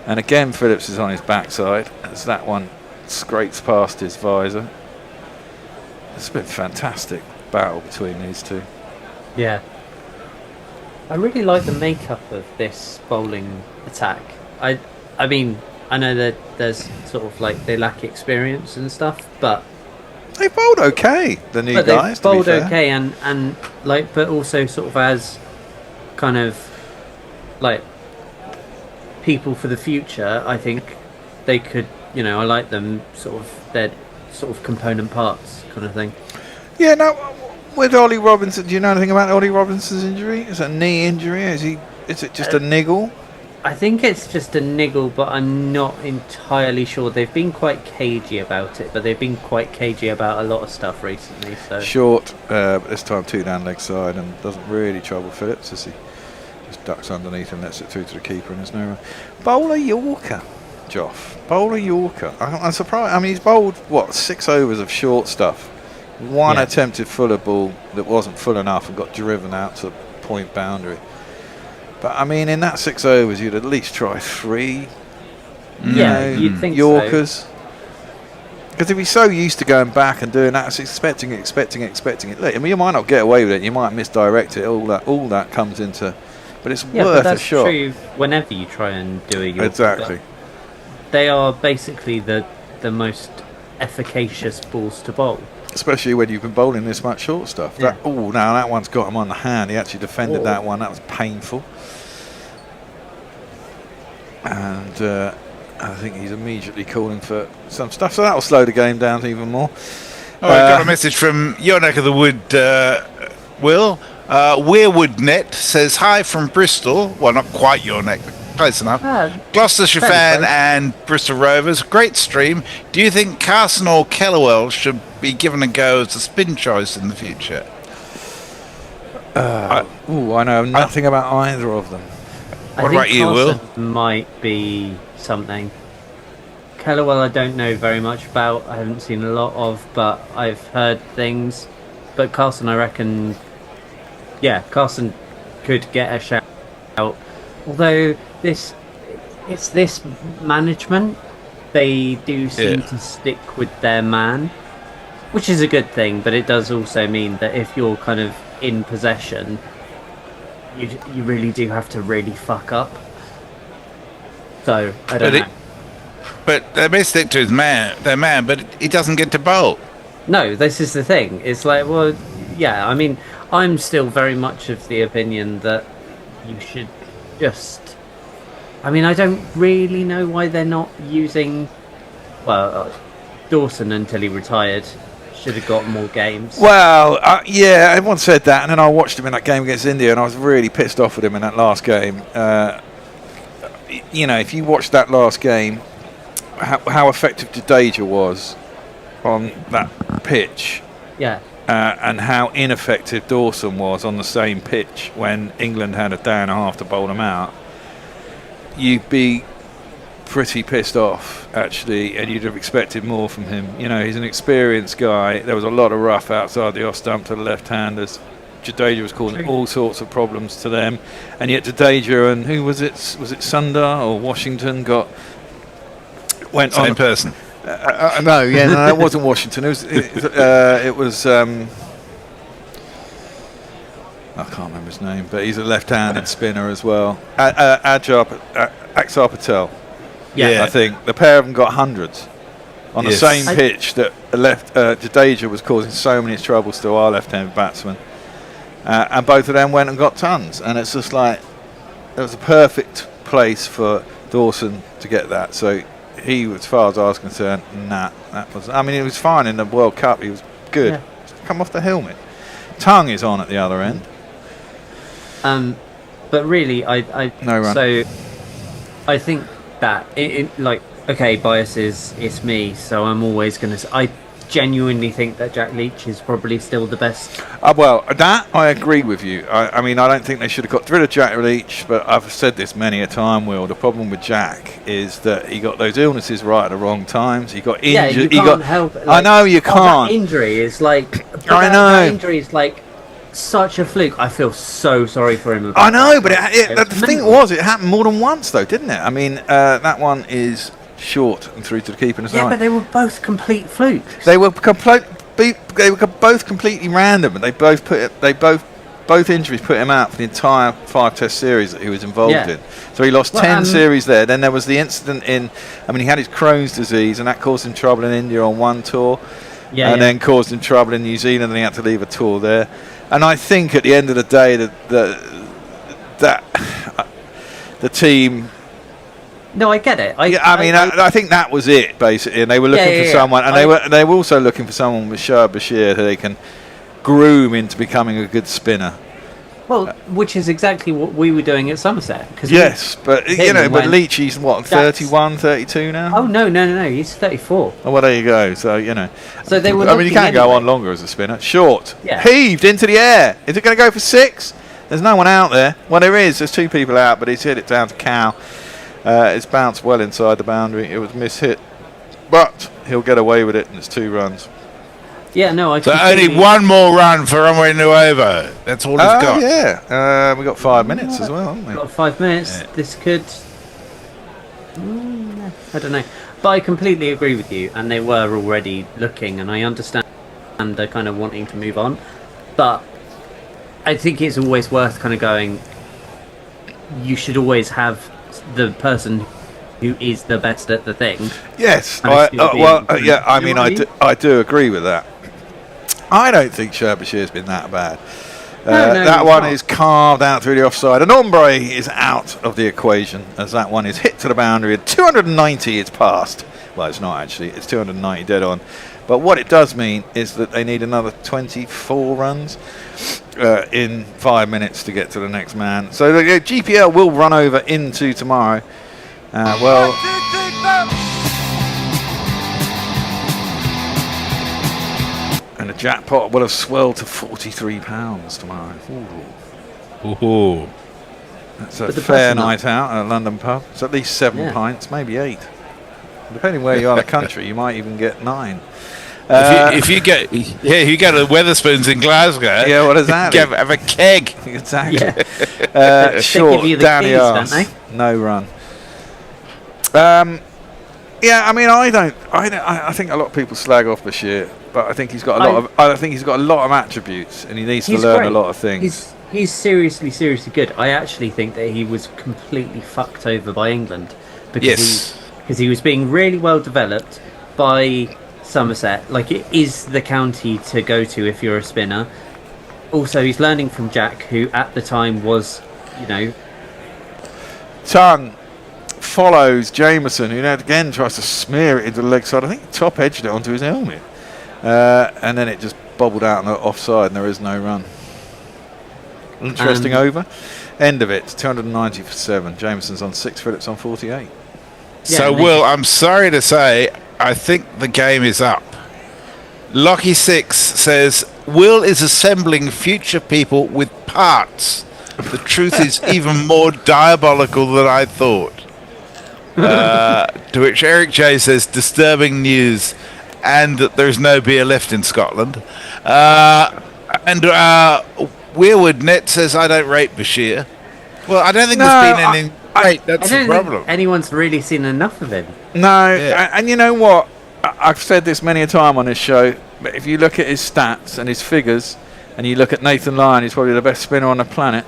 And again, Phillips is on his backside as that one scrapes past his visor. It's been a fantastic battle between these two. Yeah. I really like the makeup of this bowling attack. I mean, I know that there's sort of like they lack experience and stuff, but they bowled okay. The new guys, they bowled okay, and like, but also sort of as kind of like people for the future. I think they could, I like them sort of their sort of component parts kind of thing. Yeah. Now, with Ollie Robinson, do you know anything about Ollie Robinson's injury? Is it a knee injury? Is it just a niggle? I think it's just a niggle, but I'm not entirely sure. They've been quite cagey about it, but they've been quite cagey about a lot of stuff recently. So short, but this time 2 down leg side, and doesn't really trouble Phillips as he just ducks underneath and lets it through to the keeper, and there's no bowler Yorker. Joff, bowler Yorker. I'm surprised. I mean, he's bowled 6 overs of short stuff. One attempted fuller ball that wasn't full enough and got driven out to the point boundary. But I mean, in that 6 overs, you'd at least try 3. You'd think Yorkers. Because if he's so used to going back and doing that, it's expecting it. Look, I mean, you might not get away with it. You might misdirect it. All that comes into. But it's worth that's a shot. true whenever you try and do a Yorker. Exactly. They are basically the most efficacious balls to bowl. Especially when you've been bowling this much short stuff. Yeah. Now that one's got him on the hand. He actually defended that one. That was painful. And I think he's immediately calling for some stuff. So that will slow the game down even more. Oh, I got a message from your neck of the wood, Will. Weirwood Net says, hi from Bristol. Well, not quite your neck, but close enough. Gloucestershire fan and Bristol Rovers. Great stream. Do you think Carson or Kellawell should be given a go as a spin choice in the future? I know nothing about either of them. What about you, Will? Might be something. Kellawell I don't know very much about. I haven't seen a lot of, but I've heard things. But Carson, I reckon, Carson could get a shout out. Although it's this management, they do seem to stick with their man, which is a good thing. But it does also mean that if you're kind of in possession, you really do have to really fuck up. So I don't know. But they may stick to his their man, but he doesn't get to bowl. No, this is the thing. It's like, well, yeah. I mean, I'm still very much of the opinion that you should just. I mean, I don't really know why they're not using. Well, Dawson until he retired should have got more games. Well, everyone said that, and then I watched him in that game against India, and I was really pissed off with him in that last game. If you watch that last game, how effective Jadeja was on that pitch, and how ineffective Dawson was on the same pitch when England had a day and a half to bowl them out, you'd be pretty pissed off, actually, and you'd have expected more from him. He's an experienced guy. There was a lot of rough outside the off stump to the left-handers. Jadeja was causing all sorts of problems to them, and yet Jadeja and who was it? Was it Sundar or Washington went Same on person. No, it wasn't Washington. It was. I can't remember his name, but he's a left-handed spinner as well. Axar Patel. Yeah, I think the pair of them got hundreds on the same pitch that Jadeja was causing so many troubles to our left-handed batsmen, and both of them went and got tons. And it's just like it was a perfect place for Dawson to get that. So he, as far as I was concerned, that was. I mean, he was fine in the World Cup. He was good. Yeah. Come off the helmet. Tongue is on at the other end. But really, No run. So I think that biases. It's me, so I'm always going to. I genuinely think that Jack Leach is probably still the best. Well, that I agree with you. I mean, I don't think they should have got rid of Jack Leach, but I've said this many a time, Will. The problem with Jack is that he got those illnesses right at the wrong times. He got injured. You can't help it. I know you can't. That injury is like. I know. That injury is like such a fluke. I feel so sorry for him. I know, but the thing was, it happened more than once, though, didn't it? I mean, that one is short and through to the keeper. But they were both complete flukes. They were both completely random, and both injuries put him out for the entire 5-test series that he was involved in. So he lost 10 series there. Then there was the incident he had his Crohn's disease, and that caused him trouble in India on one tour, then caused him trouble in New Zealand, and he had to leave a tour there. And I think at the end of the day that the team. No, I get it. I think that was it basically, and they were looking for someone, and they were also looking for someone with Shoaib Bashir who they can groom into becoming a good spinner. Well, which is exactly what we were doing at Somerset. Yes, but Leach, he's what, 31, 32 now? Oh no, he's 34. Oh, well, there you go. So So they were. You can't go on longer as a spinner. Short, Yeah. heaved into the air. Is it going to go for 6? There's no one out there. Well, there is. There's 2 people out, but he's hit it down to Cow. It's bounced well inside the boundary. It was mishit, but he'll get away with it, and it's 2 runs. Yeah, no, I So only one more run for Runway Nuevo. That's all he's got. Yeah. We've got 5 minutes as well, haven't we? Got 5 minutes. This could... I don't know. But I completely agree with you, and they were already looking, and I understand they're kind of wanting to move on. But I think it's always worth kind of going, you should always have the person who is the best at the thing. Yes. I do agree with that. I don't think Sherbashir's been that bad. That one is carved out through the offside. And Ombre is out of the equation as that one is hit to the boundary. At 290 it's passed. Well, it's not actually. It's 290 dead on. But what it does mean is that they need another 24 runs in 5 minutes to get to the next man. So the GPL will run over into tomorrow. And the jackpot will have swelled to £43 tomorrow. Ooh. That's a fair night out at a London pub. It's at least 7 pints, maybe 8. Depending where you are in the country, you might even get 9. If you go to the Weatherspoons in Glasgow, yeah, what is that? Have a keg. Exactly. Yeah. Short, down the arse, no run. Yeah, I mean, I think a lot of people slag off Bashir, but I think he's got a lot of attributes, and he needs to learn a lot of things. He's seriously good. I actually think that he was completely fucked over by England because he was being really well developed by Somerset. Like, it is the county to go to if you're a spinner. Also, he's learning from Jack, who at the time was, Tongue follows Jameson, who again tries to smear it into the leg side. I think top edged it onto his helmet, and then it just bobbled out on the offside, and there is no run. Interesting over. End of it. 290 for 7. Jameson's on 6. Phillips on 48. So, Will, I'm sorry to say, I think the game is up. Lockie 6 says, Will is assembling future people with parts. The truth is even more diabolical than I thought. To which Eric J says, disturbing news, and that there's no beer left in Scotland. Weirwood Net says, I don't rate Bashir. Well, I don't think there's been any... That's the problem. Think anyone's really seen enough of him. No, and you know what? I've said this many a time on this show, but if you look at his stats and his figures, and you look at Nathan Lyon, he's probably the best spinner on the planet,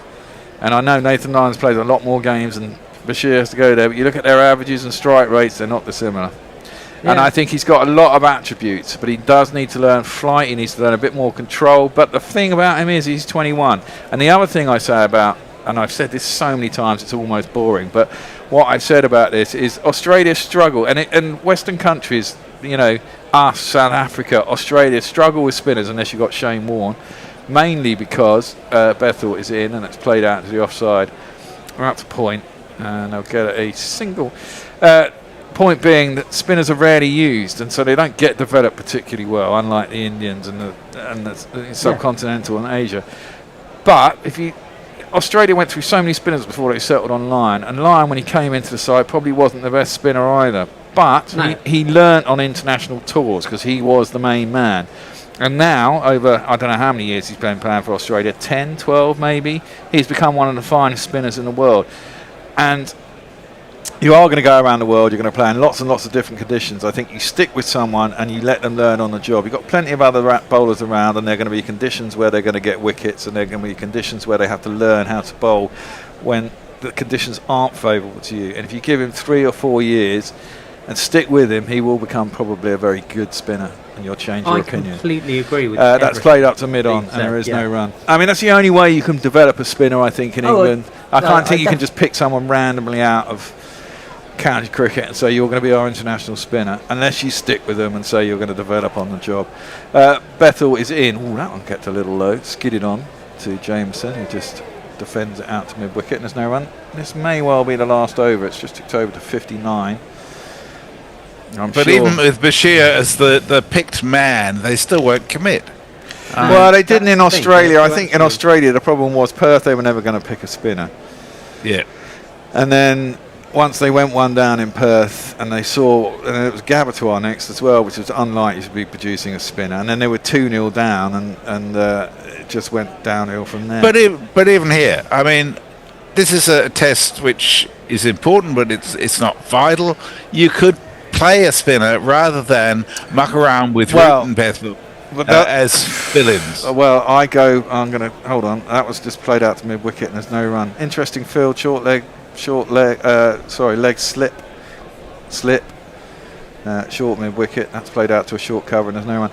and I know Nathan Lyon's played a lot more games than Bashir has to go there, but you look at their averages and strike rates, they're not dissimilar. And I think he's got a lot of attributes, but he does need to learn flight, he needs to learn a bit more control. But the thing about him is he's 21. And the other thing I say about, and I've said this so many times it's almost boring, but what I've said about this is Australia struggle, and Western countries, us, South Africa, Australia struggle with spinners unless you've got Shane Warne, mainly because Bethel is in and it's played out to the offside. We're up to point, and they'll get a single. Point being that spinners are rarely used, and so they don't get developed particularly well, unlike the Indians and the subcontinental and Asia. But Australia went through so many spinners before they settled on Lyon, and Lyon, when he came into the side, probably wasn't the best spinner either. But he learnt on international tours because he was the main man. And now, over I don't know how many years he's been playing for Australia, 10, 12 maybe, he's become one of the finest spinners in the world. And you are going to go around the world, you're going to play in lots and lots of different conditions. I think you stick with someone and you let them learn on the job. You've got plenty of other bowlers around, and there are going to be conditions where they're going to get wickets, and there are going to be conditions where they have to learn how to bowl when the conditions aren't favourable to you. And if you give him 3 or 4 years and stick with him, he will become probably a very good spinner, and you'll change your opinion. I completely agree with that's played up to mid-on, and there is no run. I mean, that's the only way you can develop a spinner, I think, in England. I can't think you can just pick someone randomly out of county cricket and say you're going to be our international spinner, unless you stick with them and say you're going to develop on the job. Bethel is in. Ooh, that one kept a little low, skidded on to Jameson, who just defends it out to mid-wicket, and there's no run. This may well be the last over. It's just ticked over to 59. But even with Bashir as the picked man, they still won't commit. Well, they didn't in Australia. I think in Australia the problem was Perth, they were never going to pick a spinner. Yeah. And then once they went one down in Perth, and they saw, and it was Gabatoir next as well, which was unlikely to be producing a spinner. And then they were 2-0 down, and it just went downhill from there. But even here, I mean, this is a test which is important, but it's not vital. You could play a spinner rather than muck around with Root and Bethel as fill-ins. Well, I'm going to hold on. That was just played out to mid wicket, and there's no run. Interesting field, leg slip, short mid wicket. That's played out to a short cover, and there's no run.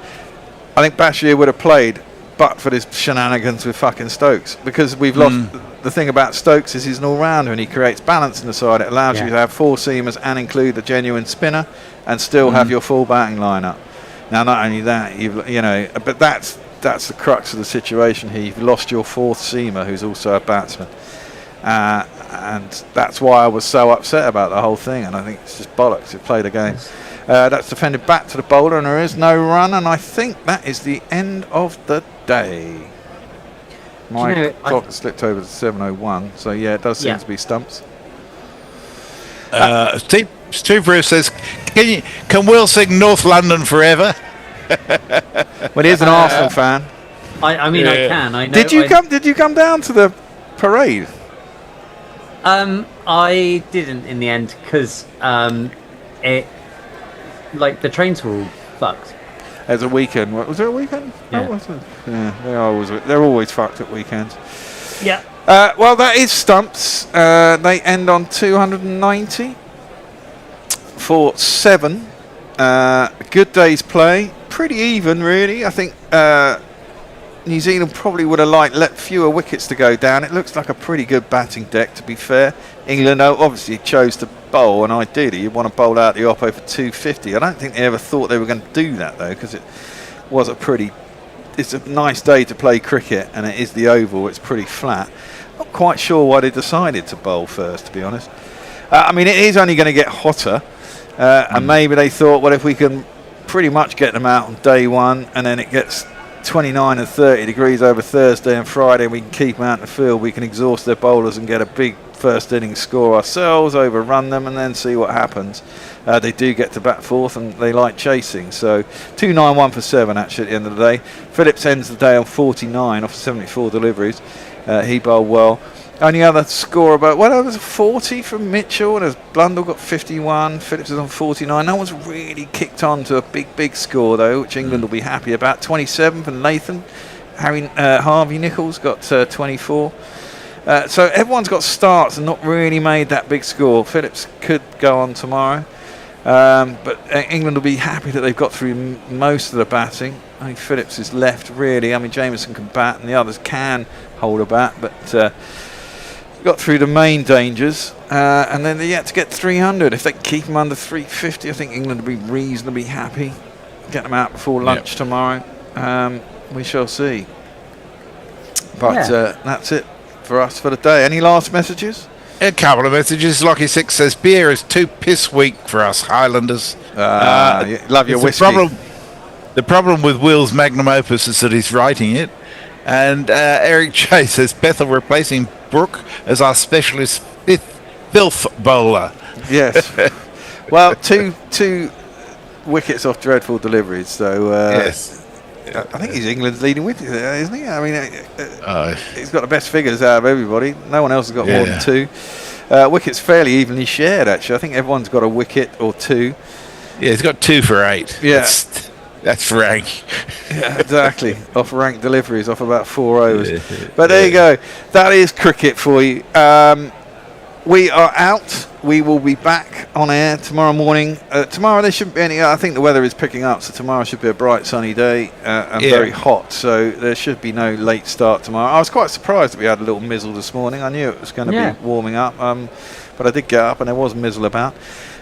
I think Bashir would have played, but for this shenanigans with fucking Stokes, because we've lost. The thing about Stokes is he's an all-rounder and he creates balance in the side. It allows you to have 4 seamers and include the genuine spinner, and still have your full batting lineup. Now, not only that, but that's the crux of the situation here. You've lost your 4th seamer, who's also a batsman, and that's why I was so upset about the whole thing. And I think it's just bollocks. It played a game. That's defended back to the bowler, and there is no run. And I think that is the end of the day. My clock has slipped over to 7:01, so yeah, it does seem to be stumps. Steve Bruce says, "Can Will sing North London Forever?" Well, he is an Arsenal fan. I mean, I can. I know. Did you come down to the parade? I didn't in the end because the trains were all fucked. As a weekend, was there a weekend? Yeah. Oh, yeah, they're always fucked at weekends. Yeah. Well, that is stumps. They end on 290 for 7. Good day's play, pretty even, really. I think New Zealand probably would have let fewer wickets to go down. It looks like a pretty good batting deck, to be fair. England obviously chose to bowl, and ideally you want to bowl out the oppo for 250. I don't think they ever thought they were going to do that, though, because it was it's a nice day to play cricket, and it is the Oval. It's pretty flat. Not quite sure why they decided to bowl first, to be honest. I mean, it is only going to get hotter, and maybe they thought, well, if we can pretty much get them out on day one, and then it gets 29 and 30 degrees over Thursday and Friday, and we can keep them out in the field, we can exhaust their bowlers and get a big first innings score ourselves, overrun them, and then see what happens. They do get to bat 4th, and they like chasing. So 291 for 7 actually at the end of the day. Phillips ends the day on 49 off 74 deliveries. He bowled well. Only other score there was a 40 from Mitchell, and as Blundell got 51. Phillips is on 49. No one's really kicked on to a big score though, which England will be happy about. 27 from Nathan. Harvey Nichols got 24. So everyone's got starts and not really made that big score. Phillips could go on tomorrow, but England will be happy that they've got through most of the batting. I think Phillips is left, really. I mean, Jameson can bat and the others can hold a bat, but got through the main dangers, and then they're yet to get 300. If they keep them under 350, I think England will be reasonably happy. Get them out before lunch tomorrow. We shall see. But that's it for us for the day. Any last messages? A couple of messages. Lockie 6 says beer is too piss weak for us Highlanders. Love your whiskey. The problem with Will's magnum opus is that he's writing it. And Eric J says Bethel replacing Brooke as our specialist filth bowler. Yes. Well, two wickets off dreadful deliveries. So yes. I think he's England's leading wicket, isn't he? I mean, he's got the best figures out of everybody. No one else has got more than 2. Wickets fairly evenly shared, actually. I think everyone's got a wicket or 2. Yeah, he's got 2 for 8. Yeah. That's rank. Yeah, exactly. Off rank deliveries, off about 4 overs. But there you go. That is cricket for you. We are out. We will be back on air tomorrow morning. Tomorrow there shouldn't be any. I think the weather is picking up, so tomorrow should be a bright sunny day and very hot. So there should be no late start tomorrow. I was quite surprised that we had a little mizzle this morning. I knew it was going to be warming up, but I did get up and there was mizzle about.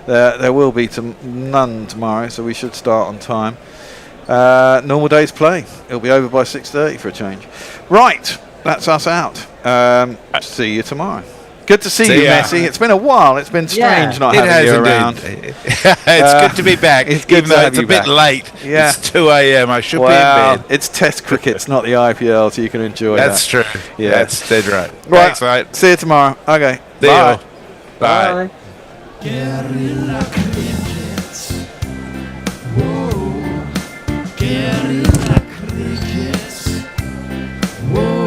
There will be none tomorrow, so we should start on time. Normal day's play. It'll be over by 6:30 for a change. Right, that's us out. See you tomorrow. Good to see you, Messi. It's been a while. It's been strange not having you around. It's good to be back. It's good even though it's a bit late. Yeah. It's 2 a.m. I should be in bed. It's Test cricket. It's not the IPL, so you can enjoy That's that. true. Yeah. That's dead right. Right. Thanks, mate. See you tomorrow. Okay. Bye. Bye. Bye. Guerrilla Cricket. Whoa. Guerrilla Cricket. Whoa.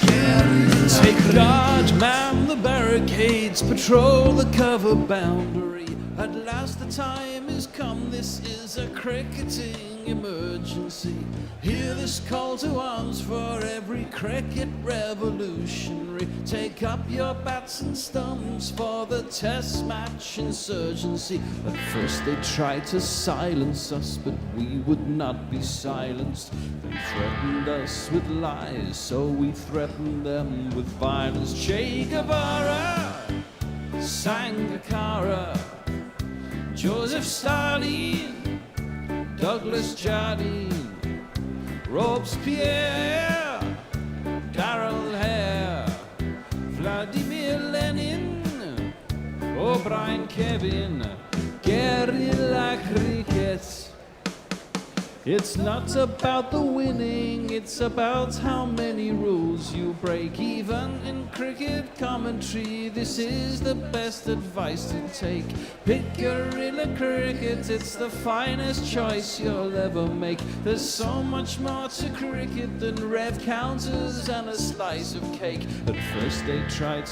Guerrilla Take guard, man the barricades, patrol the cover boundary. At last the time is come, this is a cricketing emergency. Hear this call to arms for every cricket revolutionary. Take up your bats and stumps for the test match insurgency. At first they tried to silence us, but we would not be silenced. They threatened us with lies, so we threatened them with violence. Che Guevara, Sangakkara, Joseph Stalin, Douglas Jardine, Robespierre, Darrell Hare, Vladimir Lenin, O'Brien Kevin, Guerrilla Cricket. It's not about the winning, it's about how many rules you break. Even in cricket commentary, this is the best advice to take. Pick Guerrilla Cricket, it's the finest choice you'll ever make. There's so much more to cricket than rev counters and a slice of cake. At first they tried